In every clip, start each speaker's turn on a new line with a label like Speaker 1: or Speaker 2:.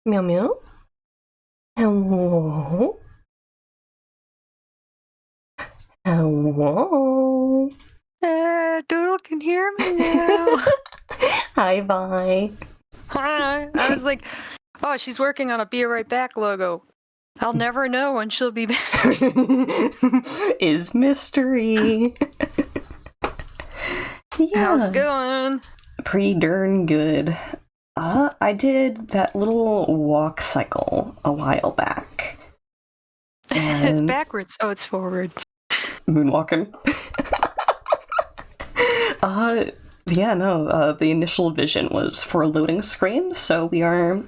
Speaker 1: Meow meow. Hello. Hello.
Speaker 2: Doodle can hear me now.
Speaker 1: Hi, bye.
Speaker 2: Hi. I was like, oh, she's working on a Be Right Back logo. I'll never know when she'll be back.
Speaker 1: Is mystery. Yeah.
Speaker 2: How's it going?
Speaker 1: Pretty darn good. I did that little walk cycle a while back.
Speaker 2: It's backwards. Oh, it's forward.
Speaker 1: Moonwalking. The initial vision was for a loading screen, so we are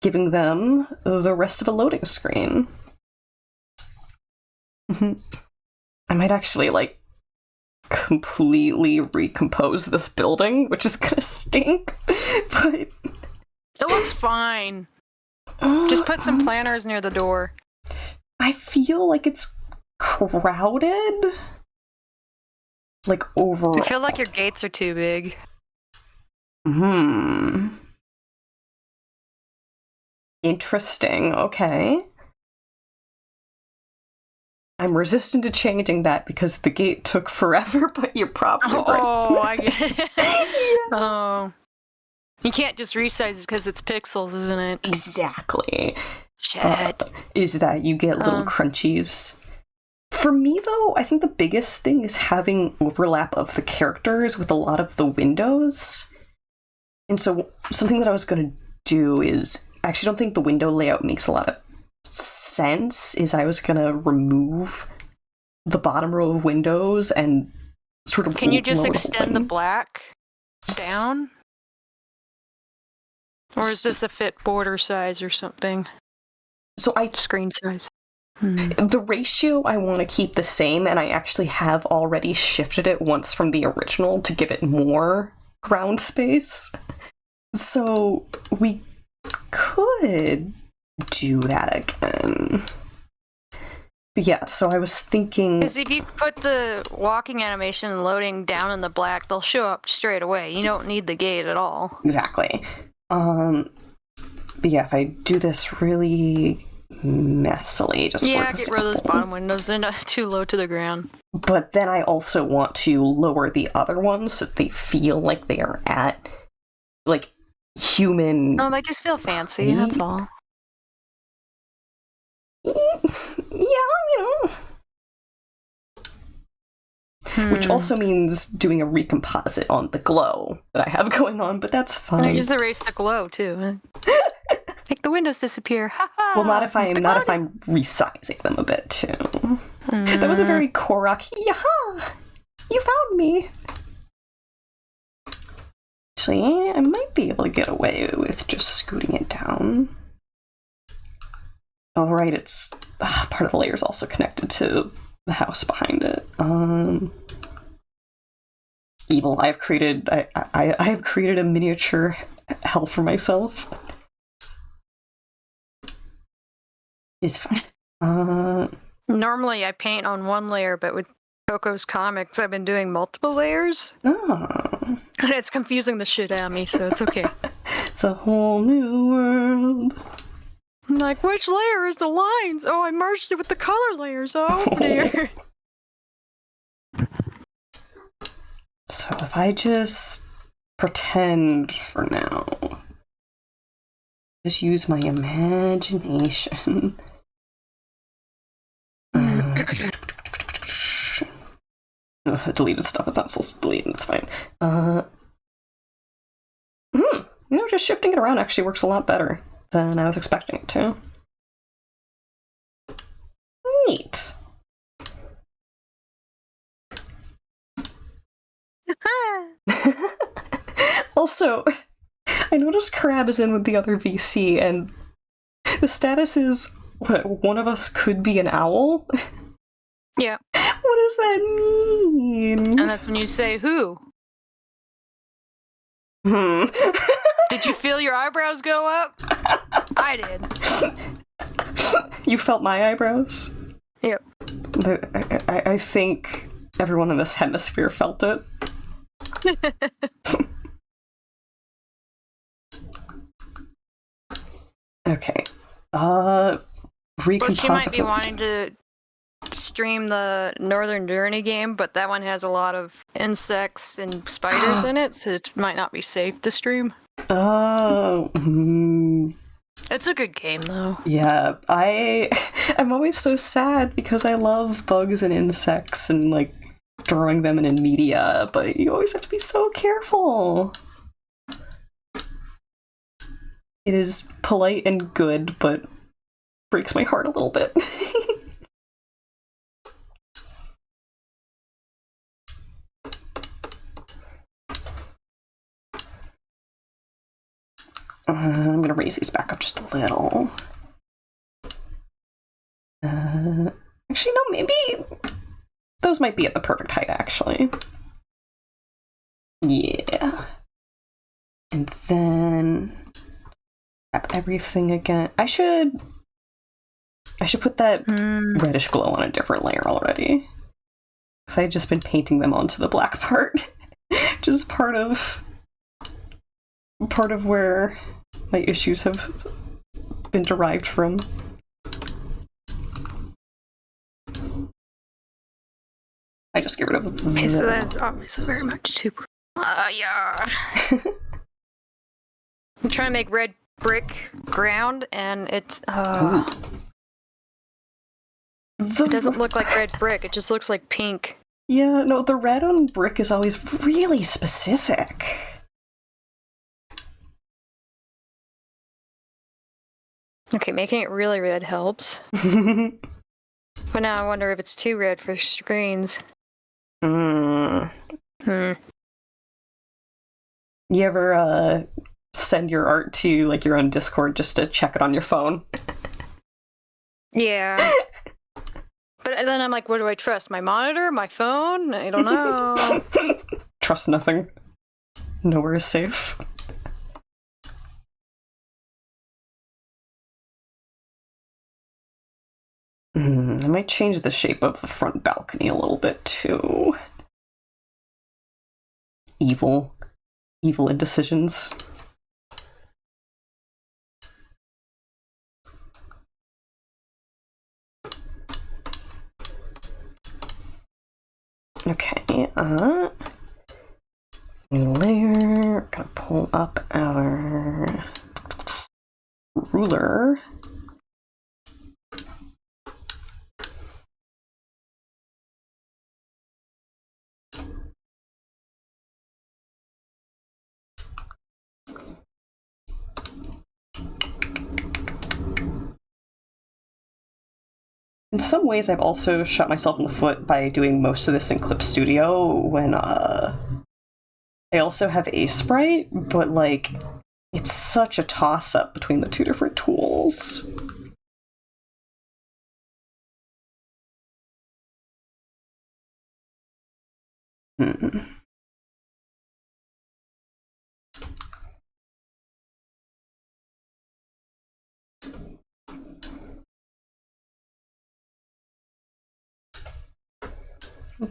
Speaker 1: giving them the rest of a loading screen. I might actually, completely recompose this building, which is gonna stink, but...
Speaker 2: It looks fine. Just put some planters near the door.
Speaker 1: I feel like it's crowded. Overall.
Speaker 2: I feel like your gates are too big.
Speaker 1: Interesting, okay. I'm resistant to changing that because the gate took forever, but you're probably right.
Speaker 2: Oh, I get it.
Speaker 1: Yeah.
Speaker 2: Oh. You can't just resize it because it's pixels, isn't it?
Speaker 1: Exactly.
Speaker 2: Shit.
Speaker 1: Is that you get little crunchies. For me, though, I think the biggest thing is having overlap of the characters with a lot of the windows. And so something that I was going to do is... I actually don't think the window layout makes a lot of sense, is I was going to remove the bottom row of windows and sort of...
Speaker 2: Can you just extend the black down? Or is this a fit border size or something? Screen size.
Speaker 1: The ratio I want to keep the same, and I actually have already shifted it once from the original to give it more ground space. So we could do that again. But yeah, so I was thinking...
Speaker 2: Because if you put the walking animation and loading down in the black, they'll show up straight away. You don't need the gate at all.
Speaker 1: Exactly. But yeah, if I do this really messily, just
Speaker 2: get rid of those bottom windows. They're not too low to the ground.
Speaker 1: But then I also want to lower the other ones so that they feel like they are at, human...
Speaker 2: Oh, they just feel fancy, that's all.
Speaker 1: Yeah, Which also means doing a recomposite on the glow that I have going on, but that's fine.
Speaker 2: I just erase the glow, too. Make the windows disappear.
Speaker 1: Well, not if I'm resizing them a bit, too. That was a very Korok, yaha! You found me! Actually, I might be able to get away with just scooting it down. Oh, right, it's... part of the layer is also connected to the house behind it. Evil. I have created a miniature hell for myself. It's fine.
Speaker 2: Normally I paint on one layer, but with Coco's comics, I've been doing multiple layers.
Speaker 1: Oh.
Speaker 2: And it's confusing the shit out of me, so it's okay.
Speaker 1: It's a whole new world.
Speaker 2: I'm like, which layer is the lines? Oh, I merged it with the color layers. Oh, dear.
Speaker 1: So if I just pretend for now, just use my imagination. Deleted stuff. It's not supposed to delete. It's fine. Just shifting it around actually works a lot better than I was expecting it to. Neat. Also, I noticed Crab is in with the other VC, and the status is one of us could be an owl.
Speaker 2: Yeah.
Speaker 1: What does that mean?
Speaker 2: And that's when you say who. Did you feel your eyebrows go up? I did.
Speaker 1: You felt my eyebrows?
Speaker 2: Yep.
Speaker 1: I think everyone in this hemisphere felt it. Okay.
Speaker 2: Well, she might be
Speaker 1: Recomposite.
Speaker 2: wanting to stream the Northern Journey game, but that one has a lot of insects and spiders in it, so it might not be safe to stream.
Speaker 1: Oh.
Speaker 2: It's a good game, though.
Speaker 1: Yeah, I'm always so sad because I love bugs and insects and, like, drawing them in media, but you always have to be so careful. It is polite and good, but breaks my heart a little bit. I'm gonna raise these back up just a little. Actually, no, maybe those might be at the perfect height, actually. Yeah. And then tap everything again. I should put that reddish glow on a different layer already. Because I had just been painting them onto the black part. Which is part of where my issues have been derived from. I just get rid of them.
Speaker 2: Okay, so that's obviously very much too... yeah. I'm trying to make red brick ground, and it's... it doesn't look like red brick, it just looks like pink.
Speaker 1: Yeah, no, the red on brick is always really specific.
Speaker 2: Okay, making it really red helps. But now I wonder if it's too red for screens.
Speaker 1: You ever send your art to, like, your own Discord just to check it on your phone?
Speaker 2: Yeah. But then I'm like, what do I trust? My monitor? My phone? I don't know.
Speaker 1: Trust nothing. Nowhere is safe. I might change the shape of the front balcony a little bit, too. Evil indecisions. Okay, new layer. Gonna pull up our ruler. In some ways, I've also shot myself in the foot by doing most of this in Clip Studio when, I also have Sprite, but, like, it's such a toss-up between the two different tools.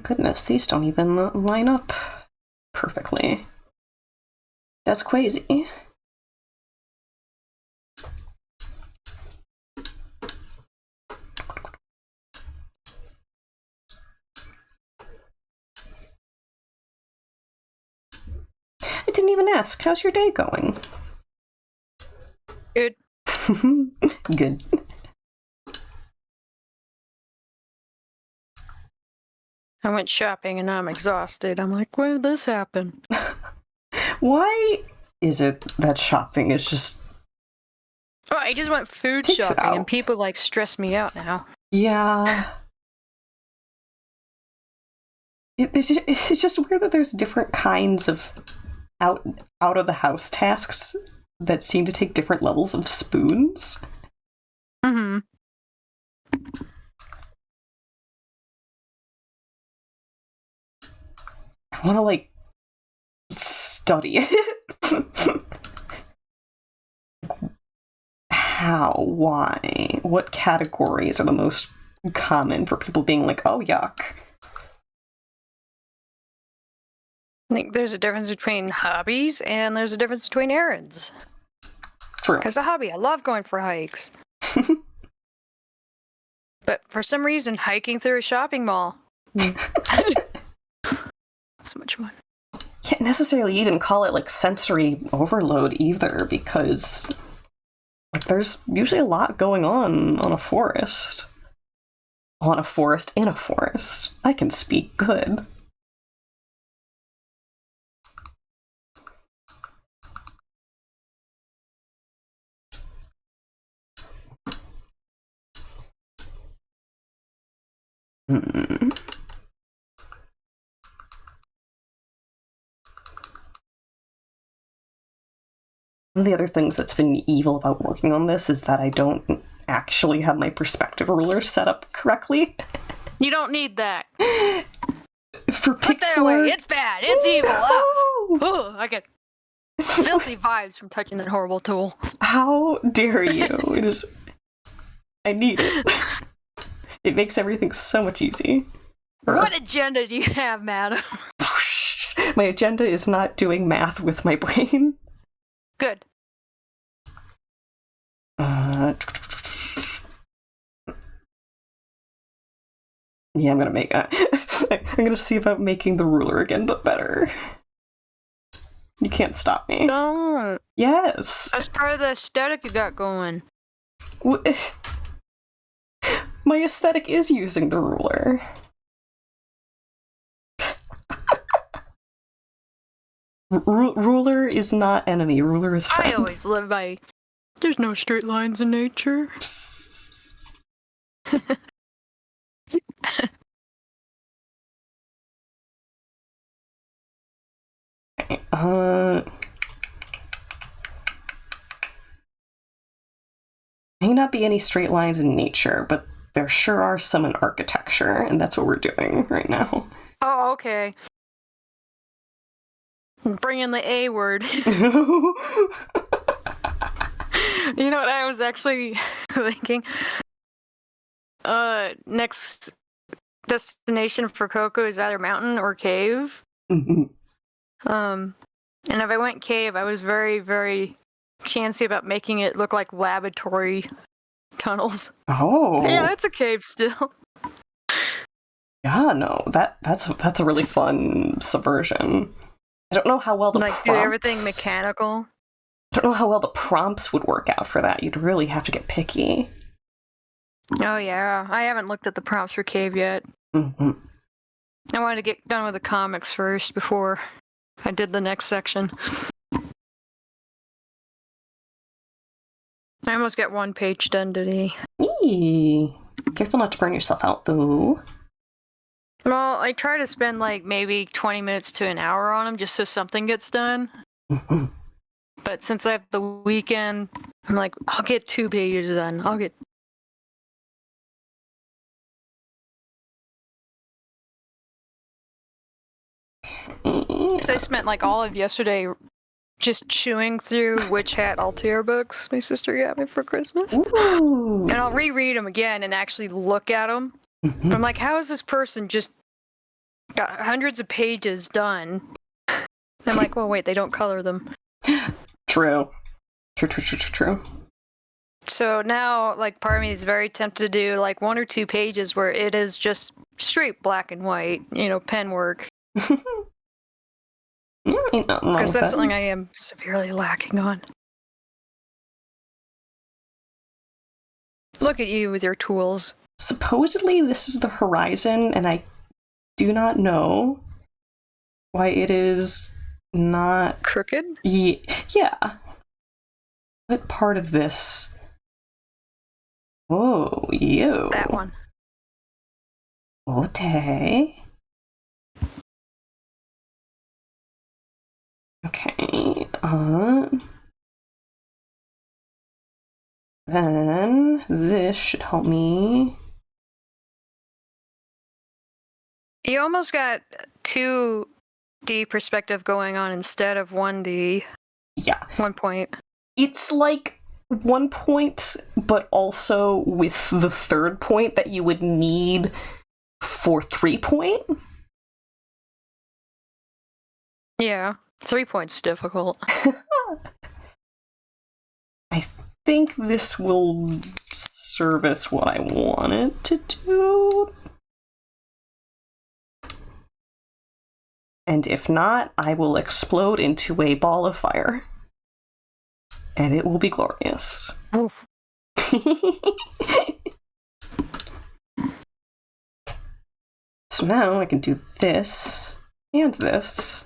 Speaker 1: Goodness, these don't even line up perfectly. That's crazy. I didn't even ask. How's your day going?
Speaker 2: Good.
Speaker 1: Good.
Speaker 2: I went shopping and now I'm exhausted. I'm like, when did this happen?
Speaker 1: Why is it that shopping is just...
Speaker 2: Oh, I just went food shopping and people, like, stress me out now.
Speaker 1: Yeah. It's just weird that there's different kinds of out of the house tasks that seem to take different levels of spoons.
Speaker 2: Mm-hmm.
Speaker 1: I want to, like, study it. How? Why? What categories are the most common for people being like, oh, yuck?
Speaker 2: I think there's a difference between hobbies and there's a difference between errands.
Speaker 1: True.
Speaker 2: As a hobby, I love going for hikes. But for some reason, hiking through a shopping mall. So much fun.
Speaker 1: Can't necessarily even call it like sensory overload either, because like, there's usually a lot going on a forest. On a forest in a forest. I can speak good. One of the other things that's been evil about working on this is that I don't actually have my perspective ruler set up correctly.
Speaker 2: You don't need that.
Speaker 1: For
Speaker 2: Put that
Speaker 1: pixel
Speaker 2: away.
Speaker 1: art,
Speaker 2: It's bad. It's evil. Oh, I get filthy vibes from touching that horrible tool.
Speaker 1: how dare you? It is. I need it. It makes everything so much easier.
Speaker 2: What agenda do you have, madam?
Speaker 1: My agenda is not doing math with my brain.
Speaker 2: Good.
Speaker 1: Yeah, I'm gonna make. I'm gonna see about making the ruler again, but better. You can't stop me.
Speaker 2: Don't.
Speaker 1: Yes.
Speaker 2: That's part of the aesthetic you got going.
Speaker 1: My aesthetic is using the ruler. Ruler is not enemy. Ruler is friend.
Speaker 2: I always live by. There's no straight lines in nature.
Speaker 1: May not be any straight lines in nature, but there sure are some in architecture, and that's what we're doing right now.
Speaker 2: Oh, okay. Bring in the A word. You know what I was actually thinking? Next destination for Coco is either mountain or cave. And if I went cave, I was very, very chancy about making it look like laboratory tunnels.
Speaker 1: Oh.
Speaker 2: Yeah, it's a cave still.
Speaker 1: Yeah, no, that's a really fun subversion. I don't know how well the
Speaker 2: like
Speaker 1: prompts...
Speaker 2: do everything mechanical.
Speaker 1: I don't know how well the prompts would work out for that. You'd really have to get picky.
Speaker 2: Oh yeah, I haven't looked at the prompts for cave yet.
Speaker 1: Mm-hmm.
Speaker 2: I wanted to get done with the comics first before I did the next section. I almost got one page done today.
Speaker 1: Eee. Careful not to burn yourself out, though.
Speaker 2: Well, I try to spend like maybe 20 minutes to an hour on them just so something gets done.
Speaker 1: Mm-hmm.
Speaker 2: But since I have the weekend, I'm like, I'll get 2 pages done. I'll get... So I spent like all of yesterday just chewing through Witch Hat Altair books my sister got me for Christmas.
Speaker 1: Ooh.
Speaker 2: And I'll reread them again and actually look at them.
Speaker 1: Mm-hmm.
Speaker 2: I'm like, how is this person just got hundreds of pages done? And I'm like, well, wait, they don't color them.
Speaker 1: True. True.
Speaker 2: So now, like, part of me is very tempted to do like 1 or 2 pages where it is just straight black and white, pen work. Because that's something I am severely lacking on. Look at you with your tools.
Speaker 1: Supposedly this is the horizon, and I do not know why it is not...
Speaker 2: Crooked?
Speaker 1: Yeah. What part of this? Oh, you.
Speaker 2: That one.
Speaker 1: Okay. Okay, then this should help me.
Speaker 2: You almost got 2D perspective going on instead of 1D.
Speaker 1: Yeah.
Speaker 2: 1 point.
Speaker 1: It's like 1 point, but also with the 3rd point that you would need for 3 point.
Speaker 2: Yeah. 3 points difficult.
Speaker 1: I think this will service what I want it to do. And if not, I will explode into a ball of fire. And it will be glorious.
Speaker 2: Oof.
Speaker 1: So now I can do this, and this,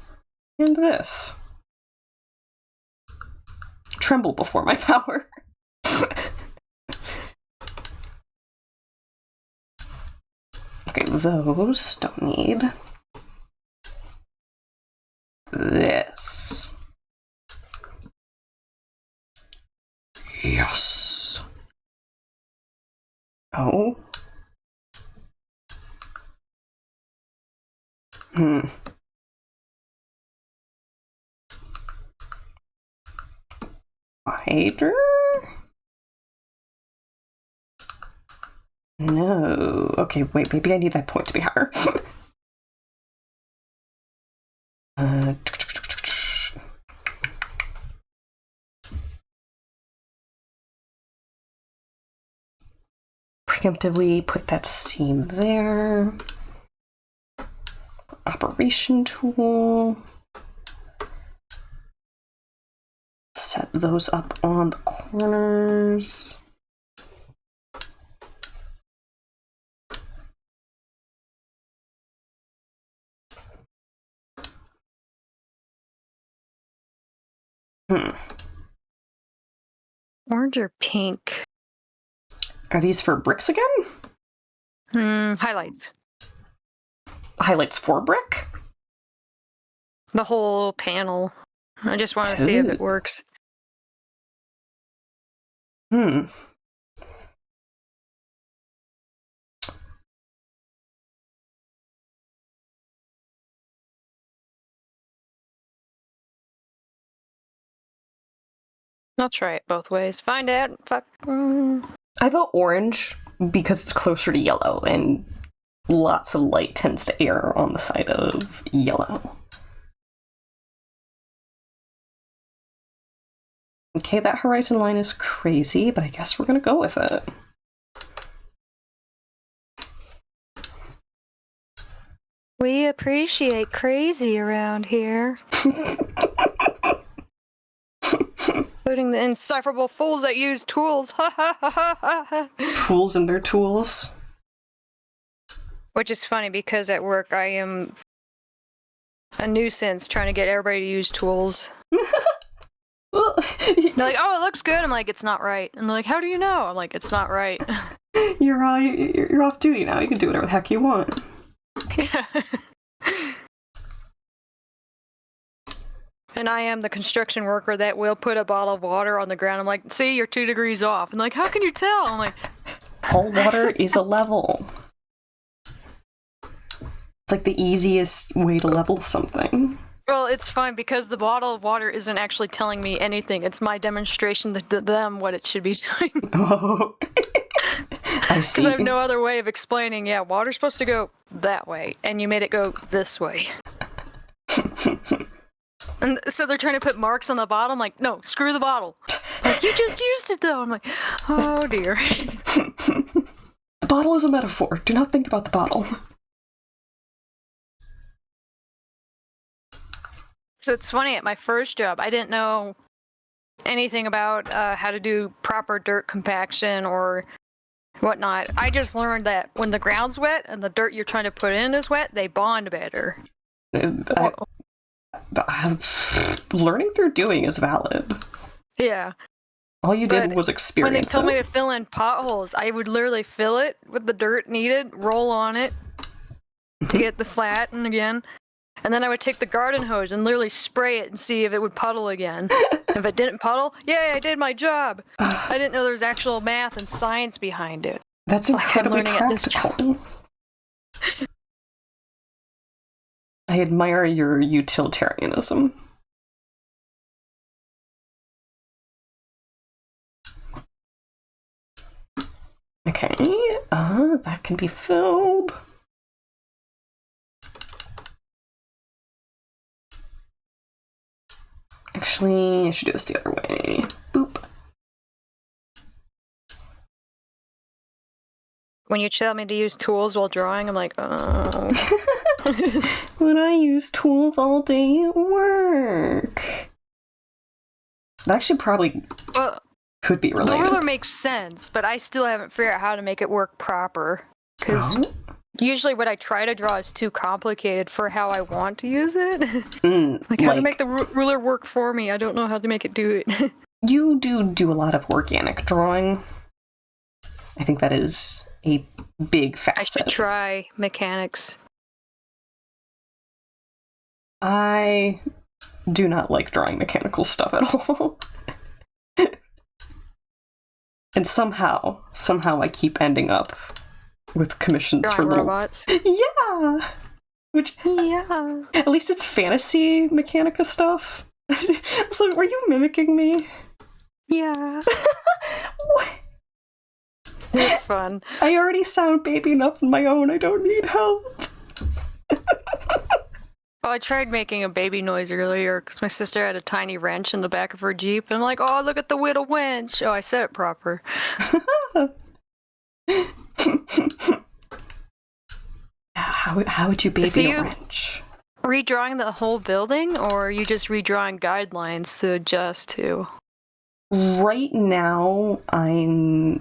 Speaker 1: and this. Tremble before my power. Okay, those don't need. This. Yes. Oh. Spider? No. Okay, wait, maybe I need that point to be higher. Preemptively put that seam there. Operation tool. Set those up on the corners.
Speaker 2: Orange or pink?
Speaker 1: Are these for bricks again?
Speaker 2: Highlights.
Speaker 1: Highlights for brick?
Speaker 2: The whole panel. I just want to see if it works. I'll try it both ways. Find out. Fuck.
Speaker 1: I vote orange because it's closer to yellow, and lots of light tends to err on the side of yellow. Okay, that horizon line is crazy, but I guess we're gonna go with it.
Speaker 2: We appreciate crazy around here. Including the insufferable fools that use tools.
Speaker 1: Fools and their tools.
Speaker 2: Which is funny because at work I am a nuisance trying to get everybody to use tools.
Speaker 1: Well,
Speaker 2: they're like, oh, it looks good. I'm like, it's not right. And they're like, how do you know? I'm like, it's not right.
Speaker 1: You're off duty now. You can do whatever the heck you want.
Speaker 2: Yeah. And I am the construction worker that will put a bottle of water on the ground. I'm like, see, you're 2 degrees off. And like, how can you tell? I'm like,
Speaker 1: all water is a level. It's like the easiest way to level something.
Speaker 2: Well, it's fine because the bottle of water isn't actually telling me anything. It's my demonstration to them what it should be doing.
Speaker 1: Oh, I see.
Speaker 2: Because I have no other way of explaining, yeah, water's supposed to go that way, and you made it go this way. And so they're trying to put marks on the bottle. I'm like, no, screw the bottle. Like, you just used it, though. I'm like, oh, dear.
Speaker 1: The bottle is a metaphor. Do not think about the bottle.
Speaker 2: So it's funny, at my first job, I didn't know anything about how to do proper dirt compaction or whatnot. I just learned that when the ground's wet and the dirt you're trying to put in is wet, they bond better.
Speaker 1: Learning through doing is valid.
Speaker 2: Yeah.
Speaker 1: All you did was experience.
Speaker 2: When they told me to fill in potholes, I would literally fill it with the dirt needed, roll on it to get the flatten again. And then I would take the garden hose and literally spray it and see if it would puddle again. If it didn't puddle, yay, I did my job. I didn't know there was actual math and science behind it.
Speaker 1: That's incredibly practical. I admire your utilitarianism. Okay, that can be filled. Actually, I should do this the other way. Boop.
Speaker 2: when you tell me to use tools while drawing, I'm like, oh.
Speaker 1: When I use tools all day at work. That actually probably could be related.
Speaker 2: The ruler makes sense, but I still haven't figured out how to make it work proper. Because usually what I try to draw is too complicated for how I want to use it. Like how to make the ruler work for me. I don't know how to make it do it.
Speaker 1: You do a lot of organic drawing. I think that is a big facet.
Speaker 2: I should try mechanics.
Speaker 1: I do not like drawing mechanical stuff at all. And somehow I keep ending up with commissions
Speaker 2: drawing
Speaker 1: for little
Speaker 2: robots.
Speaker 1: Yeah. At least it's fantasy Mechanica stuff. So were you mimicking me?
Speaker 2: Yeah. It's fun.
Speaker 1: I already sound baby enough on my own. I don't need help.
Speaker 2: Well, I tried making a baby noise earlier because my sister had a tiny wrench in the back of her Jeep. And I'm like, oh, look at the little winch. Oh, I said it proper.
Speaker 1: How would you baby a wrench?
Speaker 2: Redrawing the whole building, or are you just redrawing guidelines to adjust to?
Speaker 1: Right now, I'm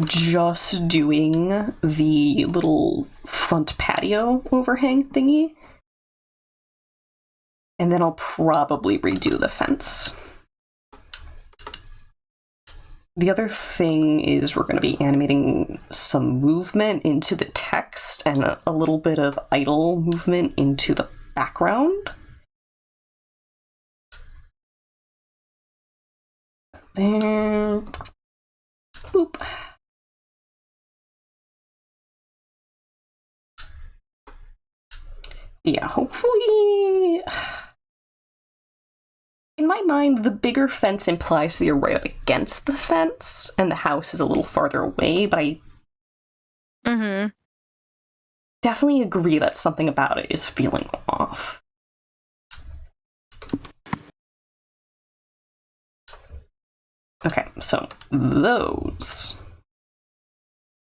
Speaker 1: just doing the little front patio overhang thingy. And then I'll probably redo the fence. The other thing is we're going to be animating some movement into the text and a little bit of idle movement into the background. There. Boop. Yeah, hopefully... In my mind, the bigger fence implies that you're right up against the fence, and the house is a little farther away, but I definitely agree that something about it is feeling off. Okay, so those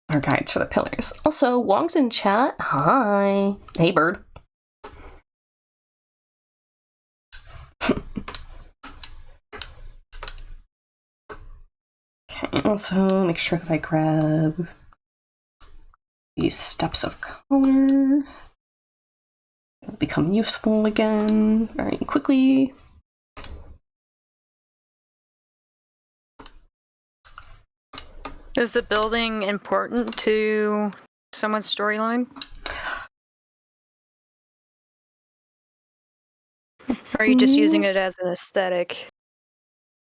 Speaker 1: are guides for the pillars. Also, Wong's in chat. Hi. Hey, bird. Okay, also make sure that I grab these steps of color. It'll become useful again very quickly.
Speaker 2: Is the building important to someone's storyline? Or are you just using it as an aesthetic?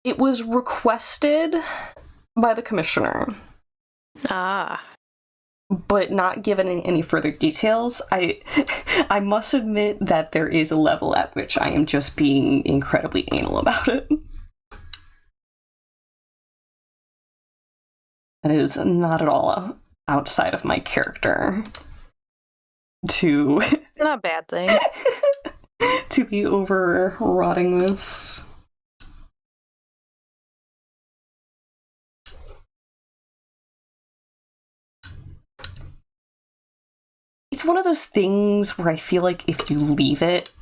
Speaker 1: It was requested by the commissioner.
Speaker 2: Ah.
Speaker 1: But not given any further details. I must admit that there is a level at which I am just being incredibly anal about it. That is not at all outside of my character to...
Speaker 2: Not a bad thing.
Speaker 1: to be over-rotting this. It's one of those things where I feel like if you leave it,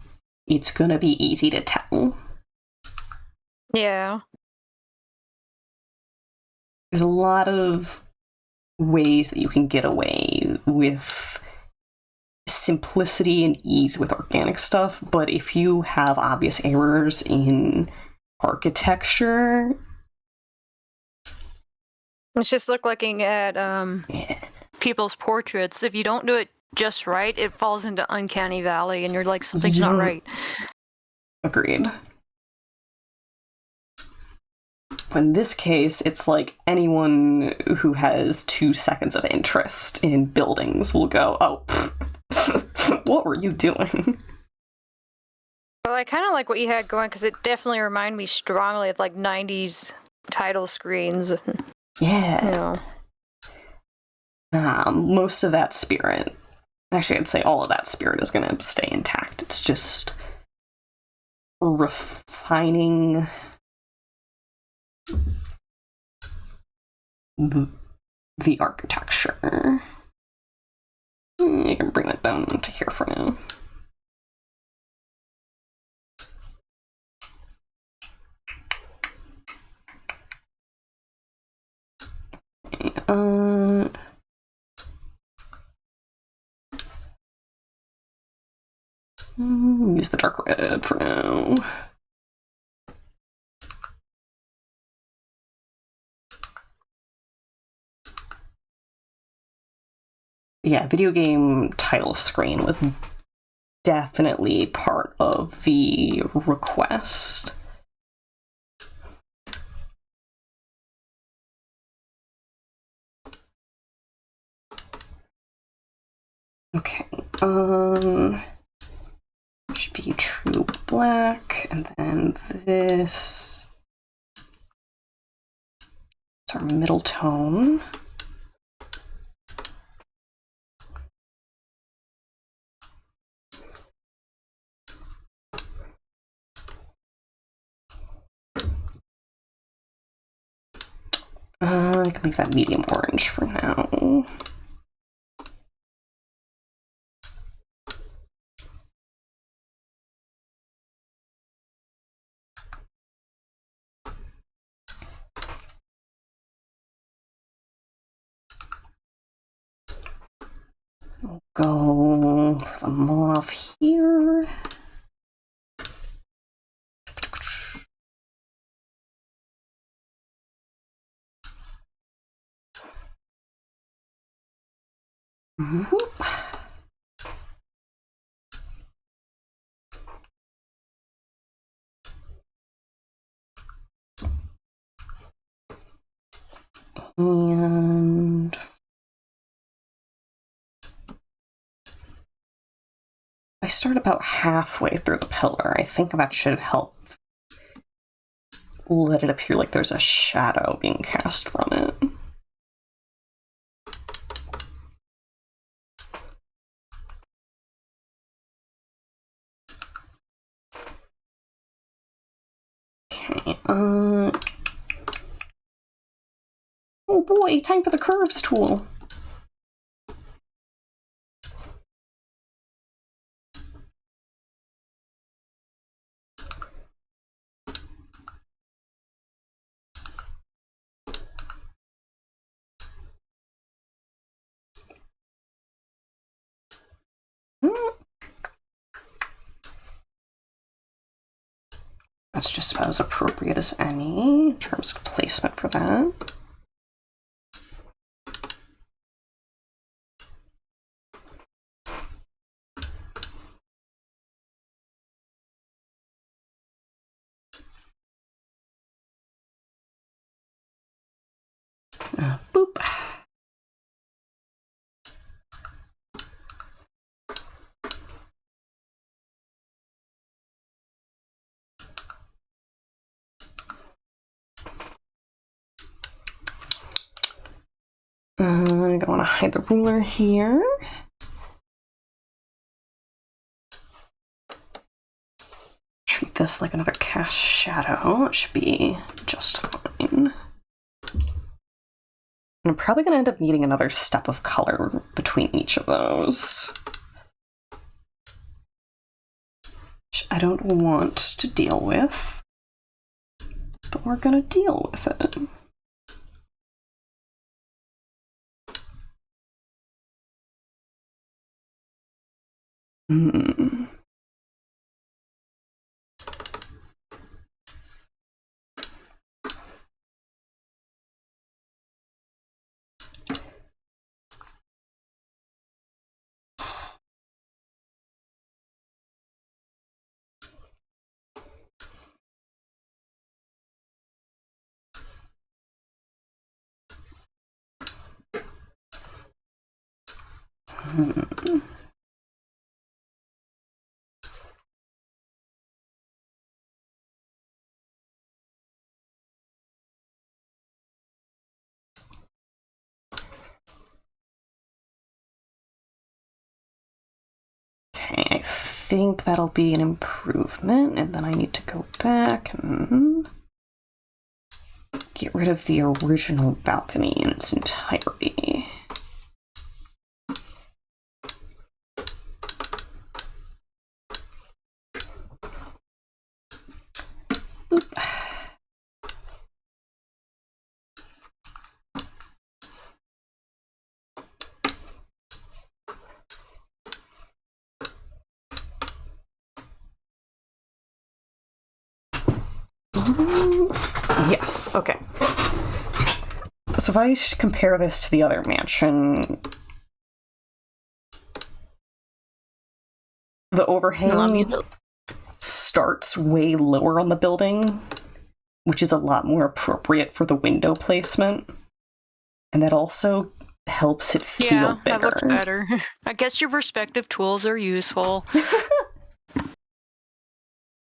Speaker 1: it's gonna be easy to tell.
Speaker 2: Yeah.
Speaker 1: There's a lot of ways that you can get away with simplicity and ease with organic stuff, but if you have obvious errors in architecture...
Speaker 2: It's just looking at people's portraits. If you don't do it just right, it falls into uncanny valley and you're like, something's not right.
Speaker 1: Agreed. In this case, it's like anyone who has 2 seconds of interest in buildings will go, oh, what were you doing?
Speaker 2: Well, I kind of like what you had going because it definitely reminded me strongly of like 90s title screens.
Speaker 1: Yeah. You know. Most of that spirit, actually I'd say all of that spirit is going to stay intact. It's just refining the architecture. I can bring that down to here for now. Use the dark red for now. Yeah, video game title screen was definitely part of the request. Okay, should be true black, and then this is our middle tone. I can make that medium orange for now. I'll go for the mauve here. Whoop. And I start about halfway through the pillar. I think that should help let it appear like there's a shadow being cast from it. Okay, oh boy, time for the curves tool. That's just about as appropriate as any in terms of placement for that. Boop. I'm gonna want to hide the ruler here. Treat this like another cast shadow. It should be just fine. I'm probably gonna end up needing another step of color between each of those, which I don't want to deal with, but we're gonna deal with it. Okay, I think that'll be an improvement, and then I need to go back and get rid of the original balcony in its entirety. Oop. Yes, okay. So if I compare this to the other mansion, the overhang starts way lower on the building, which is a lot more appropriate for the window placement. And that also helps it feel bigger.
Speaker 2: That looks better. I guess your perspective tools are useful.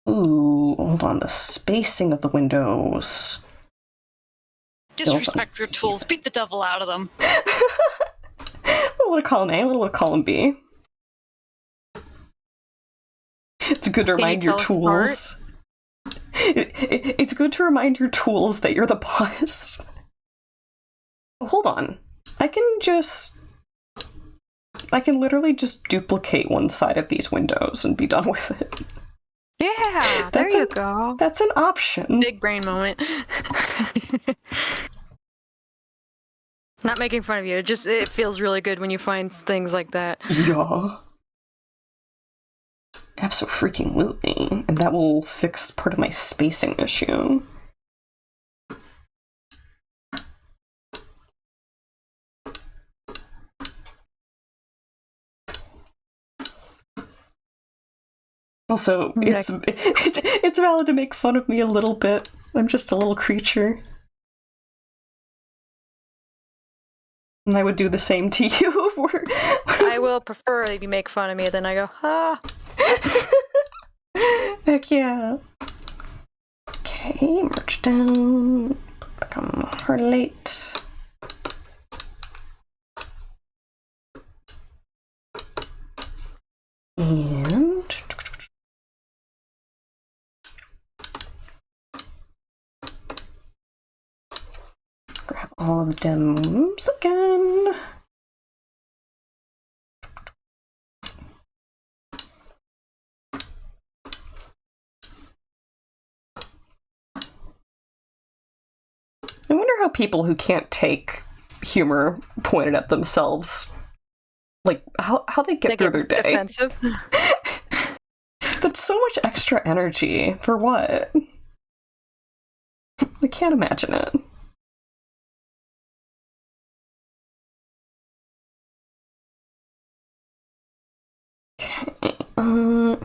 Speaker 1: Ooh, hold on. The spacing of the windows.
Speaker 3: Disrespect your tools. Beat the devil out of them.
Speaker 1: A little bit of column A, a little bit of column B. It's good to remind your tools. It's good to remind your tools that you're the boss. Hold on. I can literally just duplicate one side of these windows and be done with it.
Speaker 2: Yeah, there you go.
Speaker 1: That's an option.
Speaker 2: Big brain moment. Not making fun of you. It feels really good when you find things like that.
Speaker 1: Yeah. Abso-freaking-lutely. And that will fix part of my spacing issue. Also, it's valid to make fun of me a little bit. I'm just a little creature. And I would do the same to you.
Speaker 2: I will prefer if you make fun of me, then I go, ah.
Speaker 1: Heck yeah. Okay, merge down. Become hard late. And grab all the dems again. I wonder how people who can't take humor pointed at themselves, like how they get through their day.
Speaker 2: Defensive.
Speaker 1: That's so much extra energy for what? I can't imagine it. Okay. I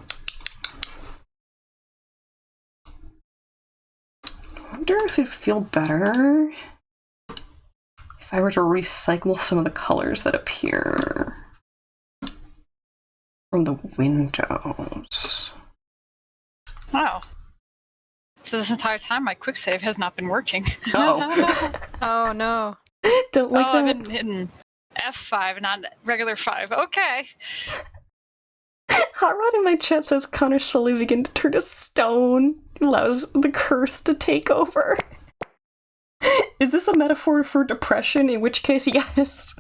Speaker 1: wonder if it'd feel better if I were to recycle some of the colors that appear from the windows.
Speaker 3: Wow. So this entire time my quick save has not been working.
Speaker 1: Oh.
Speaker 2: Oh no.
Speaker 1: Don't like that.
Speaker 3: I've been hitting F5, not regular 5. Okay.
Speaker 1: Hot Rod in my chat says Connor slowly begin to turn to stone. Allows the curse to take over. Is this a metaphor for depression? In which case, yes.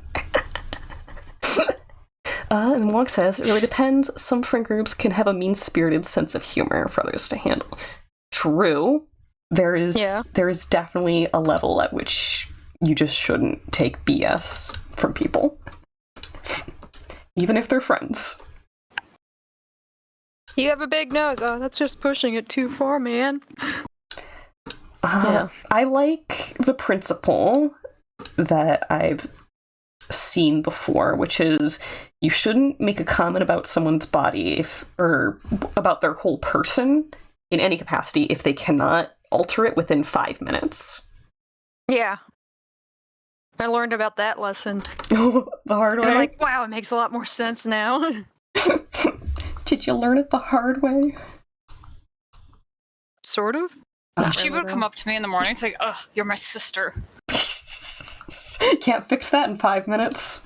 Speaker 1: And Wong says, it really depends. Some friend groups can have a mean-spirited sense of humor for others to handle. True. There is definitely a level at which you just shouldn't take BS from people. Even if they're friends.
Speaker 2: You have a big nose. Oh, that's just pushing it too far, man.
Speaker 1: I like the principle that I've seen before, which is you shouldn't make a comment about someone's body or about their whole person in any capacity if they cannot alter it within 5 minutes.
Speaker 2: Yeah. I learned about that lesson.
Speaker 1: The hard way?
Speaker 2: I'm like, wow, it makes a lot more sense now.
Speaker 1: Did you learn it the hard way?
Speaker 2: Sort of.
Speaker 3: She would come up to me in the morning and say, "Ugh, you're my sister."
Speaker 1: Can't fix that in 5 minutes.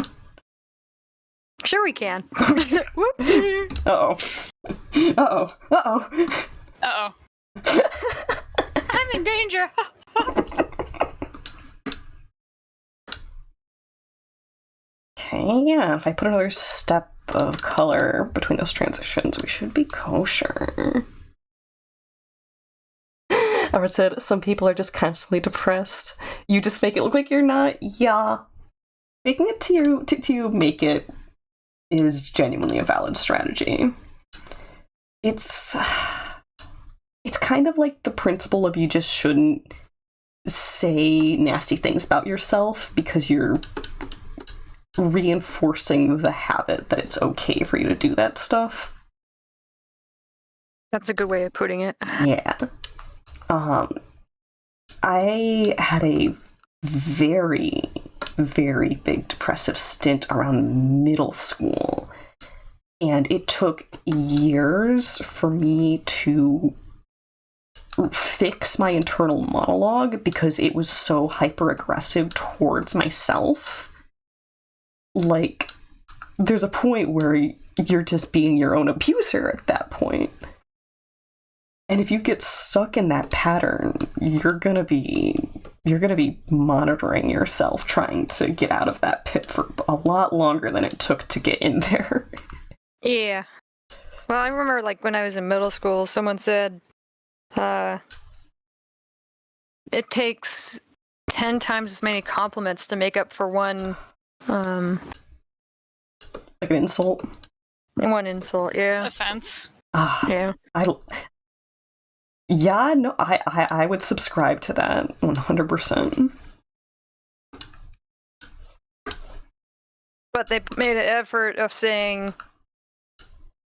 Speaker 2: Sure we can. Whoopsie.
Speaker 1: Uh-oh. Uh-oh. Uh-oh.
Speaker 3: Uh-oh. I'm in danger.
Speaker 1: yeah, if I put another step of color between those transitions, we should be kosher. Albert said, some people are just constantly depressed. You just make it look like you're not. Yeah. Making it to make it is genuinely a valid strategy. It's kind of like the principle of you just shouldn't say nasty things about yourself because you're reinforcing the habit that it's okay for you to do that stuff.
Speaker 2: That's a good way of putting it.
Speaker 1: Yeah. I had a very, very big depressive stint around middle school, and it took years for me to fix my internal monologue because it was so hyper-aggressive towards myself. Like, there's a point where you're just being your own abuser at that point. And if you get stuck in that pattern, you're gonna be monitoring yourself, trying to get out of that pit for a lot longer than it took to get in there.
Speaker 2: Yeah. Well, I remember, like, when I was in middle school, someone said, it takes 10 times as many compliments to make up for one,
Speaker 1: like an insult?
Speaker 2: One insult, yeah.
Speaker 3: Offense.
Speaker 2: Yeah.
Speaker 1: Yeah, no, I would subscribe to that 100%.
Speaker 2: But they made an effort of saying,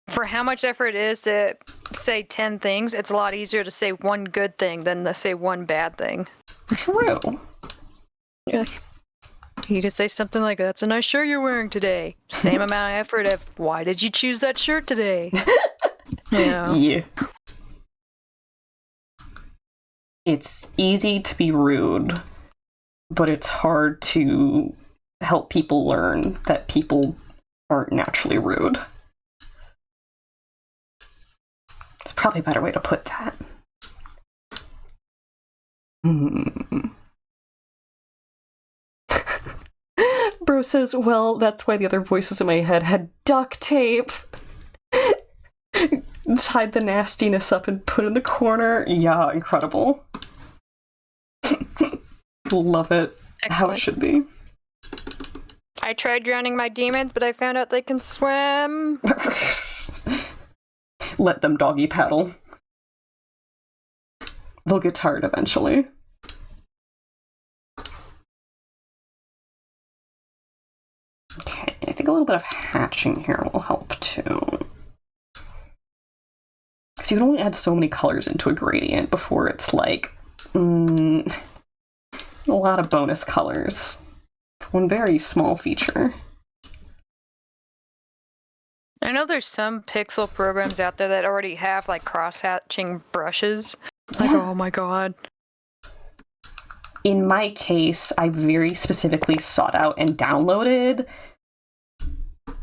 Speaker 2: for how much effort it is to say 10 things, it's a lot easier to say one good thing than to say one bad thing.
Speaker 1: True.
Speaker 2: Yeah. You could say something like, that's a nice shirt you're wearing today. Same amount of effort of, why did you choose that shirt today?
Speaker 1: Yeah. It's easy to be rude, but it's hard to help people learn that people aren't naturally rude. It's probably a better way to put that. Bro says, well, that's why the other voices in my head had duct tape. Tied the nastiness up and put in the corner. Yeah, incredible. Love it.
Speaker 2: Excellent.
Speaker 1: How it should be.
Speaker 2: I tried drowning my demons, but I found out they can swim.
Speaker 1: Let them doggy paddle. They'll get tired eventually. Okay, I think a little bit of hatching here will help too. Because you can only add so many colors into a gradient before it's like, a lot of bonus colors. One very small feature.
Speaker 2: I know there's some pixel programs out there that already have, like, cross-hatching brushes. Like,
Speaker 1: Yeah.
Speaker 2: oh my god.
Speaker 1: In my case, I very specifically sought out and downloaded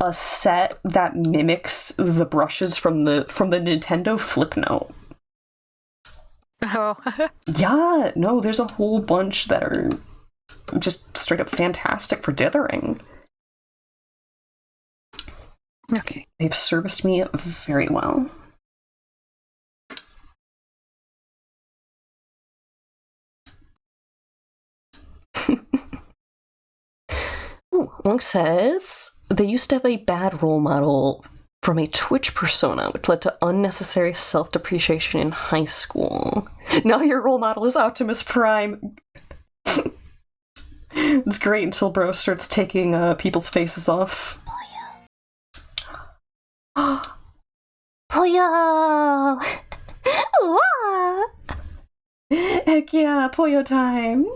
Speaker 1: a set that mimics the brushes from the Nintendo Flipnote.
Speaker 2: Oh.
Speaker 1: Yeah, no, there's a whole bunch that are just straight up fantastic for dithering.
Speaker 2: Okay.
Speaker 1: They've serviced me very well. Ooh, Wong says, they used to have a bad role model from a Twitch persona, which led to unnecessary self-depreciation in high school. Now your role model is Optimus Prime. It's great until bro starts taking people's faces off. Poyo! Wah! Heck yeah, Poyo time!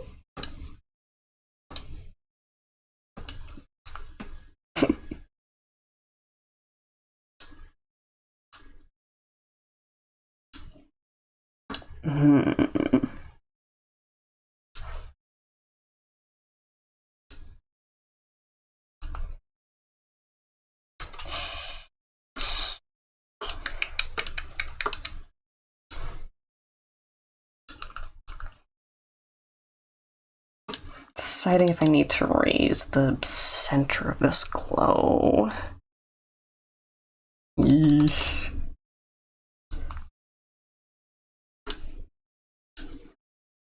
Speaker 1: deciding if I need to raise the center of this glow. Yeesh.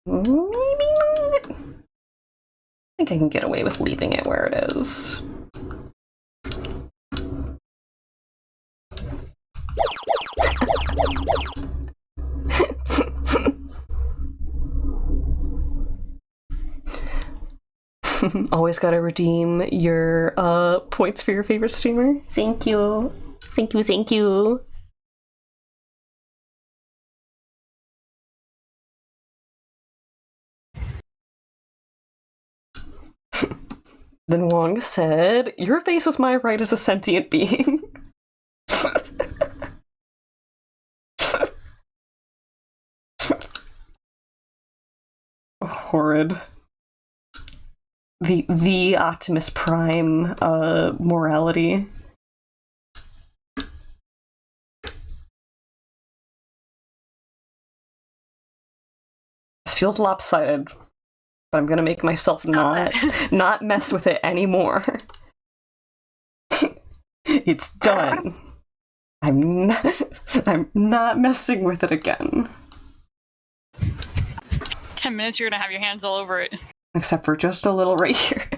Speaker 1: Maybe not. I think I can get away with leaving it where it is. Always gotta redeem your points for your favorite streamer. Thank you. Thank you, thank you. Then Wong said, "Your face is my right as a sentient being." Horrid. The Optimus Prime morality. This feels lopsided, but I'm gonna make myself not mess with it anymore. It's done. I'm not messing with it again.
Speaker 3: 10 minutes, you're gonna have your hands all over it.
Speaker 1: Except for just a little right here.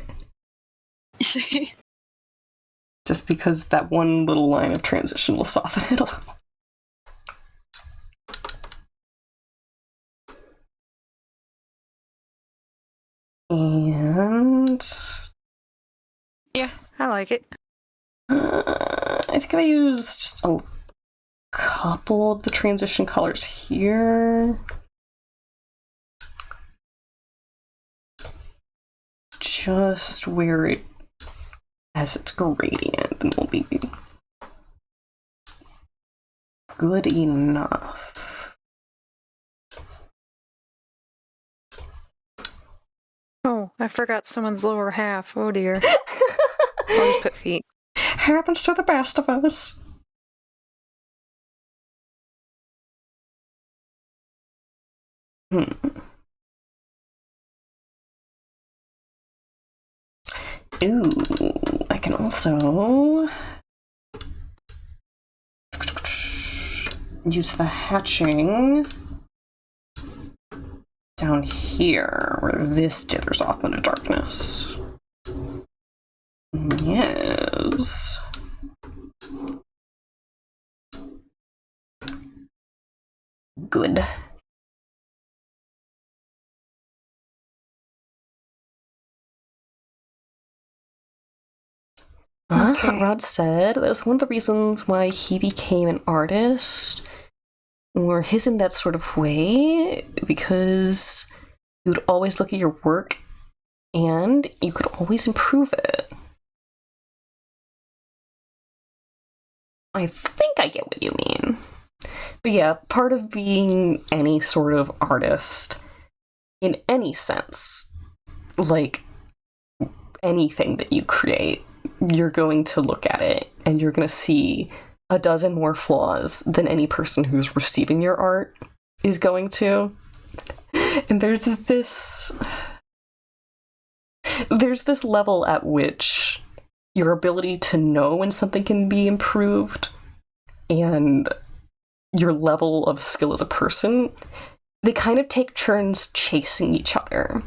Speaker 1: Just because that one little line of transition will soften it a little. And
Speaker 2: yeah, I like it.
Speaker 1: I think if I use just a couple of the transition colors here, just where it has its gradient, then it'll be good enough.
Speaker 2: Oh, I forgot someone's lower half. Oh dear. I'll just put feet.
Speaker 1: Happens to the best of us. Ooh, I can also use the hatching down here, where this dithers off into darkness. Yes. Good.
Speaker 2: Okay.
Speaker 1: Hot Rod said that was one of the reasons why he became an artist, or his in that sort of way, because you would always look at your work and you could always improve it. I think I get what you mean. But yeah, part of being any sort of artist, in any sense, like anything that you create, you're going to look at it and you're going to see a dozen more flaws than any person who's receiving your art is going to. And there's this level at which your ability to know when something can be improved and your level of skill as a person, they kind of take turns chasing each other.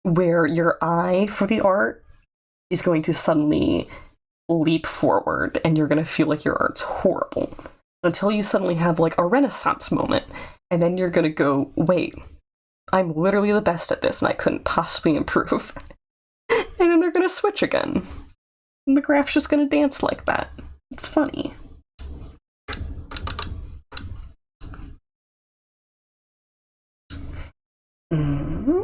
Speaker 1: Where your eye for the art is going to suddenly leap forward and you're going to feel like your art's horrible. Until you suddenly have like a renaissance moment. And then you're going to go, wait, I'm literally the best at this and I couldn't possibly improve. And then they're going to switch again. And the graph's just going to dance like that. It's funny. Mm-hmm.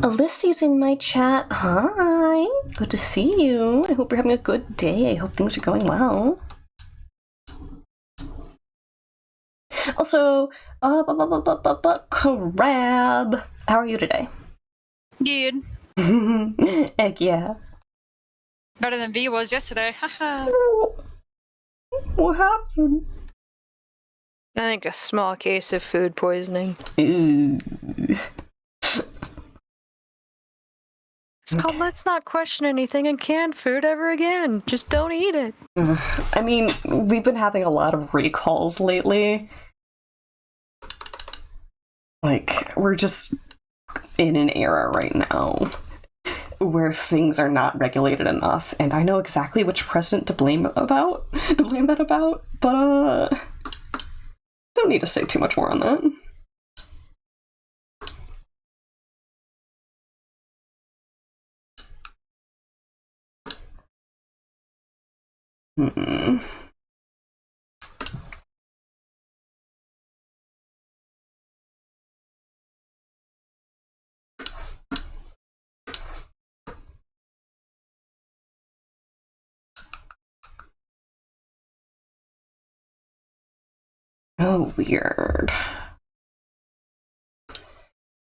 Speaker 1: Alyssa's in my chat. Hi. Good to see you. I hope you're having a good day. I hope things are going well. Also, Crab. How are you today?
Speaker 3: Good.
Speaker 1: Heck yeah.
Speaker 3: Better than V was yesterday. Haha.
Speaker 1: What happened?
Speaker 2: I think a small case of food poisoning.
Speaker 1: Ew.
Speaker 2: It's called Let's Not Question Anything in Canned Food Ever Again. Just don't eat it.
Speaker 1: I mean, we've been having a lot of recalls lately. Like, we're just in an era right now where things are not regulated enough, and I know exactly which president to blame that about, but don't need to say too much more on that. Oh, weird.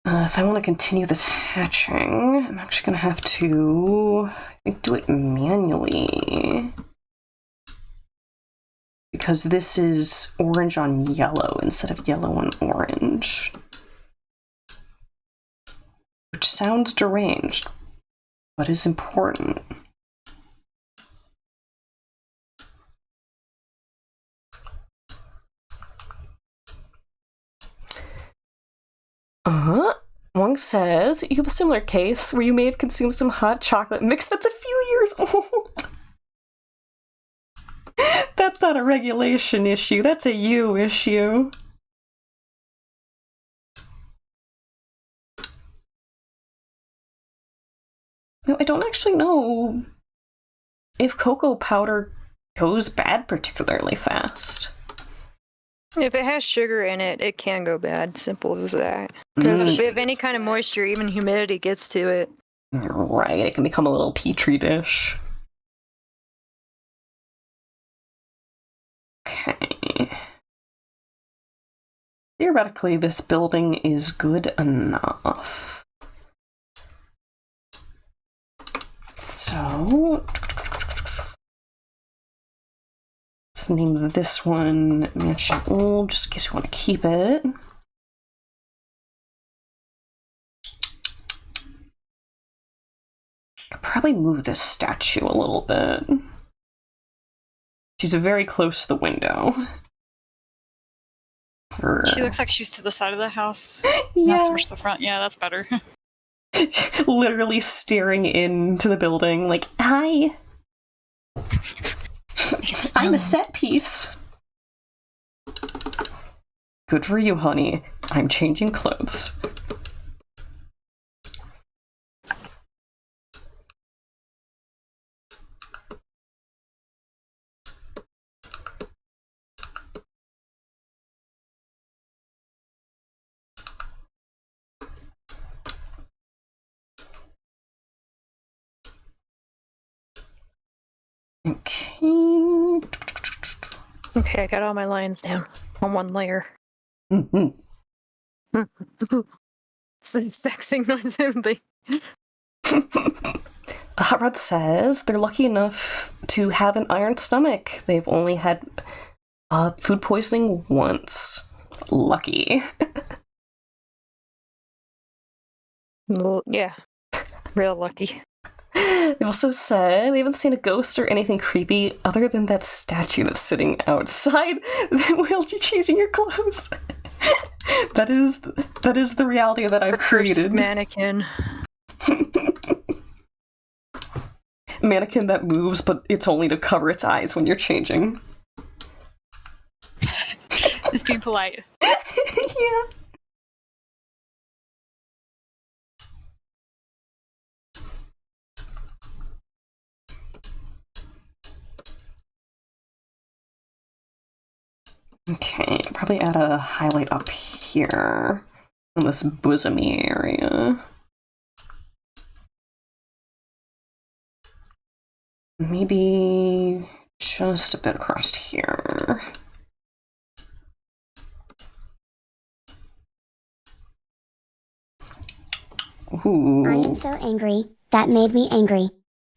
Speaker 1: If I want to continue this hatching, I'm actually going to have to, I think, do it manually. Because this is orange on yellow instead of yellow on orange. Which sounds deranged, but is important. Wong says, you have a similar case where you may have consumed some hot chocolate mix that's a few years old. That's not a regulation issue, that's a you issue. No, I don't actually know if cocoa powder goes bad particularly fast.
Speaker 2: If it has sugar in it, it can go bad. Simple as that. Because if any kind of moisture, even humidity gets to it.
Speaker 1: Right, it can become a little petri dish. Okay. Theoretically, this building is good enough. So, let's name this one Mansion Old, just in case we want to keep it. Could probably move this statue a little bit. She's very close to the window.
Speaker 3: She looks like she's to the side of the house.
Speaker 1: Yeah.
Speaker 3: Not so much to the front. Yeah, that's better.
Speaker 1: Literally staring into the building like, hi. I'm a set piece. Good for you, honey. I'm changing clothes. Okay.
Speaker 2: Okay, I got all my lines down on one layer. So sexing was something.
Speaker 1: Hot Rod says they're lucky enough to have an iron stomach. They've only had food poisoning once. Lucky.
Speaker 2: Yeah, real lucky.
Speaker 1: They also said they haven't seen a ghost or anything creepy other than that statue that's sitting outside while you're changing your clothes. That is the reality that I've created.
Speaker 2: Mannequin.
Speaker 1: Mannequin that moves, but it's only to cover its eyes when you're changing.
Speaker 3: Just being polite.
Speaker 1: Yeah. Okay, I could probably add a highlight up here in this bosomy area. Maybe just a bit across here. Ooh.
Speaker 4: I am so angry. That made me angry.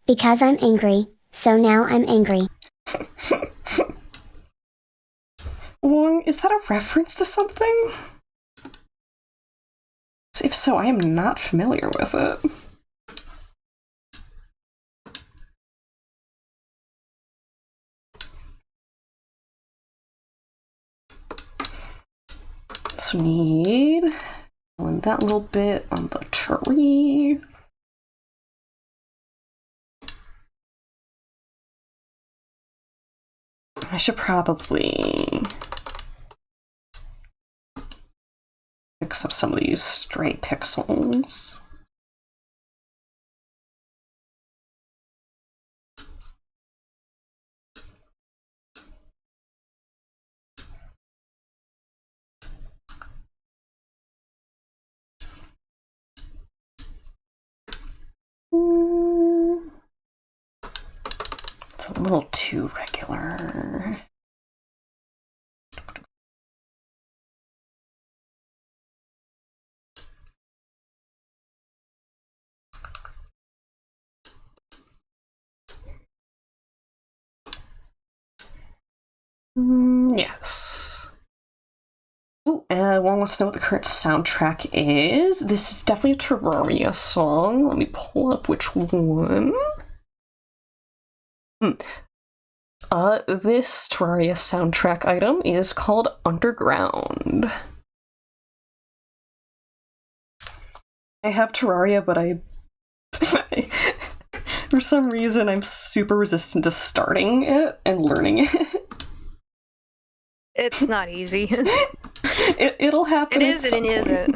Speaker 4: Because I'm angry, so now I'm angry.
Speaker 1: Is that a reference to something? If so, I am not familiar with it. So we need that little bit on the tree. I should probably fix up some of these stray pixels. It's a little too regular. Yes. Ooh, one wants to know what the current soundtrack is. This is definitely a Terraria song. Let me pull up which one. This Terraria soundtrack item is called Underground. I have Terraria, but for some reason, I'm super resistant to starting it and learning it.
Speaker 2: It's not easy.
Speaker 1: It'll happen.
Speaker 2: It is and it isn't.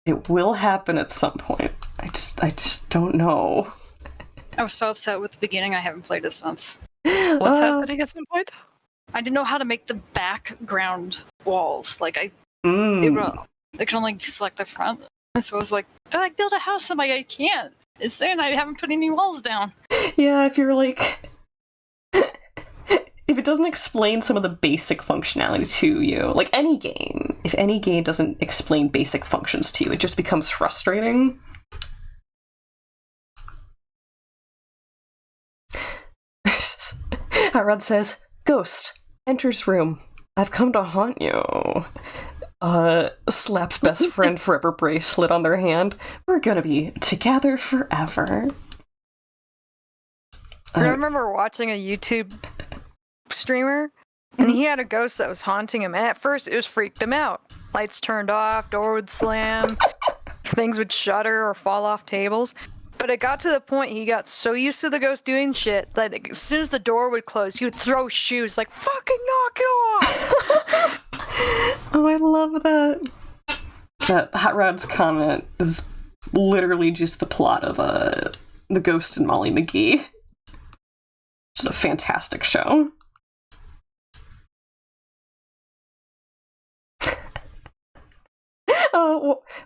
Speaker 1: It will happen at some point. I just don't know.
Speaker 3: I was so upset with the beginning. I haven't played it since.
Speaker 5: What's happening at some point?
Speaker 3: I didn't know how to make the background walls. Like I can only select the front. And so I was like, build a house. I'm like, I can't. It's saying I haven't put any walls down.
Speaker 1: Yeah, if you're like, if it doesn't explain some of the basic functionality to you, like any game, if any game doesn't explain basic functions to you, it just becomes frustrating. Rod says, Ghost, enters room. I've come to haunt you. Slaps best friend forever bracelet on their hand. We're gonna be together forever.
Speaker 2: I remember watching a YouTube streamer, and he had a ghost that was haunting him, and at first it was freaked him out. Lights turned off, door would slam, things would shudder or fall off tables. But it got to the point he got so used to the ghost doing shit that as soon as the door would close, he would throw shoes like, fucking knock it off!
Speaker 1: Oh, I love that. That Hot Rod's comment is literally just the plot of The Ghost and Molly McGee. It's a fantastic show.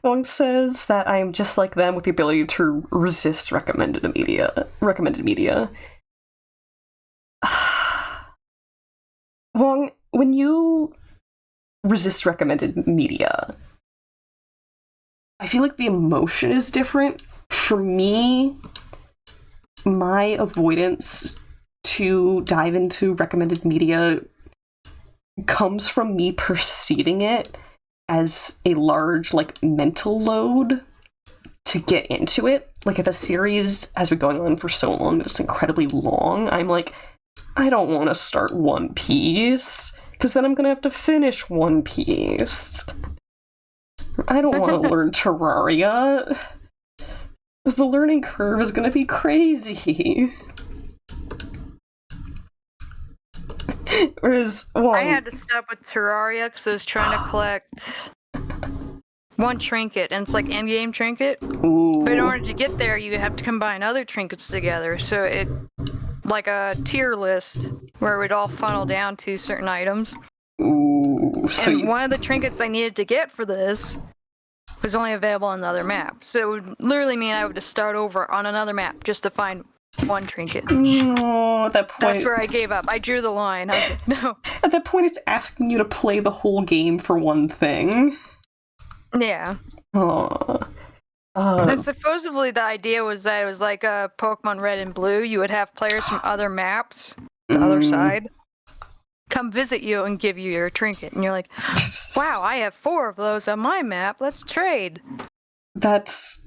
Speaker 1: Wong says that I am just like them with the ability to resist recommended media. Wong, when you resist recommended media, I feel like the emotion is different. For me, my avoidance to dive into recommended media comes from me perceiving it as a large, like, mental load to get into it. Like, if a series has been going on for so long that it's incredibly long, I'm like, I don't want to start One Piece, because then I'm going to have to finish One Piece. I don't want to learn Terraria. The learning curve is going to be crazy. Whereas,
Speaker 2: I had to stop with Terraria because I was trying to collect one trinket, and it's like endgame trinket.
Speaker 1: Ooh.
Speaker 2: But in order to get there, you have to combine other trinkets together. So it, like a tier list where it would all funnel down to certain items.
Speaker 1: Ooh. So
Speaker 2: and one of the trinkets I needed to get for this was only available on another map. So it would literally mean I would have to start over on another map just to find one trinket.
Speaker 1: No, at that point,
Speaker 2: that's where I gave up. I drew the line. I was like, no.
Speaker 1: At that point, it's asking you to play the whole game for one thing.
Speaker 2: Yeah.
Speaker 1: Aww.
Speaker 2: And supposedly the idea was that it was like a Pokemon Red and Blue. You would have players from other maps, the other side. come visit you and give you your trinket. And you're like, wow, I have 4 of those on my map. Let's trade.
Speaker 1: That's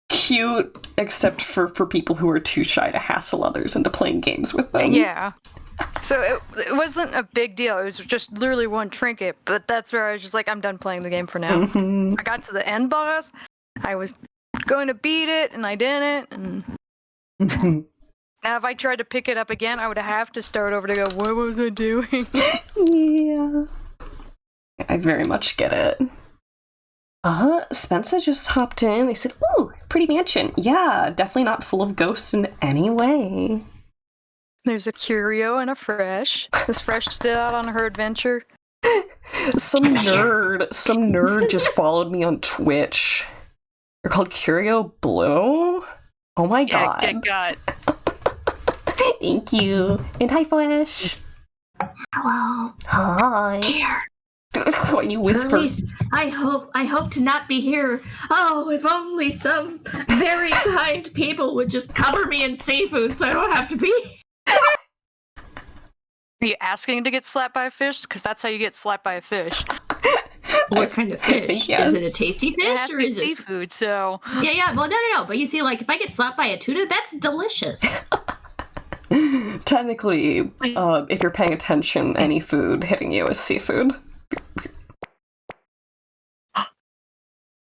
Speaker 1: cute, except for people who are too shy to hassle others into playing games with them.
Speaker 2: Yeah. So it wasn't a big deal. It was just literally 1 trinket. But that's where I was just like, I'm done playing the game for now.
Speaker 1: Mm-hmm.
Speaker 2: I got to the end boss. I was going to beat it, and I didn't. And now if I tried to pick it up again, I would have to start over to go, what was I doing?
Speaker 1: Yeah. I very much get it. Spencer just hopped in. They said, ooh, pretty mansion. Yeah, definitely not full of ghosts in any way.
Speaker 2: There's a Curio and a Fresh. Is Fresh still out on her adventure?
Speaker 1: Some nerd just followed me on Twitch. They're called Curio Blue? Oh my god.
Speaker 3: Get got.
Speaker 1: Thank you. And hi, Fresh.
Speaker 6: Hello.
Speaker 1: Hi.
Speaker 6: Here.
Speaker 1: When you
Speaker 6: At
Speaker 1: whisper.
Speaker 6: least I hope to not be here. Oh, if only some very kind people would just cover me in seafood so I don't have to be.
Speaker 2: Are you asking to get slapped by a fish? Because that's how you get slapped by a fish.
Speaker 6: What kind of fish?
Speaker 1: Yes.
Speaker 6: Is it a tasty fish?
Speaker 2: It has to
Speaker 6: or
Speaker 2: be
Speaker 6: is it...
Speaker 2: seafood, so...
Speaker 6: Yeah. Well, no. But you see, like, if I get slapped by a tuna, that's delicious.
Speaker 1: Technically, if you're paying attention, any food hitting you is seafood.
Speaker 6: I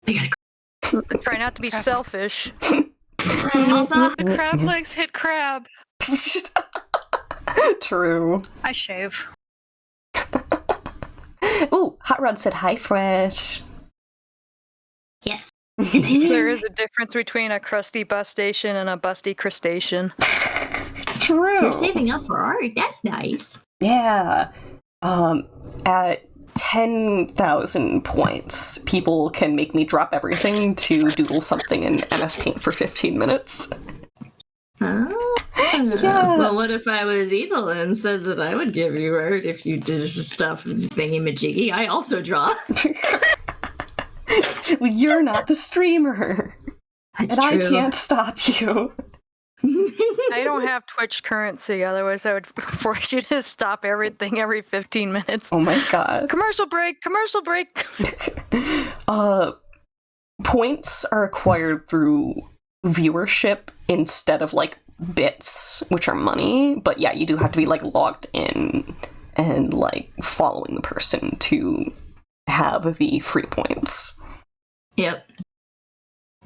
Speaker 6: gotta...
Speaker 2: Try not to be selfish.
Speaker 6: Also,
Speaker 5: The crab legs hit crab.
Speaker 1: True.
Speaker 3: I shave.
Speaker 1: Ooh, Hot Rod said hi, Fresh.
Speaker 6: yes.
Speaker 2: There is a difference between a crusty bus station and a busty crustacean.
Speaker 1: True.
Speaker 6: You're saving up for art. That's nice.
Speaker 1: Yeah. At 10,000 points, people can make me drop everything to doodle something in MS Paint for 15 minutes.
Speaker 6: Oh.
Speaker 1: Yeah.
Speaker 6: Well, what if I was evil and said that I would give you art if you did stuff thingy-majiggy? I also draw.
Speaker 1: Well, you're not the streamer.
Speaker 6: That's
Speaker 1: and
Speaker 6: true.
Speaker 1: I can't stop you.
Speaker 2: I don't have Twitch currency, otherwise I would force you to stop everything every 15 minutes.
Speaker 1: Oh my god.
Speaker 2: Commercial break! Commercial break!
Speaker 1: Points are acquired through viewership instead of, like, bits, which are money. But yeah, you do have to be, like, logged in and, like, following the person to have the free points.
Speaker 6: Yep.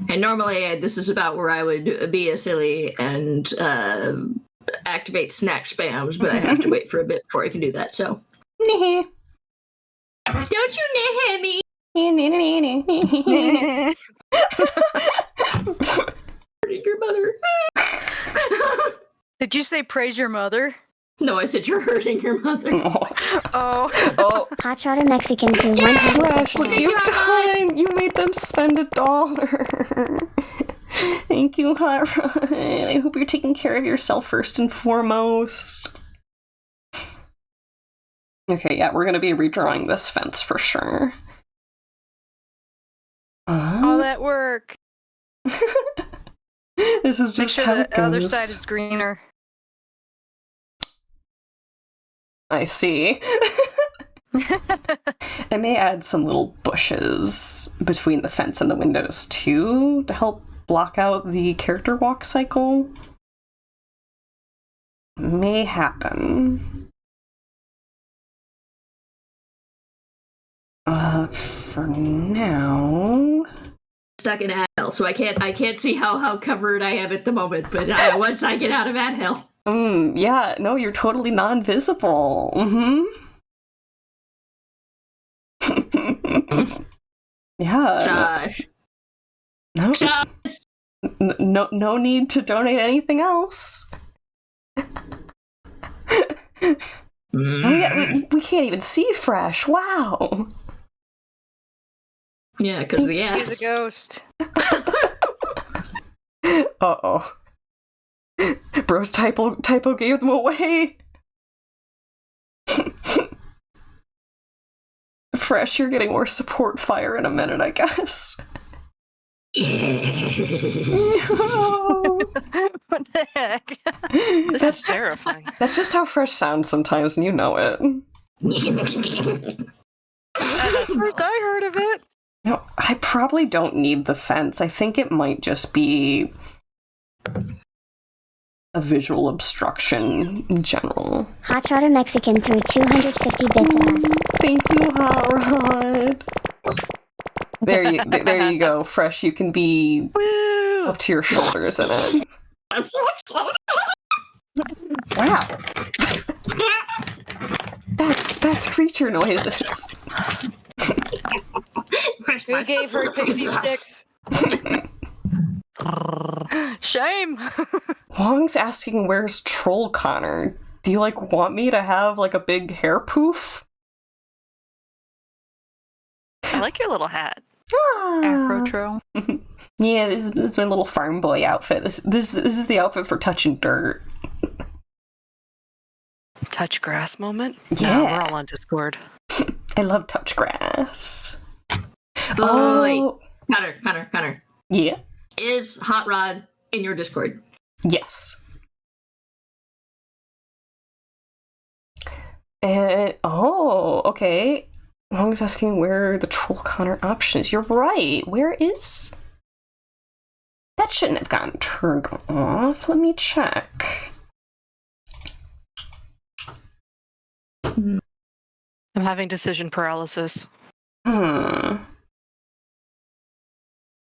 Speaker 6: And normally, this is about where I would be a silly and activate snack spams, but I have to wait for a bit before I can do that, so.
Speaker 1: Nah.
Speaker 6: Don't you hit me? Hurting your mother.
Speaker 2: Did you say praise your mother?
Speaker 6: No, I said you're hurting your mother.
Speaker 2: Oh.
Speaker 1: Oh,
Speaker 4: Hot Shot of Mexican to 100%.
Speaker 1: Fresh, look at you done! You made them spend $1. Thank you, Hot Rod. I hope you're taking care of yourself first and foremost. Okay, yeah, we're gonna be redrawing this fence for sure.
Speaker 2: All that work.
Speaker 1: This is
Speaker 2: Make
Speaker 1: just
Speaker 2: sure
Speaker 1: how
Speaker 2: the
Speaker 1: it goes.
Speaker 2: other side is greener.
Speaker 1: I see. I may add some little bushes between the fence and the windows too to help block out the character walk cycle. May happen. For now.
Speaker 6: Stuck in ad hell, so I can't see how covered I am at the moment, but once I get out of ad hell.
Speaker 1: Yeah, no, you're totally non-visible. Yeah.
Speaker 6: Josh.
Speaker 1: No,
Speaker 6: Josh.
Speaker 1: no need to donate anything else. Oh yeah, we can't even see Fresh. Wow.
Speaker 6: Yeah, because of the ads.
Speaker 2: He's a ghost.
Speaker 1: Uh-oh. Bro's typo gave them away. Fresh, you're getting more support fire in a minute, I guess.
Speaker 2: What the heck?
Speaker 5: This is terrifying.
Speaker 1: That's just how Fresh sounds sometimes, and you know it.
Speaker 2: That's the first I heard of it.
Speaker 1: No, I probably don't need the fence. I think it might just be a visual obstruction in general.
Speaker 4: Hot Rodder Mexican threw 250 bits at us.
Speaker 1: Thank you, Hot Rod. There you go, Fresh. You can be up to your shoulders in it.
Speaker 6: I'm so excited.
Speaker 1: Wow. That's creature noises.
Speaker 2: Who gave her pixie sticks? Shame.
Speaker 1: Wong's asking, where's Troll Connor? Do you, want me to have, a big hair poof?
Speaker 5: I like your little hat.
Speaker 2: Afro troll.
Speaker 1: Yeah, this is my little farm boy outfit. This is the outfit for touching dirt.
Speaker 5: Touch grass moment?
Speaker 1: Yeah.
Speaker 5: We're all on Discord.
Speaker 1: I love touch grass.
Speaker 6: Oh, wait. Connor.
Speaker 1: Yeah?
Speaker 6: Is Hot Rod in your Discord?
Speaker 1: Yes. Okay. Wong's asking where the Troll Connor option is. You're right. Where is... That shouldn't have gotten turned off. Let me check.
Speaker 5: I'm having decision paralysis.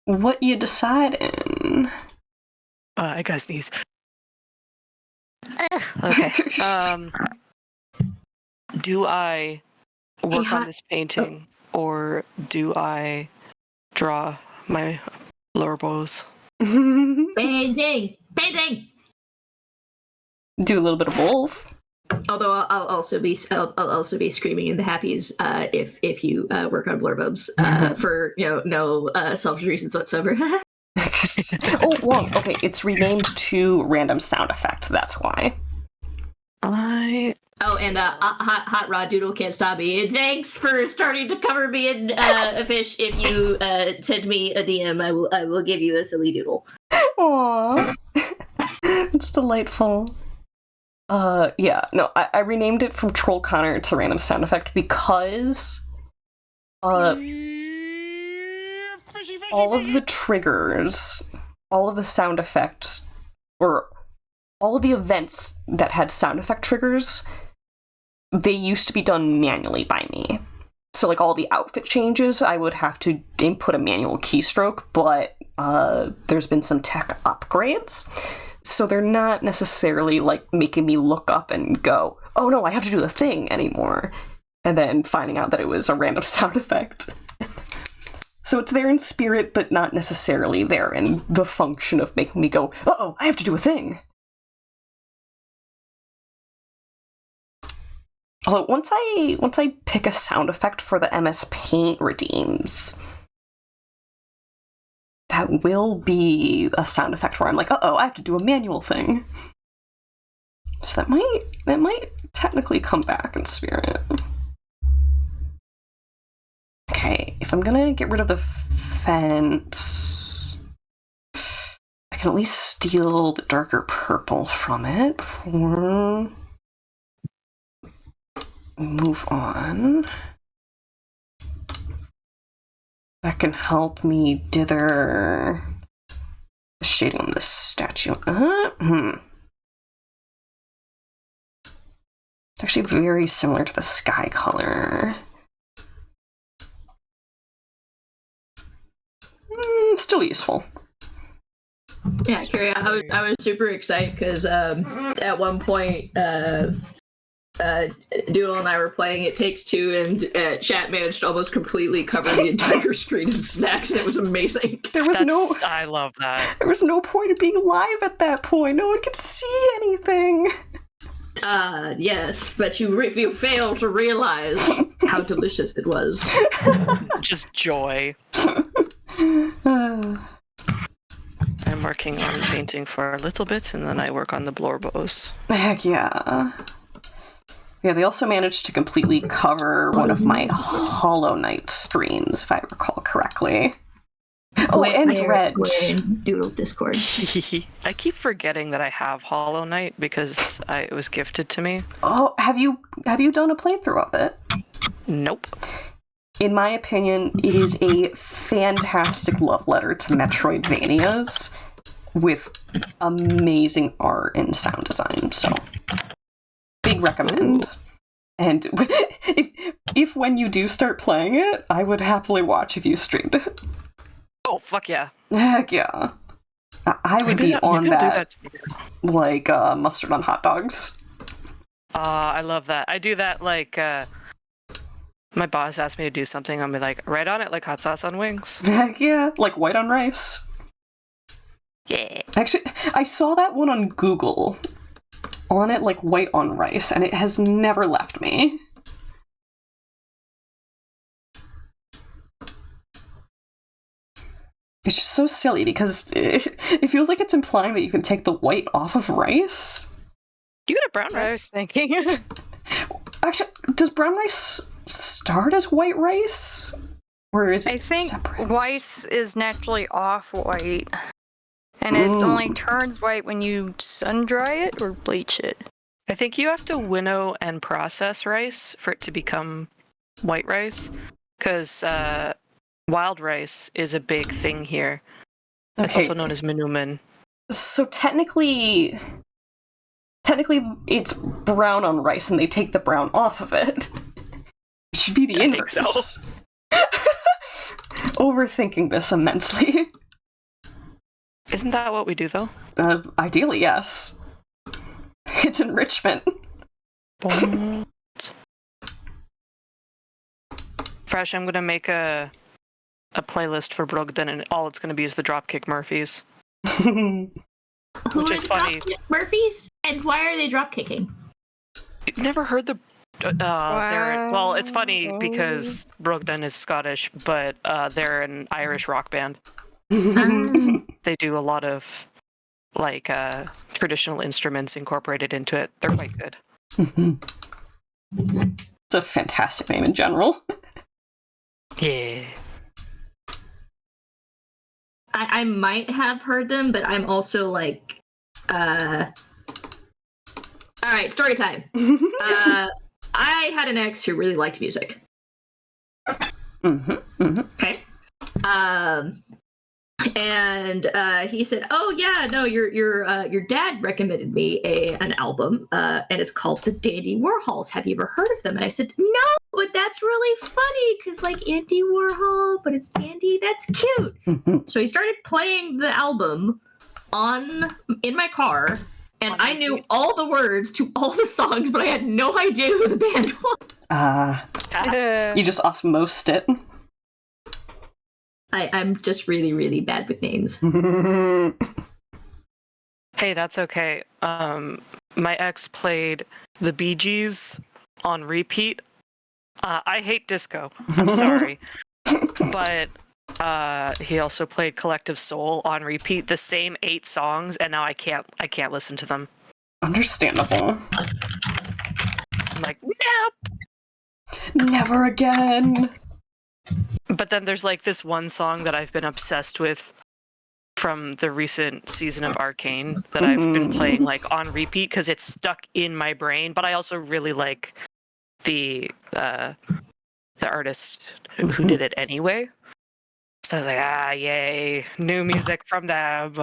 Speaker 1: What you deciding?
Speaker 5: I gotta sneeze. Okay. Do I work on this painting, or do I draw my lorbos?
Speaker 6: Painting!
Speaker 1: Do a little bit of both.
Speaker 6: Although I'll also be screaming in the happies if you work on blurbobs for no selfish reasons whatsoever.
Speaker 1: Oh, Wong. Okay, it's renamed to random sound effect. That's why.
Speaker 6: Hot Rod Doodle can't stop me. And thanks for starting to cover me in a fish. If you send me a DM, I will give you a silly doodle.
Speaker 1: Aww. It's delightful. I renamed it from Troll Connor to random sound effect because all of the triggers, all of the sound effects, or all of the events that had sound effect triggers, they used to be done manually by me. So all the outfit changes, I would have to input a manual keystroke, but there's been some tech upgrades. So they're not necessarily making me look up and go, oh no, I have to do the thing anymore. And then finding out that it was a random sound effect. So it's there in spirit, but not necessarily there in the function of making me go, uh-oh, I have to do a thing. Although once I pick a sound effect for the MS Paint redeems, that will be a sound effect where I'm like, uh-oh, I have to do a manual thing. So that might technically come back in spirit. Okay, if I'm gonna get rid of the fence, I can at least steal the darker purple from it before we move on. That can help me dither the shading on this statue. It's actually very similar to the sky color. Still useful.
Speaker 6: Yeah, Carrie, I was super excited because at one point Doodle and I were playing It Takes Two, and chat managed to almost completely cover the entire screen in snacks, and it was amazing.
Speaker 5: I love that.
Speaker 1: There was no point of being live at that point. No one could see anything.
Speaker 6: Yes, but you failed to realize how delicious it was.
Speaker 5: Just joy. I'm working on painting for a little bit, and then I work on the blorbos.
Speaker 1: Heck yeah. Yeah, they also managed to completely cover one of my Hollow Knight streams, if I recall correctly. and Dredge.
Speaker 6: Doodle Discord.
Speaker 5: I keep forgetting that I have Hollow Knight because it was gifted to me.
Speaker 1: Oh, have you done a playthrough of it?
Speaker 5: Nope.
Speaker 1: In my opinion, it is a fantastic love letter to Metroidvanias with amazing art and sound design. So, big recommend. Ooh. And if when you do start playing it, I would happily watch if you streamed it.
Speaker 5: Oh, fuck yeah.
Speaker 1: Heck yeah. I would be on that like mustard on hot dogs.
Speaker 5: I love that. I do that like my boss asked me to do something, I'll be like, right on it like hot sauce on wings.
Speaker 1: Heck yeah, like white on rice.
Speaker 5: Yeah.
Speaker 1: Actually, I saw that one on Google. On it like white on rice, and it has never left me. It's just so silly because it feels like it's implying that you can take the white off of rice.
Speaker 5: You get a brown rice.
Speaker 2: I was thinking.
Speaker 1: Actually, does brown rice start as white rice? Or is it
Speaker 2: I think
Speaker 1: separate?
Speaker 2: rice is naturally off-white. And it only turns white when you sun-dry it or bleach it.
Speaker 5: I think you have to winnow and process rice for it to become white rice. Because wild rice is a big thing here. It's also known as menumen.
Speaker 1: So technically it's brown on rice and they take the brown off of it. It should be the inverse.
Speaker 5: I think so.
Speaker 1: Overthinking this immensely.
Speaker 5: Isn't that what we do, though?
Speaker 1: Ideally, yes. It's enrichment.
Speaker 5: Fresh, I'm gonna make a playlist for প্ৰভۆdn, and all it's gonna be is the Dropkick Murphys. Which is funny.
Speaker 6: Murphys? And why are they drop kicking?
Speaker 5: You've never heard the... well, it's funny because প্ৰভۆdn is Scottish, but they're an Irish rock band. They do a lot of like traditional instruments incorporated into it. They're quite good.
Speaker 1: It's a fantastic name in general.
Speaker 5: Yeah.
Speaker 6: I might have heard them, but I'm also like, all right, story time. I had an ex who really liked music. Okay. And he said, "Oh yeah, no, your dad recommended me an album, and it's called the Dandy Warhols. Have you ever heard of them?" And I said, "No, but that's really funny because like Andy Warhol, but it's Dandy. That's cute." So he started playing the album in my car, and I knew all the words to all the songs, but I had no idea who the band was.
Speaker 1: You just osmosed it.
Speaker 6: I'm just really, really bad with names.
Speaker 5: Hey, that's okay. My ex played the Bee Gees on repeat. I hate disco. I'm sorry. But he also played Collective Soul on repeat, the same 8 songs, and now I can't listen to them.
Speaker 1: Understandable.
Speaker 5: I'm like, nope.
Speaker 1: Never again.
Speaker 5: But then there's like this one song that I've been obsessed with from the recent season of Arcane that I've been playing like on repeat because it's stuck in my brain. But I also really like the artist who did it anyway. So I was like, yay, new music from them.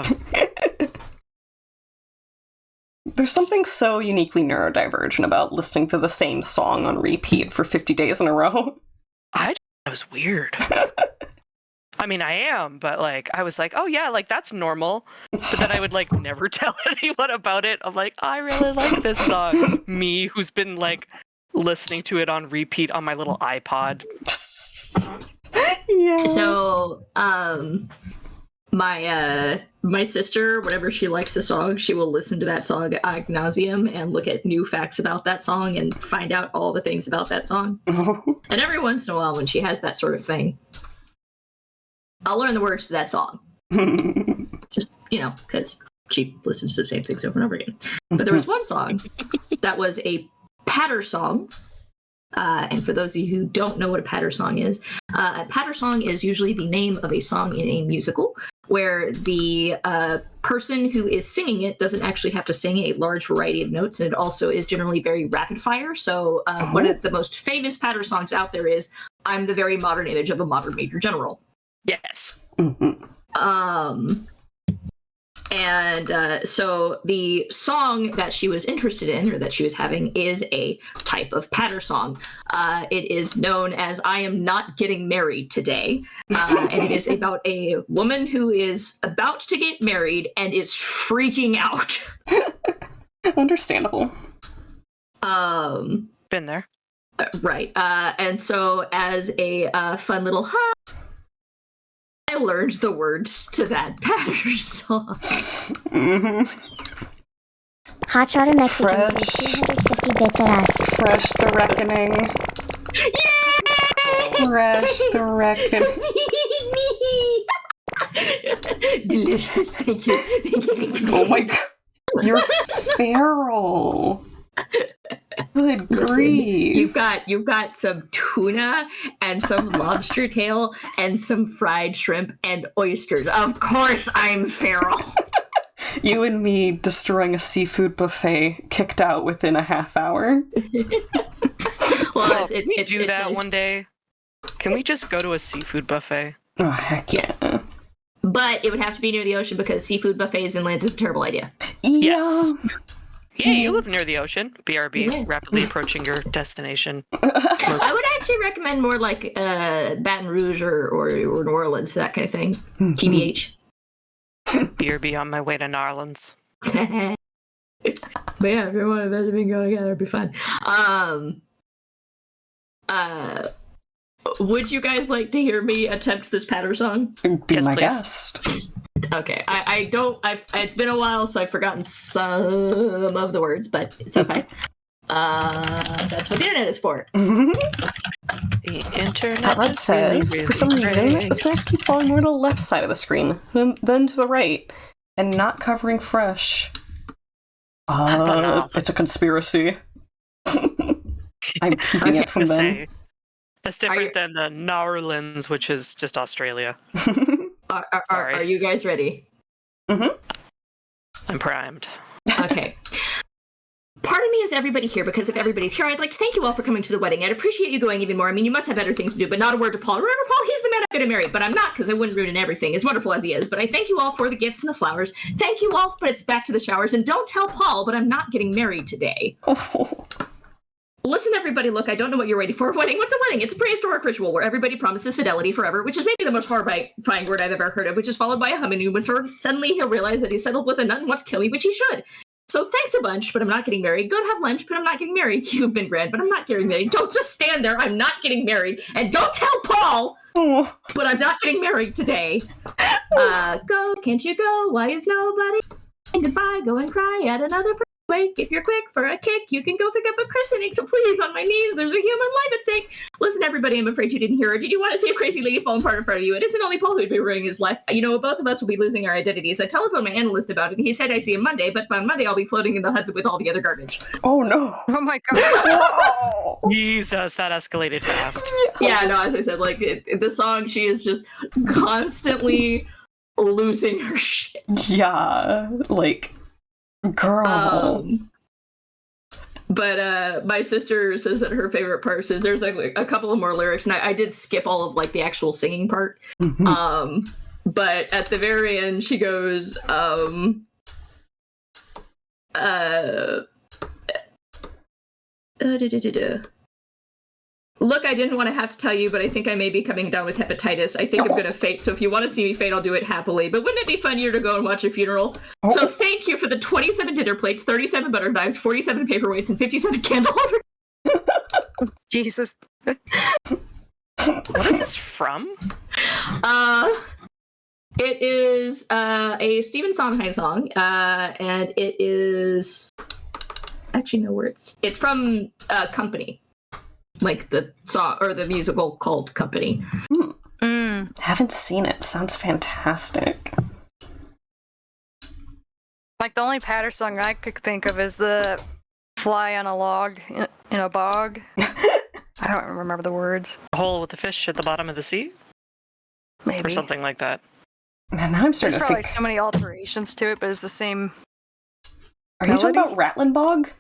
Speaker 1: There's something so uniquely neurodivergent about listening to the same song on repeat for 50 days in a row.
Speaker 5: That was weird. I mean, I am, but like, I was like, oh yeah, like that's normal. But then I would like never tell anyone about it. I'm like, I really like this song. Me, who's been like listening to it on repeat on my little iPod.
Speaker 1: Yeah.
Speaker 6: So, my sister, whenever she likes a song, she will listen to that song ad nauseum and look at new facts about that song and find out all the things about that song. And every once in a while, when she has that sort of thing, I'll learn the words to that song. Just, because she listens to the same things over and over again. But there was one song that was a patter song And for those of you who don't know what a patter song is, a patter song is usually the name of a song in a musical where the person who is singing it doesn't actually have to sing a large variety of notes, and it also is generally very rapid fire. So one of the most famous patter songs out there is "I'm the very modern image of a modern major general."
Speaker 5: Yes.
Speaker 6: And so the song that she was interested in, or that she was having, is a type of patter song. It is known as "I Am Not Getting Married Today," and it is about a woman who is about to get married and is freaking out.
Speaker 1: Understandable.
Speaker 5: Been there.
Speaker 6: Right. And so as a fun little I learned the words to that patter song.
Speaker 4: Hot Shot Mexican
Speaker 1: Fresh.
Speaker 4: through 250 bits at us.
Speaker 1: Fresh the Reckoning.
Speaker 6: Yay!
Speaker 1: Fresh the Reckoning.
Speaker 6: Delicious. Thank you. Thank you.
Speaker 1: Oh my god. You're feral. Good grief.
Speaker 6: You've got some tuna and some lobster tail and some fried shrimp and oysters. Of course I'm feral.
Speaker 1: You and me destroying a seafood buffet, kicked out within a half hour.
Speaker 5: Well, can we do that one day? Can we just go to a seafood buffet?
Speaker 1: Oh, heck
Speaker 6: Yes.
Speaker 1: yeah.
Speaker 6: But it would have to be near the ocean because seafood buffets inland is a terrible idea.
Speaker 5: Yes. Yeah, you live near the ocean. BRB,
Speaker 6: Yeah.
Speaker 5: rapidly approaching your destination.
Speaker 6: I would actually recommend more like Baton Rouge or New Orleans, that kind of thing. TBH.
Speaker 5: BRB on my way to Narlands.
Speaker 6: But yeah, if you want to visit, we can go together. It'd be fun. Would you guys like to hear me attempt this patter song?
Speaker 1: Be
Speaker 5: Yes,
Speaker 1: my
Speaker 5: please.
Speaker 1: guest.
Speaker 6: Okay, I don't. It's been a while, so I've forgotten some of the words, but it's okay. That's what the internet is for.
Speaker 5: The internet
Speaker 1: That
Speaker 5: is
Speaker 1: says,
Speaker 5: really,
Speaker 1: for some
Speaker 5: really
Speaker 1: reason,
Speaker 5: great.
Speaker 1: it's nice to keep falling more to the left side of the screen than to the right, and not covering Fresh.
Speaker 5: No.
Speaker 1: It's a conspiracy. I'm keeping it from them.
Speaker 5: That's different than the Narlands, which is just Australia.
Speaker 6: Are you guys ready?
Speaker 5: I'm primed.
Speaker 6: Okay. Part of me is everybody here, because if everybody's here, I'd like to thank you all for coming to the wedding. I'd appreciate you going even more. I mean, you must have better things to do, but not a word to Paul. Remember, Paul, he's the man I'm going to marry, but I'm not, because I wouldn't ruin everything, as wonderful as he is. But I thank you all for the gifts and the flowers. Thank you all, but it's back to the showers. And don't tell Paul, but I'm not getting married today. Listen, everybody, look, I don't know what you're waiting for. Wedding? What's a wedding? It's a prehistoric ritual where everybody promises fidelity forever, which is maybe the most horrifying word I've ever heard of, which is followed by a honeymoon when suddenly he'll realize that he's settled with a nut and wants to kill me, which he should. So thanks a bunch, but I'm not getting married. Go to have lunch, but I'm not getting married. You've been grand, but I'm not getting married. Don't just stand there. I'm not getting married. And don't tell Paul, but I'm not getting married today. Go, can't you go? Why is nobody saying goodbye? Go and cry at another person. Wake, if you're quick for a kick, you can go pick up a christening. So please, on my knees, there's a human life at stake. Listen, everybody, I'm afraid you didn't hear her. Did you want to see a crazy lady fall apart in front of you? It isn't only Paul who'd be ruining his life. You know, both of us will be losing our identities. I telephoned my analyst about it, and he said I see him Monday, but by Monday I'll be floating in the Hudson with all the other garbage.
Speaker 1: Oh no.
Speaker 2: Oh my god.
Speaker 5: Jesus, that escalated fast.
Speaker 6: Yeah, no, as I said, like, the song, she is just constantly losing her shit.
Speaker 1: Yeah, like, girl.
Speaker 6: But my sister says that her favorite part is there's like a couple of more lyrics, and I did skip all of like the actual singing part. But at the very end, she goes, look, I didn't want to have to tell you, but I think I may be coming down with hepatitis. I think I'm going to faint, so if you want to see me faint, I'll do it happily. But wouldn't it be funnier to go and watch a funeral? So thank you for the 27 dinner plates, 37 butter knives, 47 paperweights, and 57 candle holders.
Speaker 2: Jesus.
Speaker 5: What is this from?
Speaker 6: It is a Stephen Sondheim song, and it is... Actually, no words. It's from Company. Like the song or the musical called Company.
Speaker 1: Haven't seen it. Sounds fantastic.
Speaker 2: Like the only patter song I could think of is the fly on a log in a bog. I don't remember the words.
Speaker 5: A hole with the fish at the bottom of the sea?
Speaker 2: Maybe.
Speaker 5: Or something like that.
Speaker 1: Man, now I'm
Speaker 2: There's
Speaker 1: starting to
Speaker 2: probably
Speaker 1: think.
Speaker 2: so many alterations to it, but it's the same.
Speaker 1: Are you talking
Speaker 2: melody?
Speaker 1: about Rattling Bog?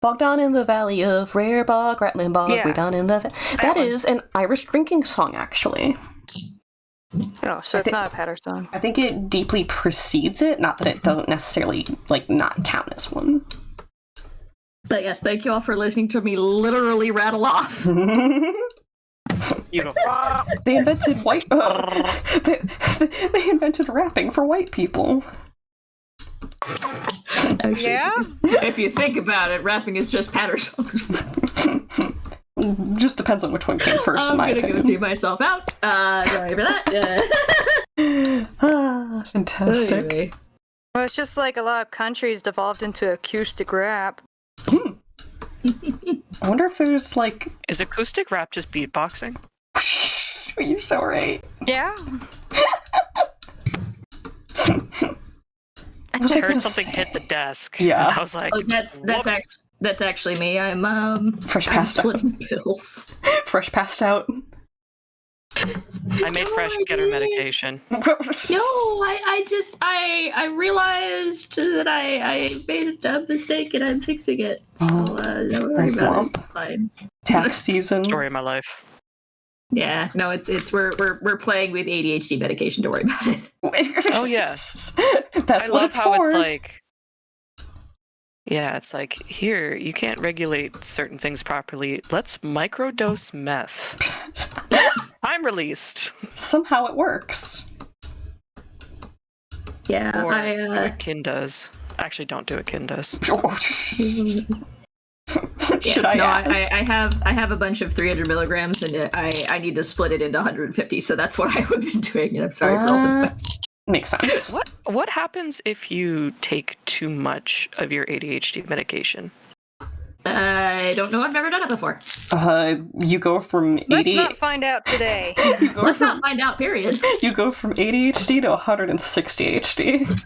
Speaker 1: Bog down in the valley of rare bog, Rattling Bog,
Speaker 2: Yeah.
Speaker 1: way down in the... That
Speaker 2: one.
Speaker 1: is an Irish drinking song, actually.
Speaker 2: Oh, so it's not a patter song.
Speaker 1: I think it deeply precedes it, not that it doesn't necessarily, not count as one.
Speaker 6: But yes, thank you all for listening to me literally rattle off.
Speaker 5: Beautiful.
Speaker 1: They invented they invented rapping for white people.
Speaker 6: Actually,
Speaker 2: Yeah?
Speaker 6: if you think about it, rapping is just patter songs.
Speaker 1: Just depends on which one came first,
Speaker 6: I'm
Speaker 1: in my
Speaker 6: gonna
Speaker 1: opinion.
Speaker 6: go see myself out. Sorry for that.
Speaker 1: Fantastic.
Speaker 6: Anyway.
Speaker 2: Well, it's just like a lot of countries devolved into acoustic rap.
Speaker 1: I wonder if there's,
Speaker 5: Is acoustic rap just beatboxing?
Speaker 1: You're so right.
Speaker 2: Yeah?
Speaker 5: I heard something hit the desk.
Speaker 1: Yeah.
Speaker 5: And I was like,
Speaker 6: Oh, that's actually me. I'm
Speaker 1: Fresh
Speaker 6: I'm
Speaker 1: passed out.
Speaker 6: splitting pills.
Speaker 1: Fresh passed out.
Speaker 5: I made Fresh get her medication.
Speaker 6: No, I realized that I made a mistake and I'm fixing it. So don't worry about it. It's fine.
Speaker 1: Tax season.
Speaker 5: Story of my life.
Speaker 6: Yeah, no, we're playing with ADHD medication. Don't worry about it.
Speaker 5: Oh, yes.
Speaker 1: That's
Speaker 5: I
Speaker 1: what
Speaker 5: love
Speaker 1: it's
Speaker 5: how
Speaker 1: for.
Speaker 5: it's like, yeah, it's like, here, you can't regulate certain things properly. Let's microdose meth. I'm released.
Speaker 1: Somehow it works.
Speaker 6: Yeah,
Speaker 5: Or do what Kin does. Actually, don't do what Kin does.
Speaker 1: Should I ask?
Speaker 6: I have a bunch of 300 milligrams, and I need to split it into 150. So that's what I would be doing. And I'm sorry for all the mess.
Speaker 1: Makes sense.
Speaker 5: What happens if you take too much of your ADHD medication?
Speaker 6: I don't know. I've never done it before.
Speaker 1: You go from
Speaker 2: Let's
Speaker 1: 80.
Speaker 2: not find out today.
Speaker 6: Let's not find out. Period.
Speaker 1: You go from ADHD to 160 HD.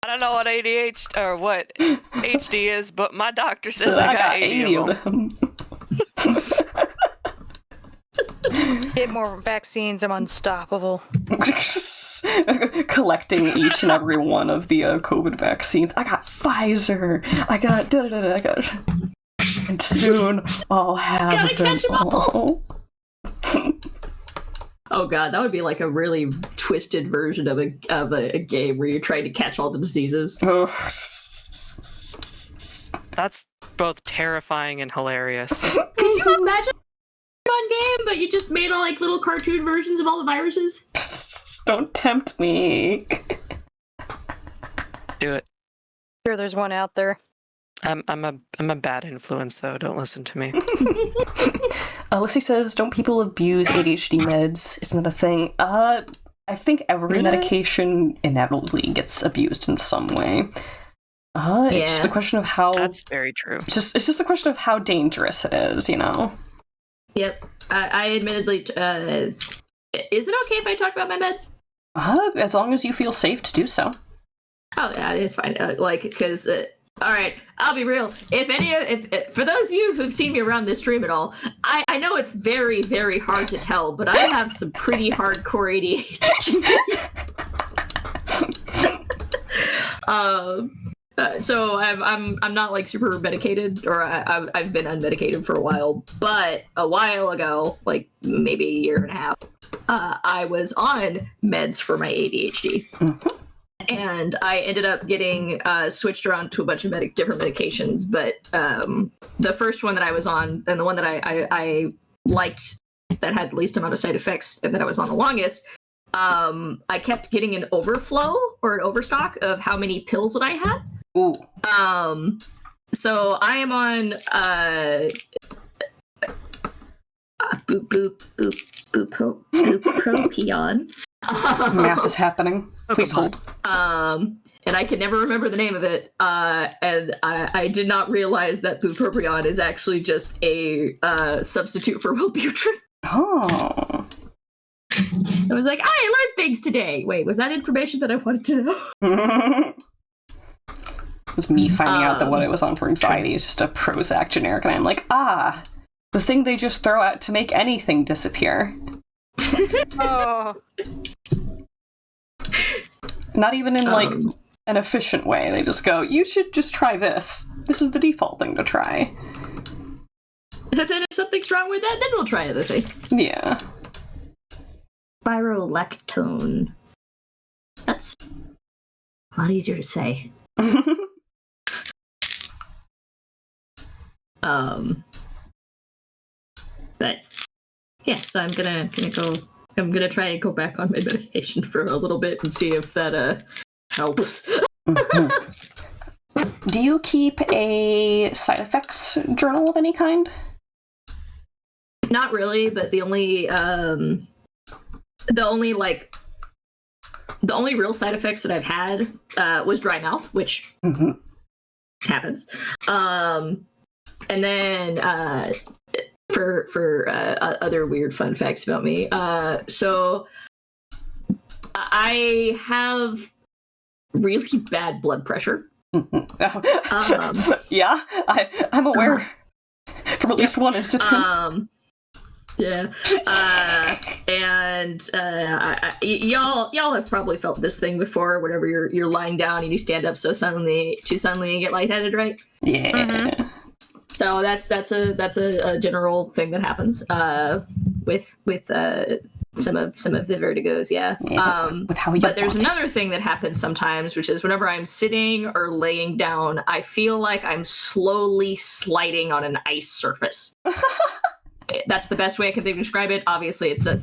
Speaker 5: I don't know what ADHD or what HD is, but my doctor says I got 80 of them.
Speaker 2: Get more vaccines. I'm unstoppable.
Speaker 1: Collecting each and every one of the COVID vaccines. I got Pfizer. I got I got. And soon I'll have
Speaker 6: Gotta
Speaker 1: them
Speaker 6: catch 'em all.
Speaker 1: all.
Speaker 6: Oh god, that would be like a really twisted version of a game where you're trying to catch all the diseases.
Speaker 1: Oh.
Speaker 5: That's both terrifying and hilarious.
Speaker 6: Could you imagine on game, but you just made all like little cartoon versions of all the viruses?
Speaker 1: Don't tempt me.
Speaker 5: Do it.
Speaker 2: Sure, there's one out there.
Speaker 5: I'm a bad influence though. Don't listen to me.
Speaker 1: Lissy says, "Don't people abuse ADHD meds? Isn't that a thing?" I think every medication inevitably gets abused in some way. It's just a question of how.
Speaker 5: That's very true.
Speaker 1: It's just a question of how dangerous it is, you know.
Speaker 6: Yep. I admittedly, is it okay if I talk about my meds?
Speaker 1: As long as you feel safe to do so.
Speaker 6: Oh, yeah, it's fine. Because, all right, I'll be real. If for those of you who've seen me around this stream at all, I know it's very, very hard to tell, but I have some pretty hardcore ADHD. So I'm not like super medicated, or I've been unmedicated for a while. But a while ago, like maybe a year and a half, I was on meds for my ADHD. And I ended up getting switched around to a bunch of different medications. But the first one that I was on, and the one that I liked that had the least amount of side effects, and that I was on the longest, I kept getting an overflow or an overstock of how many pills that I had.
Speaker 1: Ooh.
Speaker 6: So I am on bupropion.
Speaker 1: Math is happening. Please hold.
Speaker 6: And I can never remember the name of it. And I did not realize that bupropion is actually just a substitute for Wellbutrin.
Speaker 1: Oh.
Speaker 6: I was like, I learned things today. Wait, was that information that I wanted to know?
Speaker 1: was me finding out that what I was on for anxiety is just a Prozac generic, and I'm like, the thing they just throw out to make anything disappear.
Speaker 2: Oh.
Speaker 1: Not even in, like, an efficient way. They just go, you should just try this. This is the default thing to try.
Speaker 6: And then if something's wrong with that, then we'll try other things.
Speaker 1: Yeah.
Speaker 6: Spirolectone. That's a lot easier to say. But yeah, so I'm gonna try and go back on my medication for a little bit and see if that helps.
Speaker 1: Do you keep a side effects journal of any kind?
Speaker 6: Not really, but the only real side effects that I've had was dry mouth, which happens. And then for other weird fun facts about me, so I have really bad blood pressure.
Speaker 1: Yeah, I'm aware from at least one incident.
Speaker 6: Yeah, and y'all have probably felt this thing before. Whenever you're lying down and you stand up too suddenly and get lightheaded, right?
Speaker 1: Yeah.
Speaker 6: Mm-hmm. So that's a general thing that happens with some of the vertigos. Yeah. But there's another thing that happens sometimes, which is whenever I'm sitting or laying down, I feel like I'm slowly sliding on an ice surface. That's the best way I can think to describe it. Obviously, it's the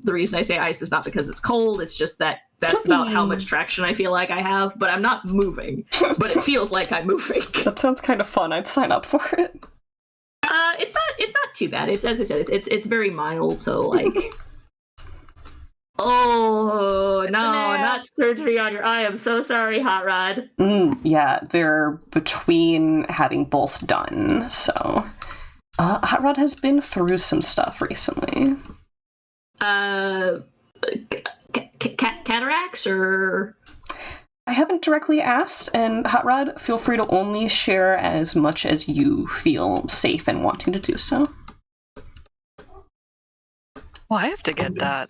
Speaker 6: reason I say ice is not because it's cold. It's just that's about how much traction I feel like I have. But I'm not moving. But it feels like I'm moving.
Speaker 1: That sounds kind of fun. I'd sign up for it.
Speaker 6: It's not too bad. It's, as I said, it's very mild. So like, oh no, not surgery on your eye. I'm so sorry, Hot Rod.
Speaker 1: Yeah, they're between having both done. So. Hot Rod has been through some stuff recently.
Speaker 6: Cataracts or?
Speaker 1: I haven't directly asked, and Hot Rod, feel free to only share as much as you feel safe and wanting to do so.
Speaker 5: Well, I have to get that.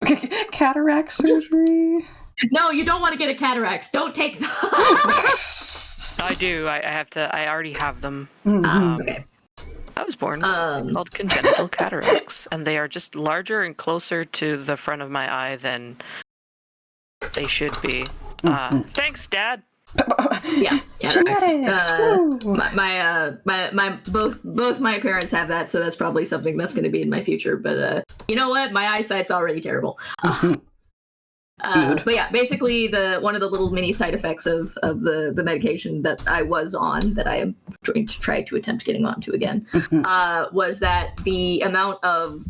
Speaker 1: Okay, cataract surgery?
Speaker 6: No, you don't want to get a cataracts. Don't take them.
Speaker 5: I do. I have to. I already have them.
Speaker 6: Okay.
Speaker 5: I was born with something called congenital cataracts, and they are just larger and closer to the front of my eye than they should be. Thanks, Dad.
Speaker 6: Yeah, cataracts.
Speaker 1: My
Speaker 6: both my parents have that, so that's probably something that's going to be in my future. But you know what? My eyesight's already terrible. But yeah, basically one of the little mini side effects of the medication that I was on, that I am going to try to attempt getting onto again, was that the amount of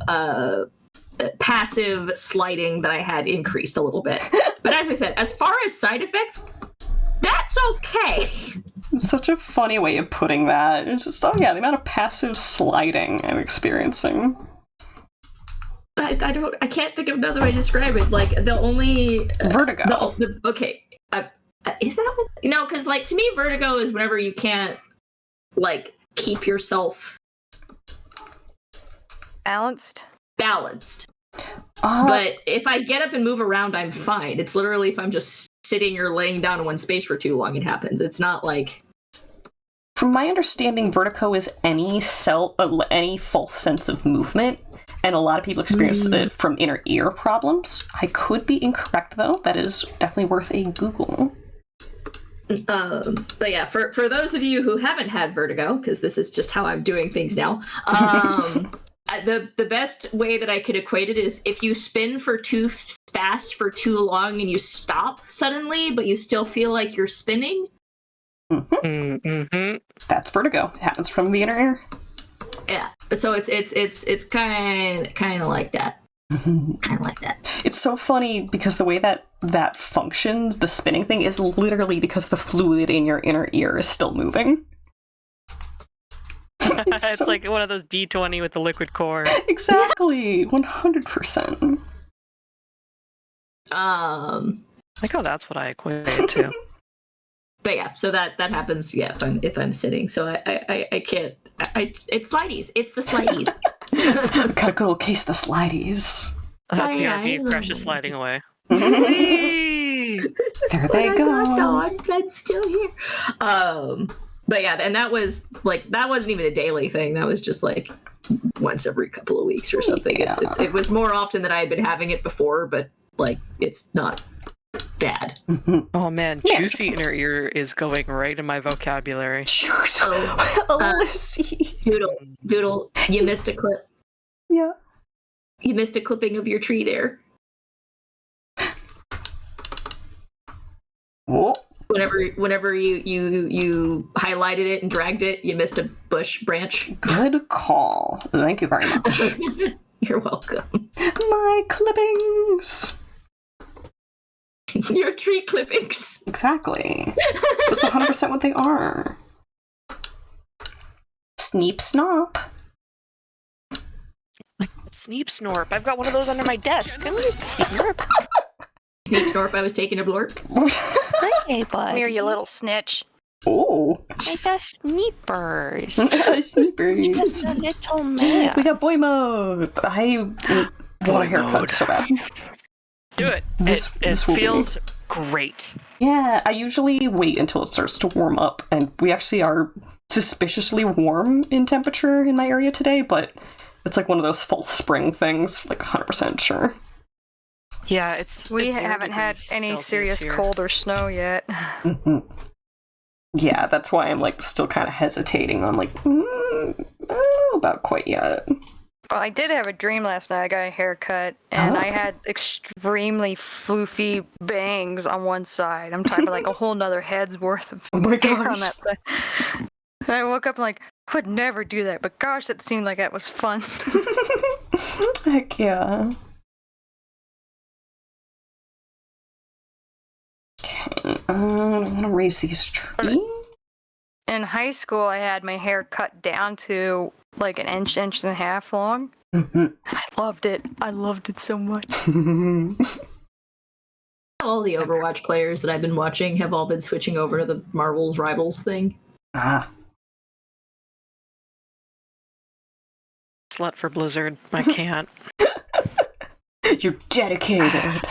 Speaker 6: passive sliding that I had increased a little bit. But as I said, as far as side effects, that's okay.
Speaker 1: Such a funny way of putting that. It's just, the amount of passive sliding I'm experiencing.
Speaker 6: I can't think of another way to describe it. Like, the only...
Speaker 1: Vertigo.
Speaker 6: Okay. Is that what... because, like, to me, vertigo is whenever you can't, like, keep yourself...
Speaker 2: Balanced.
Speaker 6: But if I get up and move around, I'm fine. It's literally if I'm just sitting or laying down in one space for too long, it happens. It's not like...
Speaker 1: From my understanding, vertigo is any false sense of movement, and a lot of people experience it from inner ear problems. I could be incorrect, though. That is definitely worth a Google.
Speaker 6: But yeah, for those of you who haven't had vertigo, because this is just how I'm doing things now, the best way that I could equate it is if you spin for too fast for too long and you stop suddenly, but you still feel like you're spinning.
Speaker 1: That's vertigo. It happens from the inner ear.
Speaker 6: Yeah, so it's kind of like that. Kind of like that.
Speaker 1: It's so funny because the way that functions, the spinning thing, is literally because the fluid in your inner ear is still moving.
Speaker 5: It's like one of those D20 with the liquid core.
Speaker 1: Exactly, 100%.
Speaker 5: Like, oh, that's what I equate it to.
Speaker 6: but yeah, so that happens. Yeah, if I'm sitting, so I can't. It's slideys. It's the slideys.
Speaker 1: Got a good old case of the slideys.
Speaker 5: BRB Fresh is sliding away.
Speaker 1: There they go.
Speaker 6: No, I'm still here. But yeah, and that wasn't even a daily thing. That was just like once every couple of weeks or something.
Speaker 1: Yeah.
Speaker 6: It was more often than I had been having it before, but like it's not bad.
Speaker 5: Oh man, juicy inner ear is going right in my vocabulary.
Speaker 1: Lizzie.
Speaker 6: Doodle, you missed a clip.
Speaker 1: Yeah.
Speaker 6: You missed a clipping of your tree there.
Speaker 1: Oh.
Speaker 6: Whenever you highlighted it and dragged it, you missed a bush branch.
Speaker 1: Good call. Thank you very much.
Speaker 6: You're welcome.
Speaker 1: My clippings.
Speaker 6: Your tree clippings.
Speaker 1: Exactly. That's 100% what they are. Sneep snop.
Speaker 5: Sneep snorp. I've got one of those under my desk. Sneep snorp.
Speaker 6: Sneak snorp, I was taking a blorp.
Speaker 5: Hey, bud.
Speaker 2: Come here, you little snitch.
Speaker 1: Oh.
Speaker 5: I got sneepers.
Speaker 1: Sneepers.
Speaker 5: Just a little man.
Speaker 1: We got boy mode. I want a haircut so bad.
Speaker 5: Do it.
Speaker 1: This will
Speaker 5: feels great.
Speaker 1: Yeah, I usually wait until it starts to warm up, and we actually are suspiciously warm in temperature in my area today, but it's like one of those false spring things, like 100% sure.
Speaker 5: Yeah,
Speaker 2: We
Speaker 5: it's 0
Speaker 2: haven't had
Speaker 5: degrees
Speaker 2: any
Speaker 5: Celsius
Speaker 2: serious
Speaker 5: here.
Speaker 2: cold or snow yet.
Speaker 1: Yeah, that's why I'm like still kind of hesitating on like, I don't know about quite yet.
Speaker 2: Well, I did have a dream last night. I got a haircut, and I had extremely floofy bangs on one side. I'm talking about like a whole nother head's worth of
Speaker 1: Oh my
Speaker 2: hair
Speaker 1: gosh.
Speaker 2: on that side. And I woke up and like, I would never do that, but gosh, that seemed like that was fun.
Speaker 1: Heck yeah. Okay, I want to raise these trees.
Speaker 2: In high school, I had my hair cut down to like an inch and a half long. I loved it. I loved it so much.
Speaker 6: All the Overwatch players that I've been watching have all been switching over to the Marvel's Rivals thing.
Speaker 1: Ah.
Speaker 5: Slut for Blizzard. I can't.
Speaker 1: You're dedicated.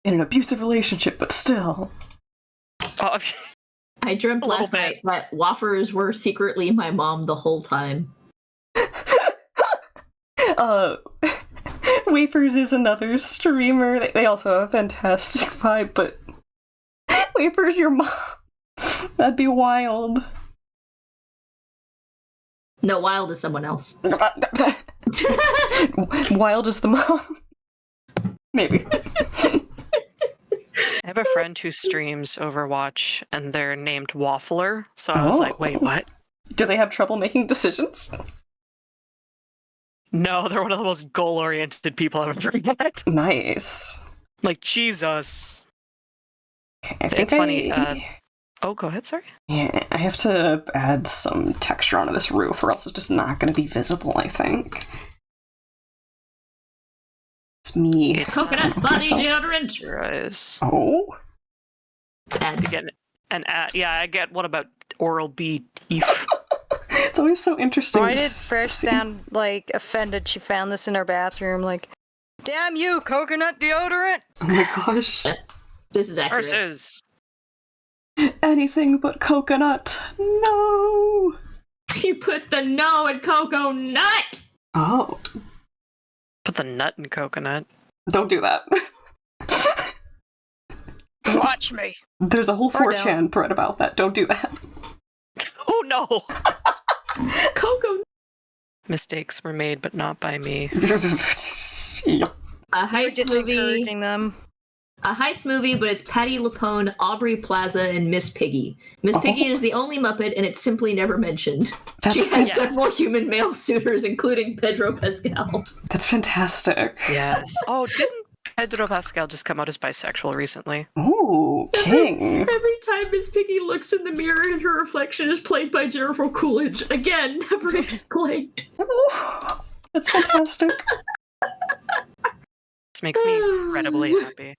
Speaker 1: In an abusive relationship, but still.
Speaker 5: Oh,
Speaker 6: I dreamt
Speaker 5: A little
Speaker 6: last night that waffers were secretly my mom the whole time.
Speaker 1: Wafers is another streamer. They also have a fantastic vibe, but Wafers, your mom. That'd be wild.
Speaker 6: No, Wild is someone else.
Speaker 1: Wild is the mom. Maybe.
Speaker 5: I have a friend who streams Overwatch, and they're named Waffler. So I was like, wait, what?
Speaker 1: Do they have trouble making decisions?
Speaker 5: No, they're one of the most goal-oriented people I've ever met.
Speaker 1: Nice.
Speaker 5: Like, Jesus.
Speaker 1: Okay, I think
Speaker 5: It's funny. Oh, go ahead, sorry.
Speaker 1: Yeah, I have to add some texture onto this roof, or else it's just not going to be visible, I think. It's me.
Speaker 5: It's
Speaker 6: Coconut body deodorant.
Speaker 5: Your eyes.
Speaker 1: Oh?
Speaker 6: Ads.
Speaker 5: Again, I get what about Oral B?
Speaker 1: It's always so interesting.
Speaker 2: Why did Fresh sound like offended she found this in her bathroom? Like, damn you, coconut deodorant!
Speaker 1: Oh my gosh.
Speaker 6: This is accurate.
Speaker 5: Versus.
Speaker 1: Anything but coconut. No!
Speaker 6: You put the no in cocoa nut!
Speaker 1: Oh.
Speaker 5: Put the nut in coconut.
Speaker 1: Don't do that.
Speaker 2: Watch me.
Speaker 1: There's a whole
Speaker 2: Or
Speaker 1: 4chan thread about that. Don't do that.
Speaker 5: Oh no!
Speaker 6: Cocoa.
Speaker 5: Mistakes were made, but not by me.
Speaker 6: A heist
Speaker 2: Just
Speaker 6: movie.
Speaker 2: encouraging them.
Speaker 6: A heist movie, but it's Patty LuPone, Aubrey Plaza, and Miss Piggy. Miss Piggy is the only Muppet, and it's simply never mentioned.
Speaker 1: That's
Speaker 6: She has
Speaker 5: yes.
Speaker 6: several human male suitors, including Pedro Pascal.
Speaker 1: That's fantastic.
Speaker 5: Yes. Oh, didn't Pedro Pascal just come out as bisexual recently?
Speaker 1: Ooh, king.
Speaker 6: Every time Miss Piggy looks in the mirror and her reflection is played by Jennifer Coolidge. Again, never explained.
Speaker 1: Ooh, that's fantastic.
Speaker 5: This makes me incredibly happy.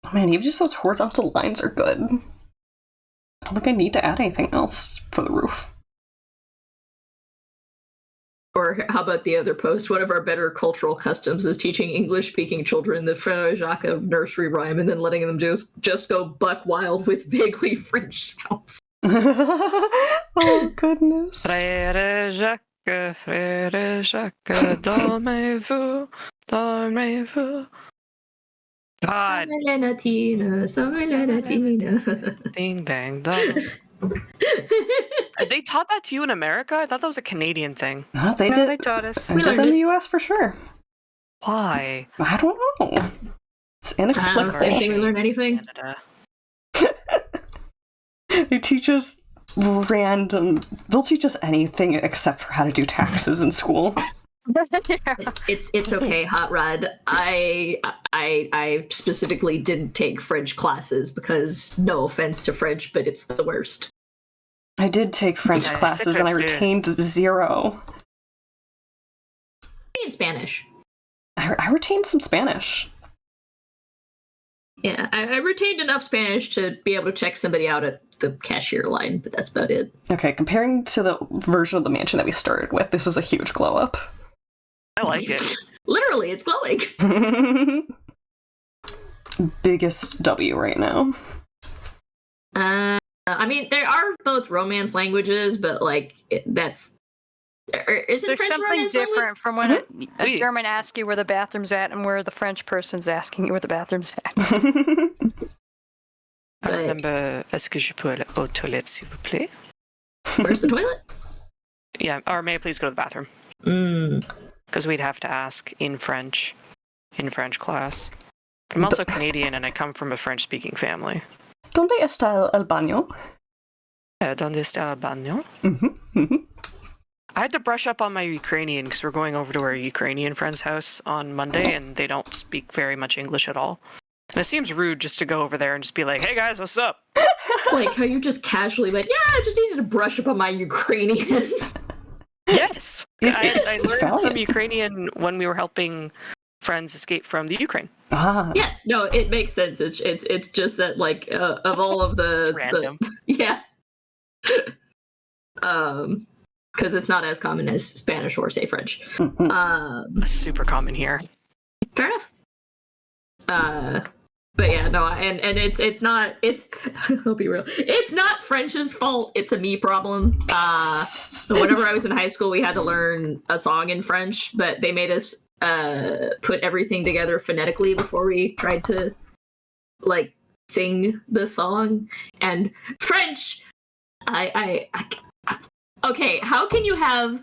Speaker 1: Oh Man, even just those horizontal lines are good. I don't think I need to add anything else for the roof.
Speaker 6: Or how about the other post? One of our better cultural customs is teaching English-speaking children the Frère Jacques nursery rhyme and then letting them just go buck wild with vaguely French sounds.
Speaker 1: Oh, goodness.
Speaker 5: Frère Jacques, dormez-vous, dormez-vous. God. Ding dang dong. They taught that to you in America? I thought that was a Canadian thing.
Speaker 1: No, they
Speaker 2: No,
Speaker 1: did.
Speaker 2: they taught us.
Speaker 1: They did in the US for sure.
Speaker 5: Why?
Speaker 1: I don't know. It's inexplicable.
Speaker 6: Same thing, we learn anything.
Speaker 5: Canada.
Speaker 1: They teach us random. They'll teach us anything except for how to do taxes in school.
Speaker 6: It's okay, Hot Rod. I specifically didn't take French classes because, no offense to French, but it's the worst.
Speaker 1: I did take French classes and I retained 0.
Speaker 6: In Spanish.
Speaker 1: I retained some Spanish.
Speaker 6: Yeah, I retained enough Spanish to be able to check somebody out at the cashier line, but that's about it.
Speaker 1: Okay, comparing to the version of the mansion that we started with, this is a huge glow up.
Speaker 5: I like it.
Speaker 6: Literally, it's glowing.
Speaker 1: Biggest W right now.
Speaker 6: I mean, there are both Romance languages, but like isn't
Speaker 2: There's
Speaker 6: French
Speaker 2: something
Speaker 6: Romance
Speaker 2: different from when a German asks you where the bathroom's at and where the French person's asking you where the bathroom's at.
Speaker 5: I remember, est-ce que je peux aller aux toilettes, s'il vous plaît?
Speaker 6: Where's the toilet?
Speaker 5: Yeah, or may I please go to the bathroom? Because we'd have to ask in French class. But I'm also Canadian and I come from a French-speaking family.
Speaker 1: ¿Dónde está el baño?
Speaker 5: ¿Dónde está el baño? I had to brush up on my Ukrainian because we're going over to our Ukrainian friend's house on Monday and they don't speak very much English at all. And it seems rude just to go over there and just be like, hey guys, what's up?
Speaker 6: Like how you just casually went, yeah, I just needed to brush up on my Ukrainian.
Speaker 5: Yes! I learned
Speaker 1: valid.
Speaker 5: some Ukrainian when we were helping friends escape from the Ukraine.
Speaker 1: Ah.
Speaker 6: Yes, no, it makes sense. It's just that like of all of the
Speaker 5: Random.
Speaker 6: Yeah. Because it's not as common as Spanish or say French.
Speaker 5: Super common here.
Speaker 6: Fair enough. But yeah, no, and it's not I'll be real. It's not French's fault. It's a me problem. Whenever I was in high school, we had to learn a song in French, but they made us put everything together phonetically before we tried to like sing the song. And French, I okay, how can you have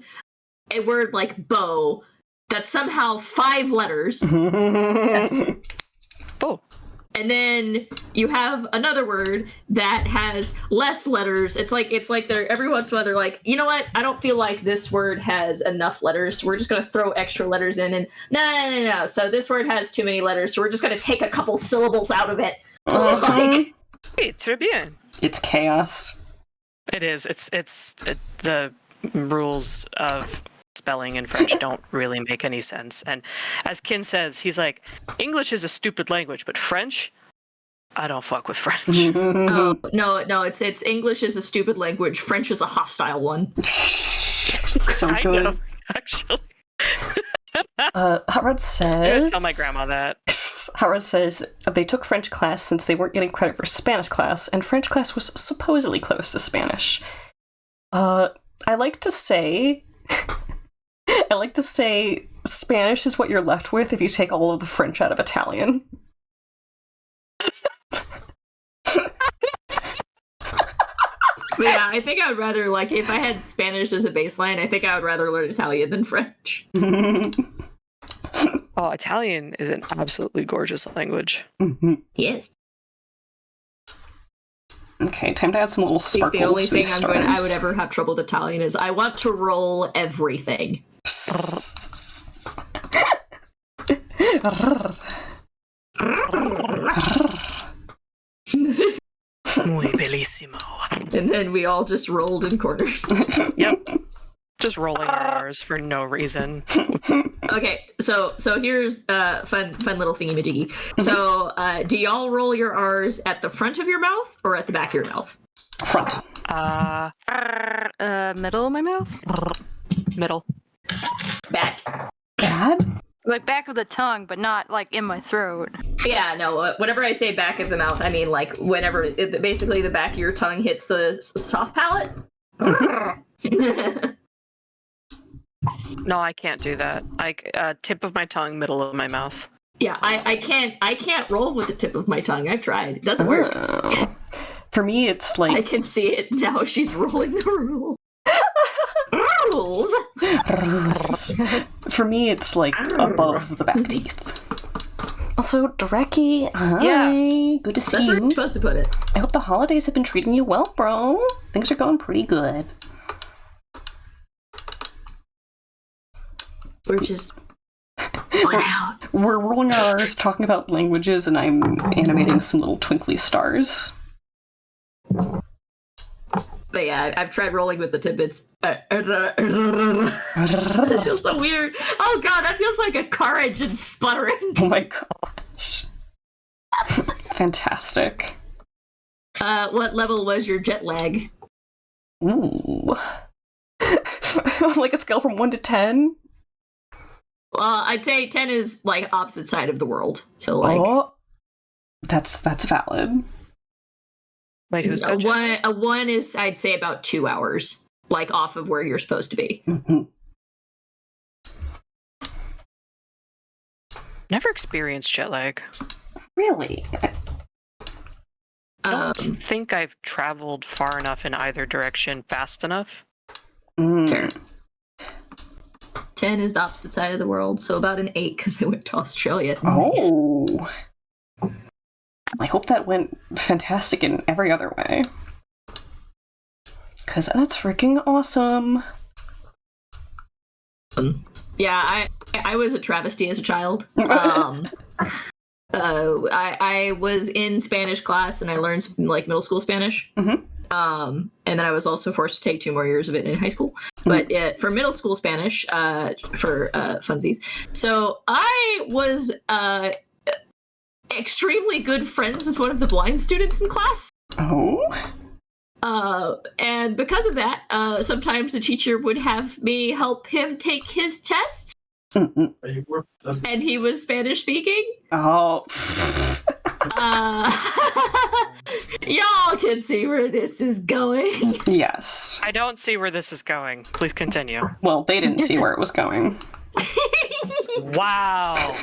Speaker 6: a word like beau that's somehow 5 letters?
Speaker 5: Oh.
Speaker 6: And then you have another word that has less letters. It's like they're every once in a while they're like, you know what? I don't feel like this word has enough letters. So we're just gonna throw extra letters in. And no. So this word has too many letters. So we're just gonna take a couple syllables out of it. Like,
Speaker 5: Hey, très bien.
Speaker 1: It's chaos.
Speaker 5: It is. It's the rules of spelling in French don't really make any sense. And as Kin says, he's like, English is a stupid language, but French, I don't fuck with French.
Speaker 6: no, it's English is a stupid language. French is a hostile one.
Speaker 1: So
Speaker 5: I
Speaker 1: good.
Speaker 5: know, actually.
Speaker 1: Howard
Speaker 5: I
Speaker 1: says.
Speaker 5: tell my grandma that.
Speaker 1: Howard says they took French class since they weren't getting credit for Spanish class, and French class was supposedly close to Spanish. I like to say Spanish is what you're left with if you take all of the French out of Italian.
Speaker 6: But yeah, I think I would rather, like, if I had Spanish as a baseline, I think I would rather learn Italian than French.
Speaker 5: Oh, Italian is an absolutely gorgeous language.
Speaker 6: Yes.
Speaker 1: Okay, time to add some little sparkles.
Speaker 6: The only
Speaker 1: to these
Speaker 6: thing I would
Speaker 1: stars.
Speaker 6: ever have trouble with Italian is I want to roll everything.
Speaker 5: Muy bellissimo.
Speaker 6: And then we all just rolled in corners.
Speaker 5: Yep. Just rolling our R's for no reason.
Speaker 6: Okay, so here's fun little thingy-majiggy. So, do y'all roll your R's at the front of your mouth or at the back of your mouth?
Speaker 1: Front.
Speaker 2: Middle of my mouth?
Speaker 5: Middle.
Speaker 6: Back.
Speaker 1: Bad?
Speaker 2: Like back of the tongue, but not like in my throat.
Speaker 6: Yeah, no, whenever I say back of the mouth, I mean like whenever basically the back of your tongue hits the soft palate.
Speaker 5: No, I can't do that. Tip of my tongue, middle of my mouth.
Speaker 6: Yeah, I can't roll with the tip of my tongue. I've tried. It doesn't work.
Speaker 1: For me, it's like...
Speaker 6: I can see it now. She's rolling the rule. Rules.
Speaker 1: For me, it's like above the back teeth. Also, Dreki, hi.
Speaker 5: Yeah.
Speaker 1: Good to see
Speaker 6: That's where you're
Speaker 1: you.
Speaker 6: supposed to put it.
Speaker 1: I hope the holidays have been treating you well, bro. Things are going pretty good.
Speaker 6: We're just going out.
Speaker 1: We're rolling our R's, talking about languages, and I'm animating some little twinkly stars.
Speaker 6: But yeah, I've tried rolling with the tidbits. It feels so weird. Oh god, that feels like a car engine sputtering.
Speaker 1: Oh my gosh. Fantastic.
Speaker 6: What level was your jet lag?
Speaker 1: Ooh. On like a scale from 1 to 10?
Speaker 6: Well, I'd say 10 is like opposite side of the world. So like
Speaker 1: that's valid.
Speaker 5: Wait, who's
Speaker 6: a
Speaker 5: got
Speaker 6: one, a 1 is I'd say about 2 hours, like off of where you're supposed to be.
Speaker 1: Mm-hmm.
Speaker 5: Never experienced jet lag.
Speaker 1: Really?
Speaker 5: I don't think I've traveled far enough in either direction fast enough.
Speaker 6: Sure. 10 is the opposite side of the world, so about an 8 because I went to Australia.
Speaker 1: Oh. I hope that went fantastic in every other way. Because that's freaking awesome.
Speaker 6: Yeah, I was a travesty as a child. I was in Spanish class and I learned like middle school Spanish.
Speaker 1: Mm-hmm.
Speaker 6: And then I was also forced to take 2 more years of it in high school. But for middle school Spanish, for funsies. So I was extremely good friends with one of the blind students in class.
Speaker 1: Oh?
Speaker 6: And because of that, sometimes the teacher would have me help him take his tests.
Speaker 1: Mm-mm.
Speaker 6: And he was Spanish speaking.
Speaker 1: Oh.
Speaker 6: Y'all can see where this is going.
Speaker 1: Yes.
Speaker 5: I don't see where this is going. Please continue.
Speaker 1: Well, they didn't see where it was going.
Speaker 5: Wow.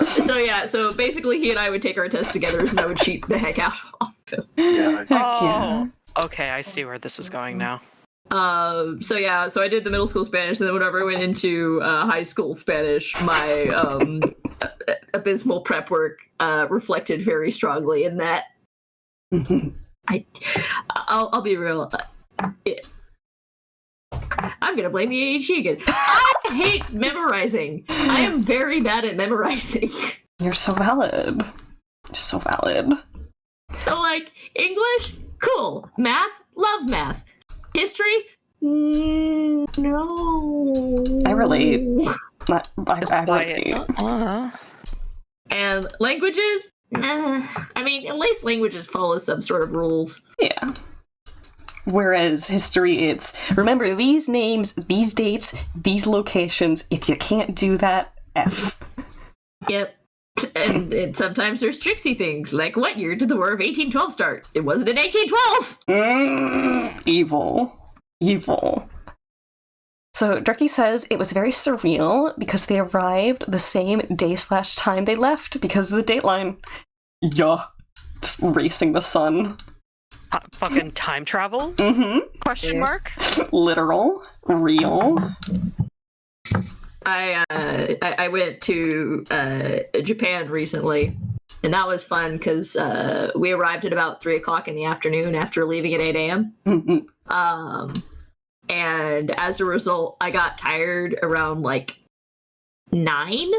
Speaker 6: So basically he and I would take our tests together and I would cheat the heck out of him.
Speaker 1: Heck yeah.
Speaker 5: Okay, I see where this was going now.
Speaker 6: So I did the middle school Spanish, and then whenever I went into high school Spanish, my abysmal prep work reflected very strongly in that. I'll be real. I'm gonna blame the ADHD again. I hate memorizing. I am very bad at memorizing.
Speaker 1: You're so valid. You're so valid.
Speaker 6: So like English, cool. Math, love math. History, no.
Speaker 1: I relate. I
Speaker 5: Quiet.
Speaker 1: relate.
Speaker 6: And languages, I mean, at least languages follow some sort of rules.
Speaker 1: Yeah. Whereas history, it's remember these names, these dates, these locations. If you can't do that, F.
Speaker 6: Yep. And sometimes there's tricksy things, like what year did the War of 1812 start? It wasn't in 1812!
Speaker 1: Evil. Evil. So Dreki says it was very surreal because they arrived the same day/time they left because of the dateline. Yeah. It's racing the sun.
Speaker 5: Fucking time travel?
Speaker 1: Mm-hmm.
Speaker 5: Question mark?
Speaker 1: Literal. Real.
Speaker 6: I went to Japan recently, and that was fun because we arrived at about 3 o'clock in the afternoon after leaving at 8 a.m. And as a result, I got tired around like 9,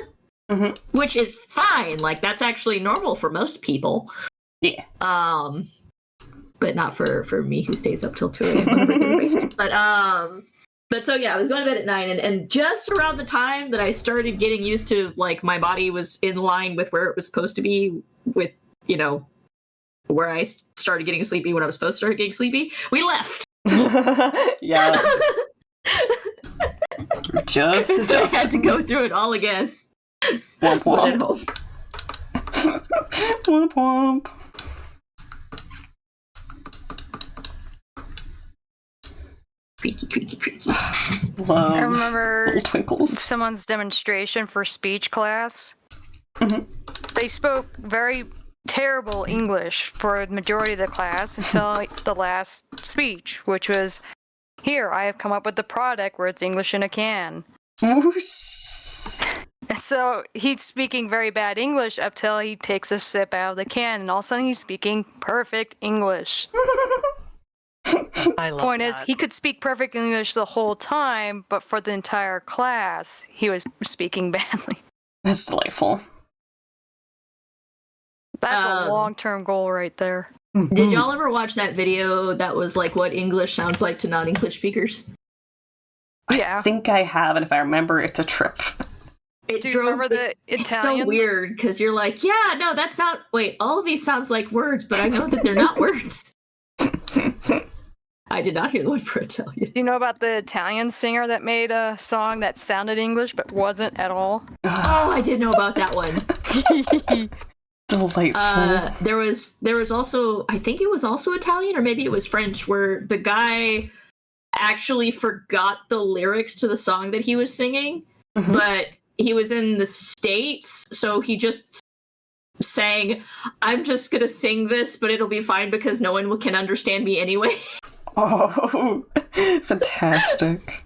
Speaker 6: which is fine. Like that's actually normal for most people.
Speaker 1: Yeah.
Speaker 6: But not for me who stays up till 2 a.m. on a regular basis. But But so yeah, I was going to bed at 9, and just around the time that I started getting used to, like, my body was in line with where it was supposed to be with, you know, where I started getting sleepy when I was supposed to start getting sleepy, we left.
Speaker 1: Yeah. Just
Speaker 6: I had to go through it all again.
Speaker 1: Womp
Speaker 6: But at
Speaker 1: womp.
Speaker 6: home.
Speaker 1: Womp womp.
Speaker 6: Creaky.
Speaker 1: Love
Speaker 2: I remember
Speaker 1: little twinkles.
Speaker 2: someone's demonstration for speech class.
Speaker 1: Mhm.
Speaker 2: They spoke very terrible English for the majority of the class until the last speech, which was, "Here, I have come up with the product where it's English in a can." And so he's speaking very bad English up till he takes a sip out of the can, and all of a sudden he's speaking perfect English.
Speaker 5: I love
Speaker 2: Point
Speaker 5: that.
Speaker 2: is, he could speak perfect English the whole time, but for the entire class, he was speaking badly.
Speaker 1: That's delightful.
Speaker 2: That's a long-term goal right there.
Speaker 6: Did y'all ever watch that video that was like what English sounds like to non-English speakers?
Speaker 2: Yeah.
Speaker 1: I think I have, and if I remember, it's a trip.
Speaker 6: It
Speaker 2: Do you remember the
Speaker 6: It's
Speaker 2: Italian?
Speaker 6: so weird because you're like, yeah, no, that's not. Wait, all of these sounds like words, but I know that they're not words. I did not hear the word for Italian.
Speaker 2: Do you know about the Italian singer that made a song that sounded English but wasn't at all?
Speaker 6: Oh, I did know about that one.
Speaker 1: Delightful.
Speaker 6: There was also, I think it was also Italian or maybe it was French, where the guy actually forgot the lyrics to the song that he was singing, but he was in the States, so he just sang, "I'm just gonna sing this, but it'll be fine because no one can understand me anyway."
Speaker 1: Oh, fantastic.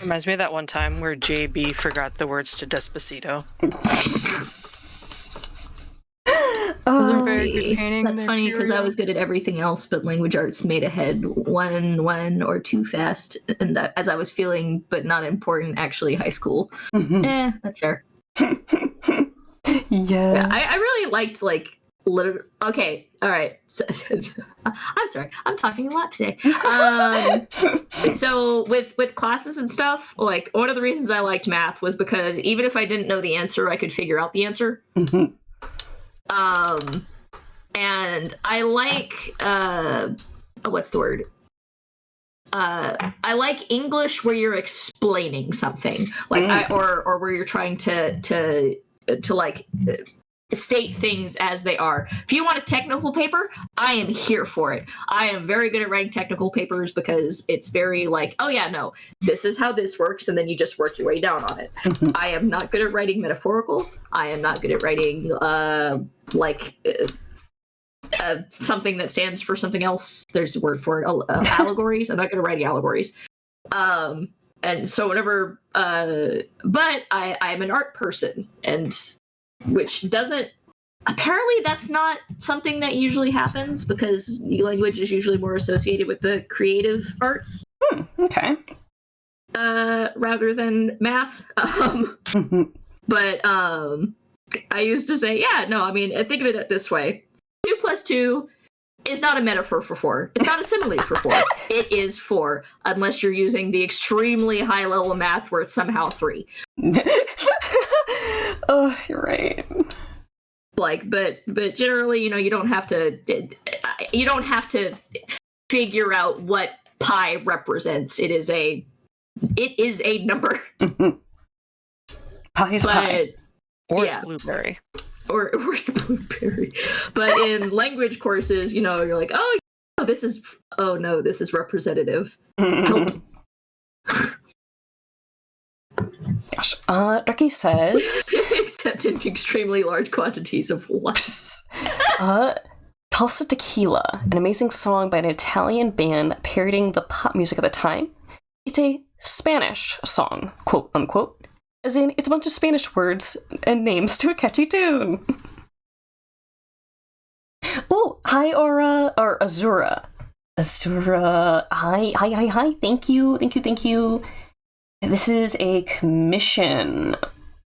Speaker 5: Reminds me of that one time where JB forgot the words to Despacito.
Speaker 2: Very good painting
Speaker 6: That's funny because I was good at everything else, but language arts made ahead one or two fast, and as I was feeling, but not important, actually high school. That's fair.
Speaker 1: Yeah.
Speaker 6: I really liked like okay, all right. So, I'm sorry, I'm talking a lot today. So with classes and stuff, like one of the reasons I liked math was because even if I didn't know the answer, I could figure out the answer. And I like what's the word? I like English where you're explaining something, like or where you're trying to like state things as they are. If you want a technical paper, I am here for it. I am very good at writing technical papers because it's very like, oh yeah, no, this is how this works, and then you just work your way down on it. I am not good at writing metaphorical. I am not good at writing something that stands for something else. There's a word for it. Allegories. I'm not good at writing allegories. And so whenever, but I'm an art person, and which doesn't, apparently that's not something that usually happens because language is usually more associated with the creative arts.
Speaker 1: Okay.
Speaker 6: Rather than math. But I used to say, yeah, no, I mean, think of it this way. 2 + 2 is not a metaphor for 4. It's not a simile for 4. It is 4, unless you're using the extremely high level math where it's somehow 3.
Speaker 1: Oh, you're right.
Speaker 6: Like, but generally, you know, you don't have to figure out what pi represents. It is a number.
Speaker 1: Pie's pie.
Speaker 5: Or
Speaker 6: yeah.
Speaker 5: it's blueberry.
Speaker 6: Or it's blueberry. But in language courses, you know, you're like, oh, this is representative. Help.
Speaker 1: Gosh. Ducky says...
Speaker 6: Except in extremely large quantities of what?
Speaker 1: Tulsa Tequila, an amazing song by an Italian band parodying the pop music of the time. It's a Spanish song, quote unquote, as in it's a bunch of Spanish words and names to a catchy tune. Oh, hi, Aura, or Azura. Azura, hi, thank you. This is a commission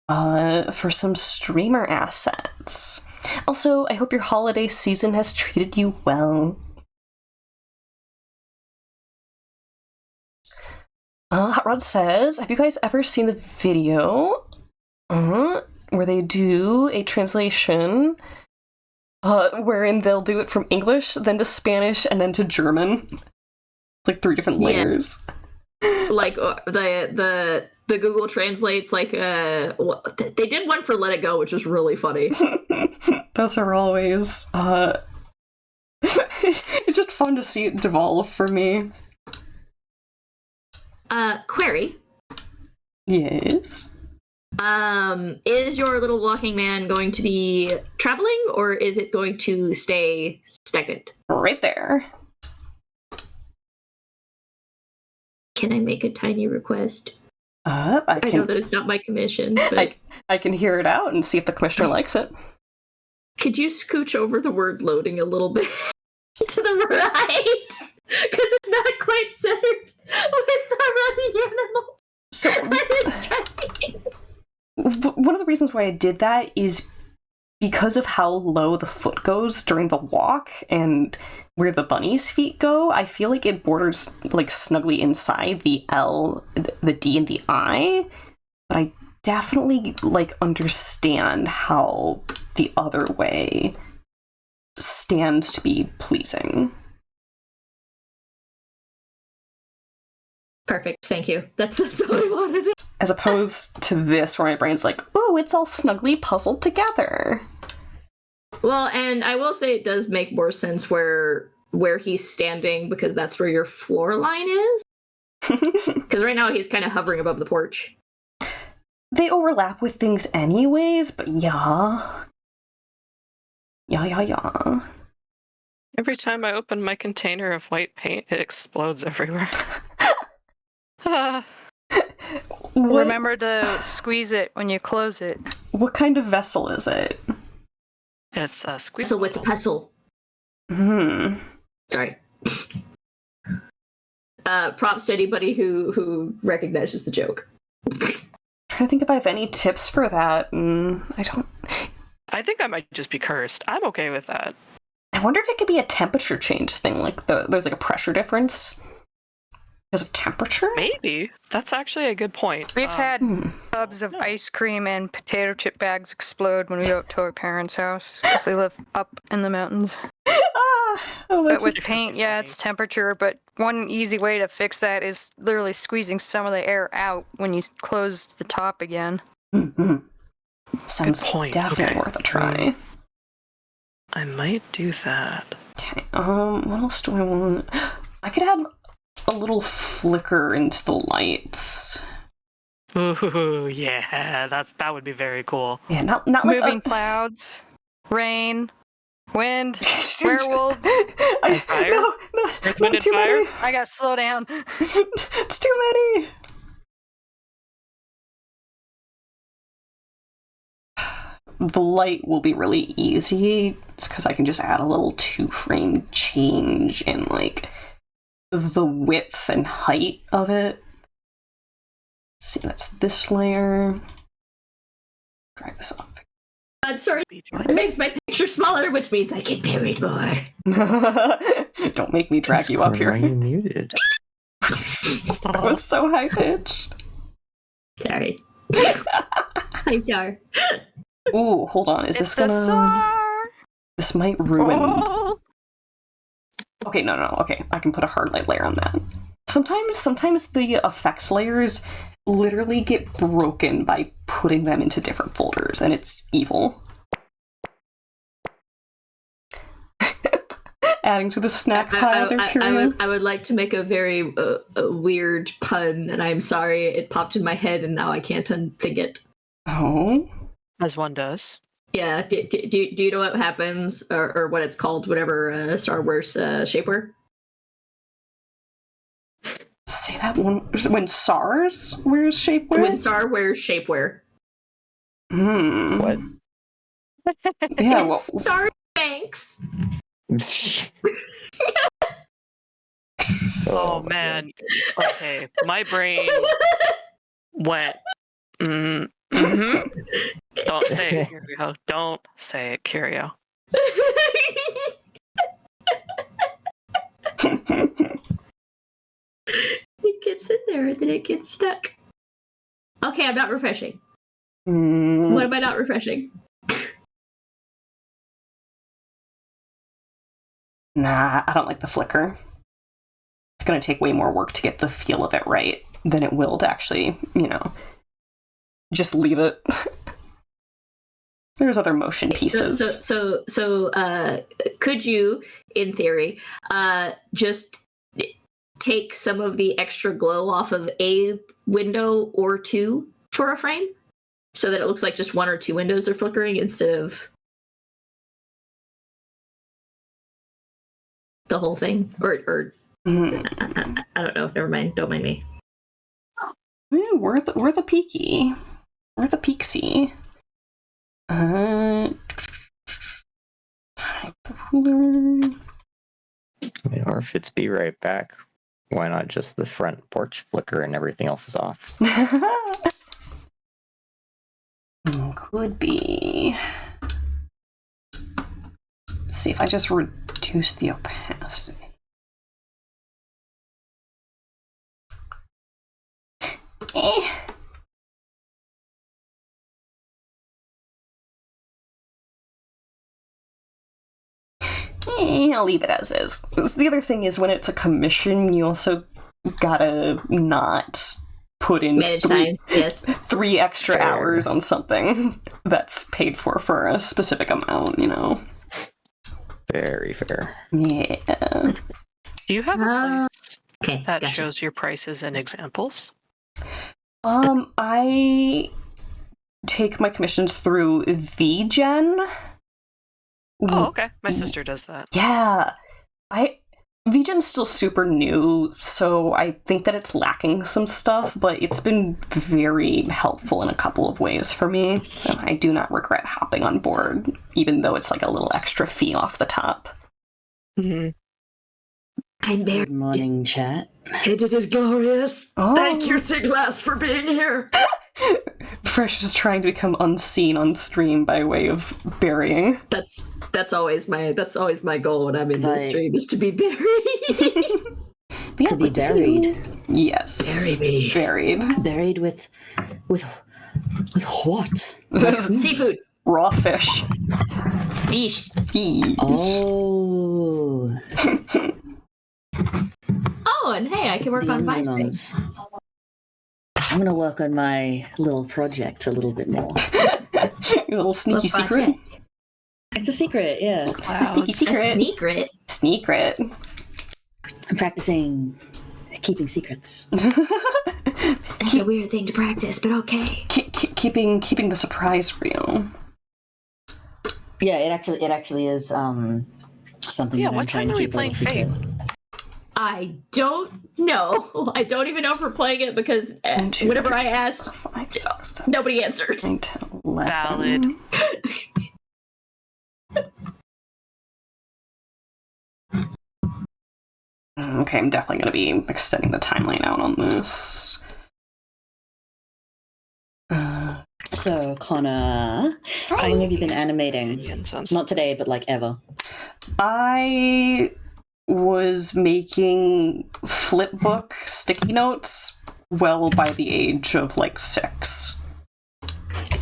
Speaker 1: for some streamer assets. Also, I hope your holiday season has treated you well. Hot Rod says, have you guys ever seen the video where they do a translation wherein they'll do it from English, then to Spanish, and then to German? Like 3 different layers.
Speaker 6: Like the Google translates like they did one for Let It Go, which is really funny.
Speaker 1: Those are always it's just fun to see it devolve for me.
Speaker 6: Query.
Speaker 1: Yes.
Speaker 6: Is your little walking man going to be traveling, or is it going to stay stagnant?
Speaker 1: Right there.
Speaker 6: Can I make a tiny request?
Speaker 1: I
Speaker 6: know that it's not my commission, but
Speaker 1: I can hear it out and see if the commissioner likes it.
Speaker 6: Could you scooch over the word loading a little bit to the right? Because it's not quite centered with the running animal.
Speaker 1: So, one of the reasons why I did that is because of how low the foot goes during the walk and where the bunny's feet go. I feel like it borders like snugly inside the L, the D, and the I. But I definitely like understand how the other way stands to be pleasing.
Speaker 6: Perfect, thank you. That's all I wanted.
Speaker 1: As opposed to this, where my brain's like, ooh, it's all snugly puzzled together.
Speaker 6: Well, and I will say it does make more sense where he's standing, because that's where your floor line is. Because right now he's kind of hovering above the porch.
Speaker 1: They overlap with things anyways, but yeah. Yeah.
Speaker 5: Every time I open my container of white paint, it explodes everywhere.
Speaker 2: Remember to squeeze it when you close it.
Speaker 1: What kind of vessel is it?
Speaker 5: It's a squeeze.
Speaker 6: So with the pestle. Sorry. Props to anybody who recognizes the joke.
Speaker 1: I'm trying to think if I have any tips for that, and I don't.
Speaker 5: I think I might just be cursed. I'm okay with that.
Speaker 1: I wonder if it could be a temperature change thing, like there's like a pressure difference because of temperature?
Speaker 5: Maybe. That's actually a good point.
Speaker 2: We've had tubs of ice cream and potato chip bags explode when we go up to our parents' house, because they live up in the mountains. But with paint, yeah, it's temperature, but one easy way to fix that is literally squeezing some of the air out when you close the top again.
Speaker 1: Sounds definitely worth a try.
Speaker 5: I might do that.
Speaker 1: Okay, what else do I want? I could add a little flicker into the lights.
Speaker 5: Ooh, yeah, that would be very cool.
Speaker 1: Yeah, not like
Speaker 2: moving clouds, rain, wind, werewolves.
Speaker 5: Fire?
Speaker 1: No,
Speaker 5: Earth, wind,
Speaker 1: not too
Speaker 5: and fire?
Speaker 1: many.
Speaker 2: I gotta slow down.
Speaker 1: It's too many. The light will be really easy, just because I can just add a little 2-frame change in like the width and height of it. Let's see, that's this layer. Drag this up.
Speaker 6: Sorry, it makes my picture smaller, which means I get buried more.
Speaker 1: Don't make me drag you up here.
Speaker 7: Why are you muted?
Speaker 1: That was so high pitched.
Speaker 6: Sorry. I'm sorry.
Speaker 1: Ooh, hold on. Is this gonna... This might ruin...
Speaker 2: Oh.
Speaker 1: Okay, no. Okay, I can put a hard light layer on that. Sometimes the effects layers literally get broken by putting them into different folders, and it's evil. Adding to the snack pile there, Kira.
Speaker 6: I would like to make a very weird pun, and I'm sorry it popped in my head, and now I can't unthink it.
Speaker 1: Oh?
Speaker 5: As one does.
Speaker 6: Yeah, do you know what happens, or what it's called, whatever Star Wars shapewear?
Speaker 1: Say that one. When SARS wears shapewear?
Speaker 6: When Star wears shapewear.
Speaker 7: What?
Speaker 1: Yeah, well...
Speaker 6: Sorry, thanks.
Speaker 5: Oh man. Okay, my brain went. Don't say it, Curio. Don't say it, Curio.
Speaker 6: You gets in there and then it gets stuck. Okay, I'm not refreshing.
Speaker 1: Mm.
Speaker 6: What am I not refreshing?
Speaker 1: Nah, I don't like the flicker. It's going to take way more work to get the feel of it right than it will to actually, just leave it. There's other motion pieces.
Speaker 6: So, could you, in theory, just take some of the extra glow off of a window or two for a frame, so that it looks like just one or two windows are flickering instead of the whole thing? Or I don't know. Never mind. Don't mind me.
Speaker 1: Yeah, we're the peaky. We're the peaksy.
Speaker 7: Or if it's be right back, why not just the front porch flicker and everything else is off?
Speaker 1: Could be. Let's see if I just reduce the opacity. I'll leave it as is. The other thing is, when it's a commission, you also gotta not put in three extra hours on something that's paid for a specific amount,
Speaker 7: Very fair.
Speaker 1: Yeah.
Speaker 5: Do you have a place that
Speaker 6: gotcha.
Speaker 5: shows your prices and examples?
Speaker 1: I take my commissions through VGen.
Speaker 5: Oh, okay. My sister does that.
Speaker 1: Yeah. VGen's still super new, so I think that it's lacking some stuff, but it's been very helpful in a couple of ways for me. And I do not regret hopping on board, even though it's like a little extra fee off the top.
Speaker 5: Mm-hmm.
Speaker 8: Good morning, chat.
Speaker 6: It is glorious.
Speaker 1: Oh.
Speaker 6: Thank you, Siglas, for being here.
Speaker 1: Fresh is trying to become unseen on stream by way of burying.
Speaker 6: That's always my goal when I'm in the stream, is to be buried.
Speaker 8: To be buried.
Speaker 1: Yes.
Speaker 6: Bury me.
Speaker 8: Buried with what?
Speaker 6: Seafood.
Speaker 1: Raw fish.
Speaker 6: Fish.
Speaker 8: Oh.
Speaker 6: Oh, and hey, I can work on my things.
Speaker 8: I'm going to work on my little project a little bit more.
Speaker 1: Your little sneaky secret.
Speaker 8: It's a secret, yeah.
Speaker 1: A sneaky secret.
Speaker 6: A
Speaker 1: Secret.
Speaker 8: I'm practicing keeping secrets.
Speaker 6: It's a weird thing to practice, but okay.
Speaker 1: Keeping the surprise real.
Speaker 8: Yeah, it actually is something that I'm trying to keep a secret.
Speaker 6: I don't know. I don't even know if we're playing it because whenever I asked,
Speaker 1: 5, 6,
Speaker 6: nobody answered.
Speaker 1: 9, 10, 11.
Speaker 5: Valid.
Speaker 1: Okay, I'm definitely going to be extending the timeline out on this.
Speaker 8: So, Connor, how long have you been animating? Not today, but like ever.
Speaker 1: I was making flipbook sticky notes well by the age of like 6.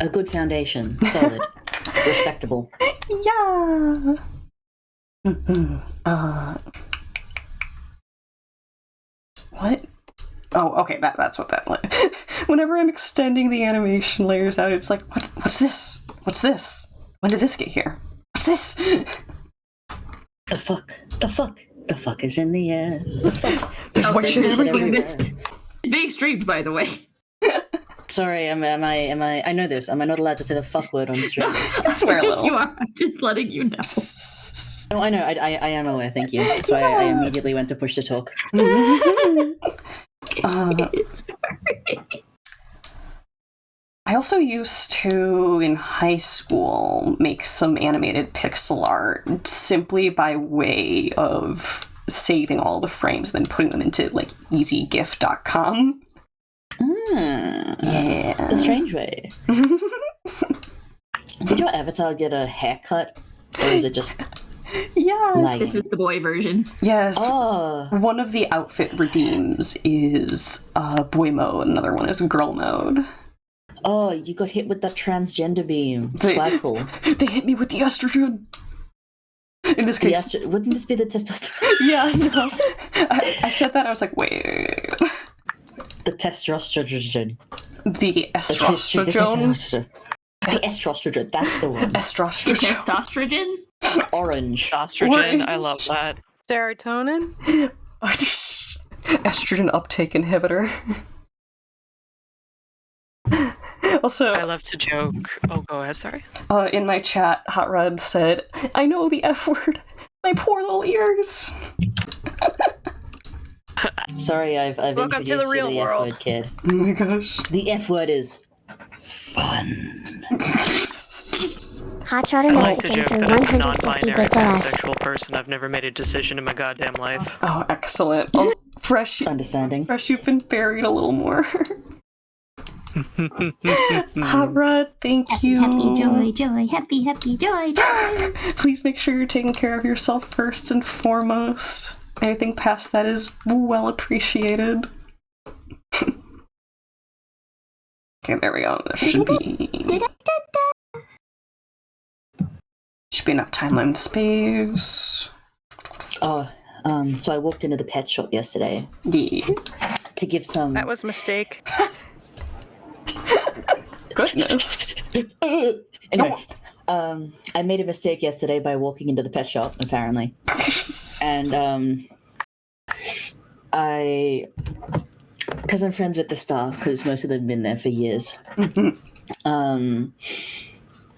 Speaker 8: A good foundation. Solid. Respectable.
Speaker 1: Yeah. What? Oh, okay, that's what that like. Whenever I'm extending the animation layers out, it's like, what's this? What's this? When did this get here? What's this?
Speaker 8: The fuck? The fuck? The fuck is in the air. The fuck?
Speaker 1: There's white shit everywhere.
Speaker 6: It's being streamed, by the way.
Speaker 8: Sorry, am I? I know this. Am I not allowed to say the fuck word on stream?
Speaker 1: I swear a little.
Speaker 6: You are. I'm just letting you know.
Speaker 8: Oh, I know. I am aware. Thank you. That's why I immediately went to push to talk.
Speaker 1: I also used to, in high school, make some animated pixel art simply by way of saving all the frames and then putting them into like easygif.com. Yeah.
Speaker 8: The strange way. Did your avatar get a haircut? Or is it just...
Speaker 1: Yes.
Speaker 8: Like-
Speaker 6: This is the boy version.
Speaker 1: Yes.
Speaker 8: Oh,
Speaker 1: One of the outfit redeems is boy mode, another one is girl mode.
Speaker 8: oh, you got hit with that transgender beam. Swagful.
Speaker 1: They hit me with the estrogen. In this case,
Speaker 8: Wouldn't this be the testosterone?
Speaker 1: yeah, no. I said that. I was like, wait.
Speaker 8: The testosterone.
Speaker 1: The estrogen.
Speaker 8: The estrogen. That's the one.
Speaker 1: Estrogen.
Speaker 6: Testosterone?
Speaker 8: Orange.
Speaker 5: Estrogen, I love that.
Speaker 2: Serotonin?
Speaker 1: Estrogen uptake inhibitor. Also,
Speaker 5: I love to joke. Oh, go ahead, sorry.
Speaker 1: In my chat, Hot Rod said, I know the F word. My poor little ears.
Speaker 8: Sorry, I've
Speaker 2: Welcome to
Speaker 8: introduced
Speaker 2: the real
Speaker 8: you to the
Speaker 2: world.
Speaker 8: F word, kid.
Speaker 1: Oh my gosh.
Speaker 8: The F word is fun.
Speaker 4: Hot Shot
Speaker 5: I
Speaker 4: and
Speaker 5: like to
Speaker 4: Mexican
Speaker 5: joke
Speaker 4: for
Speaker 5: that as a
Speaker 4: 150
Speaker 5: non-binary
Speaker 4: bits ass.
Speaker 5: pansexual person, I've never made a decision in my goddamn life.
Speaker 1: Oh, excellent. Oh, Fresh,
Speaker 8: Understanding.
Speaker 1: you've been buried a little more. Hot Rod, thank you.
Speaker 6: Happy, joy, happy, joy.
Speaker 1: Please make sure you're taking care of yourself first and foremost. Anything past that is well appreciated. Okay, there we go. There should be enough time and space.
Speaker 8: Oh, so I walked into the pet shop yesterday
Speaker 1: Yeah.
Speaker 8: to give some.
Speaker 2: That was a mistake.
Speaker 1: Goodness.
Speaker 8: Anyway, I made a mistake yesterday by walking into the pet shop, apparently. And because I'm friends with the staff, because most of them have been there for years.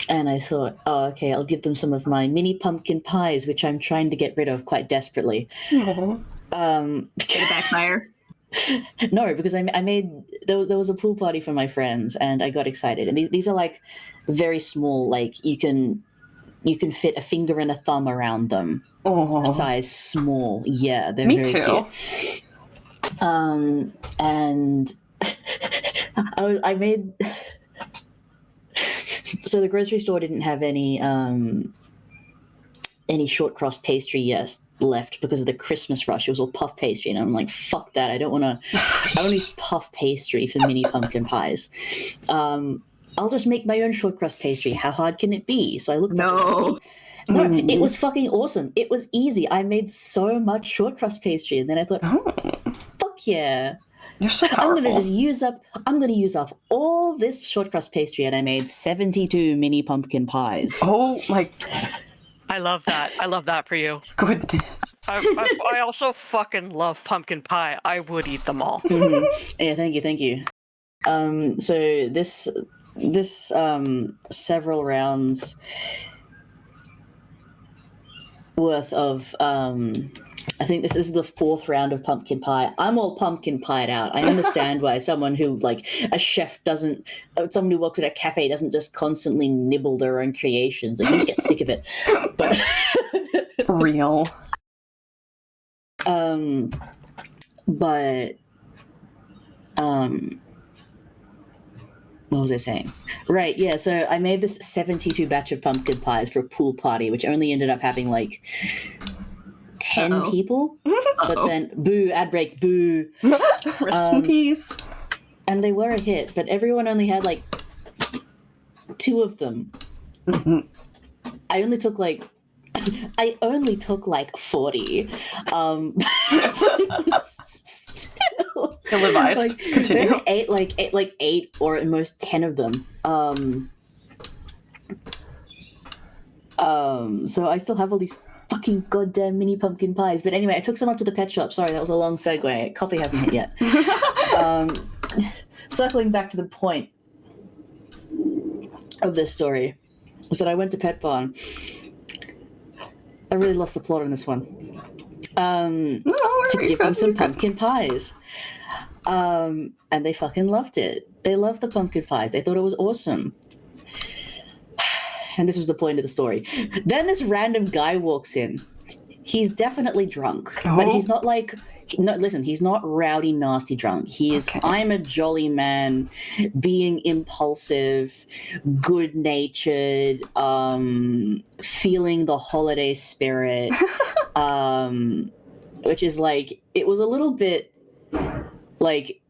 Speaker 8: And I thought, oh, okay, I'll give them some of my mini pumpkin pies, which I'm trying to get rid of quite desperately.
Speaker 6: Did it backfire?
Speaker 8: No, because I made there was a pool party for my friends, and I got excited. And these are like very small, like you can fit a finger and a thumb around them.
Speaker 1: Oh,
Speaker 8: Size small, yeah, they're
Speaker 1: me
Speaker 8: very
Speaker 1: too.
Speaker 8: cute. And I made. So the grocery store didn't have any short crust pastry left because of the Christmas rush. It was all puff pastry, and I'm like, fuck that. I don't use puff pastry for mini pumpkin pies. I'll just make my own short crust pastry. How hard can it be? So I looked up the recipe. No, it was fucking awesome. It was easy. I made so much short crust pastry, and then I thought, fuck yeah.
Speaker 1: You're so
Speaker 8: I'm
Speaker 1: powerful.
Speaker 8: gonna use up all this short crust pastry, and I made 72 mini pumpkin pies.
Speaker 1: Oh my
Speaker 5: I love that. I love that for you.
Speaker 1: goodness.
Speaker 5: I also fucking love pumpkin pie. I would eat them all.
Speaker 8: Yeah, thank you. So this several rounds worth of I think this is the 4th round of pumpkin pie. I'm all pumpkin pied out. I understand why someone who, like, a chef someone who works at a cafe doesn't just constantly nibble their own creations. Like, you just get sick of it. But
Speaker 1: Real.
Speaker 8: What was I saying? Right, yeah, so I made this 72 batch of pumpkin pies for a pool party, which only ended up having, like, 10 people. But then, boo, ad break, boo.
Speaker 1: Rest in peace.
Speaker 8: And they were a hit, but everyone only had, like, 2 of them. I only took, like, 40.
Speaker 1: Ill-advised.
Speaker 8: Like,
Speaker 1: Continue.
Speaker 8: there were 8 or at most 10 of them. So I still have all these fucking goddamn mini pumpkin pies. But anyway, I took some up to the pet shop. Sorry, that was a long segue. Coffee hasn't hit yet. Circling back to the point of this story is that I went to Pet Barn. I really lost the plot on this one. To give them some pumpkin pies. And they fucking loved it. They loved the pumpkin pies. They thought it was awesome. And this was the point of the story. Then this random guy walks in. He's definitely drunk, but he's not like No, listen, he's not rowdy, nasty drunk. He is, I'm a jolly man, being impulsive, good-natured, feeling the holiday spirit, which is like, it was a little bit like,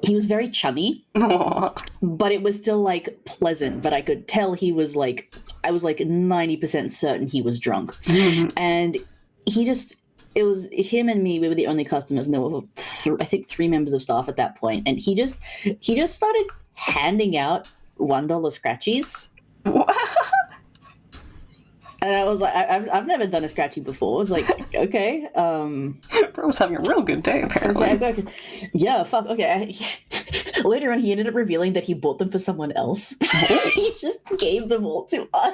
Speaker 8: he was very chummy, but it was still like pleasant, but I could tell he was like, I was like 90% certain he was drunk. And he just, it was him and me, we were the only customers, and there were I think 3 members of staff at that point, and he just started handing out $1 scratchies. And I was like, I've never done a scratchy before. I was like, okay.
Speaker 1: Bro was having a real good day, apparently.
Speaker 8: Okay. Yeah, fuck, okay. Later on, he ended up revealing that he bought them for someone else. He just gave them all to us.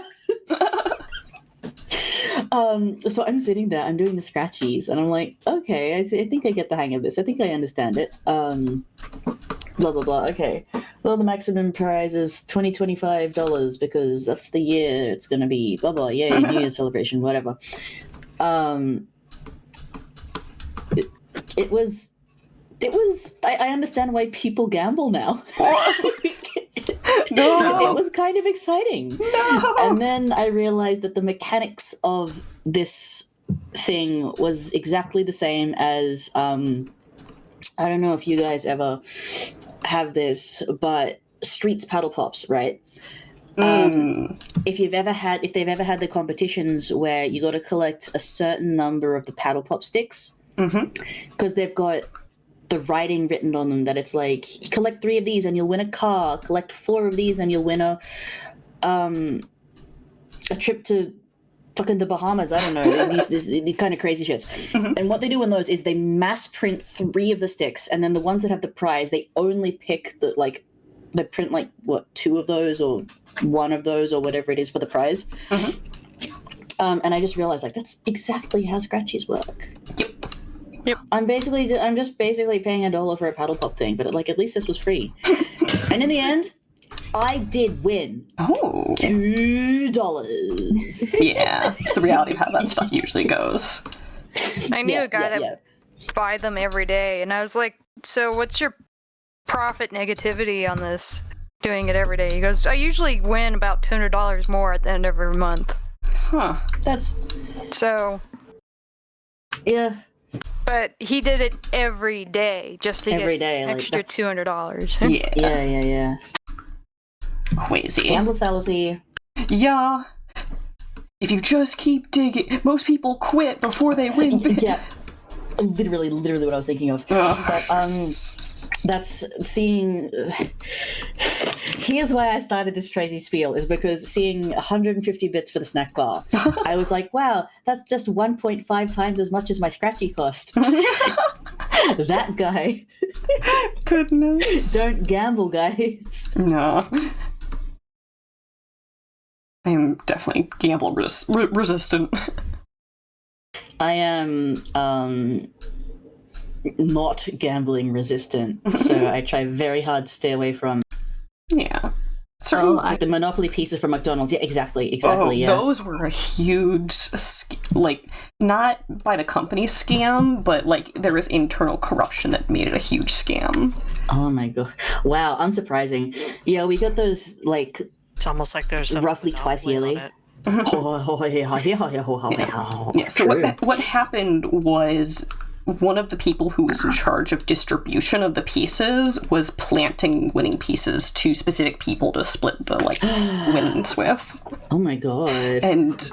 Speaker 8: So I'm sitting there, I'm doing the scratchies, and I'm like, okay, I think I get the hang of this. I think I understand it. Blah, blah, blah. Okay. Well, the maximum prize is $25 because that's the year it's going to be. Blah, blah. Yay, New Year's celebration, whatever. It was. I understand why people gamble now.
Speaker 1: No.
Speaker 8: It was kind of exciting.
Speaker 1: No.
Speaker 8: And then I realized that the mechanics of this thing was exactly the same as I don't know if you guys ever have this, but Streets paddle pops, right? If they've ever had the competitions where you got to collect a certain number of the paddle pop sticks, because they've got the writing written on them that it's like, collect 3 of these and you'll win a car, collect 4 of these and you'll win a trip to fucking the Bahamas. I don't know, these kind of crazy shits. And what they do in those is they mass print 3 of the sticks, and then the ones that have the prize, they only pick they print like, what, 2 of those or 1 of those or whatever it is for the prize. And I just realized, like, that's exactly how scratchies work.
Speaker 1: Yep.
Speaker 8: I'm just basically paying $1 for a paddle pop thing, but like, at least this was free. And in the end, I did win.
Speaker 1: Oh.
Speaker 8: $2.
Speaker 1: Yeah, it's the reality of how that stuff usually goes.
Speaker 2: I knew a guy that buy them every day, and I was like, so what's your profit negativity on this, doing it every day? He goes, I usually win about $200 more at the end of every month.
Speaker 1: Huh.
Speaker 8: That's...
Speaker 2: So...
Speaker 8: Yeah.
Speaker 2: But he did it every day just to
Speaker 8: every
Speaker 2: get
Speaker 8: day,
Speaker 2: extra
Speaker 8: like,
Speaker 2: $200.
Speaker 1: Yeah. Crazy.
Speaker 8: Gambler's fallacy.
Speaker 1: Yeah. If you just keep digging, most people quit before they win.
Speaker 8: Yeah. Literally what I was thinking of. But, that's seeing... Here's why I started this crazy spiel, is because seeing 150 bits for the snack bar, I was like, wow, that's just 1.5 times as much as my scratchy cost. That guy.
Speaker 1: Goodness.
Speaker 8: Don't gamble, guys.
Speaker 1: No. I am definitely gamble resistant.
Speaker 8: I am not gambling resistant, so I try very hard to stay away from.
Speaker 1: Yeah.
Speaker 8: The Monopoly pieces from McDonald's. Yeah, exactly. Yeah.
Speaker 1: Those were a huge, not by the company scam, but there was internal corruption that made it a huge scam.
Speaker 8: Oh my god! Wow, unsurprising. Yeah, we got those
Speaker 5: It's almost like there's
Speaker 8: roughly twice yearly.
Speaker 1: Yeah. So what happened was, one of the people who was in charge of distribution of the pieces was planting winning pieces to specific people to split the winnings with.
Speaker 8: Oh my god.
Speaker 1: And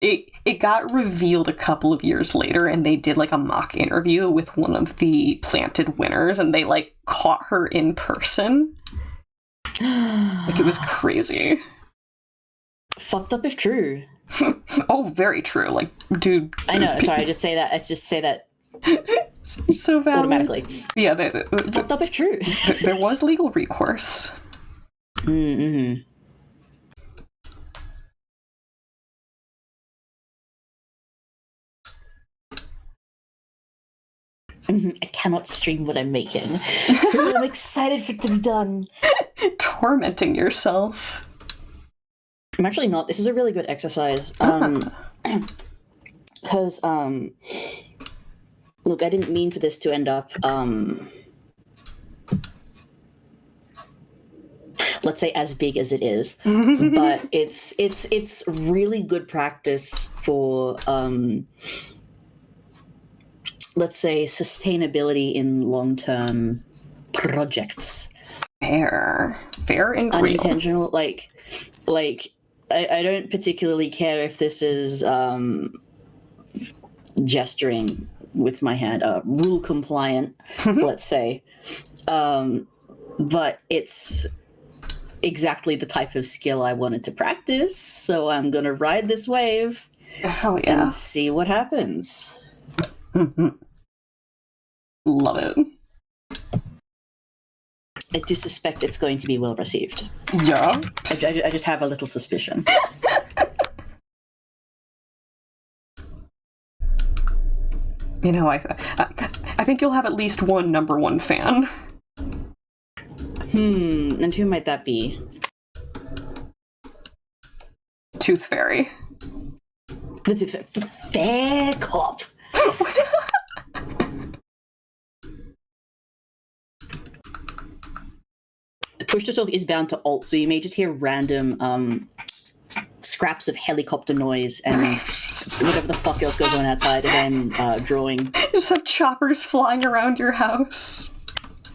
Speaker 1: it got revealed a couple of years later, and they did a mock interview with one of the planted winners, and they caught her in person. It was crazy.
Speaker 8: Fucked up if true.
Speaker 1: Oh, very true. Dude.
Speaker 8: I know. Sorry, I just say that.
Speaker 1: So valid.
Speaker 8: Automatically.
Speaker 1: Yeah,
Speaker 8: fucked up if true.
Speaker 1: There was legal recourse.
Speaker 8: Mm-hmm. I cannot stream what I'm making. I'm excited for it to be done.
Speaker 1: Tormenting yourself.
Speaker 8: I'm actually not. This is a really good exercise. Because look, I didn't mean for this to end up, let's say as big as it is, but it's really good practice for, let's say, sustainability in long-term projects.
Speaker 1: Fair and real.
Speaker 8: Unintentional, like I don't particularly care if this is gesturing with my hand, rule compliant, let's say, but it's exactly the type of skill I wanted to practice, so I'm gonna ride this wave and see what happens.
Speaker 1: Love it.
Speaker 8: I do suspect it's going to be well received.
Speaker 1: Yeah.
Speaker 8: I just have a little suspicion.
Speaker 1: You know, I think you'll have at least one number one fan.
Speaker 8: And who might that be?
Speaker 1: Tooth Fairy.
Speaker 8: The Tooth Fairy. Fair cop. Push to talk is bound to alt, so you may just hear random scraps of helicopter noise and whatever the fuck else goes on outside as I'm drawing.
Speaker 1: You just have choppers flying around your house.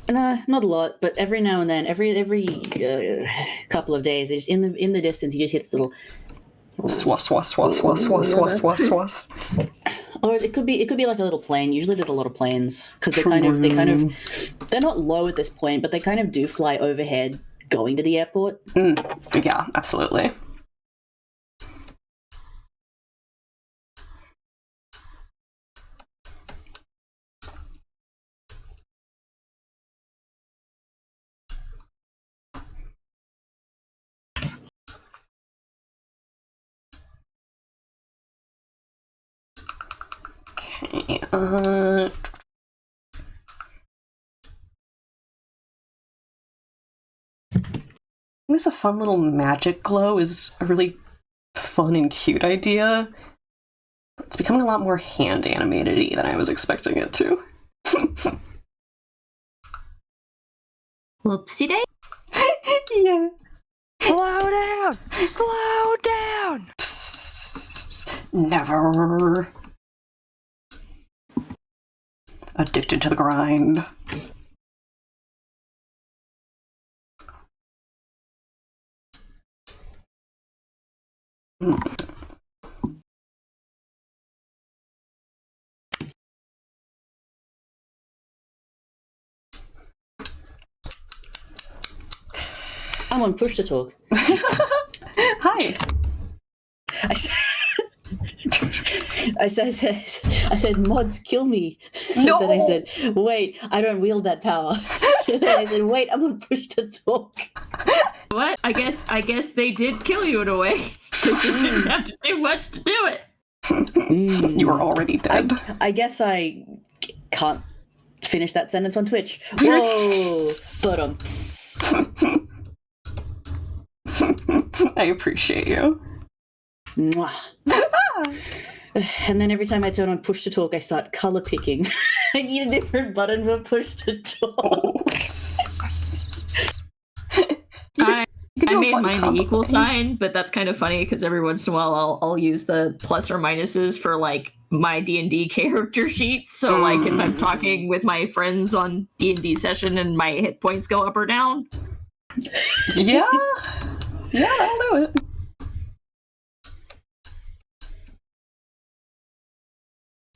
Speaker 8: Nah, not a lot, but every now and then, every couple of days, just in the distance, you just hear this little
Speaker 1: swas swas swas swas swas swas swas swas.
Speaker 8: Or it could be like a little plane. Usually there's a lot of planes because they're not low at this point, but they kind of do fly overhead going to the airport.
Speaker 1: Yeah, absolutely. This a fun little magic glow is a really fun and cute idea. It's becoming a lot more hand animated-y than I was expecting it to.
Speaker 6: Whoopsie day.
Speaker 1: Yeah.
Speaker 5: Slow down!
Speaker 1: Never. Addicted to the grind.
Speaker 8: I'm on push to talk.
Speaker 1: Hi.
Speaker 8: I said, mods, kill me.
Speaker 1: No!
Speaker 8: Then I said, wait, I don't wield that power. Then I said, wait, I'm on push to talk.
Speaker 6: What? I guess they did kill you in a way. You didn't have to do much to do it.
Speaker 1: You were already dead.
Speaker 8: I guess I can't finish that sentence on Twitch. Whoa!
Speaker 1: I appreciate you.
Speaker 8: Mwah. And then every time I turn on push to talk, I start color picking. I need a different button for push to talk.
Speaker 6: I made mine the equal sign, but that's kind of funny because every once in a while I'll use the plus or minuses for like my D&D character sheets. So like if I'm talking with my friends on D&D session and my hit points go up or down.
Speaker 1: Yeah, I'll do it.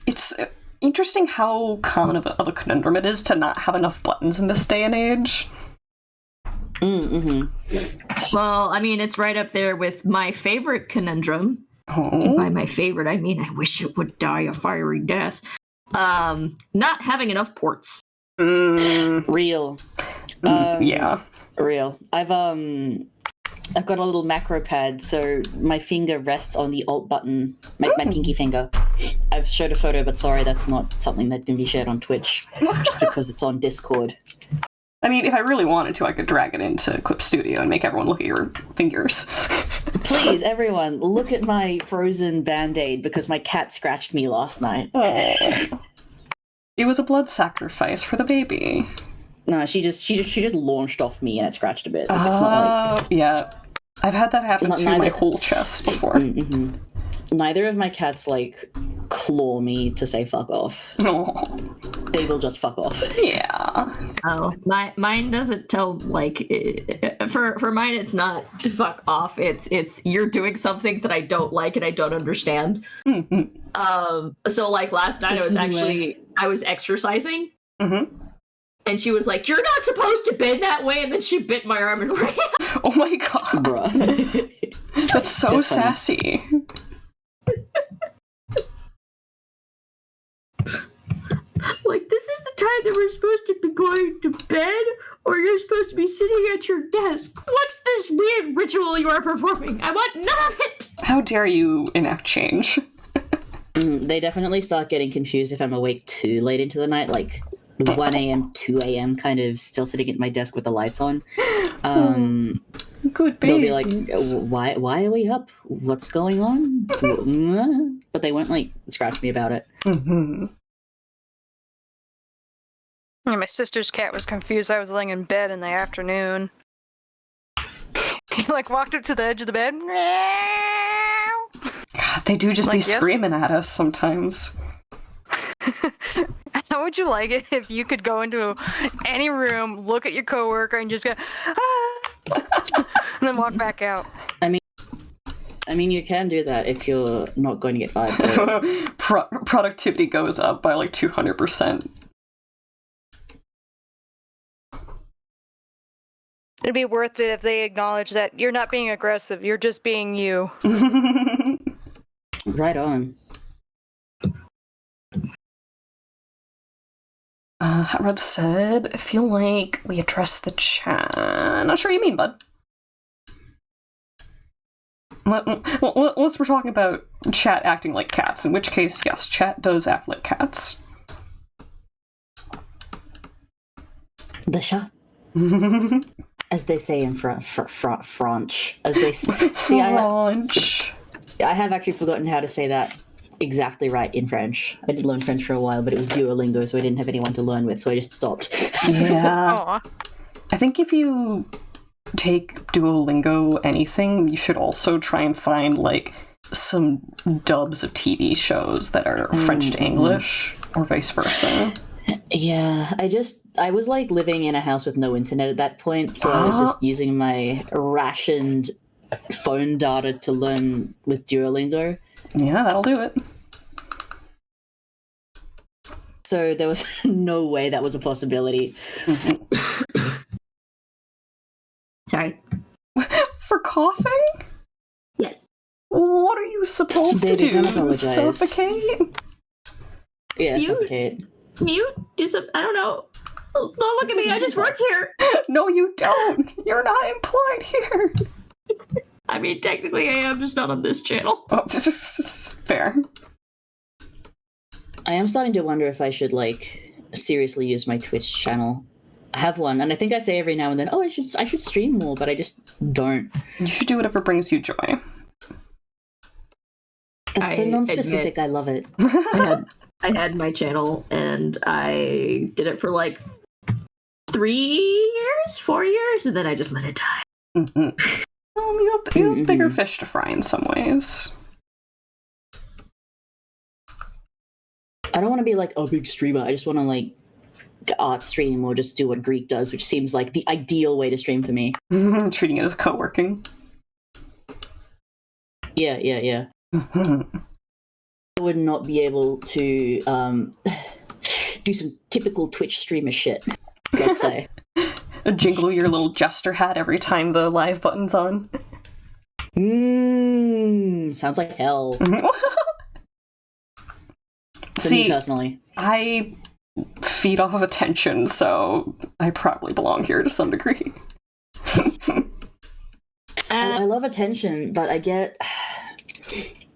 Speaker 1: It's interesting how common of a conundrum it is to not have enough buttons in this day and age.
Speaker 8: Mm-hmm.
Speaker 6: Well, I mean, it's right up there with my favorite conundrum.
Speaker 1: Oh.
Speaker 6: And by my favorite, I mean I wish it would die a fiery death. Not having enough ports.
Speaker 8: Real.
Speaker 1: Yeah.
Speaker 8: Real. I've got a little macro pad, so my finger rests on the Alt button, my pinky finger. I've showed a photo, but sorry, that's not something that can be shared on Twitch, just because it's on Discord.
Speaker 1: I mean, if I really wanted to, I could drag it into Clip Studio and make everyone look at your fingers.
Speaker 8: Please, everyone, look at my frozen Band-Aid, because my cat scratched me last night.
Speaker 1: It was a blood sacrifice for the baby.
Speaker 8: No, she just launched off me and it scratched a bit. Like, it's not like...
Speaker 1: Yeah. I've had that happen to my
Speaker 8: neither...
Speaker 1: whole chest before.
Speaker 8: Mm-hmm. Neither of my cats, like, claw me to say fuck off.
Speaker 1: Oh.
Speaker 8: They will just fuck off.
Speaker 1: Yeah.
Speaker 6: Oh, mine doesn't tell, like, for mine it's not to fuck off, it's you're doing something that I don't like and I don't understand.
Speaker 1: Mm-hmm.
Speaker 6: So, like, last night I was exercising.
Speaker 1: Mm-hmm.
Speaker 6: And she was like, "You're not supposed to bend that way," and then she bit my arm and ran.
Speaker 1: Oh my god.
Speaker 8: Bruh.
Speaker 1: That's so sassy.
Speaker 6: Like, this is the time that we're supposed to be going to bed, or you're supposed to be sitting at your desk. What's this weird ritual you are performing? I want none of it!
Speaker 1: How dare you enact change?
Speaker 8: They definitely start getting confused if I'm awake too late into the night, like 1 a.m., 2 a.m., kind of still sitting at my desk with the lights on.
Speaker 1: Good
Speaker 8: They'll be like, why are we up? What's going on? But they won't, like, scratch me about it.
Speaker 1: Mm-hmm.
Speaker 2: Yeah, my sister's cat was confused. I was laying in bed in the afternoon. He, like, walked up to the edge of the bed.
Speaker 1: God, they do just be screaming at us sometimes.
Speaker 2: How would you like it if you could go into any room, look at your coworker, and just go, and then walk back out?
Speaker 8: I mean, you can do that if you're not going to get fired.
Speaker 1: Productivity goes up by like 200%.
Speaker 2: It'd be worth it if they acknowledge that you're not being aggressive, you're just being you.
Speaker 8: Right on.
Speaker 1: Rod said, I feel like we addressed the chat. Not sure what you mean, bud. Unless we're talking about chat acting like cats, in which case, yes, chat does act like cats.
Speaker 8: The chat. As they say in French. As they say. See, I have actually forgotten how to say that exactly right in French. I did learn French for a while, but it was Duolingo, so I didn't have anyone to learn with, so I just stopped.
Speaker 1: Yeah. I think if you take Duolingo anything, you should also try and find, like, some dubs of TV shows that are French to English, or vice versa.
Speaker 8: Yeah, I was, like, living in a house with no internet at that point, so I was just using my rationed phone data to learn with Duolingo.
Speaker 1: Yeah, that'll do it.
Speaker 8: So there was no way that was a possibility.
Speaker 6: Sorry.
Speaker 1: For coughing?
Speaker 6: Yes.
Speaker 1: What are you supposed to do? Suffocate?
Speaker 8: Yeah, suffocate.
Speaker 6: Mute? Do some, I don't know. Don't look at me, I just work here.
Speaker 1: No, you don't. You're not employed here.
Speaker 6: I mean, technically I am, just not on this channel.
Speaker 1: Oh, this is fair.
Speaker 8: I am starting to wonder if I should, like, seriously use my Twitch channel. I have one, and I think I say every now and then, I should stream more, but I just don't.
Speaker 1: You should do whatever brings you joy.
Speaker 8: That's so non-specific, I love it.
Speaker 6: I had my channel, and I did it for, like, 4 years, and then I just let it die.
Speaker 1: Mm-hmm. Well, you have bigger fish to fry in some ways.
Speaker 8: I don't want to be like a big streamer. I just want to like art stream or just do what Greek does, which seems like the ideal way to stream for me.
Speaker 1: Treating it as co-working.
Speaker 8: Yeah. I would not be able to do some typical Twitch streamer shit, let's say.
Speaker 1: Jingle your little jester hat every time the live button's on.
Speaker 8: Sounds like hell.
Speaker 1: See,
Speaker 8: me personally,
Speaker 1: I feed off of attention, so I probably belong here to some degree.
Speaker 8: I love attention, but I get...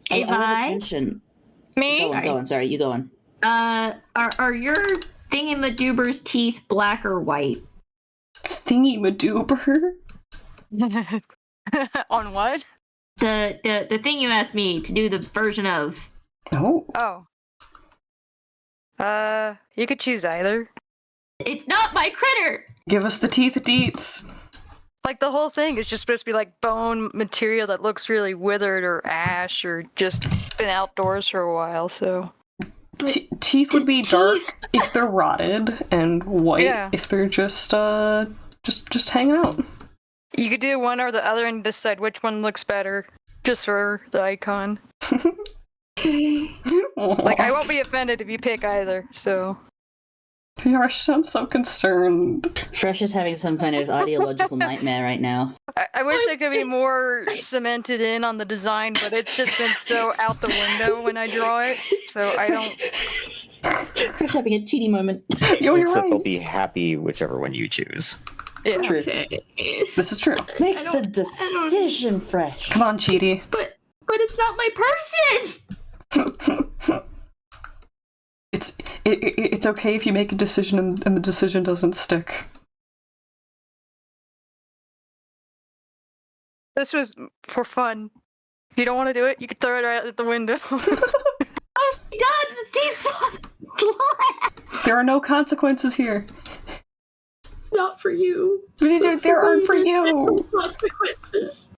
Speaker 8: I love attention.
Speaker 2: Me?
Speaker 8: Go on, sorry, you go on.
Speaker 6: Are your thingy-madoober's teeth black or white?
Speaker 1: Thingy-madoober?
Speaker 2: On what?
Speaker 6: The thing you asked me to do the version of.
Speaker 1: Oh.
Speaker 2: You could choose either.
Speaker 6: It's not my critter.
Speaker 1: Give us the teeth deets.
Speaker 2: Like, the whole thing is just supposed to be like bone material that looks really withered or ash or just been outdoors for a while, so.
Speaker 1: Teeth would be dark if they're rotted, and white if they're just hanging out.
Speaker 2: You could do one or the other and decide which one looks better, just for the icon. Like, I won't be offended if you pick either, so.
Speaker 1: Fresh sounds so concerned.
Speaker 8: Fresh is having some kind of ideological nightmare right now.
Speaker 2: I wish I could be more cemented in on the design, but it's just been so out the window when I draw it, so I don't...
Speaker 8: Fresh having a cheaty moment.
Speaker 1: Yo, you're
Speaker 7: Except
Speaker 1: right.
Speaker 7: they'll be happy whichever one you choose.
Speaker 2: Yeah.
Speaker 1: True.
Speaker 6: Okay.
Speaker 1: This is true.
Speaker 8: Make the decision, Fresh.
Speaker 1: Come on, Cheaty.
Speaker 6: But it's not my person.
Speaker 1: It's okay if you make a decision and the decision doesn't stick.
Speaker 2: This was for fun. If you don't want to do it, you could throw it right out the window.
Speaker 6: Oh, she done. The teeth on the slab.
Speaker 1: There are no consequences here.
Speaker 6: Not for you.
Speaker 1: There aren't for you.
Speaker 6: Consequences.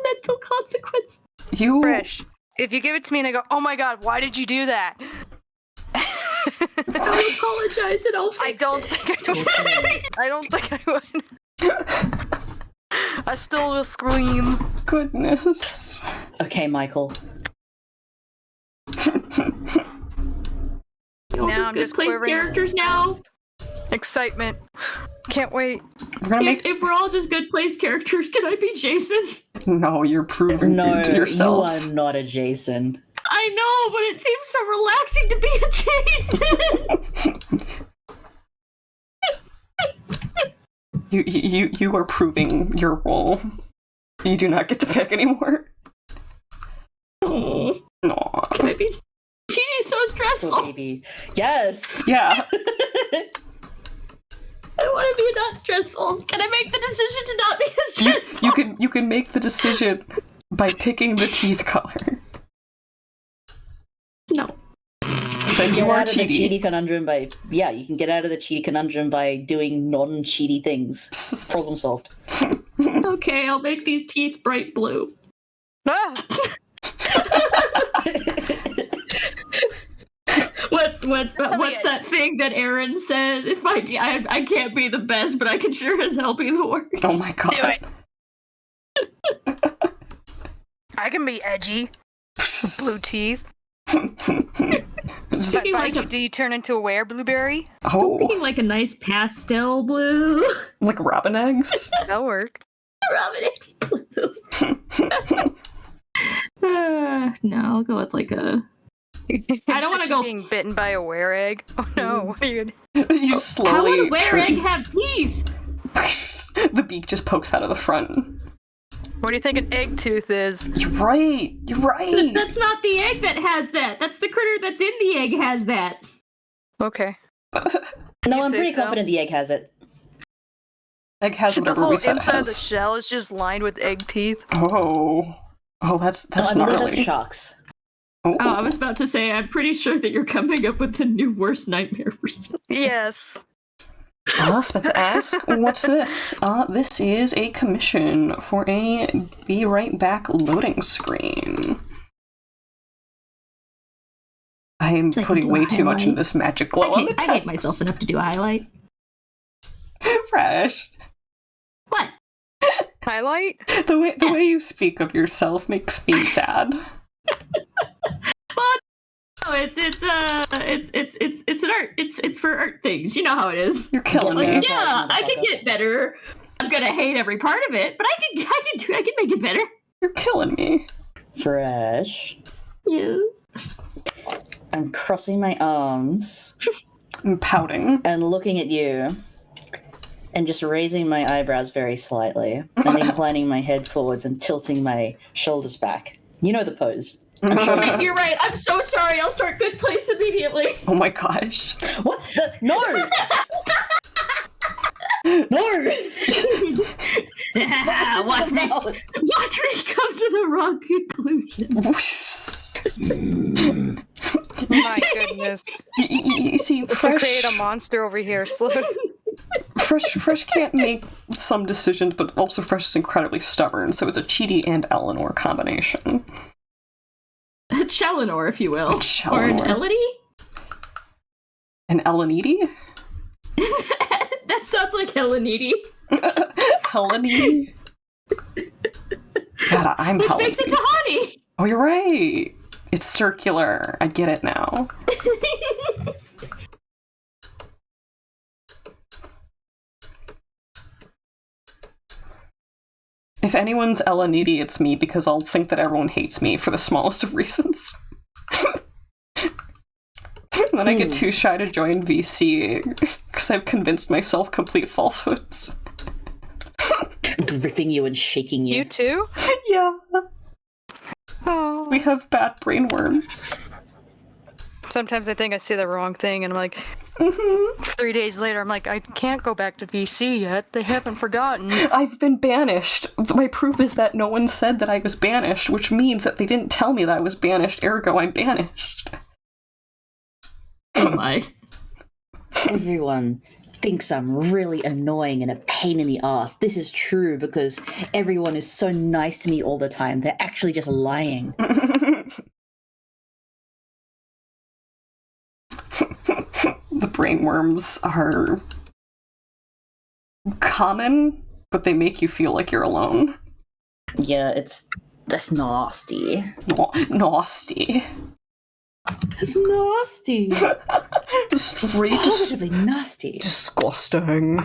Speaker 6: Mental consequences.
Speaker 1: You.
Speaker 2: Fresh. If you give it to me and I go, oh my god, why did you do that?
Speaker 6: I'll apologize and I'll fix
Speaker 2: I don't think I would. I don't think I would. I still will scream.
Speaker 1: Goodness.
Speaker 8: Okay, Michael.
Speaker 2: Now I'm just
Speaker 6: place
Speaker 2: quivering.
Speaker 6: characters now.
Speaker 2: Excitement. Can't wait.
Speaker 1: We're gonna make.
Speaker 6: If we're all just good place characters, can I be Jason?
Speaker 1: No, you're proving
Speaker 8: No,
Speaker 1: to yourself.
Speaker 8: you are not a Jason.
Speaker 6: I know, but it seems so relaxing to be a Jason.
Speaker 1: You are proving your role. You do not get to pick anymore.
Speaker 6: Oh,
Speaker 1: No.
Speaker 6: can I be? Cheating's so stressful.
Speaker 8: Oh, baby. Yes.
Speaker 1: Yeah.
Speaker 6: I want to be not stressful. Can I make the decision to not be as stressful?
Speaker 1: You can make the decision by picking the teeth color.
Speaker 6: No.
Speaker 1: Then you
Speaker 8: Get
Speaker 1: are
Speaker 8: out of the
Speaker 1: cheaty.
Speaker 8: cheaty conundrum by you can get out of the cheaty conundrum by doing non-cheaty things. Problem solved.
Speaker 6: Okay, I'll make these teeth bright blue.
Speaker 2: Ah!
Speaker 6: What's that thing that Aaron said? If I can't be the best, but I can sure as hell be the worst.
Speaker 1: Oh my god.
Speaker 2: I can be edgy. Blue teeth.
Speaker 1: Just-
Speaker 2: But bite you, do you turn into a were blueberry?
Speaker 1: oh,
Speaker 6: Thinking like a nice pastel blue.
Speaker 1: like robin eggs?
Speaker 2: That'll work.
Speaker 6: Robin X blue. No, I'll go with like a. I don't want to go.
Speaker 2: Being bitten by a were egg. Oh no! What are you gonna...
Speaker 1: You
Speaker 6: How
Speaker 1: slowly
Speaker 6: would a were
Speaker 1: turn-
Speaker 6: egg have teeth?
Speaker 1: The beak just pokes out of the front.
Speaker 2: What do you think an egg tooth is?
Speaker 1: You're right. You're right.
Speaker 6: That's not the egg that has that. That's the critter that's in the egg has that.
Speaker 2: Okay.
Speaker 8: No,
Speaker 2: You
Speaker 8: I'm
Speaker 2: say
Speaker 8: pretty
Speaker 2: so?
Speaker 8: confident the egg has it.
Speaker 1: Egg has
Speaker 2: The
Speaker 1: whatever
Speaker 2: whole
Speaker 1: we said it
Speaker 2: inside of the
Speaker 1: has.
Speaker 2: shell is just lined with egg teeth.
Speaker 1: Oh, that's
Speaker 8: No, I believe
Speaker 1: gnarly.
Speaker 8: that's sharks.
Speaker 1: Oh.
Speaker 6: Oh, I was about to say, I'm pretty sure that you're coming up with the new worst nightmare for some.
Speaker 2: Yes.
Speaker 1: Spencer asks, what's this? This is a commission for a Be Right Back loading screen. I am
Speaker 6: So I can
Speaker 1: putting
Speaker 6: do a
Speaker 1: way too much in
Speaker 6: highlight.
Speaker 1: this magic glow on the
Speaker 6: I
Speaker 1: text.
Speaker 6: hate myself enough to do a highlight.
Speaker 1: Fresh.
Speaker 6: What?
Speaker 2: Highlight?
Speaker 1: The way you speak of yourself makes me sad.
Speaker 6: Oh, it's an art. It's for art things. You know how it is.
Speaker 1: You're killing
Speaker 8: Like,
Speaker 1: me.
Speaker 6: Yeah, I can
Speaker 8: motherfucker.
Speaker 6: get better. I'm gonna hate every part of it, but I can make it better.
Speaker 1: You're killing me.
Speaker 8: Fresh.
Speaker 6: Yeah.
Speaker 8: I'm crossing my arms
Speaker 1: I'm pouting.
Speaker 8: and looking at you and just raising my eyebrows very slightly and inclining my head forwards and tilting my shoulders back. You know the pose.
Speaker 6: You're right. I'm so sorry. I'll start good place immediately.
Speaker 1: Oh my gosh.
Speaker 8: What? No! No!
Speaker 6: Watch me come to the wrong conclusion.
Speaker 2: My goodness.
Speaker 1: You see,
Speaker 2: To
Speaker 1: Fresh
Speaker 2: create a monster over here, slowly.
Speaker 1: Fresh can't make some decisions, but also Fresh is incredibly stubborn, so it's a Chidi and Eleanor combination.
Speaker 6: A Chelinor, if you will.
Speaker 1: Chelinor.
Speaker 6: Or an Elodie?
Speaker 1: An Elenidi?
Speaker 6: That sounds like Helenidi.
Speaker 1: Helenidi? God, I'm
Speaker 6: Which
Speaker 1: Helenidi.
Speaker 6: makes it Tahani!
Speaker 1: Oh, you're right. It's circular. I get it now. If anyone's Elenidi, it's me, because I'll think that everyone hates me for the smallest of reasons. And then I get too shy to join VC, because I've convinced myself complete falsehoods.
Speaker 8: Gripping you and shaking you.
Speaker 2: You too?
Speaker 1: Yeah.
Speaker 2: Oh.
Speaker 1: We have bad brain worms.
Speaker 2: Sometimes I think I see the wrong thing, and I'm like, 3 days later, I'm like, I can't go back to VC yet. They haven't forgotten.
Speaker 1: I've been banished. My proof is that no one said that I was banished, which means that they didn't tell me that I was banished, ergo I'm banished.
Speaker 6: Oh my.
Speaker 8: Everyone thinks I'm really annoying and a pain in the ass. This is true because everyone is so nice to me all the time. They're actually just lying.
Speaker 1: The brain worms are common, but they make you feel like you're alone.
Speaker 8: Yeah, that's nasty.
Speaker 1: Nasty.
Speaker 8: It's nasty.
Speaker 1: Straight
Speaker 8: Positively nasty.
Speaker 1: disgusting.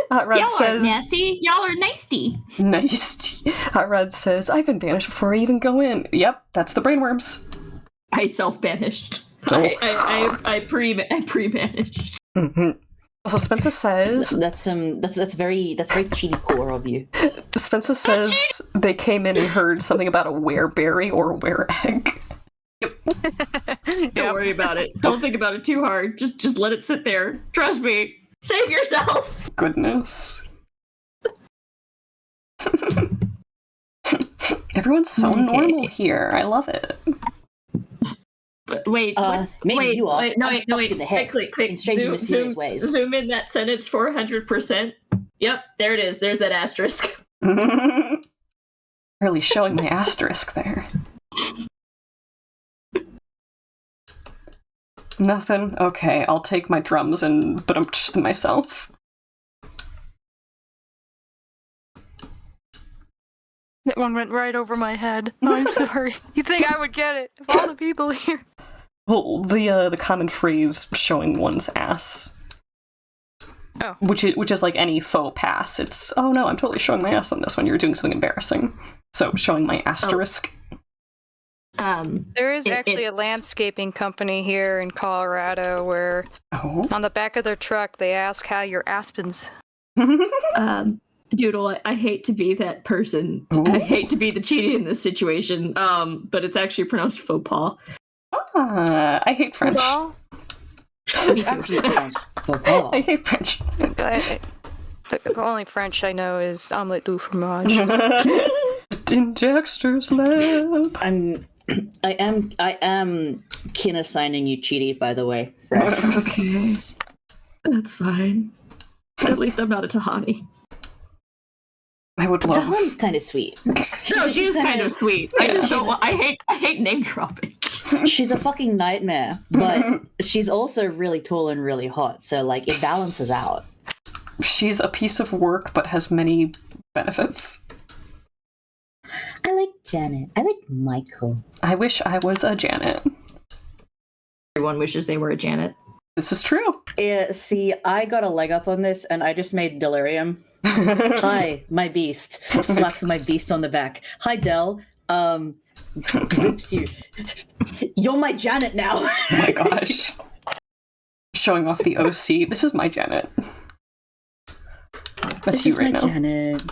Speaker 1: Rod
Speaker 6: Y'all
Speaker 1: says,
Speaker 6: aren't nasty. Y'all are nasty.
Speaker 1: Nice. Rod says, I've been banished before I even go in. Yep, that's the brain worms.
Speaker 6: I self-banished.
Speaker 1: Oh.
Speaker 6: I pre-banished.
Speaker 1: Also, Spencer says
Speaker 8: That's very cheaty core of you.
Speaker 1: Spencer says they came in and heard something about a wereberry or a were egg.
Speaker 6: Don't worry about it. Don't think about it too hard. Just let it sit there. Trust me. Save yourself.
Speaker 1: Goodness. Everyone's so normal here. I love it.
Speaker 6: But wait,
Speaker 8: maybe you are.
Speaker 6: Wait,
Speaker 8: In the head.
Speaker 6: Quick.
Speaker 8: In strange and mysterious ways.
Speaker 6: Zoom in that sentence 400%. Yep, there it is. There's that asterisk.
Speaker 1: Really showing my asterisk there. Nothing? Okay, I'll take my drums and but myself.
Speaker 2: That one went right over my head. Oh, I'm sorry. You think I would get it? Of all the people here.
Speaker 1: Well, the common phrase showing one's ass.
Speaker 2: Oh.
Speaker 1: Which is like any faux pass. It's, oh no, I'm totally showing my ass on this one. You're doing something embarrassing. So, showing my asterisk.
Speaker 2: There is actually a landscaping company here in Colorado where on the back of their truck they ask how your aspens.
Speaker 6: Doodle, I hate to be that person.
Speaker 1: Ooh.
Speaker 6: I hate to be the cheating in this situation. But it's actually pronounced faux pas.
Speaker 1: I hate French.
Speaker 2: Well,
Speaker 1: I hate French.
Speaker 2: the only French I know is omelette du fromage.
Speaker 1: In Dexter's lab.
Speaker 8: I am kin assigning you cheaty, by the way. Fresh.
Speaker 6: That's fine. At least I'm not a Tahani.
Speaker 1: I would love.
Speaker 8: Tahani's kind of sweet.
Speaker 6: No, she's kind of sweet. I just don't. I hate name dropping.
Speaker 8: She's a fucking nightmare, but she's also really tall and really hot. So like it balances out.
Speaker 1: She's a piece of work, but has many benefits.
Speaker 8: I like Janet. I like Michael.
Speaker 1: I wish I was a Janet.
Speaker 6: Everyone wishes they were a Janet.
Speaker 1: This is true.
Speaker 8: Yeah, see, I got a leg up on this, and I just made Delirium. Hi, my beast. Slaps my beast on the back. Hi, Del. Grips you. You're my Janet now.
Speaker 1: Oh my gosh. Showing off the OC. This is my Janet. That's
Speaker 8: this
Speaker 1: you
Speaker 8: is
Speaker 1: right
Speaker 8: my
Speaker 1: now.
Speaker 8: Janet.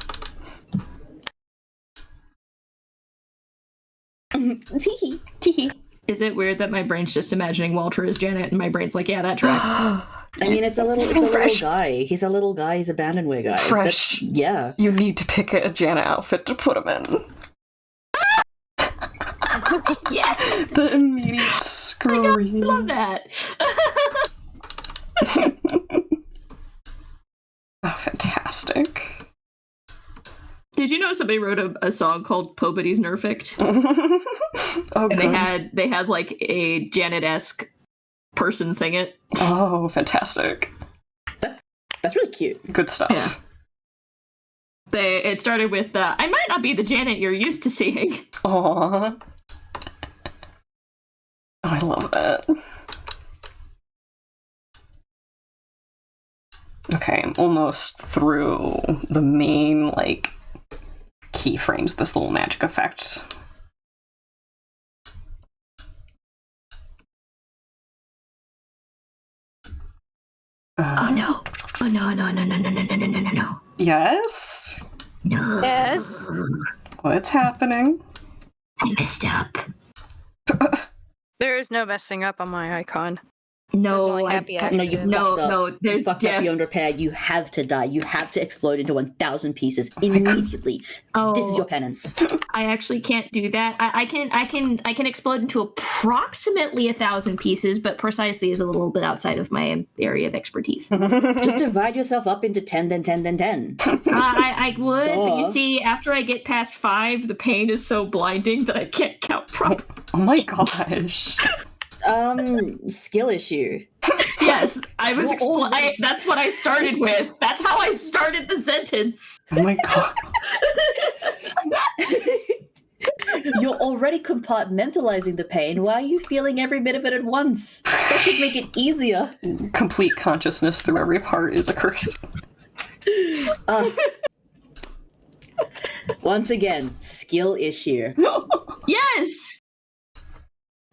Speaker 8: Teehee. Teehee.
Speaker 6: Is it weird that my brain's just imagining Walter as Janet, and my brain's like, yeah, that tracks.
Speaker 8: I mean, it's a little guy. He's a little guy. He's a abandonware guy.
Speaker 1: Fresh.
Speaker 8: Yeah.
Speaker 1: You need to pick a Janet outfit to put him in.
Speaker 6: Yeah.
Speaker 1: The immediate scream.
Speaker 6: I love that.
Speaker 1: Oh, fantastic.
Speaker 6: Did you know somebody wrote a song called ÇVODʔ's Nerfect?
Speaker 1: Oh,
Speaker 6: And
Speaker 1: good.
Speaker 6: they had like a Janet-esque person sing it.
Speaker 1: Oh, fantastic.
Speaker 8: That's really cute.
Speaker 1: Good stuff.
Speaker 6: Yeah. It started with, I might not be the Janet you're used to seeing.
Speaker 1: Aww. Oh, I love that. Okay, I'm almost through the main, like, keyframes, this little magic effect.
Speaker 6: Oh no. Oh no, no, no, no, no, no, no, no, no, no.
Speaker 1: Yes?
Speaker 6: No.
Speaker 2: Yes.
Speaker 1: What's happening?
Speaker 6: I messed up.
Speaker 2: There is no messing up on my icon.
Speaker 6: No,
Speaker 2: only happy
Speaker 8: No,
Speaker 2: accidents.
Speaker 8: you fucked up.
Speaker 6: no,
Speaker 8: You
Speaker 6: there's
Speaker 8: fucked up beyond repair. You have to die. You have to explode into 1,000 pieces immediately.
Speaker 6: Oh,
Speaker 8: This is your penance.
Speaker 6: I actually can't do that. I can explode into approximately 1,000 pieces, but precisely is a little bit outside of my area of expertise.
Speaker 8: Just divide yourself up into 10, then 10, then 10.
Speaker 6: I would, but you
Speaker 8: Duh.
Speaker 6: see, after I get past 5, the pain is so blinding that I can't count properly.
Speaker 1: Oh my gosh.
Speaker 8: Skill issue.
Speaker 6: Yes, I was.
Speaker 8: Well,
Speaker 6: That's what I started with. That's how I started the sentence.
Speaker 1: Oh my god.
Speaker 8: You're already compartmentalizing the pain. Why are you feeling every bit of it at once? That should make it easier.
Speaker 1: Complete consciousness through every part is a curse.
Speaker 8: Once again, skill issue.
Speaker 6: Yes.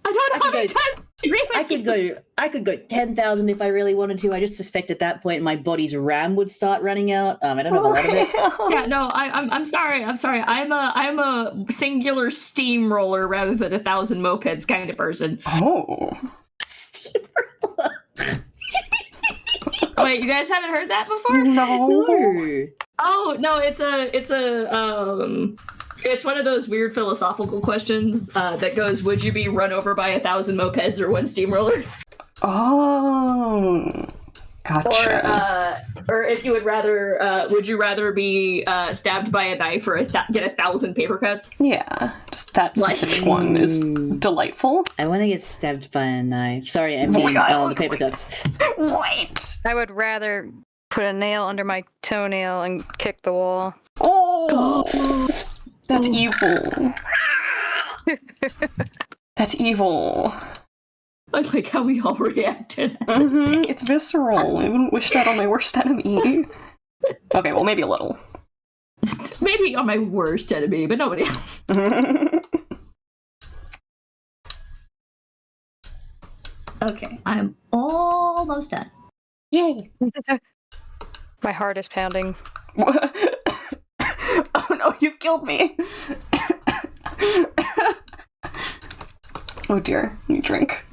Speaker 6: I don't know how many times I agree with
Speaker 8: I could go 10,000 if I really wanted to. I just suspect at that point my body's RAM would start running out. I don't have a lot of it.
Speaker 6: Yeah, no, I'm sorry. I'm a singular steamroller rather than 1,000 mopeds kind of person.
Speaker 1: Oh.
Speaker 6: Wait, you guys haven't heard that before?
Speaker 8: No.
Speaker 6: Oh no, it's one of those weird philosophical questions that goes, would you be run over by 1,000 mopeds or one steamroller?
Speaker 1: Oh. Gotcha.
Speaker 6: Or if you would you rather be stabbed by a knife or get 1,000 paper cuts?
Speaker 1: Yeah, just that specific one is delightful.
Speaker 8: I want to get stabbed by a knife. Sorry, I
Speaker 1: my
Speaker 8: mean
Speaker 1: God.
Speaker 8: the paper cuts.
Speaker 1: Wait.
Speaker 2: I would rather put a nail under my toenail and kick the wall.
Speaker 1: Oh. That's evil. That's evil.
Speaker 6: I like how we all reacted.
Speaker 1: It's visceral. I wouldn't wish that on my worst enemy. Okay, well, maybe a little.
Speaker 6: Maybe on my worst enemy, but nobody else. Okay, I'm almost done.
Speaker 1: Yay.
Speaker 2: My heart is pounding.
Speaker 1: Oh no, you've killed me. Oh dear, you drink.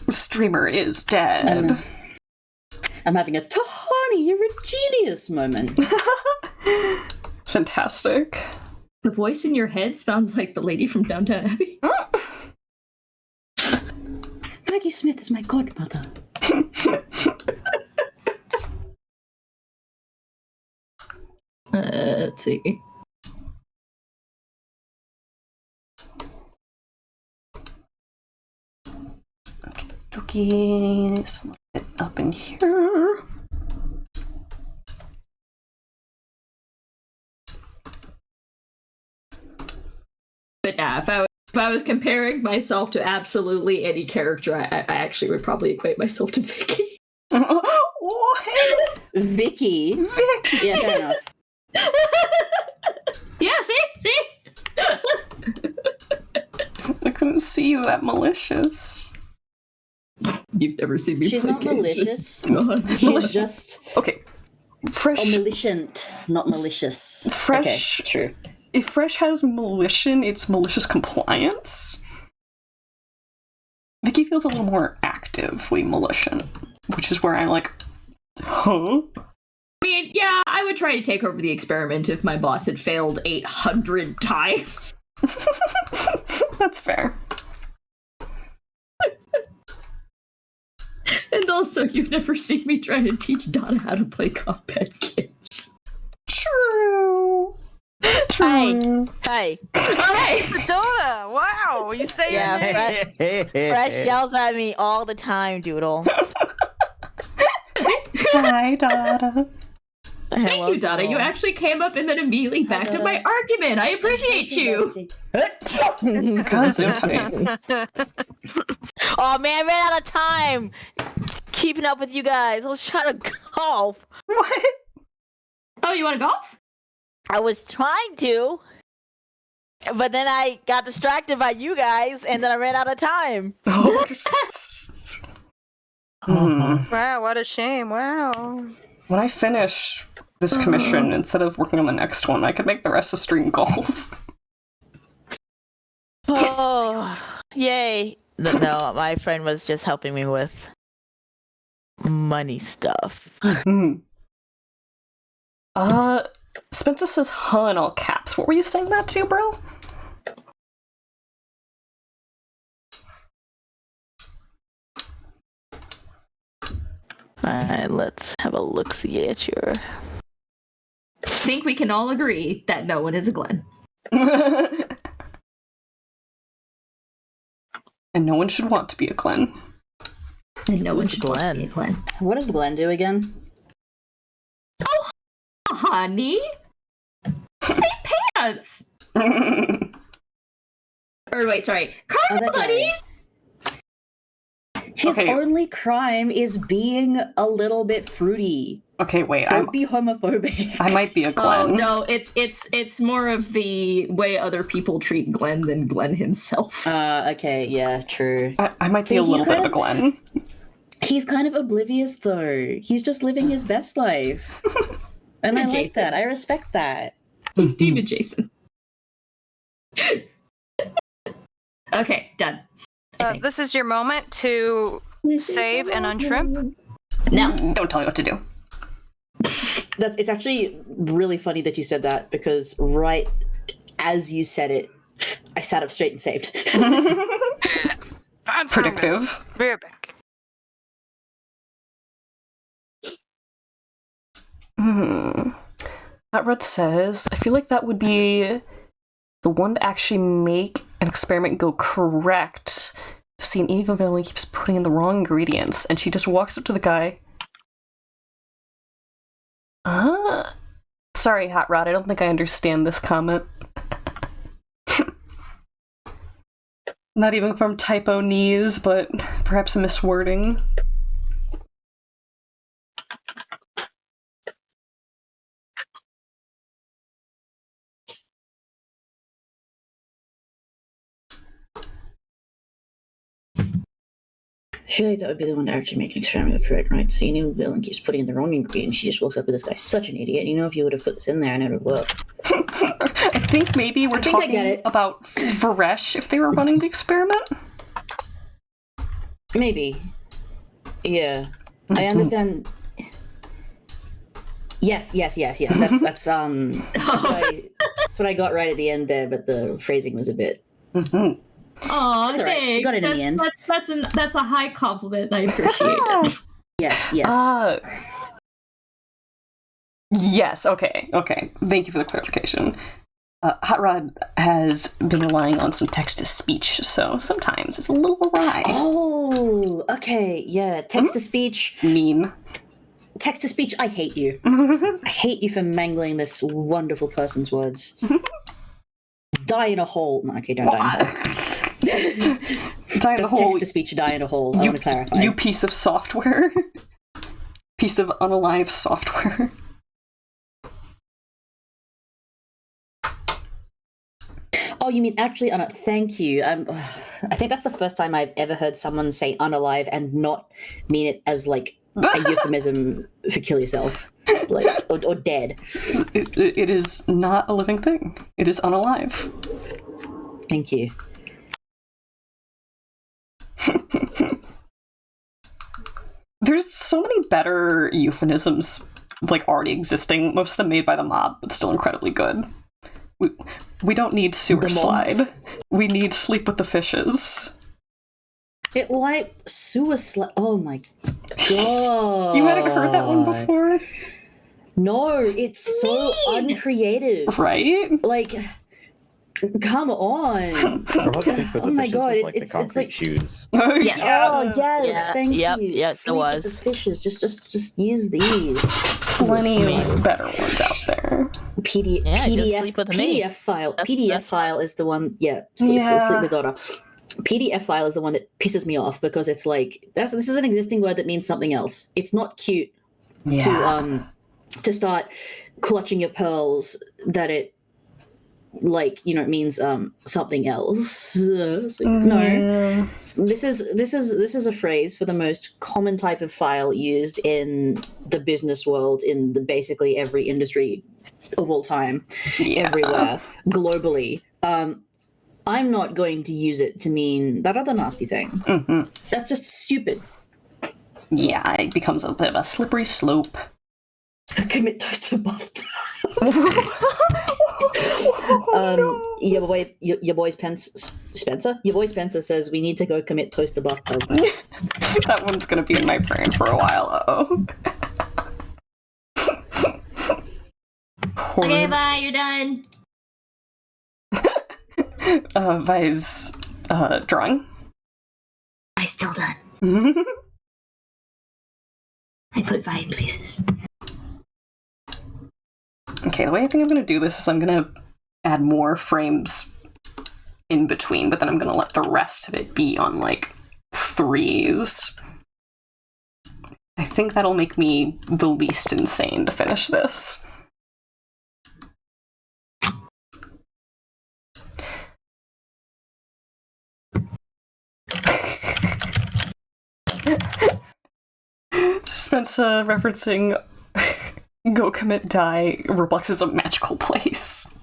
Speaker 1: Streamer is dead.
Speaker 8: I'm having a Tahani, you're a genius moment.
Speaker 1: Fantastic.
Speaker 6: The voice in your head sounds like the lady from Downton Abbey.
Speaker 8: Maggie Smith is my godmother.
Speaker 6: Let's see.
Speaker 1: Okay, some it up in here.
Speaker 6: But yeah, if I was comparing myself to absolutely any character, I actually would probably equate myself to Vicky.
Speaker 1: What?
Speaker 8: Vicky. Yeah, fair enough.
Speaker 6: Yeah, see?
Speaker 1: I couldn't see you that malicious.
Speaker 6: You've never seen me
Speaker 8: She's
Speaker 6: play
Speaker 8: not
Speaker 6: games.
Speaker 8: malicious.
Speaker 6: God.
Speaker 8: She's just
Speaker 1: Okay. Fresh.
Speaker 8: omniscient, not malicious.
Speaker 1: Fresh.
Speaker 8: Okay, true.
Speaker 1: If Fresh has malicious, it's malicious compliance. Vicky feels a little more actively malicious, which is where I'm like, huh?
Speaker 6: mean, yeah, I would try to take over the experiment if my boss had failed 800 times.
Speaker 1: That's fair.
Speaker 6: And also, you've never seen me try to teach Donna how to play combat games.
Speaker 1: True.
Speaker 9: Hey.
Speaker 2: Donna, wow, you say your name.
Speaker 9: Fresh yells at me all the time, Doodle.
Speaker 1: Hi, Dada.
Speaker 6: Thank you, Donna. You actually came up and then immediately backed up my argument. I appreciate you.
Speaker 9: Oh man, I ran out of time keeping up with you guys. I was trying to golf.
Speaker 1: What?
Speaker 6: Oh, you want to golf?
Speaker 9: I was trying to, but then I got distracted by you guys, and then I ran out of time.
Speaker 2: Wow, what a shame. Wow.
Speaker 1: When I finish this commission, instead of working on the next one, I could make the rest of stream golf.
Speaker 9: Oh, yay. No, my friend was just helping me with money stuff.
Speaker 1: Spencer says huh in all caps. What were you saying that to, bro?
Speaker 9: Alright, let's have a look-see at your...
Speaker 6: I think we can all agree that no one is a Glenn.
Speaker 1: And no one should want to be a Glenn.
Speaker 6: And no one should want to be a Glenn.
Speaker 8: What does Glenn do again?
Speaker 6: Oh, honey! Say pants! Or wait, sorry. Carnival buddies!
Speaker 8: His only crime is being a little bit fruity.
Speaker 1: Okay, wait.
Speaker 8: Don't be homophobic.
Speaker 1: I might be a Glenn.
Speaker 6: Oh no, it's more of the way other people treat Glenn than Glenn himself.
Speaker 8: Okay, yeah, true.
Speaker 1: I might be a little bit of a Glenn.
Speaker 8: He's kind of oblivious, though. He's just living his best life. And I like that. I respect that.
Speaker 6: He's Demon Jason. Okay, done.
Speaker 2: This is your moment to save and unshrimp.
Speaker 8: No.
Speaker 1: Don't tell me what to do.
Speaker 8: It's actually really funny that you said that, because right as you said it, I sat up straight and saved.
Speaker 2: That's
Speaker 1: predictive.
Speaker 2: We're back.
Speaker 1: Red says, I feel like that would be the one to actually make an experiment go correct. To see an evil villain keeps putting in the wrong ingredients, and she just walks up to the guy. Sorry, Hot Rod, I don't think I understand this comment. Not even from typo knees, but perhaps a miswording.
Speaker 8: I feel like that would be the one to actually make an experiment correct, right? So you know the villain keeps putting in the wrong ingredient, she just walks up with this guy's such an idiot. You know, if you would have put this in there and it would work.
Speaker 1: I think maybe we're talking about Varesh if they were running the experiment?
Speaker 8: Maybe. Yeah. I understand. Yes. That's what I got right at the end there, but the phrasing was a bit.
Speaker 6: Oh,
Speaker 8: that's all right. You got it in the end.
Speaker 6: That's a high compliment. I appreciate it.
Speaker 8: Yes.
Speaker 1: Yes, okay. Thank you for the clarification. Hot Rod has been relying on some text-to-speech, so sometimes it's a little awry.
Speaker 8: Oh, okay, yeah. Text-to-speech.
Speaker 1: Mean.
Speaker 8: Text-to-speech, I hate you. I hate you for mangling this wonderful person's words. Die in a hole. No, okay, don't die in a hole.
Speaker 1: Die in a hole.
Speaker 8: Text-to-speech, die in a hole. I want to clarify.
Speaker 1: You piece of software. Piece of unalive software.
Speaker 8: Oh, you mean actually thank you. I think that's the first time I've ever heard someone say unalive and not mean it as like a euphemism for kill yourself, like or dead.
Speaker 1: It is not a living thing. It is unalive.
Speaker 8: Thank you.
Speaker 1: There's so many better euphemisms like already existing, most of them made by the mob, but still incredibly good. We don't need sewer slide. We need sleep with the fishes.
Speaker 8: It like sewer slide. Oh my god!
Speaker 1: You hadn't heard that one before?
Speaker 8: No, it's so uncreative,
Speaker 1: right?
Speaker 8: Like, come on! Oh my god! It's like
Speaker 7: shoes.
Speaker 8: Oh yes!
Speaker 9: Yeah.
Speaker 8: Thank
Speaker 9: Yep.
Speaker 8: you.
Speaker 9: Yes,
Speaker 8: Sleep
Speaker 9: it
Speaker 8: with
Speaker 9: was.
Speaker 8: the fishes. Just use these.
Speaker 1: Plenty of better ones out there.
Speaker 9: just sleep with me.
Speaker 8: PDF file.
Speaker 9: That's-
Speaker 8: PDF
Speaker 9: that's
Speaker 8: file is the one. Yeah, sleep with daughter. PDF file is the one that pisses me off because it's like this is an existing word that means something else. It's not cute to start clutching your pearls that it it means something else. No. This is a phrase for the most common type of file used in the business world in basically every industry of all time, everywhere, globally. I'm not going to use it to mean that other nasty thing.
Speaker 1: Mm-hmm.
Speaker 8: That's just stupid.
Speaker 1: Yeah, it becomes a bit of a slippery slope.
Speaker 8: Commit toast to butt.
Speaker 1: No.
Speaker 8: Your boy Spencer? Your boy Spencer says we need to go commit toast to butt.
Speaker 1: That one's gonna be in my brain for a while.
Speaker 6: Okay, bye. You're done.
Speaker 1: Vi's drawing.
Speaker 4: I still done. I put Vi in places.
Speaker 1: Okay, the way I think I'm gonna do this is I'm gonna add more frames in between, but then I'm gonna let the rest of it be on like 3s. I think that'll make me the least insane to finish this. Spencer referencing Go Commit Die, Roblox is a magical place.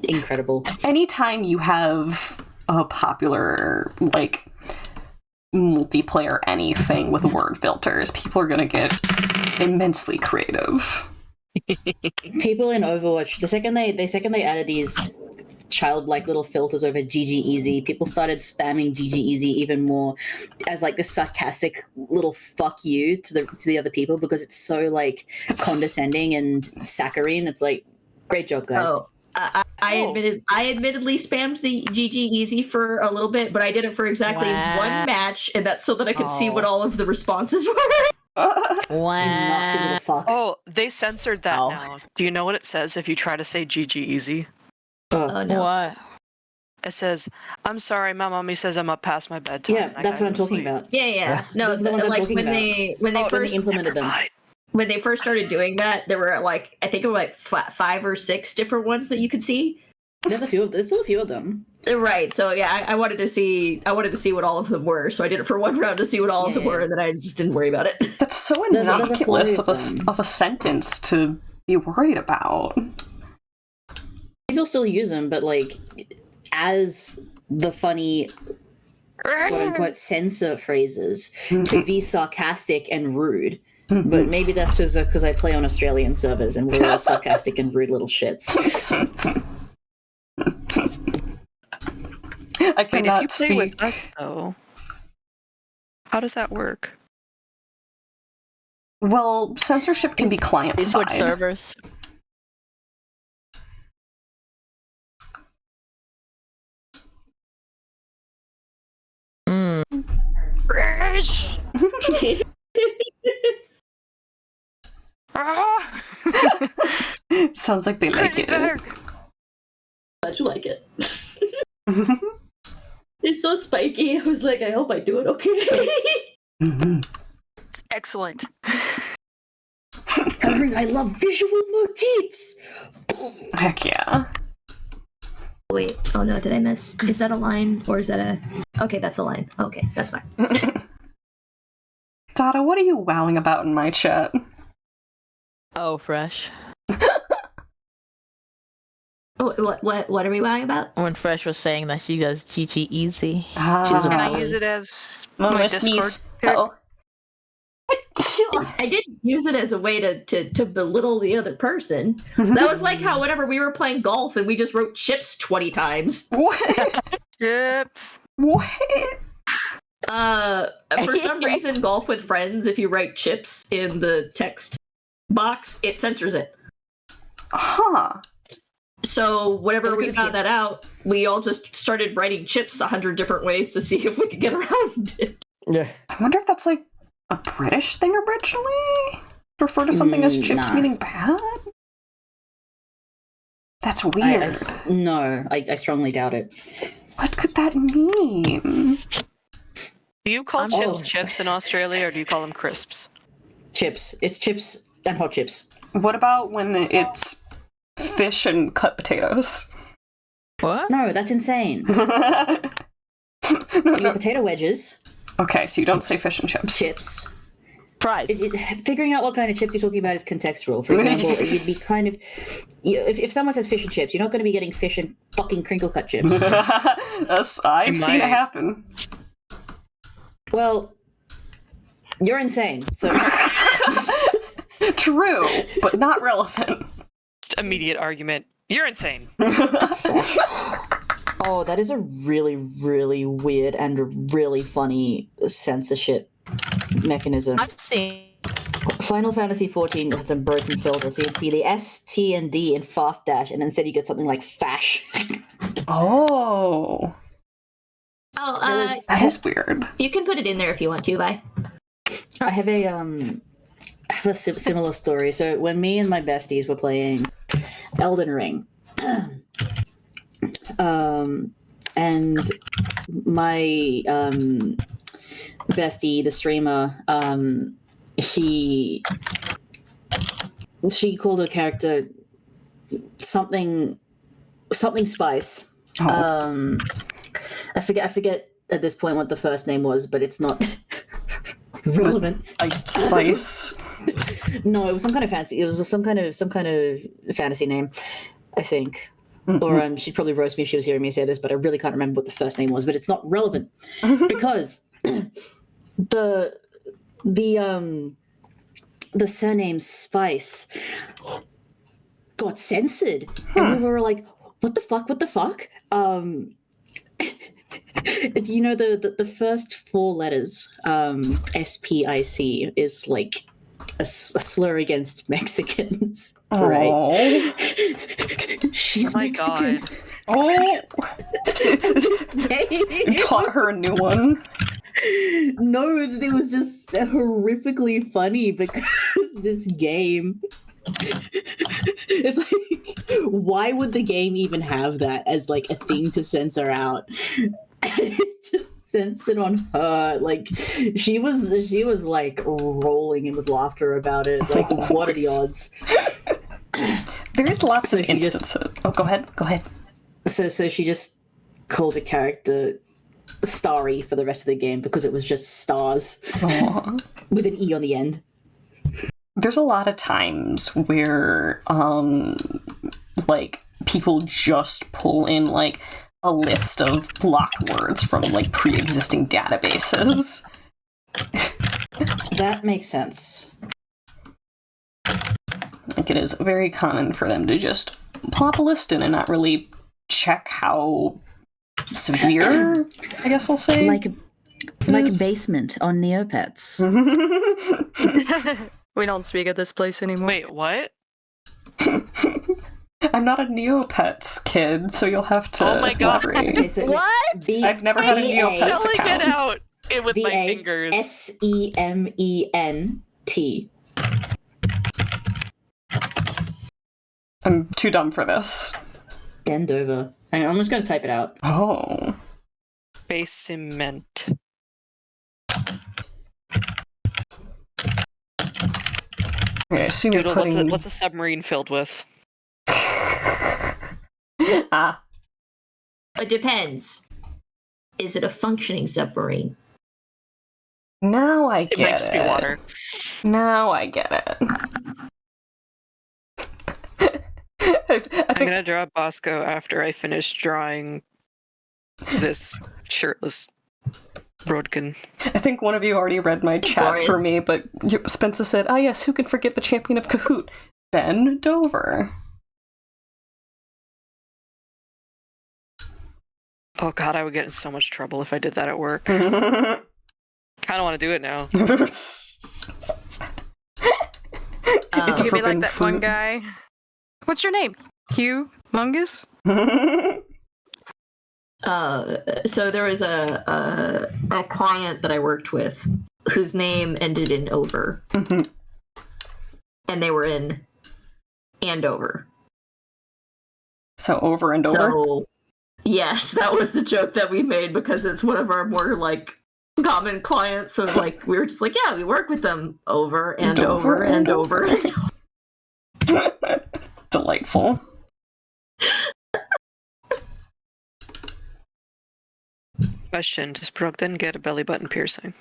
Speaker 8: Incredible.
Speaker 1: Anytime you have a popular, like, multiplayer anything with word filters, people are gonna get immensely creative.
Speaker 8: People in Overwatch, the second they added these childlike little filters over GG Easy, people started spamming GG Easy even more as like this sarcastic little fuck you to the other people because it's so like condescending and saccharine. It's like, great job, guys.
Speaker 6: Oh, I admittedly spammed the GG Easy for a little bit, but I did it for exactly one match, and that's so that I could see what all of the responses were.
Speaker 8: You nasty little fuck.
Speaker 5: Oh, they censored that now. Do you know what it says if you try to say GG Easy?
Speaker 6: No.
Speaker 9: What?
Speaker 5: It says, "I'm sorry, my mommy says I'm up past my bedtime."
Speaker 8: Yeah, that's what I'm talking about.
Speaker 6: Yeah. No,
Speaker 8: Those are the ones I'm
Speaker 6: like
Speaker 8: talking
Speaker 6: when
Speaker 8: about.
Speaker 6: they first
Speaker 8: implemented them.
Speaker 6: when they first started doing that, there were like I think it were like 5 or 6 different ones that you could see.
Speaker 8: There's still a few of them.
Speaker 6: Right. So yeah, I wanted to see what all of them were. So I did it for one round to see what all of them were, and then I just didn't worry about it.
Speaker 1: That's so innocuous of a sentence to be worried about.
Speaker 8: People still use them, but like as the funny quote-unquote censor phrases to be sarcastic and rude. But maybe that's just because I play on Australian servers and we're all sarcastic and rude little shits.
Speaker 1: I cannot
Speaker 5: if you play with us, though, how does that work?
Speaker 1: Well, censorship can be client-side.
Speaker 9: servers.
Speaker 5: Fresh.
Speaker 1: Sounds like they like it.
Speaker 6: Glad you like it. It's so spiky. I was like, I hope I do it okay.
Speaker 5: It's excellent.
Speaker 8: I love visual motifs.
Speaker 1: Heck yeah.
Speaker 6: Wait. Oh no, did I miss? Is that a line or is that a? Okay, that's a line. Okay, that's fine.
Speaker 1: Dada, what are you wowing about in my chat?
Speaker 9: Oh, Fresh.
Speaker 6: What are we wowing about?
Speaker 9: When Fresh was saying that she does GG Easy.
Speaker 1: Ah.
Speaker 5: Can I use it as
Speaker 1: Oh,
Speaker 5: my
Speaker 1: I
Speaker 5: Discord
Speaker 1: sneeze.
Speaker 5: pic?
Speaker 1: Uh-oh.
Speaker 6: I didn't use it as a way to belittle the other person. That was like how whenever we were playing golf and we just wrote chips 20 times.
Speaker 1: What?
Speaker 2: Chips.
Speaker 1: What?
Speaker 6: For some reason, Golf with Friends, if you write chips in the text box, it censors it.
Speaker 1: Huh.
Speaker 6: So whenever
Speaker 8: Look
Speaker 6: we
Speaker 8: at
Speaker 6: found that
Speaker 8: chips.
Speaker 6: out, we all just started writing chips 100 different ways to see if we could get around it.
Speaker 7: Yeah.
Speaker 1: I wonder if that's like a British thing originally? Refer to something as chips
Speaker 8: Nah.
Speaker 1: meaning bad? That's weird.
Speaker 8: I strongly doubt it.
Speaker 1: What could that mean?
Speaker 5: Do you call
Speaker 8: Oh.
Speaker 5: chips in Australia, or do you call them crisps?
Speaker 8: Chips. It's chips and hot chips.
Speaker 1: What about when it's fish and cut potatoes?
Speaker 9: What?
Speaker 8: No, that's insane.
Speaker 1: No,
Speaker 8: Your
Speaker 1: no.
Speaker 8: potato wedges,
Speaker 1: Okay, so you don't say fish and chips.
Speaker 8: chips.
Speaker 9: Fries.
Speaker 8: Figuring out what kind of chips you're talking about is contextual. For example, you'd be kind of... if someone says fish and chips, you're not going to be getting fish and fucking crinkle cut chips.
Speaker 1: I've seen it happen.
Speaker 8: Well, you're insane. So
Speaker 1: True, but not relevant.
Speaker 5: Just immediate argument. You're insane.
Speaker 8: Oh, that is a really, really weird and really funny censorship mechanism.
Speaker 9: I've seen.
Speaker 8: Final Fantasy XIV had some broken filters, so you'd see the S, T, and D in fast dash, and instead you get something like fash.
Speaker 1: Oh,
Speaker 6: Oh,
Speaker 1: that is weird.
Speaker 6: you can put it in there if you want to, Vi.
Speaker 8: I have a similar story. So when me and my besties were playing Elden Ring, and my bestie, the streamer, she called her character something Spice.
Speaker 1: Oh.
Speaker 8: I forget at this point what the first name was, but it's not relevant.
Speaker 1: Iced spice.
Speaker 8: No, it was some kind of fancy. It was some kind of fantasy name, I think. Or she'd probably roast me if she was hearing me say this, but I really can't remember what the first name was. But it's not relevant because the surname Spice got censored, and we were like, "What the fuck? What the fuck?" You know, the first four letters, SPIC, is like a slur against Mexicans, right?
Speaker 1: Oh.
Speaker 8: She's
Speaker 5: Oh my
Speaker 8: Mexican.
Speaker 5: god.
Speaker 1: Oh. You taught her a new one.
Speaker 8: No, it was just horrifically funny because this game. It's like, why would the game even have that as like a thing to censor out? And it just censored on her. Like she was like rolling in with laughter about it. Like, what are the odds?
Speaker 1: There is lots
Speaker 8: So
Speaker 1: of
Speaker 8: she just-
Speaker 1: instances. Oh, go ahead. Go ahead.
Speaker 8: So she just called a character Starry for the rest of the game because it was just stars
Speaker 1: Aw.
Speaker 8: with an E on the end.
Speaker 1: There's a lot of times where like people just pull in like a list of block words from like pre-existing databases.
Speaker 8: That makes sense.
Speaker 1: Like it is very common for them to just plop a list in and not really check how severe, I guess I'll say.
Speaker 8: Like a basement on Neopets.
Speaker 2: We don't speak at this place anymore.
Speaker 5: Wait, what?
Speaker 1: I'm not a Neopets kid, so you'll have to
Speaker 5: Oh my God.
Speaker 1: elaborate.
Speaker 8: Okay, so
Speaker 9: What?
Speaker 1: I've never had a Neopets
Speaker 5: Spelling it
Speaker 1: account.
Speaker 5: out with my fingers.
Speaker 8: VASEMENT.
Speaker 1: I'm too dumb for this.
Speaker 8: Bend over. Hang on, I'm just going to type it out.
Speaker 1: Oh.
Speaker 5: Basement.
Speaker 1: Okay, I assume you're
Speaker 5: Doodle,
Speaker 1: putting...
Speaker 5: what's a submarine filled with?
Speaker 1: Ah.
Speaker 6: It depends. Is it a functioning submarine?
Speaker 1: Now I
Speaker 5: It
Speaker 1: get
Speaker 5: might just be water.
Speaker 1: Now I get it. I
Speaker 5: I'm
Speaker 1: think
Speaker 5: gonna draw Bosco after I finish drawing this shirtless Brodkin.
Speaker 1: I think one of you already read my chat for me, but Spencer said, "Ah, yes, who can forget the champion of Kahoot, Ben Dover."
Speaker 5: Oh god, I would get in so much trouble if I did that at work. Kind of want to do it now.
Speaker 1: It's a
Speaker 2: You'd be like
Speaker 1: forbidden
Speaker 2: that one
Speaker 1: food.
Speaker 2: guy. What's your name? Hugh Mungus?
Speaker 6: So there was a client that I worked with whose name ended in over, and they were in Andover.
Speaker 1: So over and over.
Speaker 6: So yes, that was the joke that we made because it's one of our more like common clients. So like we were just like, yeah, we work with them over and over and over and over.
Speaker 1: Delightful.
Speaker 5: Question: does Brogden get a belly button piercing?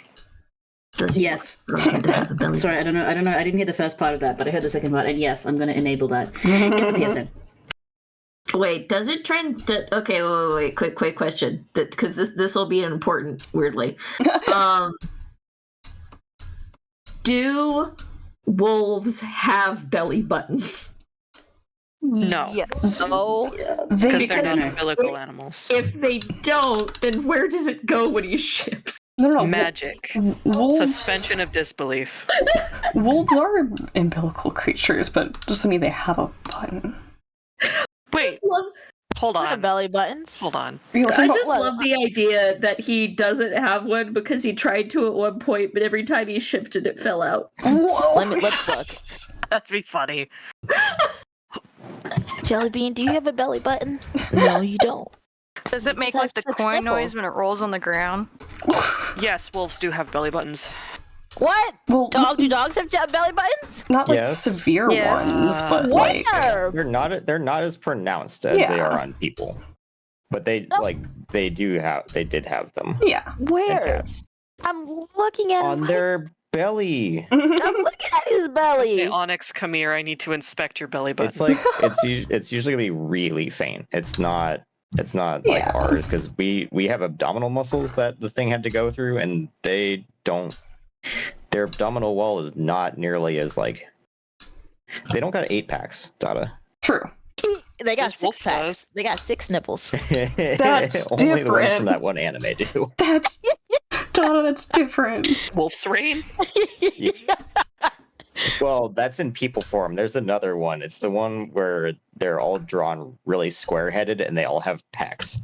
Speaker 6: So
Speaker 8: Yes.
Speaker 6: to have a belly.
Speaker 8: Sorry, I don't know. I didn't hear the first part of that, but I heard the second part, and yes, I'm going to enable that. Get the piercing.
Speaker 6: Wait, does it trend? Okay, wait. Quick question, because this will be important. Weirdly, do wolves have belly buttons?
Speaker 5: No.
Speaker 2: Yes.
Speaker 9: No.
Speaker 5: Because they're not
Speaker 8: don't.
Speaker 5: umbilical animals.
Speaker 6: If they don't, then where does it go when he ships?
Speaker 1: No.
Speaker 5: Magic.
Speaker 1: Wolves,
Speaker 5: Suspension of disbelief.
Speaker 1: wolves are umbilical creatures, but doesn't mean they have a button.
Speaker 5: Wait, hold
Speaker 9: There's
Speaker 5: on.
Speaker 9: belly buttons.
Speaker 5: Hold on.
Speaker 6: I just love the idea that he doesn't have one because he tried to at one point, but every time he shifted, it fell out.
Speaker 1: Whoa.
Speaker 9: Let's look.
Speaker 5: That'd be funny.
Speaker 9: Jellybean, do you have a belly button? No, you don't.
Speaker 2: Does it make like the
Speaker 9: That's
Speaker 2: coin
Speaker 9: nipple.
Speaker 2: noise when it rolls on the ground?
Speaker 5: Yes, wolves do have belly buttons.
Speaker 9: What?
Speaker 1: Well,
Speaker 9: Do dogs have belly buttons?
Speaker 1: not like
Speaker 7: Yes.
Speaker 1: severe
Speaker 2: Yes.
Speaker 1: ones, but like
Speaker 9: Where?
Speaker 7: They're not as pronounced as
Speaker 1: Yeah.
Speaker 7: they are on people, but they did have them.
Speaker 1: yeah.
Speaker 7: And
Speaker 9: Where?
Speaker 7: cats.
Speaker 9: I'm looking at
Speaker 7: On their belly.
Speaker 9: I'm looking at his
Speaker 5: Say,
Speaker 9: belly.
Speaker 5: Onyx, come here. I need to inspect your belly button.
Speaker 7: It's like it's usually gonna be really faint. It's not like
Speaker 1: Yeah.
Speaker 7: ours because we have abdominal muscles that the thing had to go through, and they don't. Their abdominal wall is not nearly as like. They don't got 8-packs, Dada.
Speaker 1: True.
Speaker 9: They got
Speaker 5: This wolf
Speaker 9: 6 packs.
Speaker 5: does.
Speaker 9: They got 6 nipples.
Speaker 1: That's
Speaker 7: Only the ones
Speaker 1: different.
Speaker 7: from that one anime do.
Speaker 1: That's Donna, that's different.
Speaker 5: Wolf's Rain?
Speaker 7: Well, that's in people form. There's another one. It's the one where they're all drawn really square-headed and they all have packs.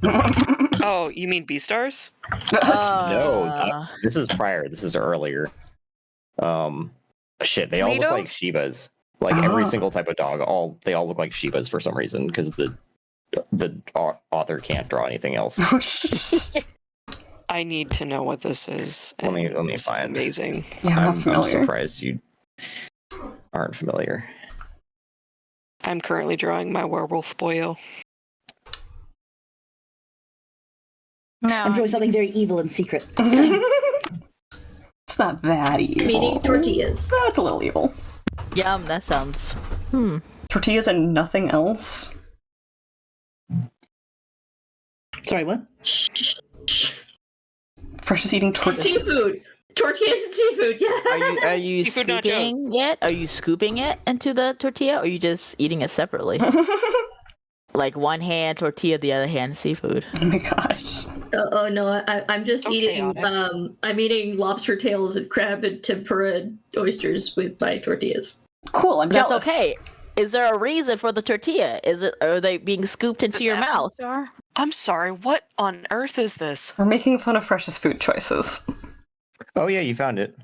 Speaker 5: Oh, you mean Beastars?
Speaker 7: No, this is prior. This is earlier. Shit, they all look
Speaker 2: Toledo?
Speaker 7: like Shibas. Like every
Speaker 1: Ah.
Speaker 7: single type of dog, they all look like Shibas for some reason because the author can't draw anything else.
Speaker 5: I need to know what this is.
Speaker 7: Let me
Speaker 5: and this is
Speaker 7: find.
Speaker 5: amazing.
Speaker 1: Yeah, I'm not
Speaker 7: I'm
Speaker 1: familiar.
Speaker 7: surprised you aren't familiar.
Speaker 5: I'm currently drawing my werewolf boyo.
Speaker 2: No.
Speaker 8: I'm drawing something very evil and secret.
Speaker 1: It's not that evil.
Speaker 6: Meaning tortillas.
Speaker 1: That's a little evil.
Speaker 9: Yum, that sounds.
Speaker 1: Tortillas and nothing else.
Speaker 8: Sorry, what?
Speaker 1: Fresh is eating
Speaker 6: And
Speaker 1: tortillas.
Speaker 6: seafood. Tortillas and seafood. Yeah.
Speaker 9: Are you
Speaker 5: Seafood nachos.
Speaker 9: scooping it? Are you scooping it into the tortilla, or are you just eating it separately? Like one hand tortilla, the other hand seafood.
Speaker 1: Oh my gosh.
Speaker 6: Oh no, I'm just
Speaker 5: Okay,
Speaker 6: eating.
Speaker 5: Anna.
Speaker 6: I'm eating lobster tails and crab and tempura oysters with my tortillas.
Speaker 1: Cool, I'm
Speaker 9: That's
Speaker 1: jealous.
Speaker 9: okay. Is there a reason for the tortilla? Are they being scooped into your mouth?
Speaker 5: I'm sorry, what on earth is this?
Speaker 1: We're making fun of Fresh's food choices.
Speaker 7: Oh yeah, you found it.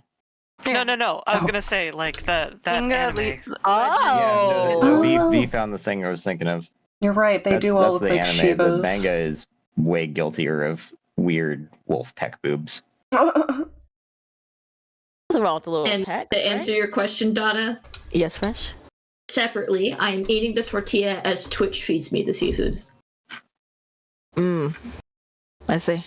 Speaker 5: No. I was
Speaker 1: Oh.
Speaker 5: gonna say, like, that
Speaker 2: Inga,
Speaker 5: anime.
Speaker 9: Oh.
Speaker 7: Yeah, no,
Speaker 1: Oh.
Speaker 7: V found the thing I was thinking of.
Speaker 1: You're right, they do all look
Speaker 7: the
Speaker 1: like
Speaker 7: anime.
Speaker 1: Shivas.
Speaker 7: The manga is way guiltier of weird wolf peck boobs.
Speaker 9: What's wrong with the little
Speaker 6: And
Speaker 9: peck?
Speaker 6: to answer your question, Donna,
Speaker 9: Yes, Fresh.
Speaker 6: separately, I am eating the tortilla as Twitch feeds me the seafood.
Speaker 9: I see.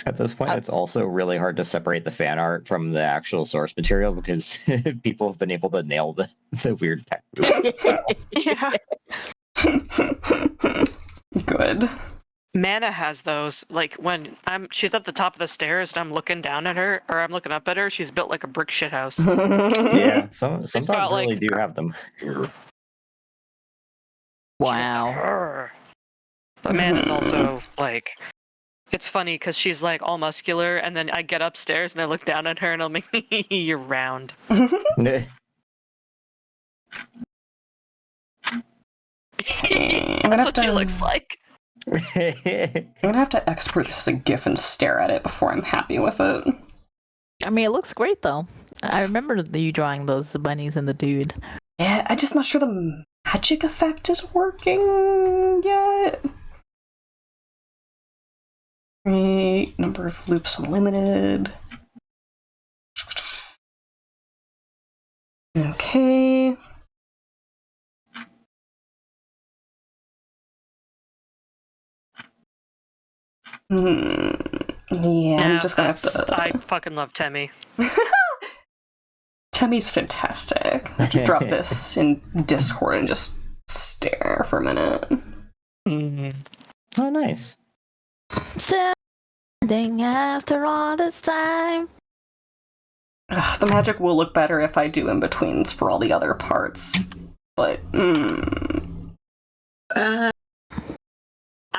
Speaker 7: At this point, it's also really hard to separate the fan art from the actual source material because people have been able to nail the weird peck boob.
Speaker 2: Yeah.
Speaker 1: Good.
Speaker 5: Mana has those. Like when she's at the top of the stairs and I'm looking down at her, or I'm looking up at her. She's built like a brick shithouse.
Speaker 7: Yeah, some dogs
Speaker 5: got,
Speaker 7: really
Speaker 5: like-
Speaker 7: do have them.
Speaker 9: Wow.
Speaker 5: But Mana's also like, it's funny because she's like all muscular, and then I get upstairs and I look down at her and I'm like, you're round. That's what she looks like.
Speaker 1: I'm gonna have to export this as a GIF and stare at it before I'm happy with it.
Speaker 9: I mean, it looks great though. I remember you drawing those bunnies and the dude.
Speaker 1: Yeah, I'm just not sure the magic effect is working yet. Great, number of loops unlimited. Okay. Yeah, I'm just gonna have to.
Speaker 5: I fucking love Temmie.
Speaker 1: Temmie's fantastic. I have to drop this in Discord and just stare for a minute.
Speaker 7: Oh, nice.
Speaker 9: Standing after all this time.
Speaker 1: Ugh, the magic will look better if I do in-betweens for all the other parts, but
Speaker 6: I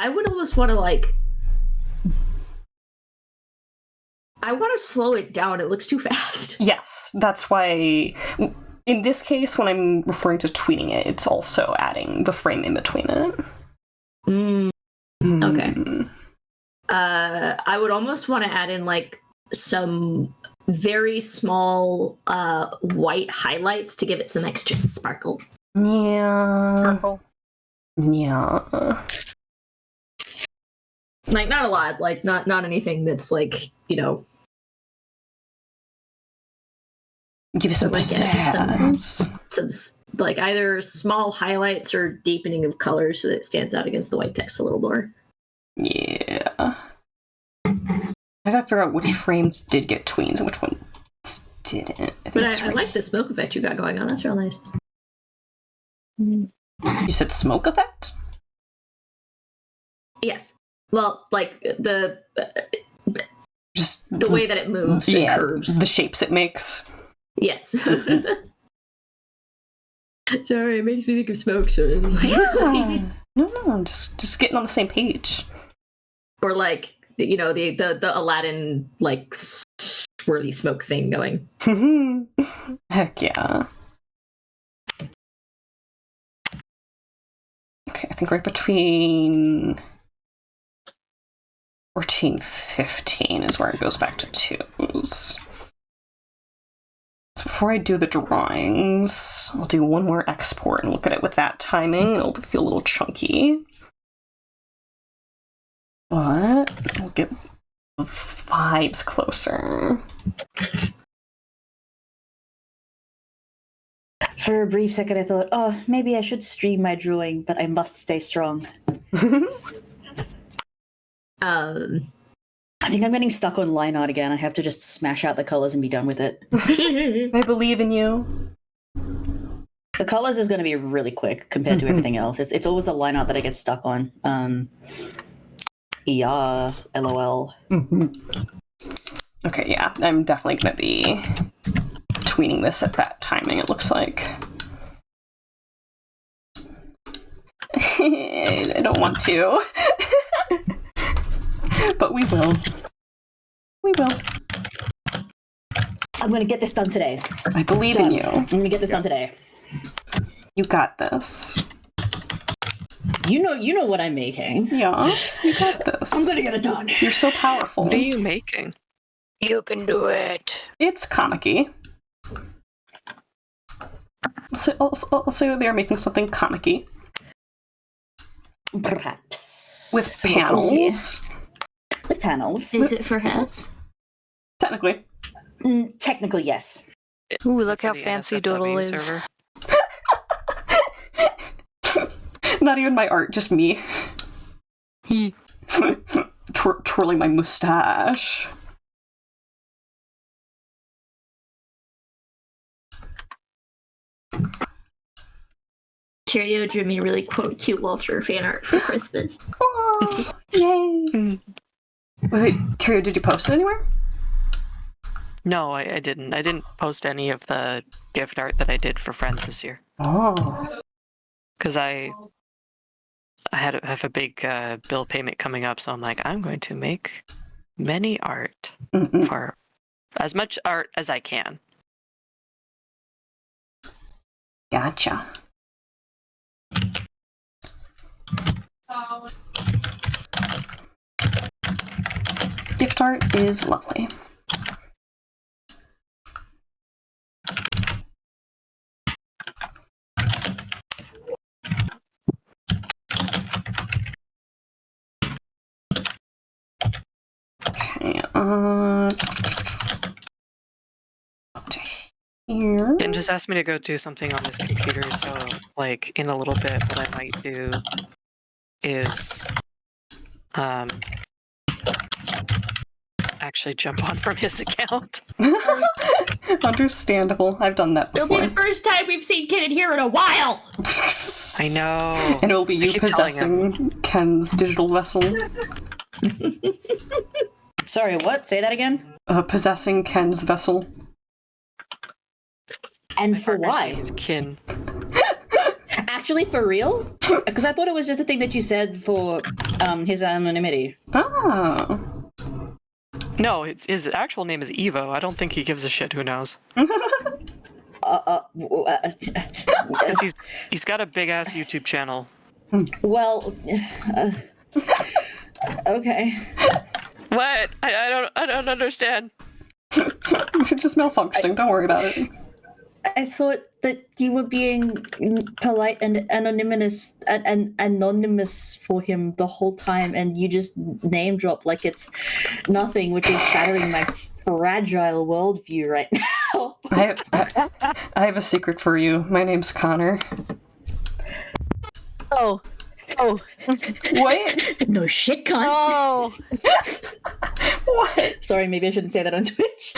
Speaker 6: would almost want to I want to slow it down. It looks too fast.
Speaker 1: Yes, that's why in this case, when I'm referring to tweeting it, it's also adding the frame in between it.
Speaker 6: Okay. I would almost want to add in some very small white highlights to give it some extra sparkle.
Speaker 1: Yeah.
Speaker 2: Purple.
Speaker 1: Yeah.
Speaker 6: Not a lot. Not anything that's
Speaker 1: Give you some pizzazz.
Speaker 6: some either small highlights or deepening of color so that it stands out against the white text a little more.
Speaker 1: Yeah. I gotta figure out which frames did get tweens and which ones didn't.
Speaker 6: But I like the smoke effect you got going on. That's real nice.
Speaker 1: You said smoke effect?
Speaker 6: Yes. Well,
Speaker 1: Just
Speaker 6: the way that it moves and curves.
Speaker 1: The shapes it makes.
Speaker 6: Yes. Sorry, it makes me think of smoke. So
Speaker 1: No, I'm just getting on the same page.
Speaker 6: Or the Aladdin swirly smoke thing going.
Speaker 1: Heck yeah. Okay, I think right between 14, 15 is where it goes back to twos. So before I do the drawings, I'll do one more export and look at it with that timing. It'll feel a little chunky. But we'll get the vibes closer.
Speaker 8: For a brief second, I thought, oh, maybe I should stream my drawing, but I must stay strong. I think I'm getting stuck on line art again. I have to just smash out the colors and be done with it.
Speaker 1: I believe in you.
Speaker 8: The colors is going to be really quick compared to everything else. It's always the line art that I get stuck on. Yeah, LOL.
Speaker 1: Okay, yeah, I'm definitely going to be tweening this at that timing, it looks like. I don't want to. But we will. We will.
Speaker 8: I'm going to get this done today.
Speaker 1: I believe in you.
Speaker 8: I'm going to get this done today.
Speaker 1: You got this.
Speaker 8: You know what I'm making.
Speaker 1: Yeah, you got this.
Speaker 8: I'm going to get it done.
Speaker 1: You're so powerful.
Speaker 5: What are you making?
Speaker 2: You can do it.
Speaker 1: It's comic-y. I'll say that they are making something comic-y.
Speaker 8: Perhaps.
Speaker 1: With panels.
Speaker 8: With panels.
Speaker 6: Is it for hats?
Speaker 1: Technically.
Speaker 8: Technically, yes.
Speaker 2: Ooh, look how fancy Doodle is.
Speaker 5: Server.
Speaker 1: Not even my art, just me.
Speaker 2: He.
Speaker 1: Twirling my mustache.
Speaker 6: Cheerio drew me really cute Walter fan art for Christmas.
Speaker 1: Aww. Oh, yay! Wait, Kiryu, did you post it anywhere?
Speaker 5: No, I didn't. I didn't post any of the gift art that I did for friends this year.
Speaker 1: Oh.
Speaker 5: Because I have a big bill payment coming up, so I'm like, I'm going to make many art for as much art as I can.
Speaker 1: Gotcha. Gift art is lovely. Okay, here.
Speaker 5: Ken just asked me to go do something on his computer, so, like, in a little bit, what I might do is, actually jump on from his account.
Speaker 1: Understandable. I've done that
Speaker 6: It'll
Speaker 1: before.
Speaker 6: be the first time we've seen Ken in here in a while!
Speaker 5: I know.
Speaker 1: And it'll be
Speaker 5: I
Speaker 1: you
Speaker 5: keep telling
Speaker 1: possessing Ken's digital vessel.
Speaker 8: Sorry, what? Say that again?
Speaker 1: Possessing Ken's vessel.
Speaker 8: And for
Speaker 5: Partner's
Speaker 8: why?
Speaker 5: name is Kin.
Speaker 8: Actually, for real? Because I thought it was just a thing that you said for his anonymity.
Speaker 1: Ah.
Speaker 5: No, his actual name is Evo. I don't think he gives a shit. Who knows? Because he's got a big ass YouTube channel.
Speaker 8: Well, okay.
Speaker 5: What? I don't understand.
Speaker 1: It's just malfunctioning. Don't worry about it.
Speaker 8: I thought that you were being polite and anonymous for him the whole time, and you just name drop like it's nothing, which is shattering my fragile worldview right now.
Speaker 1: I have a secret for you. My name's Connor.
Speaker 9: Oh.
Speaker 1: What?
Speaker 8: No shit, cunt.
Speaker 9: Oh.
Speaker 1: What?
Speaker 8: Sorry, maybe I shouldn't say that on Twitch.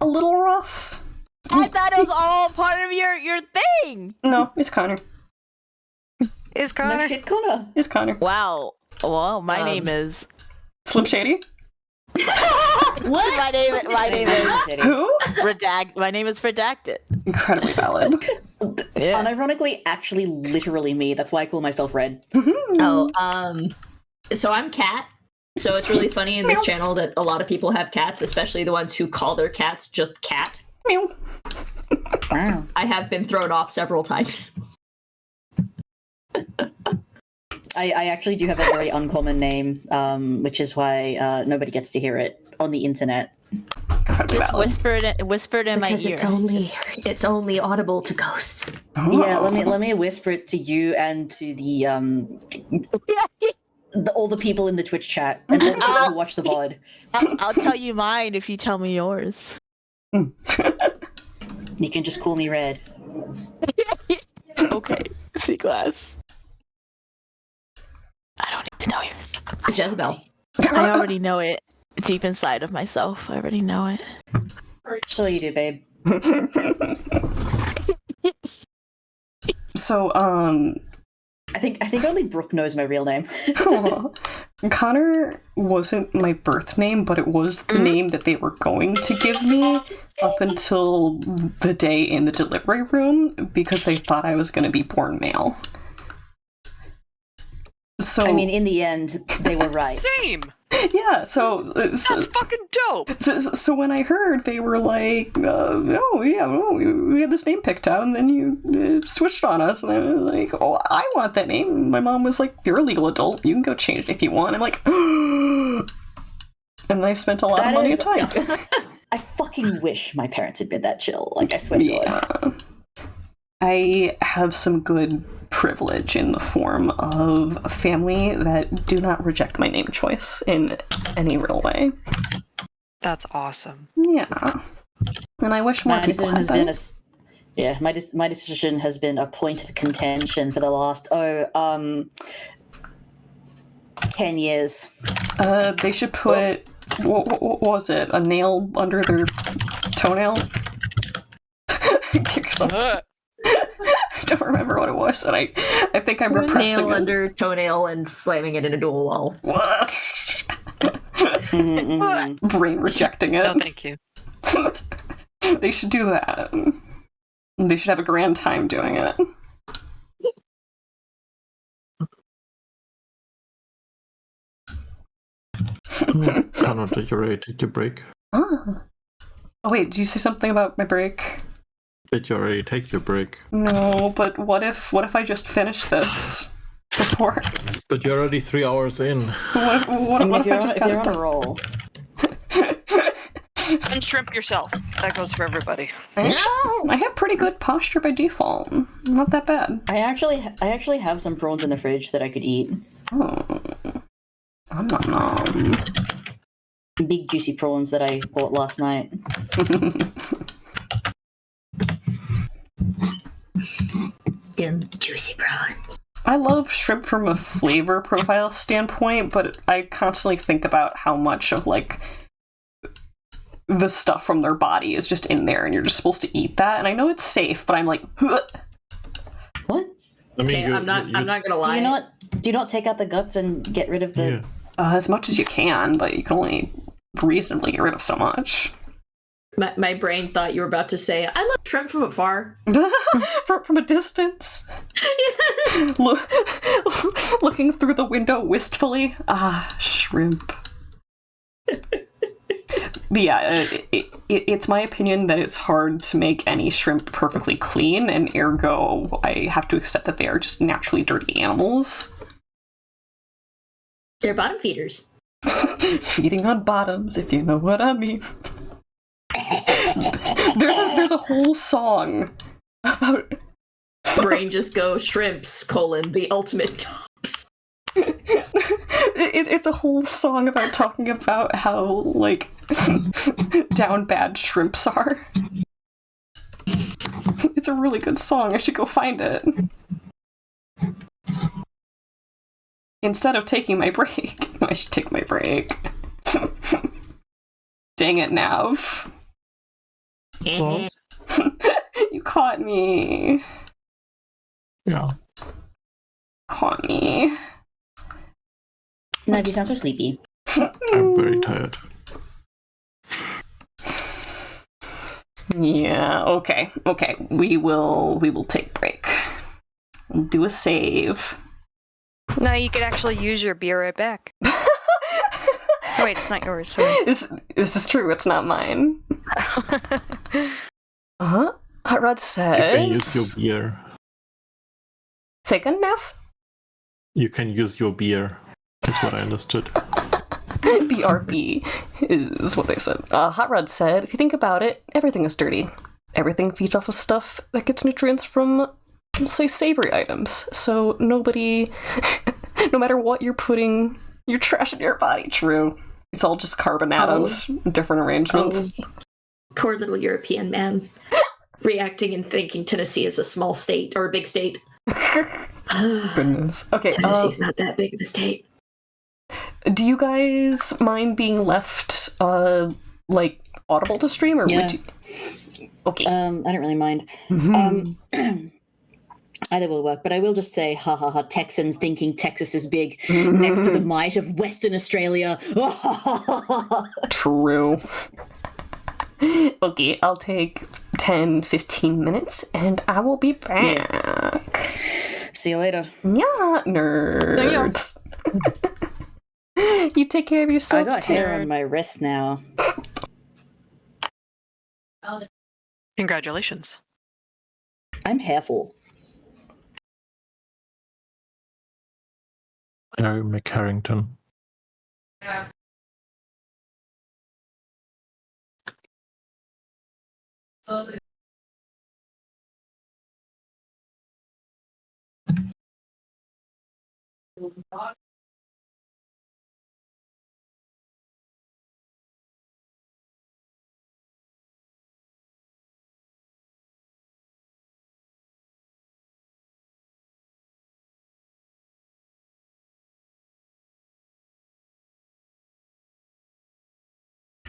Speaker 1: A little rough.
Speaker 9: I thought it was all part of your thing.
Speaker 1: No, it's Connor.
Speaker 2: Is Connor?
Speaker 8: No shit, Connor.
Speaker 1: It's Connor.
Speaker 9: Wow. Well, my name is.
Speaker 1: Slim Shady?
Speaker 9: What? My name is
Speaker 1: Who?
Speaker 9: My name is Redacted.
Speaker 1: Incredibly valid.
Speaker 9: Yeah.
Speaker 8: Unironically, actually, literally me. That's why I call myself Red.
Speaker 6: So I'm Kat. So it's really funny in this channel that a lot of people have cats, especially the ones who call their cats just Cat.
Speaker 1: Meow.
Speaker 8: Wow.
Speaker 6: I have been thrown off several times.
Speaker 8: I actually do have a very uncommon name, which is why nobody gets to hear it on the internet.
Speaker 1: Incredibly
Speaker 9: Just
Speaker 1: valid.
Speaker 9: whispered in
Speaker 4: Because
Speaker 9: my ear.
Speaker 4: it's only audible to ghosts.
Speaker 1: Oh.
Speaker 8: Yeah, let me whisper it to you and to the all the people in the Twitch chat and all the people who watch the VOD.
Speaker 9: I'll tell you mine if you tell me yours.
Speaker 8: You can just call me Red.
Speaker 9: Okay, C-Class. I don't need to know your.
Speaker 6: Jezebel.
Speaker 9: I already know it deep inside of myself. I already know it.
Speaker 8: Sure you do, babe.
Speaker 1: So,
Speaker 8: I think only Brooke knows my real name.
Speaker 1: Connor wasn't my birth name, but it was the name that they were going to give me up until the day in the delivery room because they thought I was going to be born male. So
Speaker 8: I mean, in the end, they were right.
Speaker 5: Same.
Speaker 1: yeah, so
Speaker 5: That's fucking dope.
Speaker 1: So when I heard, they were like, "Oh yeah, we had this name picked out, and then you switched on us." And I was like, "Oh, I want that name." And my mom was like, "You're a legal adult. You can go change it if you want." I'm like, and I spent a lot of money and time.
Speaker 8: I fucking wish my parents had been that chill. Like, I swear to God.
Speaker 1: I have some good privilege in the form of a family that do not reject my name choice in any real way.
Speaker 5: That's awesome.
Speaker 1: Yeah. And I wish more
Speaker 8: My
Speaker 1: people
Speaker 8: decision
Speaker 1: had
Speaker 8: has
Speaker 1: that.
Speaker 8: been my decision has been a point of contention for the last 10 years.
Speaker 1: They should put, what was it, a nail under their toenail? Kick some- I don't remember what it was, and I think I'm repressing
Speaker 6: Nail
Speaker 1: it.
Speaker 6: under toenail and slamming it into a wall.
Speaker 1: What? Brain rejecting it.
Speaker 5: No, thank you.
Speaker 1: They should do that. They should have a grand time doing it.
Speaker 10: Connor, did you already take your break?
Speaker 1: Oh wait, did you say something about my break?
Speaker 10: Did you already take your break?
Speaker 1: No, but what if I just finish this before?
Speaker 10: But you're already 3 hours in.
Speaker 1: What if I just
Speaker 8: if you're on a roll.
Speaker 5: And shrimp yourself. That goes for everybody.
Speaker 1: I have pretty good posture by default. Not that bad.
Speaker 8: I actually have some prawns in the fridge that I could eat.
Speaker 1: Oh. Nom.
Speaker 8: Big juicy prawns that I bought last night.
Speaker 6: Damn juicy prawns.
Speaker 1: I love shrimp from a flavor profile standpoint, but I constantly think about how much of like the stuff from their body is just in there and you're just supposed to eat that. And I know it's safe, but I'm like,
Speaker 8: What?
Speaker 10: I mean,
Speaker 6: Okay, I'm not gonna lie.
Speaker 8: Do you not take out the guts and get rid of the...
Speaker 10: Yeah.
Speaker 1: as much as you can, but you can only reasonably get rid of so much.
Speaker 6: My brain thought you were about to say, I love shrimp from afar.
Speaker 1: From a distance. Looking through the window wistfully. Ah, shrimp. But yeah, it's my opinion that it's hard to make any shrimp perfectly clean, and ergo, I have to accept that they are just naturally dirty animals.
Speaker 6: They're bottom feeders.
Speaker 1: Feeding on bottoms, if you know what I mean. There's a whole song about...
Speaker 6: Brain just go shrimps, the ultimate tops.
Speaker 1: It's a whole song about talking about how, like, down bad shrimps are. It's a really good song. I should go find it. Instead of taking my break. I should take my break. Dang it, Nav.
Speaker 10: Pause.
Speaker 1: You caught me.
Speaker 10: Yeah.
Speaker 1: Caught me.
Speaker 8: No, you sound so sleepy.
Speaker 10: I'm very tired.
Speaker 1: Yeah, okay. We will take a break. We'll do a save.
Speaker 2: No, you could actually use your beer right back. Oh, wait, it's not yours. Sorry.
Speaker 1: This is true. It's not mine. Hot Rod says.
Speaker 10: You can use your beer.
Speaker 1: Say again, Neff?
Speaker 10: You can use your beer. That's what I understood.
Speaker 1: BRB is what they said. Hot Rod said, if you think about it, everything is dirty. Everything feeds off of stuff that gets nutrients from, say, savory items. So nobody, no matter what you're putting your trash in your body, true. It's all just carbon atoms, different arrangements.
Speaker 6: Poor little European man. Reacting and thinking Tennessee is a small state, or a big state.
Speaker 1: Goodness. Okay.
Speaker 6: Tennessee's not that big of a state.
Speaker 1: Do you guys mind being left, like, audible to stream, or would you? Okay.
Speaker 8: I don't really mind. Either will work, but I will just say, ha ha ha, Texans thinking Texas is big next to the might of Western Australia.
Speaker 1: True. Okay, I'll take 10-15 minutes, and I will be back.
Speaker 8: Yeah. See you later.
Speaker 1: Yeah, nerds. You take care of yourself.
Speaker 8: I got hair on my wrist now.
Speaker 5: Congratulations.
Speaker 8: I'm hairful.
Speaker 10: Harry McCarrington.
Speaker 9: Yeah.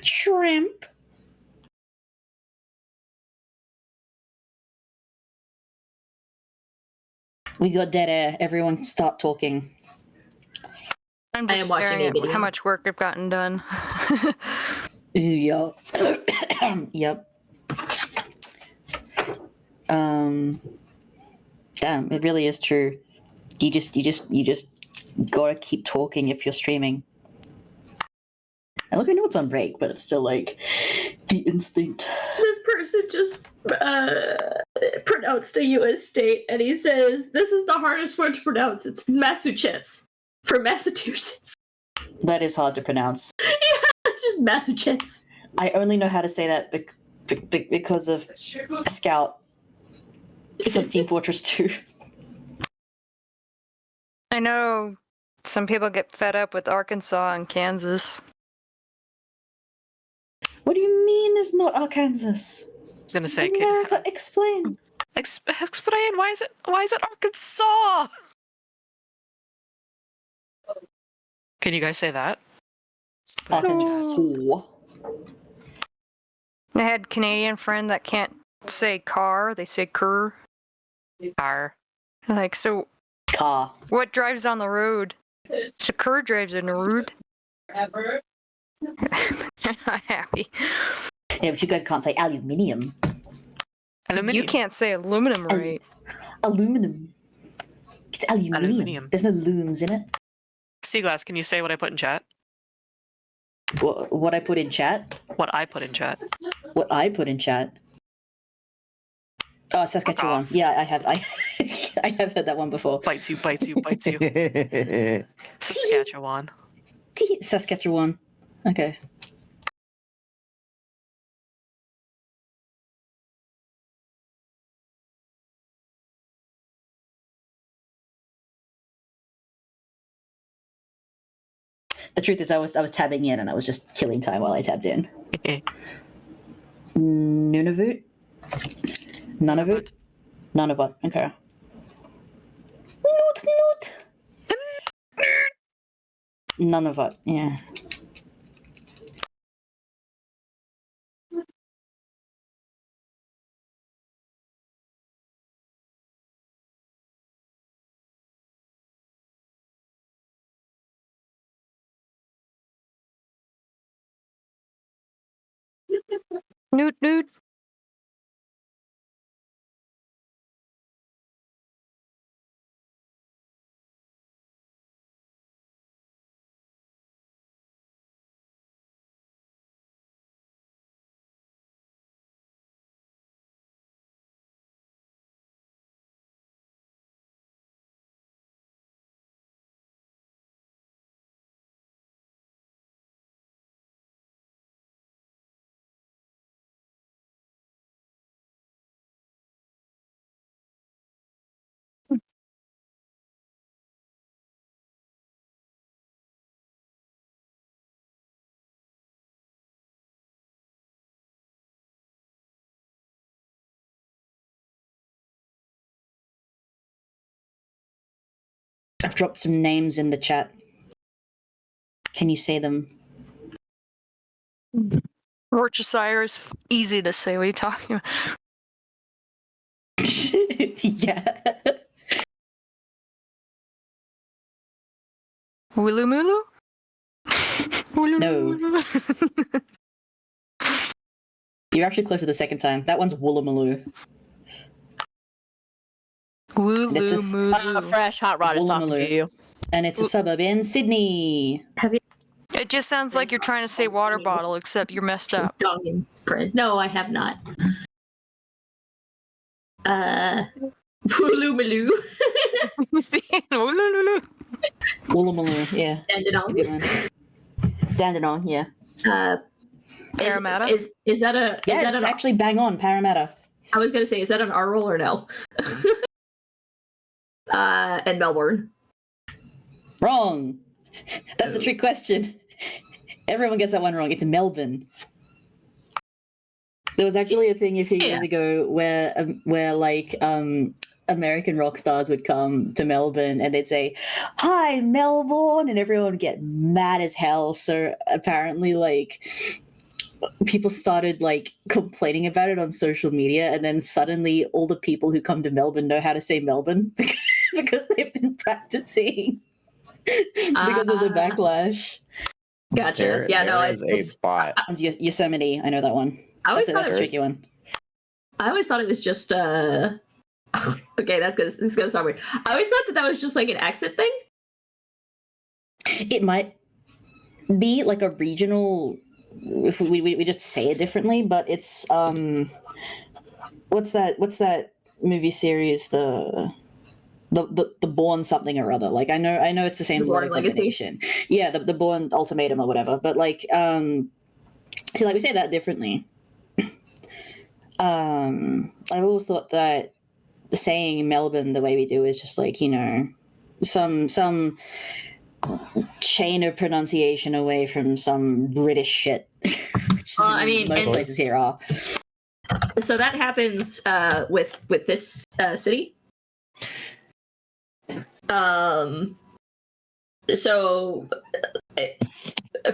Speaker 8: Shrimp. We got dead air. Everyone start talking.
Speaker 2: I'm
Speaker 6: I
Speaker 2: just
Speaker 6: am watching
Speaker 2: staring
Speaker 6: a
Speaker 2: at
Speaker 6: video.
Speaker 2: how much work I've gotten done.
Speaker 8: Yup. Yep. Damn, it really is true. You just gotta keep talking if you're streaming. And look, I know it's on break, but it's still like the instinct.
Speaker 6: This person just pronounced a U.S. state, and he says, "This is the hardest one to pronounce. It's Massachusetts for Massachusetts."
Speaker 8: That is hard to pronounce.
Speaker 6: Yeah, it's just Massachusetts.
Speaker 8: I only know how to say that because of Scout from Team Fortress 2.
Speaker 2: I know some people get fed up with Arkansas and Kansas.
Speaker 8: What do you mean is not Arkansas?
Speaker 5: I was gonna say,
Speaker 8: America, explain.
Speaker 5: explain. Why is it Arkansas? Can you guys say that?
Speaker 8: Arkansas.
Speaker 2: I had a Canadian friend that can't say car, they say cur.
Speaker 5: Car.
Speaker 2: Like, so
Speaker 8: Car.
Speaker 2: what drives on the road? So cur drives on the road. Not happy.
Speaker 8: Yeah, but you guys can't say aluminium.
Speaker 2: You can't say aluminum right.
Speaker 8: Aluminum. It's aluminium. There's no looms in it.
Speaker 5: Seaglass, can you say what I put in chat?
Speaker 8: What I put in chat?
Speaker 5: What I put in chat.
Speaker 8: What I put in chat? Oh, Saskatchewan. Yeah, I have. I have heard that one before.
Speaker 5: Bites you. Saskatchewan.
Speaker 8: Saskatchewan. Okay. The truth is, I was tabbing in, and I was just killing time while I tabbed in. Nunavut? Nunavut? Nunavut. Okay. Noot. Nunavut. Yeah.
Speaker 2: Noot.
Speaker 8: I've dropped some names in the chat. Can you say them?
Speaker 2: Worcestershire is easy to say. What are you talking about?
Speaker 8: Yeah.
Speaker 2: Woolloomooloo?
Speaker 8: No. You're actually closer the second time. That one's Woolloomooloo.
Speaker 2: Woolloomooloo.
Speaker 9: Fresh Hot Rod is talking to you.
Speaker 8: And it's a suburb in Sydney.
Speaker 6: Have you?
Speaker 2: It just sounds like you're trying to say water bottle, except you're messed up.
Speaker 6: No, I have not. Woolloomooloo.
Speaker 2: See? Woolloomooloo.
Speaker 8: Woolloomooloo, yeah. Dandenong, yeah.
Speaker 2: Parramatta?
Speaker 6: Is that a?
Speaker 8: Yeah,
Speaker 6: is that
Speaker 8: it's
Speaker 6: an,
Speaker 8: actually bang on, Parramatta.
Speaker 6: I was gonna say, is that an R roll or no? And Melbourne.
Speaker 8: Wrong. That's the trick question. Everyone gets that one wrong. It's Melbourne. There was actually a thing a few years ago where American rock stars would come to Melbourne and they'd say, "Hi, Melbourne," and everyone would get mad as hell. So apparently, people started complaining about it on social media, and then suddenly all the people who come to Melbourne know how to say Melbourne because they've been practicing because of the backlash.
Speaker 6: Gotcha.
Speaker 7: There is a bot.
Speaker 8: Yosemite, I know that one. That's a tricky one.
Speaker 6: I always thought it was just okay, this is gonna sound weird. I always thought that was just like an accent thing.
Speaker 8: It might be like a regional, if we just say it differently, but it's what's that movie series, the Bourne something or other. Like I know it's the same
Speaker 6: Bourne Legacy.
Speaker 8: Yeah, the Bourne Ultimatum or whatever. But like so like we say that differently. I've always thought that saying Melbourne the way we do is just like, you know, some chain of pronunciation away from some British shit.
Speaker 6: I mean,
Speaker 8: most places here are.
Speaker 6: So that happens with this city. So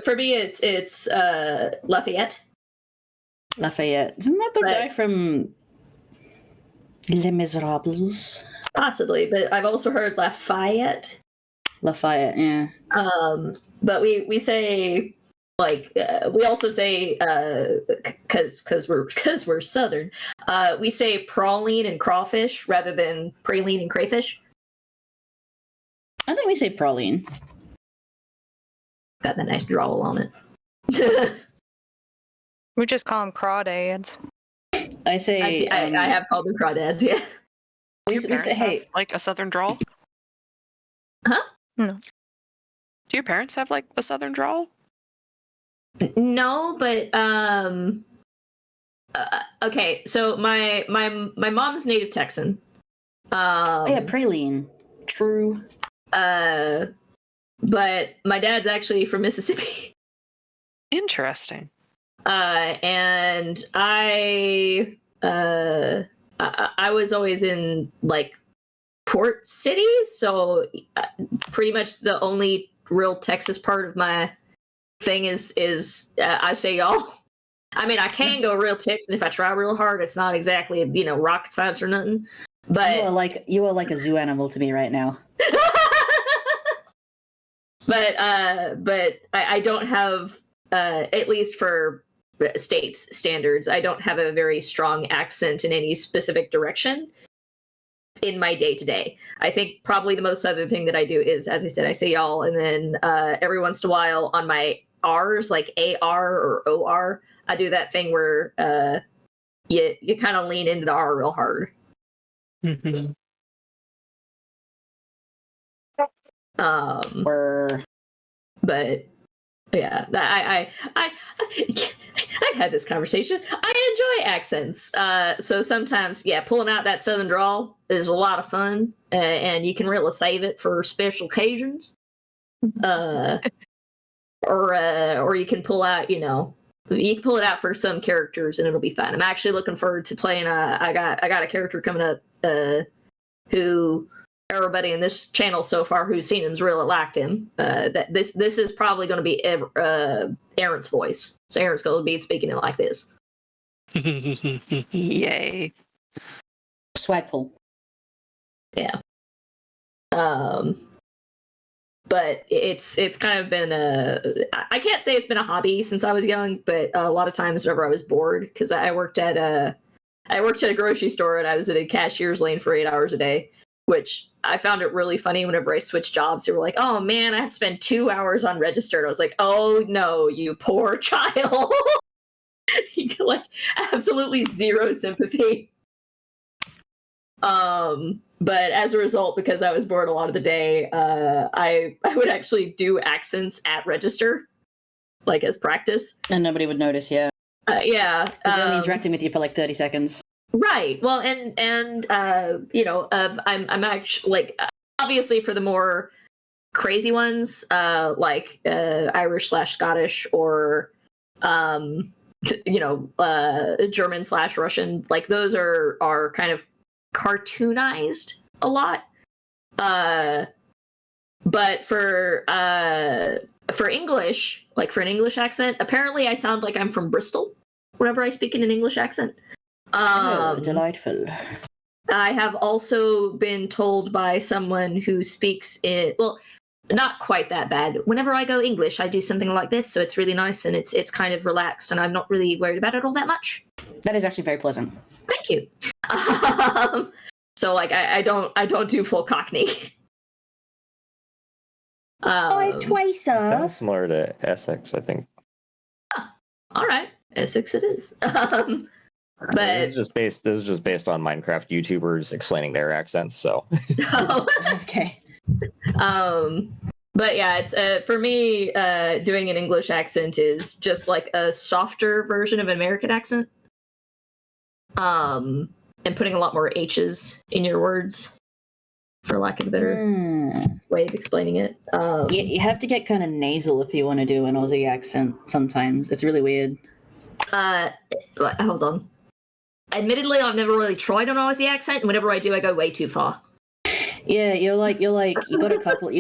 Speaker 6: for me, it's Lafayette.
Speaker 8: Lafayette. Isn't that the guy from Les Miserables?
Speaker 6: Possibly, but I've also heard Lafayette.
Speaker 8: Lafayette, yeah.
Speaker 6: But we say like we also say because we're Southern. We say praline and crawfish rather than praline and crayfish.
Speaker 8: I think we say praline.
Speaker 6: Got that nice drawl on it.
Speaker 2: We just call them crawdads.
Speaker 8: I say
Speaker 6: I have called them crawdads. Yeah.
Speaker 8: We say hey,
Speaker 5: like a southern drawl.
Speaker 6: Huh?
Speaker 2: No.
Speaker 5: Do your parents have like a southern drawl?
Speaker 6: No, but okay. So my mom's native Texan.
Speaker 8: yeah, praline. True.
Speaker 6: But my dad's actually from Mississippi.
Speaker 5: Interesting.
Speaker 6: And I was always in like port cities, so pretty much the only real Texas part of my thing is I say y'all. I mean, I can go real Texan if I try real hard. It's not exactly, you know, rocket science or nothing. But
Speaker 8: you are like a zoo animal to me right now.
Speaker 6: but I don't have at least for states standards, I don't have a very strong accent in any specific direction in my day-to-day. I think probably the most southern thing that I do is, as I said, I say y'all, and then every once in a while on my R's, like AR or OR, I do that thing where you kind of lean into the R real hard.
Speaker 5: Mm-hmm.
Speaker 6: But yeah, I've had this conversation. I enjoy accents. So sometimes, yeah, pulling out that southern drawl is a lot of fun, and you can really save it for special occasions. Or you can pull out, you can pull it out for some characters, and it'll be fun. I'm actually looking forward to playing. I got a character coming up who everybody in this channel so far who's seen him's really liked him. That this is probably going to be Aaron's voice. So Aaron's going to be speaking it like this.
Speaker 5: Yay!
Speaker 8: Swagful.
Speaker 6: Yeah. But it's kind of been I can't say it's been a hobby since I was young, but a lot of times whenever I was bored, because I worked at a grocery store and I was at a cashier's lane for 8 hours a day, which I found it really funny whenever I switched jobs. They were like, oh man, I have to spend 2 hours on register. And I was like, oh no, you poor child. You get like absolutely zero sympathy. But as a result, because I was bored a lot of the day, I would actually do accents at register, like as practice.
Speaker 8: And nobody would notice, yeah.
Speaker 6: Yeah.
Speaker 8: Because they're only interacting with you for like 30 seconds.
Speaker 6: Right. Well, and I'm actually like, obviously for the more crazy ones, like Irish/Scottish or German/Russian, like those are kind of cartoonized a lot. But for English, like for an English accent, apparently I sound like I'm from Bristol whenever I speak in an English accent.
Speaker 8: Oh, delightful.
Speaker 6: I have also been told by someone who speaks it. Well, not quite that bad. Whenever I go English, I do something like this, so it's really nice and it's kind of relaxed, and I'm not really worried about it all that much.
Speaker 8: That is actually very pleasant.
Speaker 6: Thank you. So like I don't do full Cockney.
Speaker 8: Twice,
Speaker 7: Sounds similar to Essex, I think.
Speaker 6: All right, Essex it is. But
Speaker 7: this is just based on Minecraft YouTubers explaining their accents. So
Speaker 8: okay.
Speaker 6: But yeah, it's for me. Doing an English accent is just like a softer version of an American accent. And putting a lot more H's in your words, for lack of a better way of explaining it.
Speaker 8: You have to get kind of nasal if you want to do an Aussie accent. Sometimes it's really weird.
Speaker 6: Hold on. Admittedly, I've never really tried an Aussie accent, and whenever I do, I go way too far.
Speaker 8: Yeah, you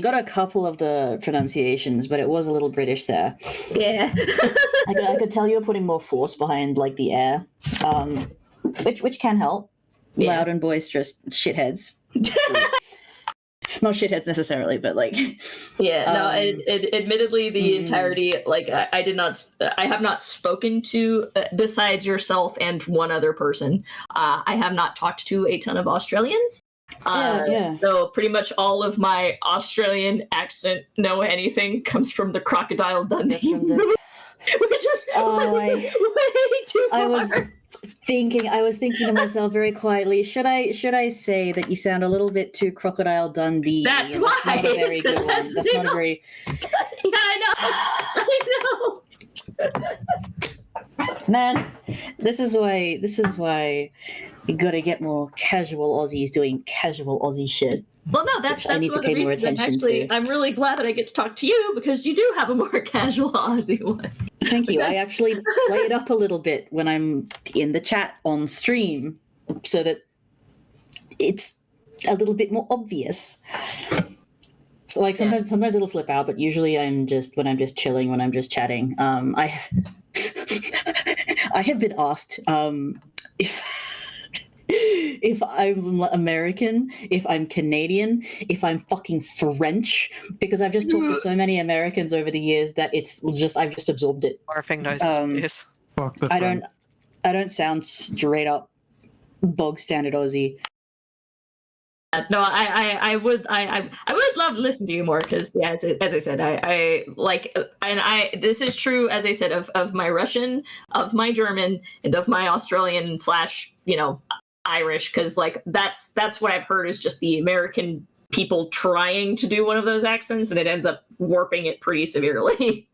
Speaker 8: got a couple of the pronunciations, but it was a little British there.
Speaker 6: Yeah.
Speaker 8: I could tell you were putting more force behind like the air, which can help.
Speaker 6: Yeah.
Speaker 8: Loud and boisterous shitheads. Not shitheads necessarily, but like.
Speaker 6: Yeah, no. Admittedly, the entirety, like, I have not spoken to besides yourself and one other person. I have not talked to a ton of Australians.
Speaker 8: Yeah.
Speaker 6: So pretty much all of my Australian accent, know anything, comes from the Crocodile Dundee, which is way too far.
Speaker 8: I was thinking to myself very quietly, should I say that you sound a little bit too Crocodile Dundee?
Speaker 6: That's
Speaker 8: why. That's not a very good one. That's not a very.
Speaker 6: Yeah, I know.
Speaker 8: Man, this is why you gotta get more casual Aussies doing casual Aussie shit.
Speaker 6: Well, no, that's
Speaker 8: I need
Speaker 6: one
Speaker 8: to
Speaker 6: of
Speaker 8: pay
Speaker 6: the
Speaker 8: more
Speaker 6: reasons.
Speaker 8: attention to.
Speaker 6: I'm really glad that I get to talk to you because you do have a more casual Aussie one.
Speaker 8: Thank you. I actually play it up a little bit when I'm in the chat on stream so that it's a little bit more obvious. So like sometimes it'll slip out, but usually when I'm just chilling, when I'm just chatting. I have been asked if I'm American, if I'm Canadian, if I'm fucking French, because I've just talked to so many Americans over the years that I've just absorbed it.
Speaker 5: Barfing noises, please.
Speaker 10: Fuck the
Speaker 8: I don't sound straight up bog standard Aussie.
Speaker 6: No, I would love to listen to you more because yeah, as I said, I like, and this is true, as I said, of my Russian, of my German, and of my Australian / Irish, because like that's what I've heard is just the American people trying to do one of those accents, and it ends up warping it pretty severely.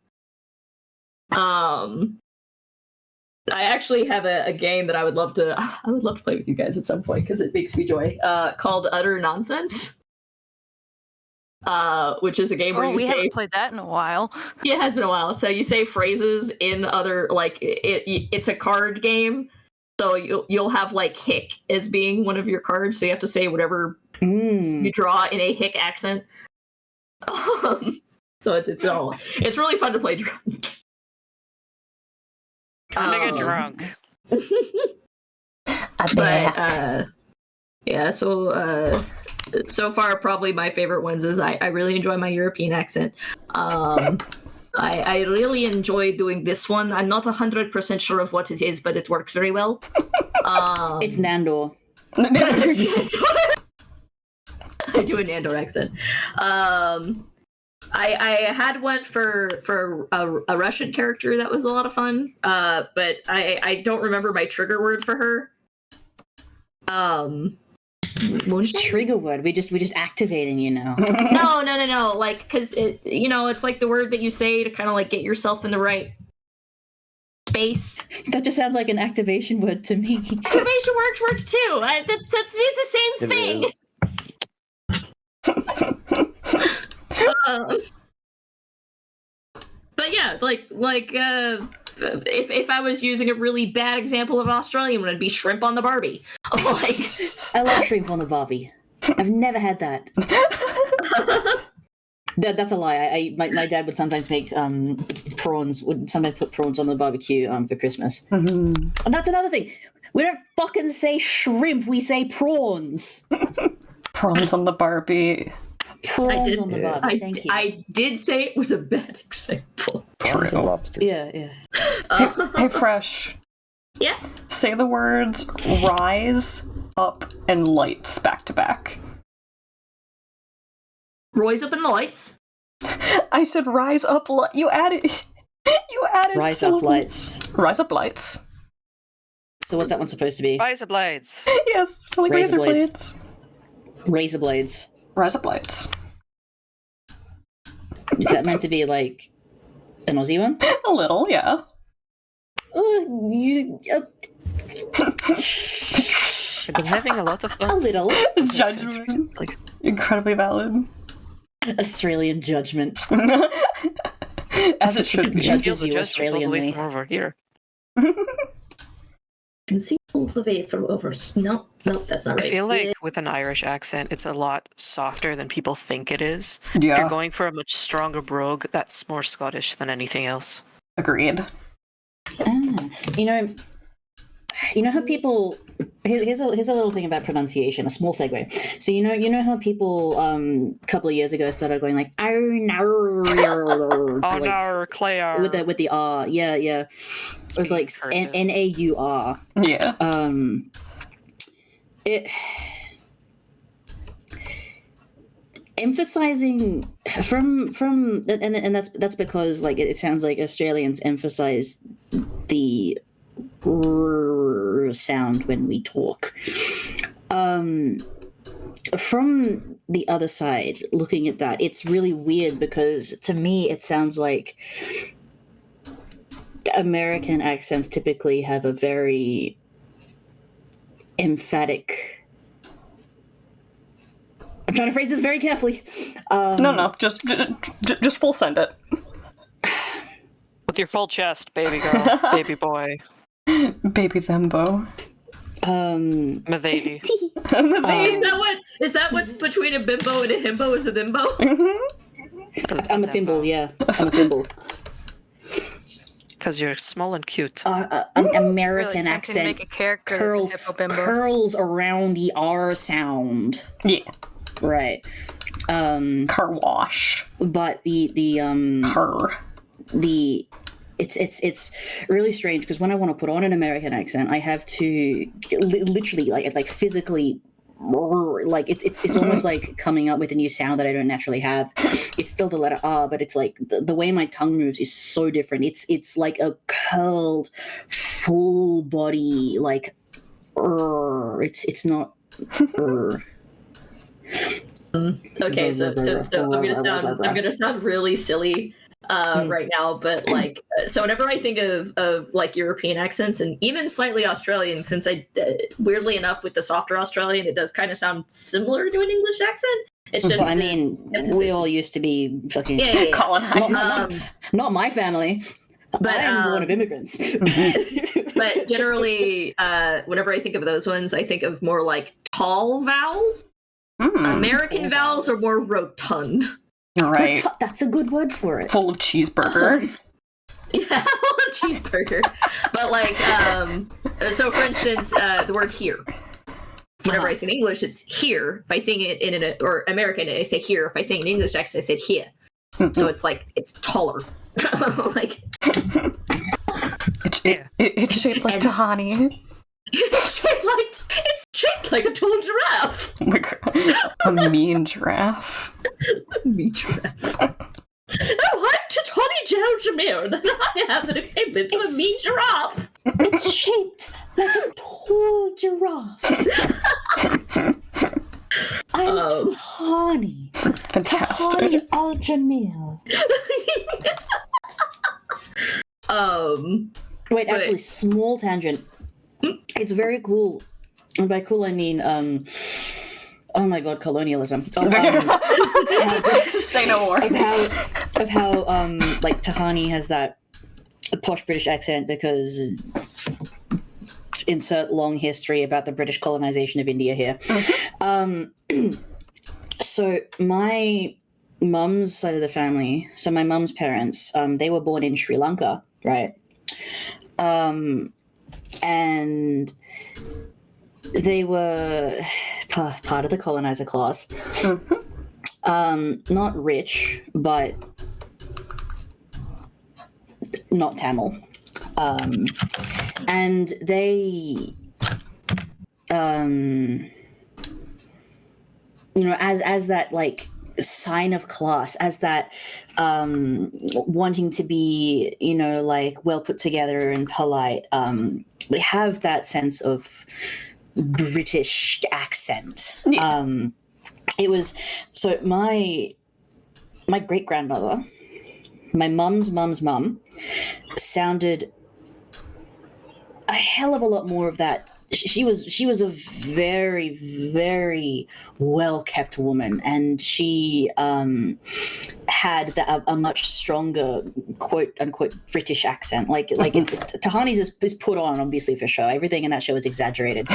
Speaker 6: I actually have a game that I would love to play with you guys at some point because it makes me joy. Called Utter Nonsense, which is a game where
Speaker 2: we haven't played that in a while.
Speaker 6: Yeah, it has been a while. So you say phrases in other it's a card game. So you'll have like hick as being one of your cards. So you have to say whatever you draw in a hick accent. So it's really fun to play drunk.
Speaker 5: Time to get drunk.
Speaker 6: Yeah, so far probably my favorite ones is I really enjoy my European accent. I really enjoy doing this one. I'm not 100% sure of what it is, but it works very well.
Speaker 8: It's Nandor.
Speaker 6: I do a Nandor accent. I had one for a Russian character that was a lot of fun, but I don't remember my trigger word for her.
Speaker 8: Trigger word? We just activating,
Speaker 6: No. Like, because it's like the word that you say to kind of like get yourself in the right space.
Speaker 8: That just sounds like an activation word to me.
Speaker 6: Activation works too. It's the same thing. But yeah, if I was using a really bad example of Australian, would it be shrimp on the Barbie?
Speaker 8: I love shrimp on the Barbie. I've never had that. That's a lie. My dad would sometimes make prawns. Would sometimes put prawns on the barbecue for Christmas. And that's another thing. We don't fucking say shrimp, we say prawns.
Speaker 1: Prawns on the Barbie.
Speaker 8: Prawns on the Barbie, thank you.
Speaker 6: I did say it was a bad example.
Speaker 7: Prawns and lobsters.
Speaker 8: Yeah.
Speaker 1: Hey, Fresh.
Speaker 6: Yeah.
Speaker 1: Say the words rise, up, and lights back to back.
Speaker 6: Rise up in lights.
Speaker 1: I said rise up, you added
Speaker 8: Rise
Speaker 1: syllables.
Speaker 8: up lights.
Speaker 1: Rise up lights.
Speaker 8: So what's that one supposed to be?
Speaker 5: Razor blades.
Speaker 1: Yes, it's like
Speaker 8: Razor
Speaker 1: razor
Speaker 8: blades.
Speaker 1: blades.
Speaker 8: Razor blades.
Speaker 1: Rise up lights.
Speaker 8: Is that meant to be like an Aussie one?
Speaker 1: A little, yeah.
Speaker 5: I've been having a lot of
Speaker 8: A
Speaker 5: fun.
Speaker 8: little.
Speaker 1: Judgment.
Speaker 5: Like,
Speaker 1: Incredibly valid.
Speaker 8: Australian judgment.
Speaker 1: As it should be.
Speaker 5: you feel
Speaker 8: Judges
Speaker 5: the
Speaker 8: you
Speaker 5: judgment all the way
Speaker 8: Australianly.
Speaker 5: from over here.
Speaker 6: Can see all the way from over here. No, that's not right.
Speaker 5: I feel like with an Irish accent, it's a lot softer than people think it is. If
Speaker 1: Yeah,
Speaker 5: you're going for a much stronger brogue, that's more Scottish than anything else.
Speaker 1: agreed.
Speaker 8: You know how people. Here's a little thing about pronunciation. A small segue. So you know how people a couple of years ago started going like
Speaker 5: Oh
Speaker 8: like,
Speaker 5: no, Claire.
Speaker 8: with the R. Yeah. It was like
Speaker 5: cursive.
Speaker 8: Naur.
Speaker 1: Yeah.
Speaker 8: It emphasizing from and that's because like it sounds like Australians emphasize the sound when we talk. From the other side, looking at that, it's really weird because to me it sounds like American accents typically have a very emphatic. I'm trying to phrase this very carefully.
Speaker 1: No, just full send it.
Speaker 5: With your full chest, baby girl, baby boy,
Speaker 1: Baby Thembo.
Speaker 5: Mavady.
Speaker 6: Is that what's between a bimbo and a himbo? Is a thimbo?
Speaker 8: I'm a thimble, yeah. I'm a thimble.
Speaker 5: Because you're small and cute.
Speaker 8: American
Speaker 2: Really tempting to
Speaker 8: accent
Speaker 2: make a character
Speaker 8: curls
Speaker 2: that's a hippo bimbo.
Speaker 8: curls around the R sound.
Speaker 1: Yeah.
Speaker 8: Right.
Speaker 1: Car wash.
Speaker 8: But the it's really strange because when I want to put on an American accent, I have to literally like physically like it's almost like coming up with a new sound that I don't naturally have. It's still the letter R, but it's like the way my tongue moves is so different. It's like a curled, full body like. It's not.
Speaker 6: Okay, so I'm gonna sound really silly right now, but like so whenever I think of like European accents and even slightly Australian, since I weirdly enough with the softer Australian, it does kind of sound similar to an English accent. It's just
Speaker 8: I mean, we all used to be fucking
Speaker 1: colonized.
Speaker 8: Not my family.
Speaker 6: But
Speaker 8: I'm one of immigrants.
Speaker 6: But generally, whenever I think of those ones, I think of more like tall vowels. American vowels are more rotund.
Speaker 1: You're right.
Speaker 8: That's a good word for it.
Speaker 1: Full of cheeseburger.
Speaker 6: Yeah, cheeseburger. But like, so for instance, the word here. Whenever I sing English, it's here. If I sing it in or American, I say here. If I sing in English accent, I said here. So it's like it's taller. Like
Speaker 1: it's shaped like Tahani.
Speaker 6: It's shaped like a tall giraffe.
Speaker 1: Oh my God. A mean giraffe.
Speaker 6: A mean giraffe. Oh, I'm Tony Jamir, and I have an equivalent to a mean giraffe.
Speaker 8: It's shaped like a tall giraffe. I'm Tahani.
Speaker 1: Fantastic.
Speaker 8: Tahani Al-Jamil. Wait, actually, small tangent. It's very cool. And by cool, I mean, oh my God, colonialism.
Speaker 1: Say no more.
Speaker 8: Of how, like, Tahani has that posh British accent because insert long history about the British colonization of India here. So my mum's side of the family, so my mum's parents, they were born in Sri Lanka, right? and they were part of the colonizer class. Not rich, but not Tamil. And they, as that like sign of class, as that wanting to be, like well put together and polite, they have that sense of British accent.
Speaker 1: Yeah.
Speaker 8: It was so my great grandmother, my mum's mum, sounded a hell of a lot more of that. She was a very, very well kept woman, and she had a much stronger quote unquote British accent. Like Tahani's is put on obviously for show. Everything in that show is exaggerated,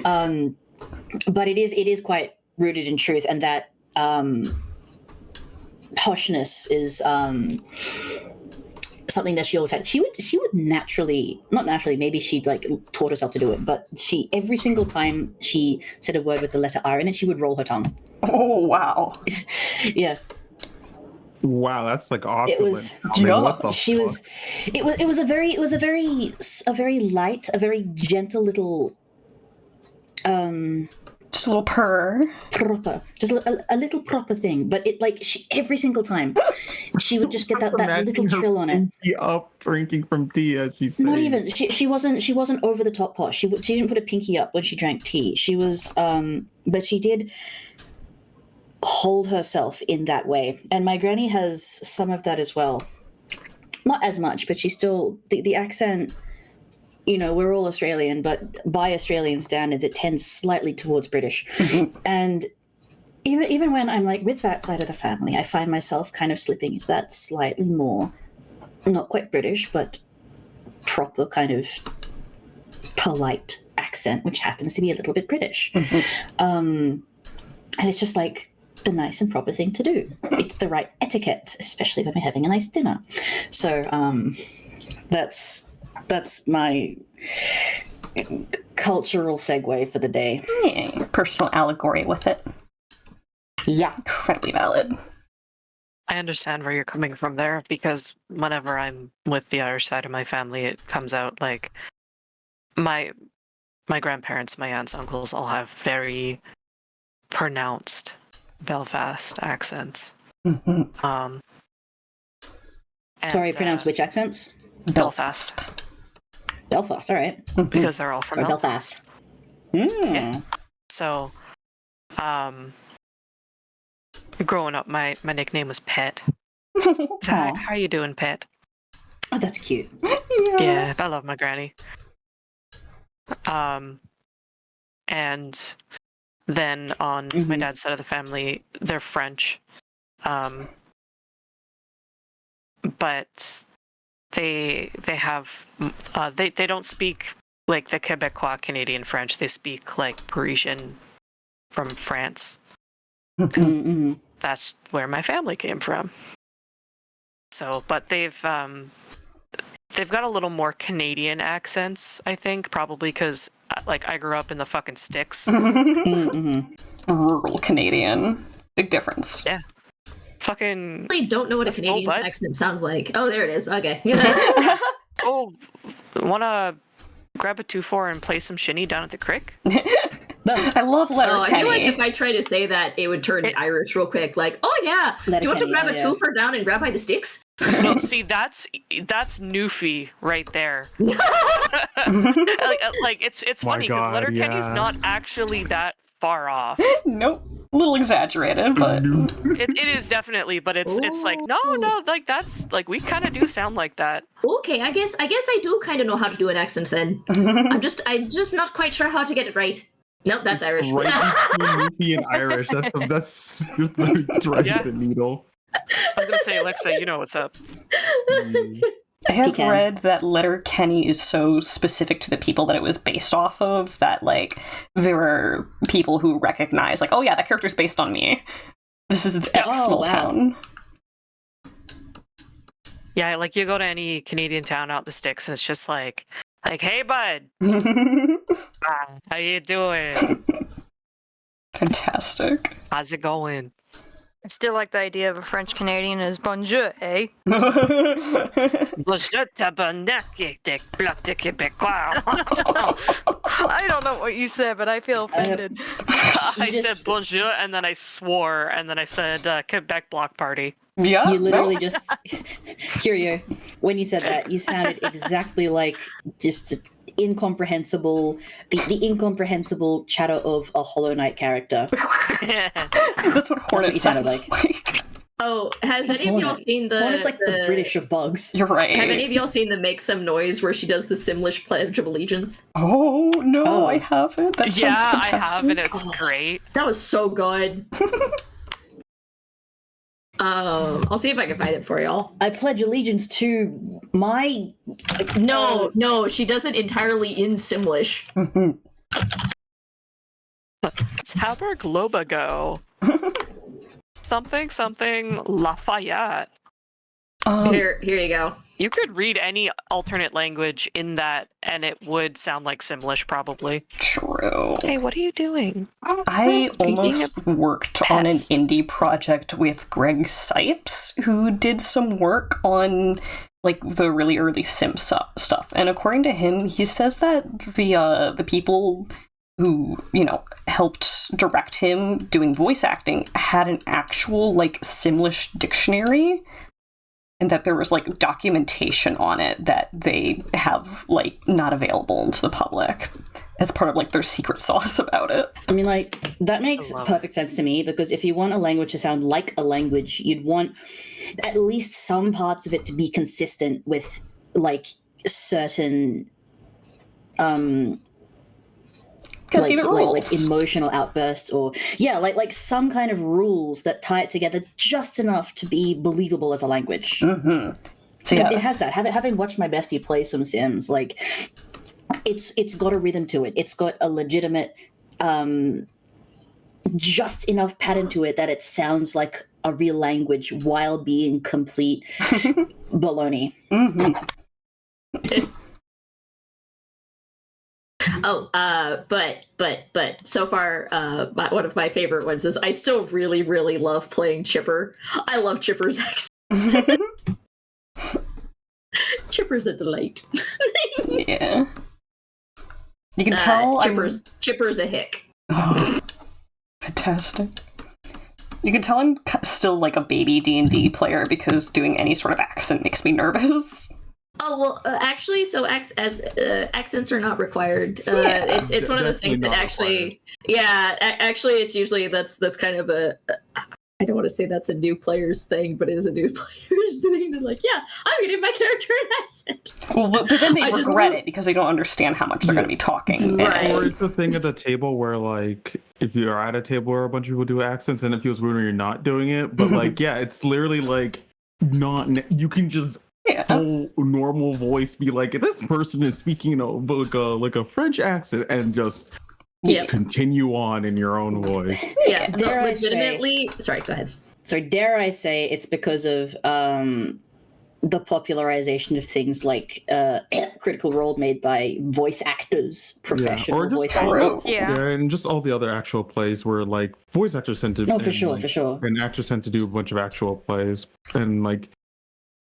Speaker 8: but it is quite rooted in truth, and that poshness is something that she always had. She would not naturally, maybe she'd like taught herself to do it, but she, every single time she said a word with the letter R in it, she would roll her tongue.
Speaker 1: Oh wow.
Speaker 8: Yeah.
Speaker 11: Wow, that's like opulent.
Speaker 8: It was,
Speaker 11: what the
Speaker 8: she
Speaker 11: fuck?
Speaker 8: was, it was a very light, a very gentle little,
Speaker 1: just a little purr.
Speaker 8: Proper, just a little proper thing. But it like every single time she would just get that little trill on it.
Speaker 11: Pinky up, drinking from tea, as she said.
Speaker 8: Not even she wasn't over the top posh. She didn't put a pinky up when she drank tea. She was, but she did hold herself in that way. And my granny has some of that as well. Not as much, but she still the accent. We're all Australian, but by Australian standards, it tends slightly towards British. And even when I'm like with that side of the family, I find myself kind of slipping into that slightly more, not quite British, but proper kind of polite accent, which happens to be a little bit British. And it's just like the nice and proper thing to do. It's the right etiquette, especially when we're having a nice dinner. So that's my cultural segue for the day.
Speaker 1: Yeah, personal allegory with it.
Speaker 8: Yeah.
Speaker 1: Incredibly valid.
Speaker 5: I understand where you're coming from there, because whenever I'm with the Irish side of my family, it comes out like my grandparents, my aunts, uncles all have very pronounced Belfast accents.
Speaker 8: Sorry, pronounce which accents?
Speaker 1: Belfast.
Speaker 8: Belfast, all right.
Speaker 5: Because they're all from
Speaker 8: Belfast.
Speaker 5: Yeah. So, growing up, my nickname was Pet. So how are you doing, Pet?
Speaker 8: Oh, that's cute.
Speaker 5: Yeah, I love my granny. And then on my dad's side of the family, they're French. But they have they don't speak like the Quebecois Canadian French. They speak like Parisian from France, because that's where my family came from. So, but they've got a little more Canadian accents, I think, probably because like I grew up in the fucking sticks.
Speaker 1: Rural Canadian, big difference.
Speaker 5: Yeah. Fucking.
Speaker 6: I don't know what a Canadian accent sounds like. Oh, there it is. Okay.
Speaker 5: Oh, wanna grab a 2-4 and play some shinny down at the creek?
Speaker 1: I love Letterkenny.
Speaker 6: I feel like if I try to say that, it would turn Irish real quick. Like, oh yeah, do you want to grab a twofer down and grab by the sticks?
Speaker 5: No, see, that's Newfie right there. like it's funny because Letterkenny's not actually that far off.
Speaker 1: Nope. A little exaggerated, but
Speaker 5: it is definitely, but it's like no, like that's like we kind of do sound like that.
Speaker 6: Okay, I guess I do kind of know how to do an accent then. I'm just not quite sure how to get it right. Nope, that's Irish.
Speaker 11: Right between Newfie and Irish. That's right the needle.
Speaker 5: I was gonna say, Alexa, you know what's up.
Speaker 1: I have read that Letterkenny is so specific to the people that it was based off of that, like, there are people who recognize, like, oh yeah, that character's based on me. This is the X small town.
Speaker 5: Yeah, like you go to any Canadian town out in the sticks, and it's just like, Like, hey, bud. How you doing?
Speaker 1: Fantastic.
Speaker 5: How's it going?
Speaker 2: I still like the idea of a French Canadian as bonjour, eh? I don't know what you said, but I feel offended.
Speaker 5: I said bonjour, and then I swore, and then I said Quebec Block Party.
Speaker 1: Yeah.
Speaker 8: You literally just, Curio, when you said that, you sounded exactly like just incomprehensible, the incomprehensible chatter of a Hollow Knight character.
Speaker 1: That's what Hornet
Speaker 8: sounded
Speaker 1: sounds like.
Speaker 6: Oh, has any of y'all seen the...
Speaker 8: Hornet's like the British of bugs.
Speaker 1: You're right.
Speaker 6: Have any of y'all seen the Make Some Noise where she does the Simlish Pledge of Allegiance?
Speaker 1: Oh, no, I haven't. That sounds fantastic.
Speaker 5: I have, and it's great.
Speaker 6: That was so good. I'll see if I can find it for y'all.
Speaker 8: I pledge allegiance to my...
Speaker 6: No, she does it entirely in Simlish.
Speaker 5: It's Haber Globago. something Lafayette.
Speaker 6: Here you go.
Speaker 5: You could read any alternate language in that, and it would sound like Simlish, probably.
Speaker 1: True.
Speaker 5: Hey, what are you doing?
Speaker 1: I almost worked on an indie project with Greg Sipes, who did some work on like the really early Sim stuff. And according to him, he says that the people who, helped direct him doing voice acting had an actual like Simlish dictionary. And that there was, like, documentation on it that they have, like, not available to the public as part of, like, their secret sauce about it.
Speaker 8: I mean, like, that makes perfect sense to me, because if you want a language to sound like a language, you'd want at least some parts of it to be consistent with, like, certain, like emotional outbursts, or like some kind of rules that tie it together just enough to be believable as a language.
Speaker 1: Mm-hmm. So
Speaker 8: it has that. Having watched my bestie play some Sims, like it's got a rhythm to it. It's got a legitimate, just enough pattern to it that it sounds like a real language while being complete baloney.
Speaker 1: Mm-hmm.
Speaker 6: Oh, but so far, one of my favorite ones is I still really, really love playing Chipper. I love Chipper's accent. Chipper's a delight.
Speaker 1: Yeah. You can tell
Speaker 6: Chipper's a hick.
Speaker 1: Oh, fantastic. You can tell I'm still like a baby D&D player because doing any sort of accent makes me nervous.
Speaker 6: Oh well, actually, so accents are not required. It's one of those things that actually, actually, it's usually that's kind of a. I don't want to say that's a new player's thing, but it is a new player's thing. They're like, yeah, I'm gonna give my character an accent.
Speaker 1: Well, but then they regret it because they don't understand how much they're going to be talking.
Speaker 6: Right.
Speaker 11: Or it's a thing at the table where, like, if you're at a table where a bunch of people do accents and it feels weird when you're not doing it, but like, it's literally like not. You can just. Full normal voice be like, this person is speaking like a French accent, and just continue on in your own voice.
Speaker 6: Yeah, legitimately. Sorry, go ahead.
Speaker 8: So dare I say it's because of the popularization of things like Critical Role made by voice actors, professional voice actors.
Speaker 11: And just all the other actual plays where like voice actors tend to.
Speaker 8: For sure.
Speaker 11: And actors tend to do a bunch of actual plays, and like.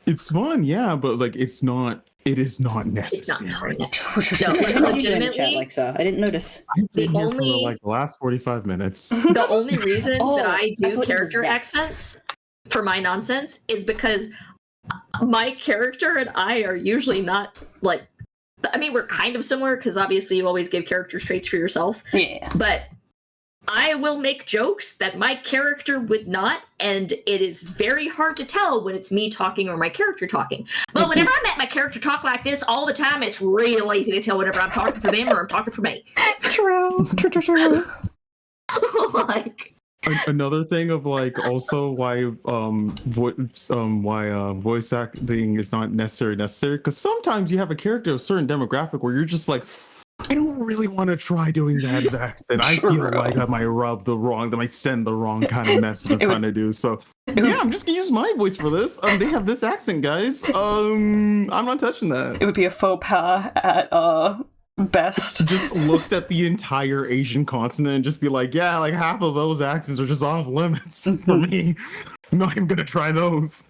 Speaker 11: It's fun, but like it is not necessary.
Speaker 8: Legitimately, Alexa. I didn't notice.
Speaker 11: I've been here for like the last 45 minutes.
Speaker 6: The only reason that I do character accents for my nonsense is because my character and I are usually not like. I mean, we're kind of similar because obviously you always give character traits for yourself.
Speaker 1: Yeah.
Speaker 6: But I will make jokes that my character would not, and it is very hard to tell when it's me talking or my character talking. But whenever I let my character talk like this all the time, it's real easy to tell whenever I'm talking for them or I'm talking for me.
Speaker 1: True.
Speaker 6: Like,
Speaker 11: another thing of like also why voice acting is not necessary because sometimes you have a character of a certain demographic where you're just like I don't really want to try doing that accent. I feel like I might send the wrong kind of message I'm trying to do. So yeah, I'm just gonna use my voice for this. They have this accent, guys. I'm not touching that.
Speaker 1: It would be a faux pas at best.
Speaker 11: Just looks at the entire Asian continent and just be like, yeah, like half of those accents are just off limits for me. I'm not even gonna try those.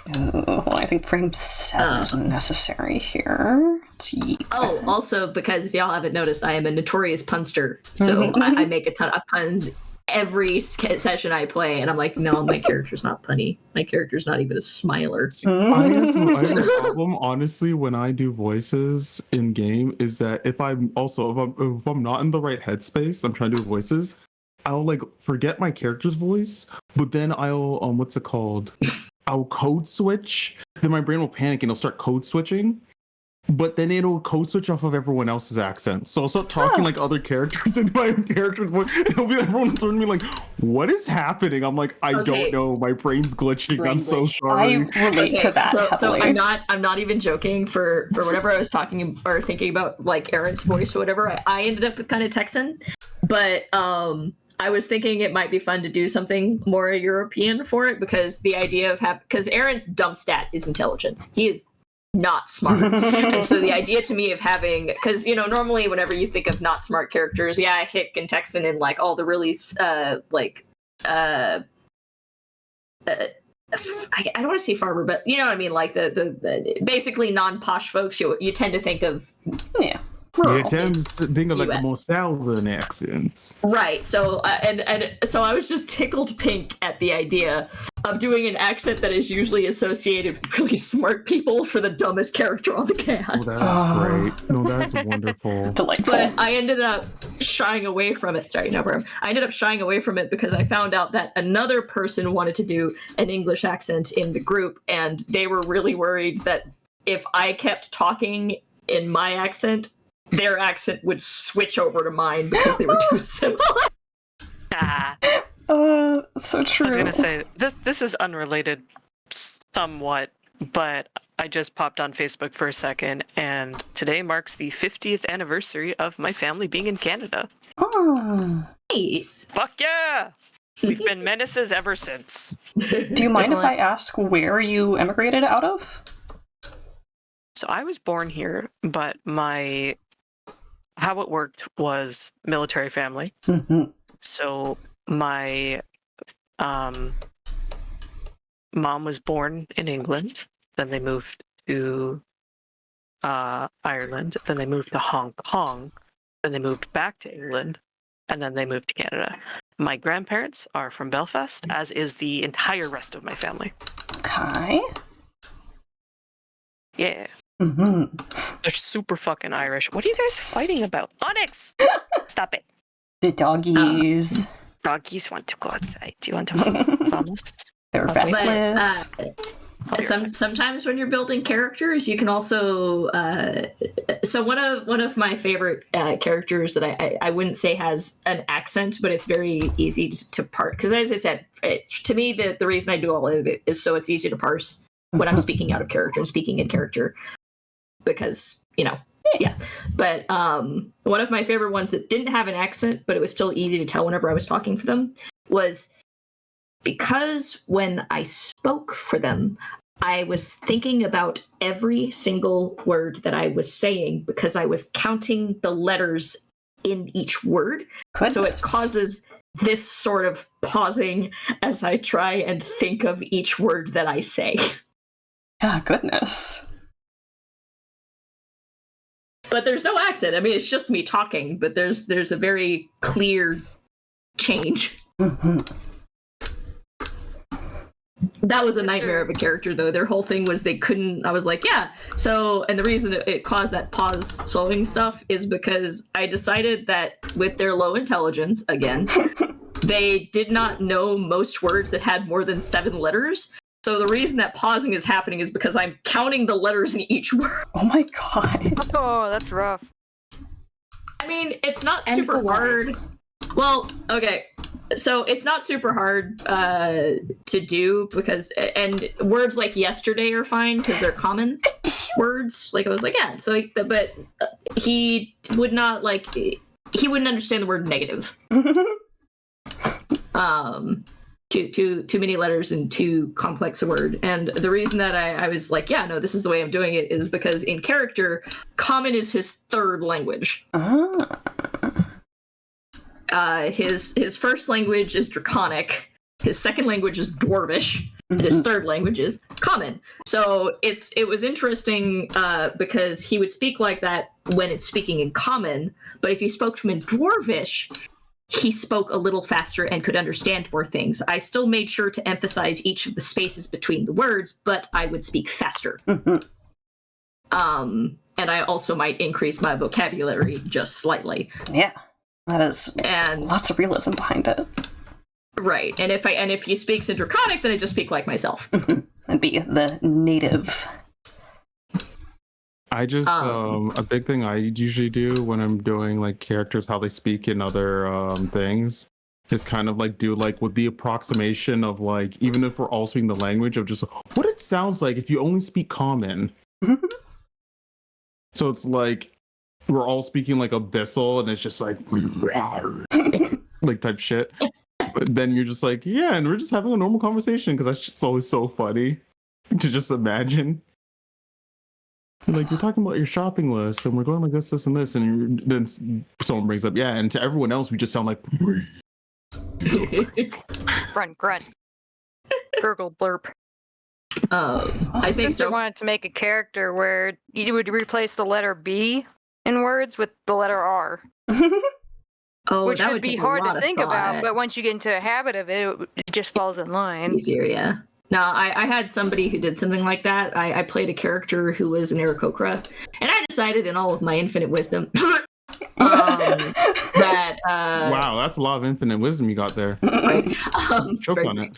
Speaker 1: Well, I think frame 7 is necessary here.
Speaker 6: Oh, also, because if y'all haven't noticed, I am a notorious punster, so I make a ton of puns every session I play, and I'm like, no, my character's not punny. My character's not even a smiler.
Speaker 11: I have a problem, honestly, when I do voices in game, is that if I'm not in the right headspace, I'm trying to do voices, I'll like forget my character's voice, but then I'll what's it called? I'll code switch. Then my brain will panic and it'll start code switching. But then it'll code switch off of everyone else's accent. So I'll start talking like other characters in my own character's voice. It'll be like, everyone will turn to me like, what is happening? I'm like, I don't know. My brain's glitching. I'm so sorry.
Speaker 1: I relate to that.
Speaker 6: So I'm not even joking for whatever I was talking or thinking about, like Aaron's voice or whatever. I ended up with kind of Texan, but I was thinking it might be fun to do something more European for it, because the idea of because Aaron's dump stat is intelligence. He is not smart. And so the idea to me of having, because, normally whenever you think of not smart characters, Hick and Texan and like all the really I don't want to say farmer, but you know what I mean, like the basically non-posh folks you tend to think of.
Speaker 1: Yeah.
Speaker 11: Yeah, it tends to think of like the more southern accents.
Speaker 6: Right. So and so I was just tickled pink at the idea of doing an accent that is usually associated with really smart people for the dumbest character on the cast.
Speaker 11: Oh, that's great. No, that's wonderful.
Speaker 1: Delightful.
Speaker 6: But I ended up shying away from it. Sorry, no problem. I ended up shying away from it because I found out that another person wanted to do an English accent in the group, and they were really worried that if I kept talking in my accent, their accent would switch over to mine because they were too similar.
Speaker 1: So true.
Speaker 5: I was gonna say this is unrelated, somewhat, but I just popped on Facebook for a second, and today marks the 50th anniversary of my family being in Canada.
Speaker 1: Oh,
Speaker 6: nice!
Speaker 5: Fuck yeah! We've been menaces ever since.
Speaker 1: Do you mind if I ask where you emigrated out of?
Speaker 5: So I was born here, but how it worked was military family. So my mom was born in England, then they moved to Ireland, then they moved to Hong Kong, then they moved back to England, and then they moved to Canada. My grandparents are from Belfast, as is the entire rest of my family.
Speaker 1: Okay.
Speaker 5: Yeah. They're super fucking Irish. What are you guys fighting about? Onyx! Stop it.
Speaker 1: The doggies.
Speaker 5: Doggies want to go outside. Do you want to vamos?
Speaker 1: They're restless.
Speaker 6: Sometimes when you're building characters, you can also. So one of my favorite characters that I wouldn't say has an accent, but it's very easy to parse. Because as I said, to me the reason I do all of it is so it's easy to parse when I'm speaking out of character and speaking in character. Because, yeah. But one of my favorite ones that didn't have an accent, but it was still easy to tell whenever I was talking for them, was because when I spoke for them, I was thinking about every single word that I was saying because I was counting the letters in each word. Goodness. So it causes this sort of pausing as I try and think of each word that I say.
Speaker 1: Ah, goodness.
Speaker 6: But there's no accent. I mean, it's just me talking, but there's a very clear change. That was a nightmare of a character, though. Their whole thing was they couldn't... I was like, yeah. So, and the reason it caused that pause slowing stuff is because I decided that with their low intelligence, again, they did not know most words that had more than 7 letters. So the reason that pausing is happening is because I'm counting the letters in each word.
Speaker 1: Oh my god.
Speaker 2: Oh, that's rough.
Speaker 6: I mean, it's not super hard. Well, okay. So it's not super hard to do because, and words like yesterday are fine because they're common. words. Like I was like, yeah. So, but he would not like. He wouldn't understand the word negative. Too many letters and too complex a word. And the reason that I was like, yeah, no, this is the way I'm doing it is because in character, Common is his third language. His first language is Draconic. His second language is Dwarvish. And his third language is Common. So it was interesting because he would speak like that when it's speaking in Common, but if you spoke to him in Dwarvish, he spoke a little faster and could understand more things. I still made sure to emphasize each of the spaces between the words, but I would speak faster. And I also might increase my vocabulary just slightly.
Speaker 1: Yeah, that is lots of realism behind it.
Speaker 6: Right, and if he speaks in Draconic, then I just speak like myself.
Speaker 1: And be the native.
Speaker 11: I just a big thing I usually do when I'm doing like characters how they speak in other things is kind of like do like with the approximation of like, even if we're all speaking the language, of just what it sounds like if you only speak Common. So it's like we're all speaking like Abyssal and it's just like like type shit. But then you're just like, yeah, and we're just having a normal conversation because that shit's always so funny to just imagine. Like, you're talking about your shopping list, and we're going like this, and this, and then someone brings up, yeah, and to everyone else, we just sound like...
Speaker 2: Grunt. Gurgle, blurp.
Speaker 6: I think
Speaker 2: Sister wanted to make a character where you would replace the letter B in words with the letter R. Which would be hard to think about, but once you get into a habit of it, it just falls in line.
Speaker 6: Easier, yeah. No, I had somebody who did something like that. I played a character who was an Aarakocra, and I decided in all of my infinite wisdom that...
Speaker 11: wow, that's a lot of infinite wisdom you got there.
Speaker 6: Right.
Speaker 11: Choke on it.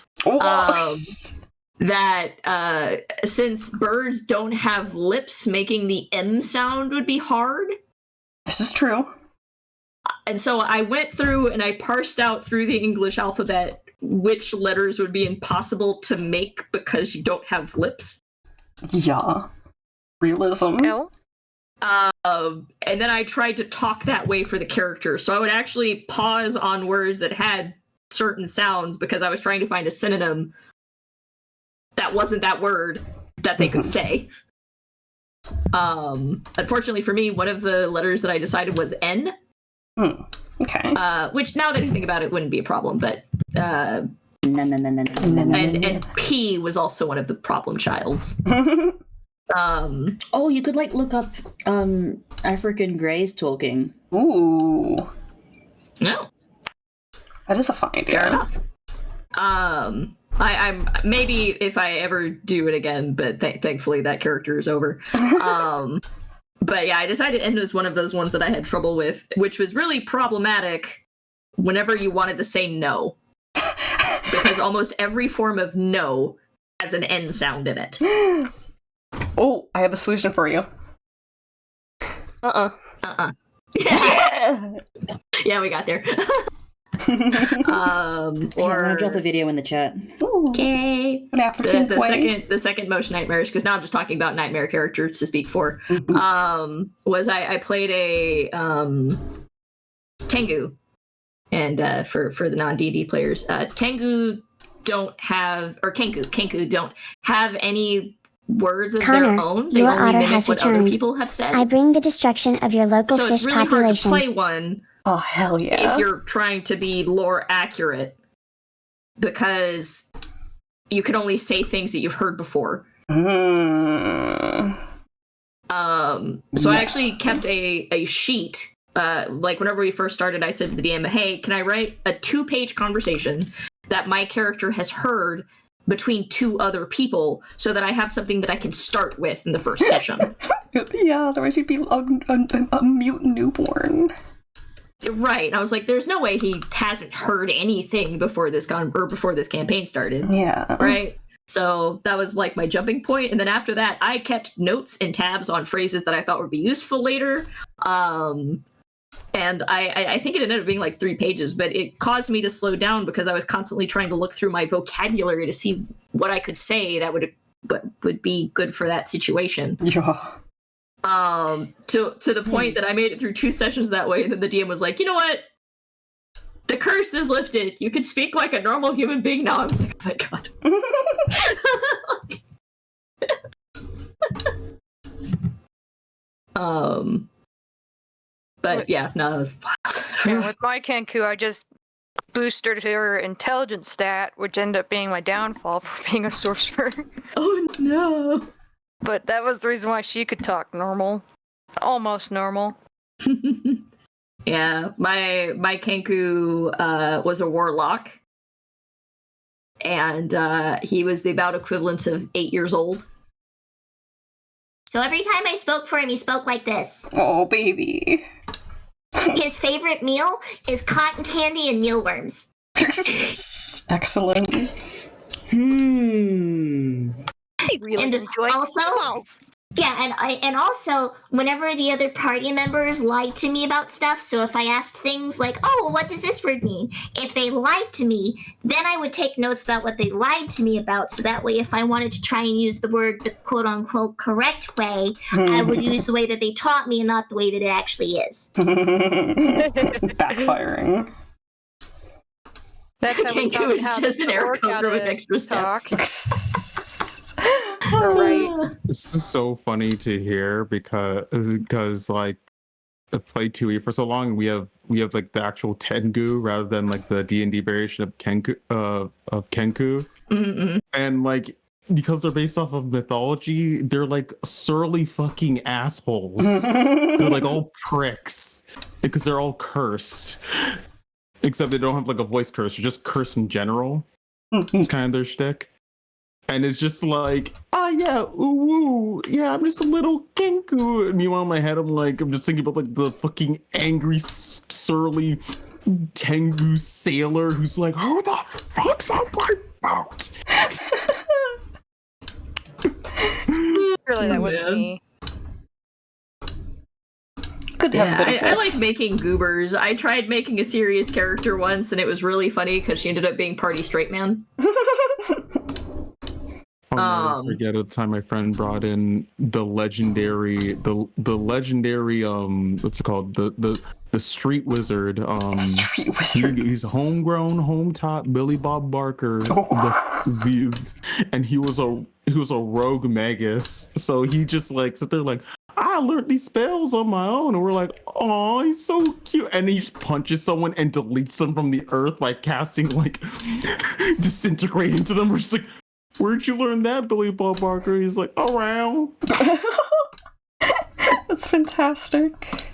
Speaker 6: That since birds don't have lips, making the M sound would be hard.
Speaker 1: This is true.
Speaker 6: And so I went through and I parsed out through the English alphabet which letters would be impossible to make because you don't have lips.
Speaker 1: Yeah. Realism.
Speaker 2: No.
Speaker 6: And then I tried to talk that way for the character. So I would actually pause on words that had certain sounds because I was trying to find a synonym that wasn't that word that they could say. Unfortunately for me, one of the letters that I decided was N.
Speaker 1: Okay.
Speaker 6: Which now that I think about it wouldn't be a problem, but and P was also one of the problem childs.
Speaker 8: Oh, you could like look up African Greys talking.
Speaker 1: Ooh.
Speaker 6: No.
Speaker 1: That is a fine idea.
Speaker 6: Fair enough. I'm maybe if I ever do it again, but thankfully that character is over. But yeah, I decided N was one of those ones that I had trouble with, which was really problematic whenever you wanted to say no. Because almost every form of no has an N sound in it.
Speaker 1: Oh, I have a solution for you.
Speaker 6: Yeah, we got there.
Speaker 8: I'm gonna drop a video in the chat.
Speaker 6: Okay.
Speaker 1: An African
Speaker 6: the second motion nightmarish, because now I'm just talking about nightmare characters to speak for. Was I played a Tengu, and for the non D&D players, Tengu don't have, or Kenku don't have any words of
Speaker 12: Connor,
Speaker 6: their own. They
Speaker 12: your
Speaker 6: only
Speaker 12: otter
Speaker 6: mimic
Speaker 12: has
Speaker 6: what other
Speaker 12: returned.
Speaker 6: people have said.
Speaker 12: I bring the destruction of your local
Speaker 6: So
Speaker 12: fish
Speaker 6: it's really
Speaker 12: population.
Speaker 6: hard to play one.
Speaker 1: Oh, hell yeah.
Speaker 6: If you're trying to be lore accurate, because you can only say things that you've heard before. So I actually kept a sheet. Like whenever we first started, I said to the DM, hey, can I write a 2-page conversation that my character has heard between 2 other people so that I have something that I can start with in the first session?
Speaker 1: Yeah, otherwise you'd be a mutant newborn.
Speaker 6: Right. And I was like, there's no way he hasn't heard anything before this campaign started.
Speaker 1: Yeah.
Speaker 6: Right. So that was like my jumping point. And then after that, I kept notes and tabs on phrases that I thought would be useful later. And I think it ended up being like 3 pages, but it caused me to slow down because I was constantly trying to look through my vocabulary to see what I could say that would would be good for that situation.
Speaker 1: Yeah.
Speaker 6: To the point that I made it through 2 sessions that way, and then the DM was like, you know what? The curse is lifted. You can speak like a normal human being now. I was like, oh my god. But yeah, no, that was wild.
Speaker 2: Yeah, with my Kenku, I just boosted her intelligence stat, which ended up being my downfall for being a sorcerer.
Speaker 6: Oh no.
Speaker 2: But that was the reason why she could talk normal. Almost normal.
Speaker 6: Yeah, my Kenku was a warlock. And he was the about equivalent of 8 years old.
Speaker 12: So every time I spoke for him, he spoke like this.
Speaker 1: Oh, baby.
Speaker 12: His favorite meal is cotton candy and mealworms.
Speaker 1: Excellent.
Speaker 2: I really enjoy
Speaker 12: also, yeah, and also, whenever the other party members lied to me about stuff, so if I asked things like, oh, well, what does this word mean? If they lied to me, then I would take notes about what they lied to me about, so that way if I wanted to try and use the word the quote-unquote correct way, I would use the way that they taught me and not the way that it actually is.
Speaker 1: Backfiring.
Speaker 2: That's how we taught
Speaker 6: It's
Speaker 2: how
Speaker 6: just an
Speaker 2: to
Speaker 6: air
Speaker 2: work out
Speaker 6: cover with
Speaker 2: a
Speaker 6: extra steps.
Speaker 2: Right.
Speaker 11: This is so funny to hear because like I've played 2E for so long. We have like the actual Tengu rather than like the D&D variation of Kenku.
Speaker 6: Mm-mm.
Speaker 11: And like because they're based off of mythology, they're like surly fucking assholes. They're like all pricks because they're all cursed. Except they don't have like a voice curse, they're just curse in general. It's kind of their shtick. And it's just like, yeah, ooh, yeah, I'm just a little Kenku. And meanwhile, in my head, I'm just thinking about like the fucking angry, surly Tengu sailor who's like, who the fuck's on my boat?
Speaker 2: Really, that wasn't me.
Speaker 1: Good to have a bit of
Speaker 6: I
Speaker 1: both.
Speaker 6: like making goobers. I tried making a serious character once, and it was really funny because she ended up being party straight man.
Speaker 11: I'll never forget the time my friend brought in the legendary what's it called, the street wizard.
Speaker 1: Street wizard.
Speaker 11: He's homegrown, home taught Billy Bob Barker, and he was a rogue magus. So he just like sit there like, I learned these spells on my own, and we're like, oh, he's so cute. And he just punches someone and deletes them from the earth by casting like disintegrate into them. We're just like, where'd you learn that, Billy Bob Barker? He's like, around.
Speaker 1: That's fantastic.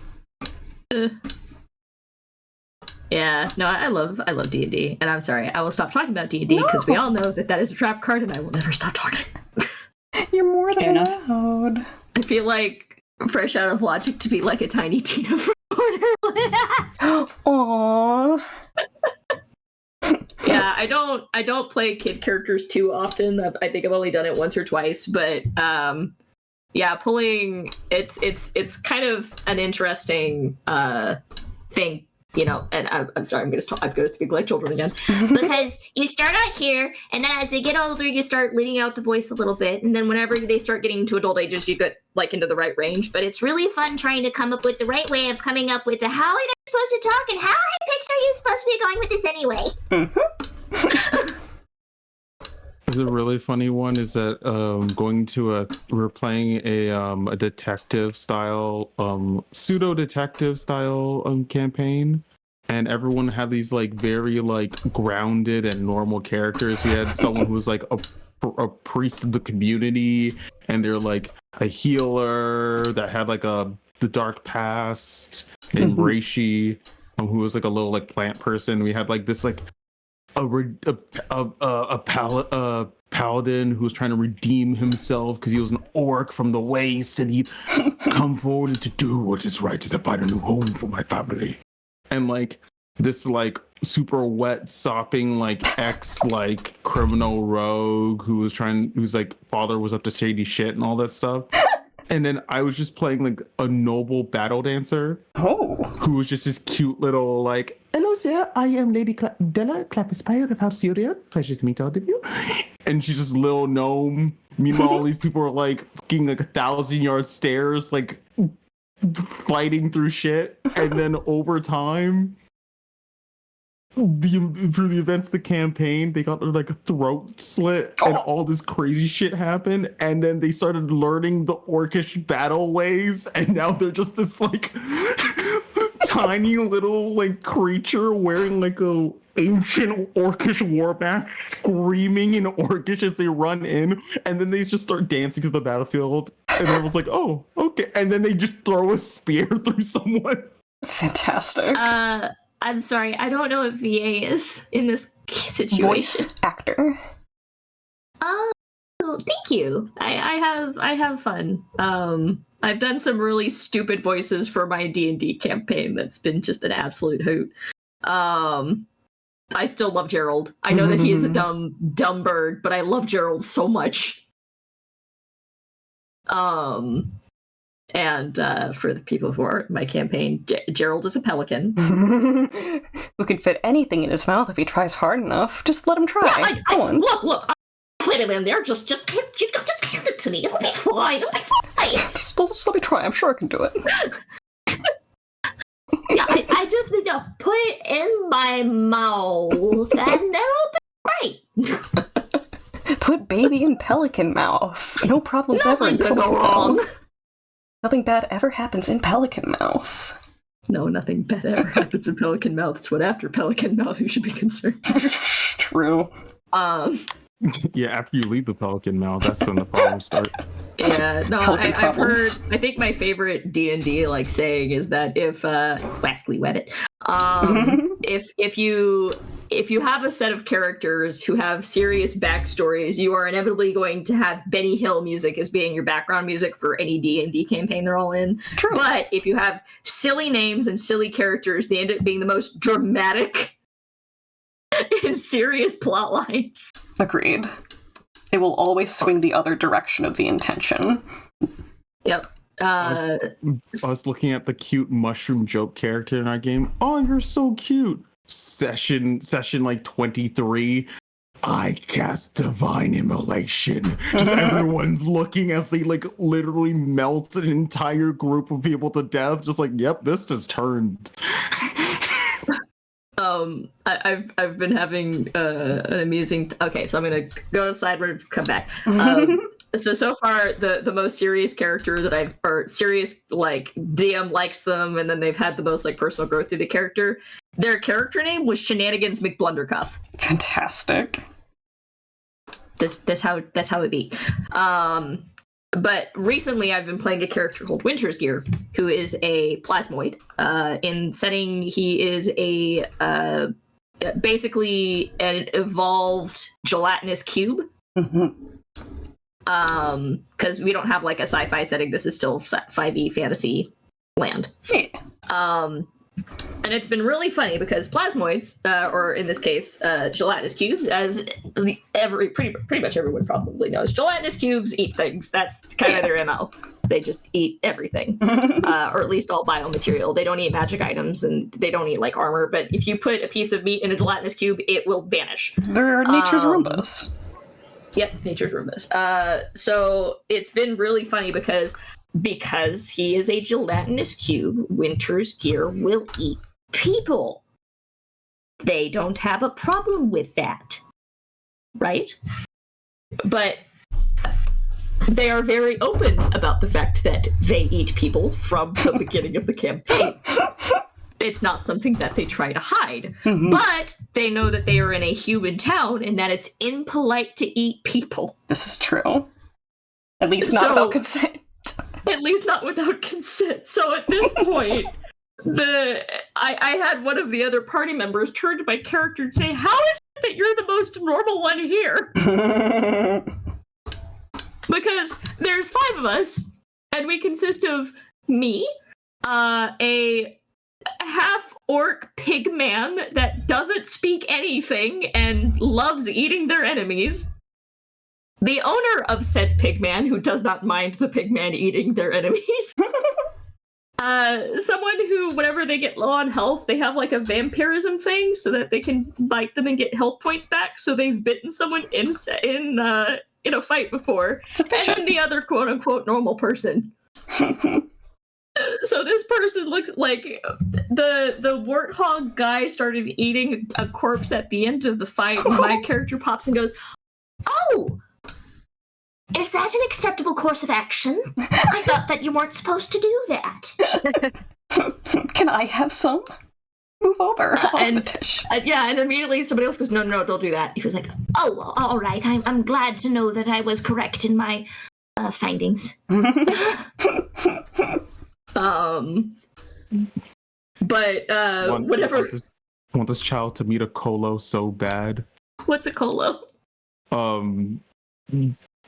Speaker 6: Yeah, no, I love D&D, and I'm sorry, I will stop talking about D&D because we all know that is a trap card, and I will never stop talking.
Speaker 1: You're more than allowed.
Speaker 6: I feel like fresh out of Logic to be like a tiny Tina from Borderlands.
Speaker 1: Aww.
Speaker 6: Yeah, I don't play kid characters too often. I think I've only done it once or twice, but yeah, pulling it's kind of an interesting thing, you know. And I'm sorry, I'm gonna speak like children again.
Speaker 12: Because you start out here, and then as they get older, you start leading out the voice a little bit, and then whenever they start getting to adult ages, you get like into the right range. But it's really fun trying to come up with the right way of coming up with how are they supposed to talk and how high pitched are you supposed to be going with this anyway?
Speaker 11: Is a really funny one is that we're playing a detective style pseudo detective style campaign, and everyone had these like very like grounded and normal characters. We had someone who was like a priest of the community, and they're like a healer that had like the dark past, named Reishi, who was like a little like plant person. We had like this like a paladin who was trying to redeem himself because he was an orc from the waste, and he'd come forward to do what is right to find a new home for my family. And like this like super wet sopping like ex like criminal rogue whose like father was up to shady shit and all that stuff. And then I was just playing like a noble battle dancer.
Speaker 1: Oh.
Speaker 11: Who was just this cute little like, hello sir, I am Lady Della Clapperspire of House Syria. Pleasure to meet all of you. And she's just little gnome Meanwhile, all these people are like fucking like 1,000-yard stairs, like fighting through shit. And then over time, through the events of the campaign, they got like a throat slit and all this crazy shit happened. And then they started learning the orcish battle ways, and now they're just this like tiny little like creature wearing like a ancient orcish war mask, screaming in orcish as they run in, and then they just start dancing to the battlefield. And I was like, oh, okay. And then they just throw a spear through someone.
Speaker 1: Fantastic.
Speaker 6: I'm sorry, I don't know what VA is in this situation.
Speaker 1: Voice actor.
Speaker 6: Oh, thank you. I have fun. I've done some really stupid voices for my D&D campaign that's been just an absolute hoot. I still love Gerald. I know that he is a dumb bird, but I love Gerald so much. And for the people who are in my campaign, Gerald is a pelican.
Speaker 1: Who can fit anything in his mouth if he tries hard enough. Just let him try. Go on.
Speaker 6: Look, I'll fit him in there. Just hand it to me. It'll be fine.
Speaker 1: Just let me try. I'm sure I can do it.
Speaker 6: Yeah, I just need to put it in my mouth, and it'll be right.
Speaker 1: Put baby in pelican mouth. No problems ever in pelican mouth. Nothing bad ever happens in pelican mouth.
Speaker 6: No, nothing bad ever happens in pelican mouth. It's what after pelican mouth you should be concerned.
Speaker 1: True.
Speaker 11: Yeah, after you leave the pelican mouth, that's when the problems start.
Speaker 6: Yeah, no, I've heard. I think my favorite D&D like saying is that if Wascally wet it. If you have a set of characters who have serious backstories, you are inevitably going to have Benny Hill music as being your background music for any D&D campaign they're all in.
Speaker 1: True.
Speaker 6: But if you have silly names and silly characters, they end up being the most dramatic and serious plot lines.
Speaker 1: Agreed. It will always swing the other direction of the intention.
Speaker 6: Yep.
Speaker 11: I was looking at the cute mushroom joke character in our game. Oh, you're so cute. Session like 23. I cast divine immolation. Just everyone's looking as they like literally melt an entire group of people to death. Just like, yep, this just turned.
Speaker 6: I've been having an amusing. Okay, so I'm gonna go to sidebar, come back. So far, the most serious character that serious like DM likes them, and then they've had the most like personal growth through the character. Their character name was Shenanigans McBlundercuff.
Speaker 1: Fantastic.
Speaker 6: That's how it be. But recently, I've been playing a character called Winter's Gear, who is a plasmoid. In setting, he is a basically an evolved gelatinous cube. Because we don't have like a sci-fi setting. This is still 5e fantasy land. And it's been really funny because plasmoids, or in this case, gelatinous cubes, as pretty much everyone probably knows, gelatinous cubes eat things. That's kind of their MO. They just eat everything, or at least all biomaterial. They don't eat magic items, and they don't eat like armor. But if you put a piece of meat in a gelatinous cube, it will vanish.
Speaker 1: They're nature's Roombas.
Speaker 6: Yep, nature's Roombas. So it's been really funny because he is a gelatinous cube, Winter's Gear will eat people. They don't have a problem with that, right? But they are very open about the fact that they eat people from the beginning of the campaign. It's not something that they try to hide, but they know that they are in a human town and that it's impolite to eat people.
Speaker 1: This is true. At least not without consent.
Speaker 6: At least not without consent. So at this point, I had one of the other party members turn to my character and say, "How is it that you're the most normal one here?" Because there's 5 of us, and we consist of me, a half-orc pig man that doesn't speak anything and loves eating their enemies, the owner of said pigman, who does not mind the pigman eating their enemies. Someone who, whenever they get low on health, they have like a vampirism thing so that they can bite them and get health points back. So they've bitten someone in in a fight before, and then the other quote unquote normal person. So this person looks like the warthog guy started eating a corpse at the end of the fight, and my character pops and goes,
Speaker 12: "Oh, is that an acceptable course of action? I thought that you weren't supposed to do that."
Speaker 1: Can I have some? Move over.
Speaker 6: And immediately somebody else goes, no, don't do that. He was like,
Speaker 12: "Oh, all right. I'm glad to know that I was correct in my findings."
Speaker 6: But whatever.
Speaker 11: I want this child to meet a Colo so bad.
Speaker 6: What's a Colo?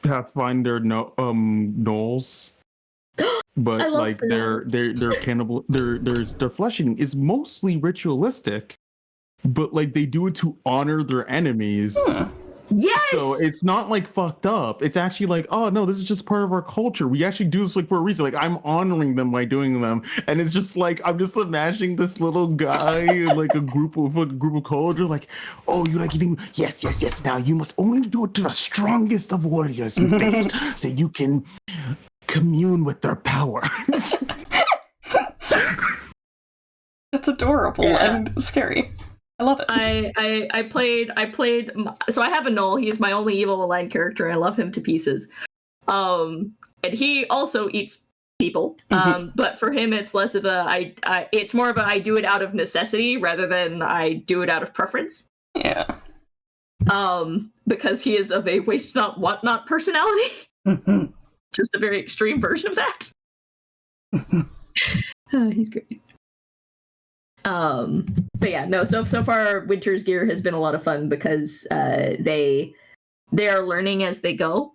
Speaker 11: Pathfinder gnolls. But like their cannibal their fleshing is mostly ritualistic, but like they do it to honor their enemies.
Speaker 6: Yes.
Speaker 11: So it's not like fucked up. It's actually like, oh no, this is just part of our culture. We actually do this like for a reason. Like I'm honoring them by doing them, and it's just like I'm just imagining this little guy like a group of culture. Like, oh, you like eating? Yes. Now you must only do it to the strongest of warriors you face, so you can commune with their power.
Speaker 1: That's adorable and scary. I love it.
Speaker 6: I played. So I have a gnoll. He's my only evil aligned character. I love him to pieces. And he also eats people. But for him, it's less of it's more of I do it out of necessity rather than I do it out of preference.
Speaker 1: Yeah.
Speaker 6: Because he is of a waste not, want not personality. Just a very extreme version of that. He's great. But yeah, no. So far, Winter's Gear has been a lot of fun because they are learning as they go.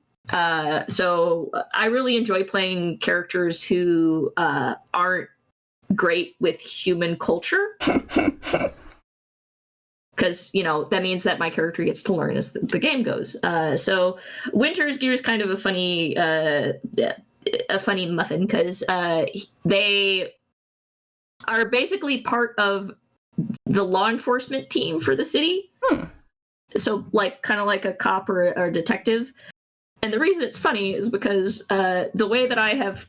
Speaker 6: So I really enjoy playing characters who aren't great with human culture, because that means that my character gets to learn as the game goes. So Winter's Gear is kind of a funny muffin because they are basically part of the law enforcement team for the city. So kind of like a cop or a detective. And the reason it's funny is because the way that I have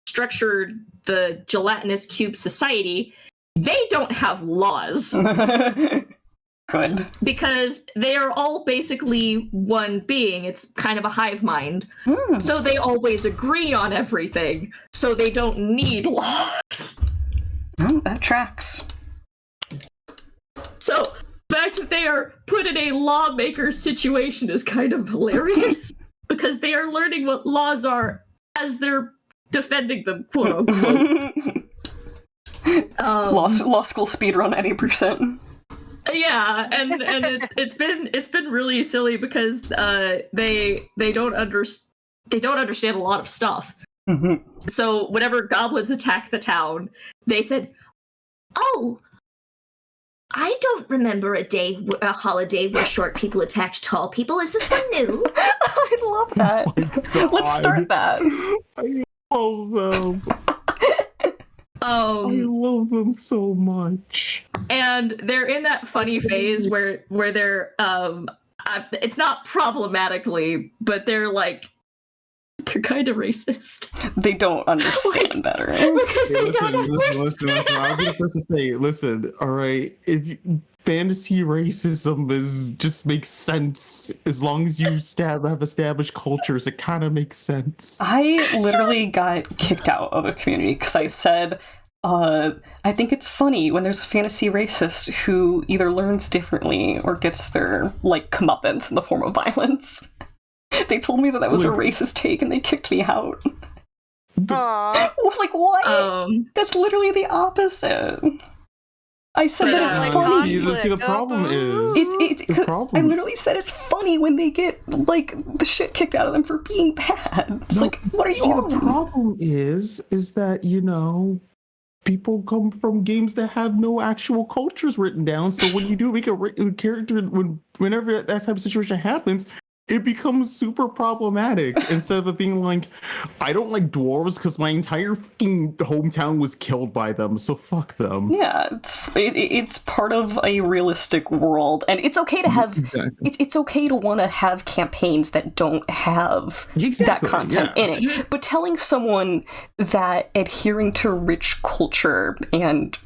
Speaker 6: structured the gelatinous cube society, they don't have laws.
Speaker 1: Good.
Speaker 6: Because they are all basically one being. It's kind of a hive mind. So they always agree on everything. So they don't need laws.
Speaker 1: Oh, that tracks.
Speaker 6: So the fact that they are put in a lawmaker situation is kind of hilarious because they are learning what laws are as they're defending them, quote unquote.
Speaker 1: Law school speedrun 80%.
Speaker 6: Yeah, and it's been really silly because they don't understand a lot of stuff. So whenever goblins attack the town, they said,
Speaker 12: "Oh, I don't remember a holiday where short people attacked tall people. Is this one new?"
Speaker 1: I love that. Let's start that.
Speaker 11: I love them. I love them so much.
Speaker 6: And they're in that funny phase where they're it's not problematically, but they're kind of racist.
Speaker 1: They don't understand better.
Speaker 6: Because they don't understand.
Speaker 11: Listen. I'll be the first to say, listen, all right, fantasy racism just makes sense as long as you have established cultures. It kind of makes sense.
Speaker 1: I literally got kicked out of a community because I said, I think it's funny when there's a fantasy racist who either learns differently or gets their comeuppance in the form of violence. They told me that was a racist take and they kicked me out.
Speaker 2: Aww.
Speaker 1: What? That's literally the opposite. I said that it's funny.
Speaker 11: See, the problem is...
Speaker 1: I literally said it's funny when they get, the shit kicked out of them for being bad. It's what are you on?
Speaker 11: The problem is that, people come from games that have no actual cultures written down. So when you do make a character, whenever that type of situation happens, it becomes super problematic instead of it being like, I don't like dwarves because my entire fucking hometown was killed by them, so fuck them.
Speaker 1: Yeah, it's part of a realistic world, and it's okay to have it's okay to want to have campaigns that don't have that content in it. But telling someone that adhering to rich culture and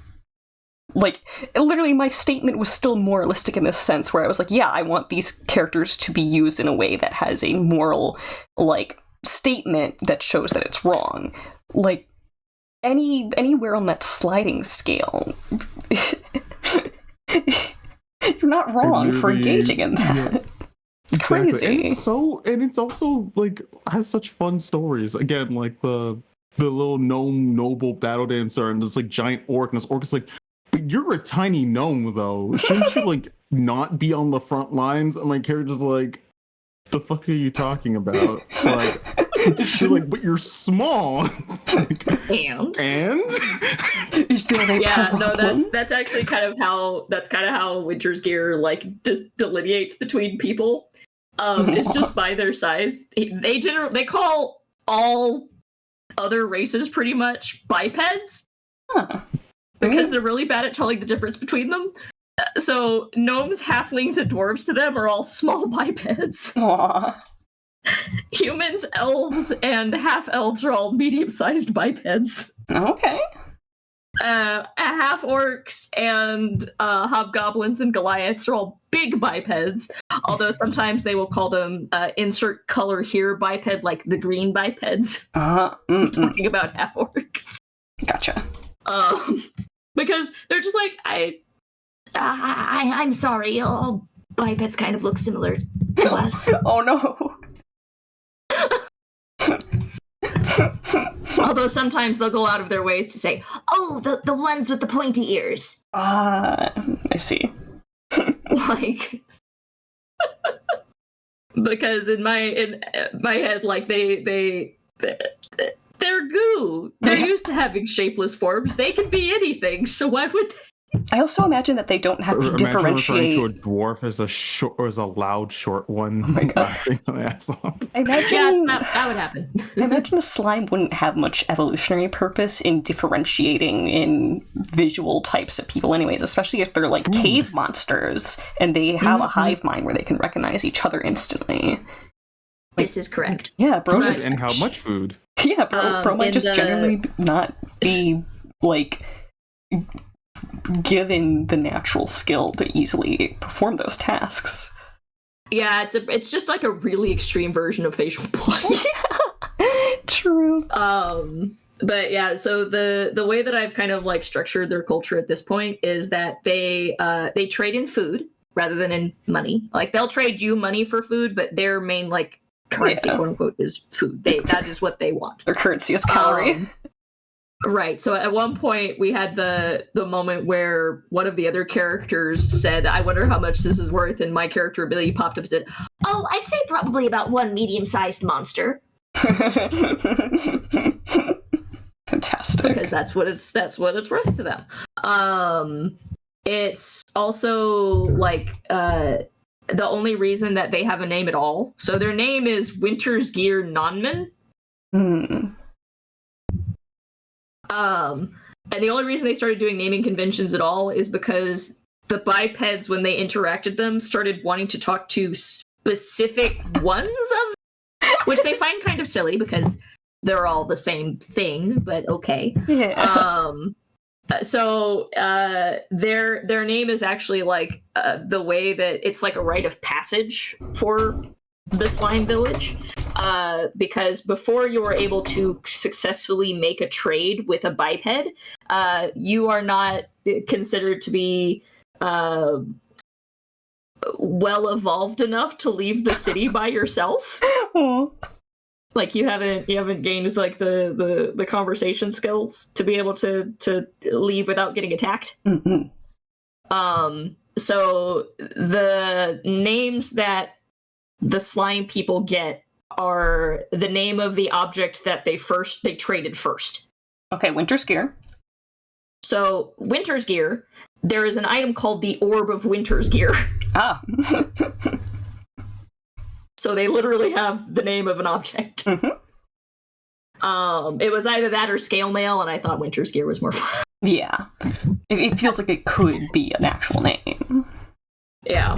Speaker 1: like, literally my statement was still moralistic in this sense where I was like, yeah, I want these characters to be used in a way that has a moral, like, statement that shows that it's wrong. Like, anywhere on that sliding scale, you're not wrong for engaging in that.
Speaker 11: Yeah.
Speaker 1: It's crazy.
Speaker 11: And it's also, like, has such fun stories. Again, like, the little gnome noble battle dancer and this, like, giant orc, and this orc is like, but you're a tiny gnome, though. Shouldn't you, like, not be on the front lines? And my character's like, the fuck are you talking about? Like, you're like, but you're small. Like, and?
Speaker 1: Is there a problem?
Speaker 6: No, that's actually kind of how Winter's Gear, like, just delineates between people. It's just by their size. They call all other races pretty much bipeds.
Speaker 1: Huh.
Speaker 6: Because they're really bad at telling the difference between them. So gnomes, halflings, and dwarves to them are all small bipeds.
Speaker 1: Aww.
Speaker 6: Humans, elves, and half-elves are all medium-sized bipeds.
Speaker 1: Okay.
Speaker 6: Half-orcs and hobgoblins and Goliaths are all big bipeds, although sometimes they will call them insert color here biped, like the green bipeds. Talking about half-orcs.
Speaker 1: Gotcha.
Speaker 6: Because they're just like,
Speaker 12: I'm sorry, all bipeds kind of look similar to us.
Speaker 1: Oh no.
Speaker 6: Although sometimes they'll go out of their ways to say,
Speaker 12: oh, the ones with the pointy ears.
Speaker 1: I see.
Speaker 6: Like, because in my head, like they're goo. They're used to having shapeless forms. They can be anything. So why would they?
Speaker 1: I also imagine that they don't have to differentiate.
Speaker 11: To a dwarf as a loud short one. Oh my god!
Speaker 1: I imagine
Speaker 6: that would happen.
Speaker 1: I imagine a slime wouldn't have much evolutionary purpose in differentiating in visual types of people, anyways. Especially if they're like cave monsters and they have a hive mind where they can recognize each other instantly.
Speaker 6: This is correct.
Speaker 1: Yeah, bro.
Speaker 11: And how much food?
Speaker 1: Yeah, bro might just generally not be like given the natural skill to easily perform those tasks.
Speaker 6: Yeah, it's just like a really extreme version of facial blood.
Speaker 1: Yeah, true.
Speaker 6: But yeah, so the way that I've kind of like structured their culture at this point is that they trade in food rather than in money. Like they'll trade you money for food, but their main like currency, quote unquote, is food. That is what they want.
Speaker 1: Their currency is calorie.
Speaker 6: Right. So at one point we had the moment where one of the other characters said, I wonder how much this is worth, and my character ability popped up and said,
Speaker 12: oh, I'd say probably about one medium-sized monster.
Speaker 1: Fantastic.
Speaker 6: Because that's what it's worth to them. It's also like the only reason that they have a name at all. So their name is Winter's Gear Nonman. And the only reason they started doing naming conventions at all is because the bipeds, when they interacted them, started wanting to talk to specific ones of them, which they find kind of silly because they're all the same thing, but okay.
Speaker 1: Yeah.
Speaker 6: So their name is actually like the way that it's like a rite of passage for the slime village, because before you are able to successfully make a trade with a biped, you are not considered to be well evolved enough to leave the city by yourself. Like you haven't gained like the conversation skills to be able to leave without getting attacked. So the names that the slime people get are the name of the object that they traded first.
Speaker 1: Okay, Winter's Gear.
Speaker 6: So Winter's Gear, there is an item called the Orb of Winter's Gear. So they literally have the name of an object.
Speaker 1: Mm-hmm.
Speaker 6: It was either that or scale mail, and I thought Winter's Gear was more fun.
Speaker 1: Yeah. It feels like it could be an actual name.
Speaker 6: Yeah.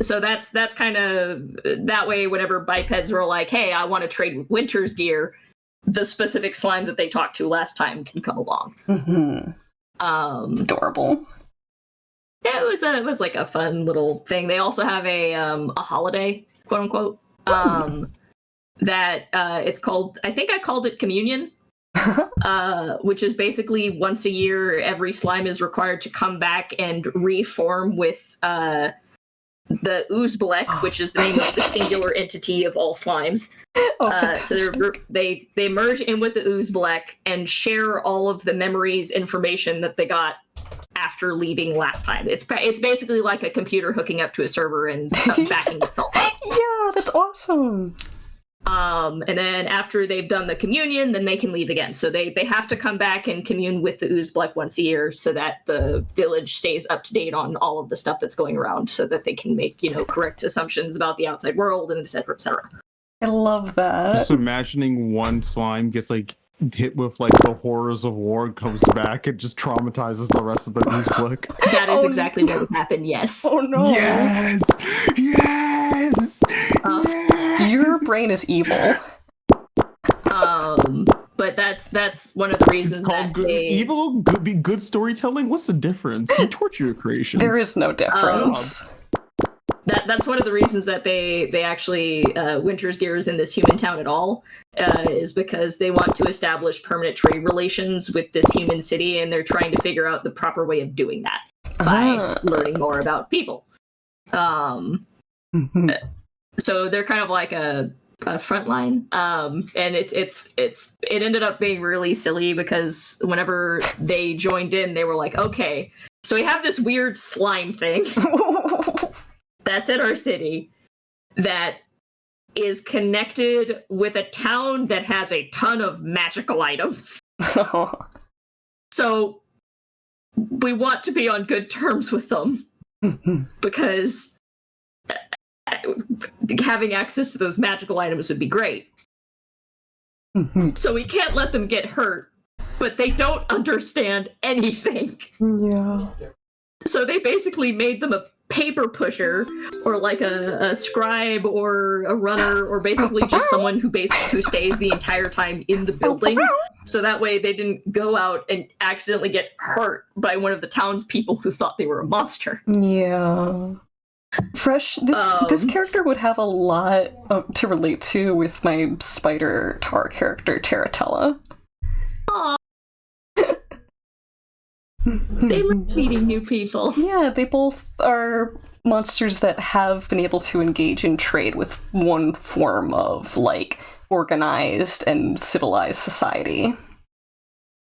Speaker 6: So that's kind of that way. Whenever bipeds were like, "Hey, I want to trade with Winter's Gear," the specific slime that they talked to last time can come along.
Speaker 1: Mm-hmm. It's adorable.
Speaker 6: Yeah, it was like a fun little thing. They also have a holiday, quote unquote, that it's called. I think I called it Communion. Which is basically once a year, every slime is required to come back and reform with the ゥ-ẓbleq, which is the name of the singular entity of all slimes. So they merge in with the ゥ-ẓbleq and share all of the memories, information that they got after leaving last time. It's basically like a computer hooking up to a server and backing itself up.
Speaker 1: Yeah, that's awesome.
Speaker 6: And then after they've done the communion, then they can leave again. So they have to come back and commune with the ゥ-ẓbleq once a year so that the village stays up to date on all of the stuff that's going around so that they can make, correct assumptions about the outside world and et cetera, et cetera.
Speaker 1: I love that.
Speaker 11: Just imagining one slime gets hit with the horrors of war and comes back and just traumatizes the rest of the ゥ-ẓbleq.
Speaker 6: That is exactly what would happen, yes.
Speaker 1: Oh no.
Speaker 11: Yes! Yes!
Speaker 1: Your brain is evil.
Speaker 6: But that's one of the reasons
Speaker 11: It's called
Speaker 6: that
Speaker 11: evil, good storytelling. What's the difference? You torture your creations.
Speaker 1: There is no difference.
Speaker 6: That's one of the reasons that they actually Winter's Gear is in this human town at all, is because they want to establish permanent trade relations with this human city, and they're trying to figure out the proper way of doing that by learning more about people. So they're kind of like a front line, and it ended up being really silly because whenever they joined in, they were like, okay, so we have this weird slime thing that's in our city that is connected with a town that has a ton of magical items. So we want to be on good terms with them because having access to those magical items would be great. So we can't let them get hurt, but they don't understand anything.
Speaker 1: Yeah.
Speaker 6: So they basically made them a paper pusher, or like a scribe, or a runner, or basically just someone who stays the entire time in the building. So that way they didn't go out and accidentally get hurt by one of the townspeople who thought they were a monster.
Speaker 1: Yeah. Fresh, this character would have a lot to relate to with my spider tar character, Taratella.
Speaker 6: Aww. They love meeting new people.
Speaker 1: Yeah, they both are monsters that have been able to engage in trade with one form of, organized and civilized society.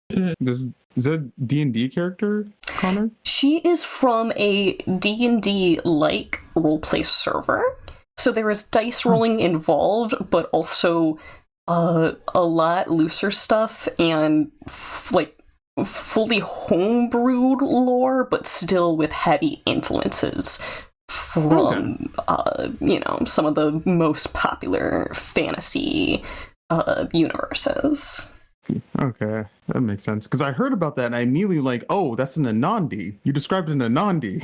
Speaker 11: Is that a D&D character, Connor?
Speaker 1: She is from a D&D-like roleplay server. So there is dice rolling involved, but also a lot looser stuff and, fully homebrewed lore, but still with heavy influences from, some of the most popular fantasy universes.
Speaker 11: Okay, that makes sense. Because I heard about that and I immediately that's an Anandi. You described an Anandi.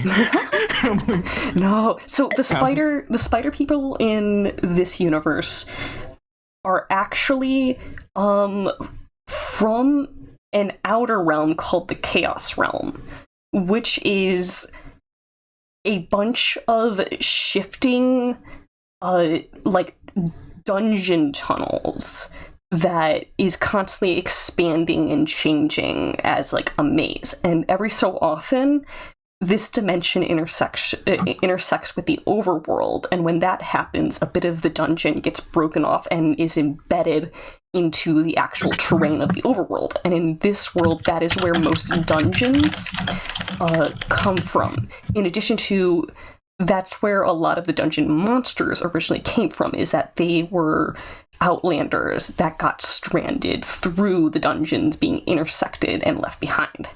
Speaker 1: No. So the spider people in this universe are actually from an outer realm called the Chaos Realm, which is a bunch of shifting dungeon tunnels that is constantly expanding and changing as a maze. And every so often, this dimension intersects with the overworld, and when that happens, a bit of the dungeon gets broken off and is embedded into the actual terrain of the overworld. And in this world, that is where most dungeons come from. In addition to, that's where a lot of the dungeon monsters originally came from, is that they were outlanders that got stranded through the dungeons being intersected and left behind.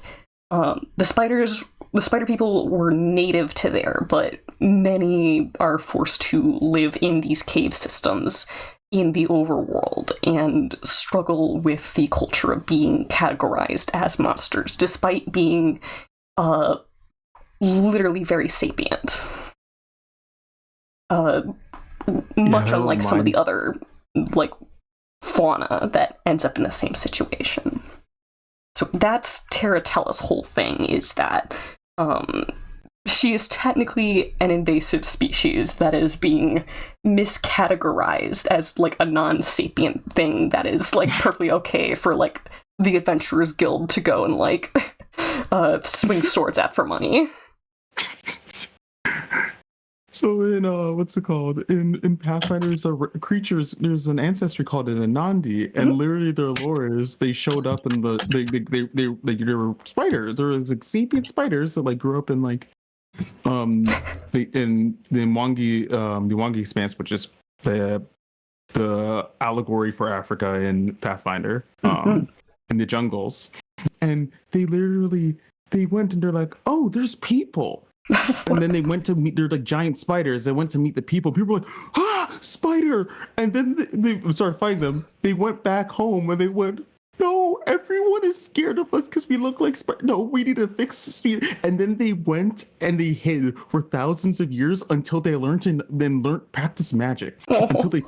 Speaker 1: The spiders the spider people were native to there, but many are forced to live in these cave systems in the overworld and struggle with the culture of being categorized as monsters, despite being literally very sapient. Much unlike some of the other like fauna that ends up in the same situation. So that's Terratella's whole thing, is that she is technically an invasive species that is being miscategorized as like a non-sapient thing that is like perfectly okay for like the Adventurers Guild to go and like swing swords at for money.
Speaker 11: So in what's it called? In Pathfinder's creatures, there's an ancestry called an Anandi, and literally their lore is they showed up in the they were spiders. There was like sapient spiders that like grew up in like in the Mwangi Expanse, which is the allegory for Africa in Pathfinder, in the jungles, and they went and they're like, oh, there's people. And then they went to meet, they're like giant spiders. They went to meet the people. People were like, ah, spider. And then they started fighting them. They went back home and they went, no, everyone is scared of us because we look like spiders. No, we need to fix this. And then they went and they hid for thousands of years until they learned practice magic. Until they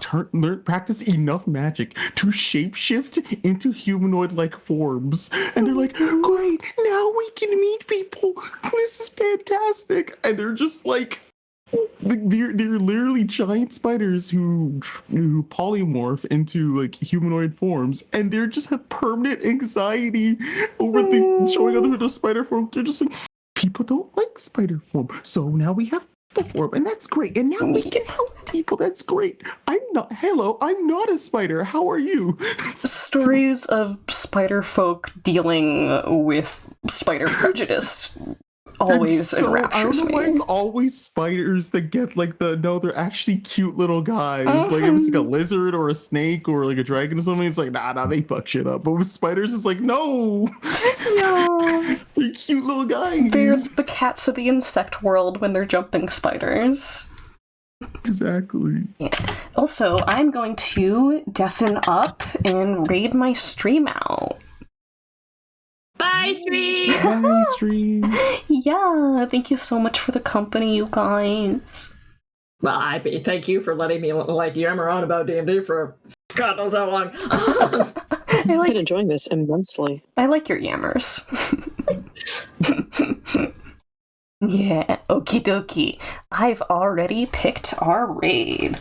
Speaker 11: practice enough magic to shapeshift into humanoid-like forms. And they're like, great, now we can meet people. This is fantastic. And they're just like, they're literally giant spiders who polymorph into like humanoid forms, and they're just have permanent anxiety over showing other the spider form. They're just like, people don't like spider form, so now we have people form, and that's great. And now we can help people. That's great. I'm not a spider. How are you?
Speaker 1: Stories of spider folk dealing with spider prejudice always enraptures me.
Speaker 11: I don't know why it's always spiders that get like they're actually cute little guys. Like if it's like a lizard or a snake or like a dragon or something, it's like, nah, they fuck shit up. But with spiders, it's like, no. They're cute little guys.
Speaker 1: They're the cats of the insect world when they're jumping spiders.
Speaker 11: Exactly.
Speaker 1: Yeah. Also, I'm going to deafen up and raid my stream out.
Speaker 6: Bye, stream!
Speaker 11: Bye, stream!
Speaker 1: Yeah, thank you so much for the company, you guys.
Speaker 6: Well, thank you for letting me like yammer on about D&D for God knows how long.
Speaker 13: I've been enjoying this immensely.
Speaker 1: I like your yammers. Yeah, okie dokie. I've already picked our raid.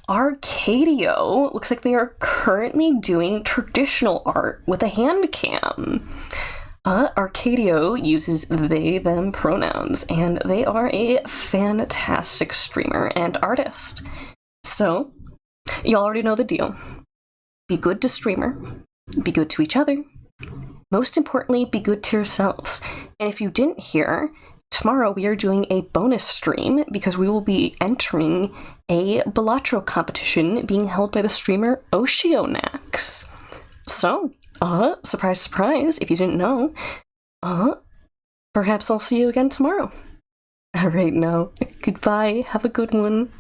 Speaker 1: Arcadio looks like they are currently doing traditional art with a hand cam. Arcadio uses they, them pronouns, and they are a fantastic streamer and artist. So, you already know the deal. Be good to streamer. Be good to each other. Most importantly, be good to yourselves. And if you didn't hear, tomorrow we are doing a bonus stream because we will be entering a Balatro competition being held by the streamer Oceanax. So, surprise, surprise, if you didn't know, perhaps I'll see you again tomorrow. Alright, now, goodbye, have a good one.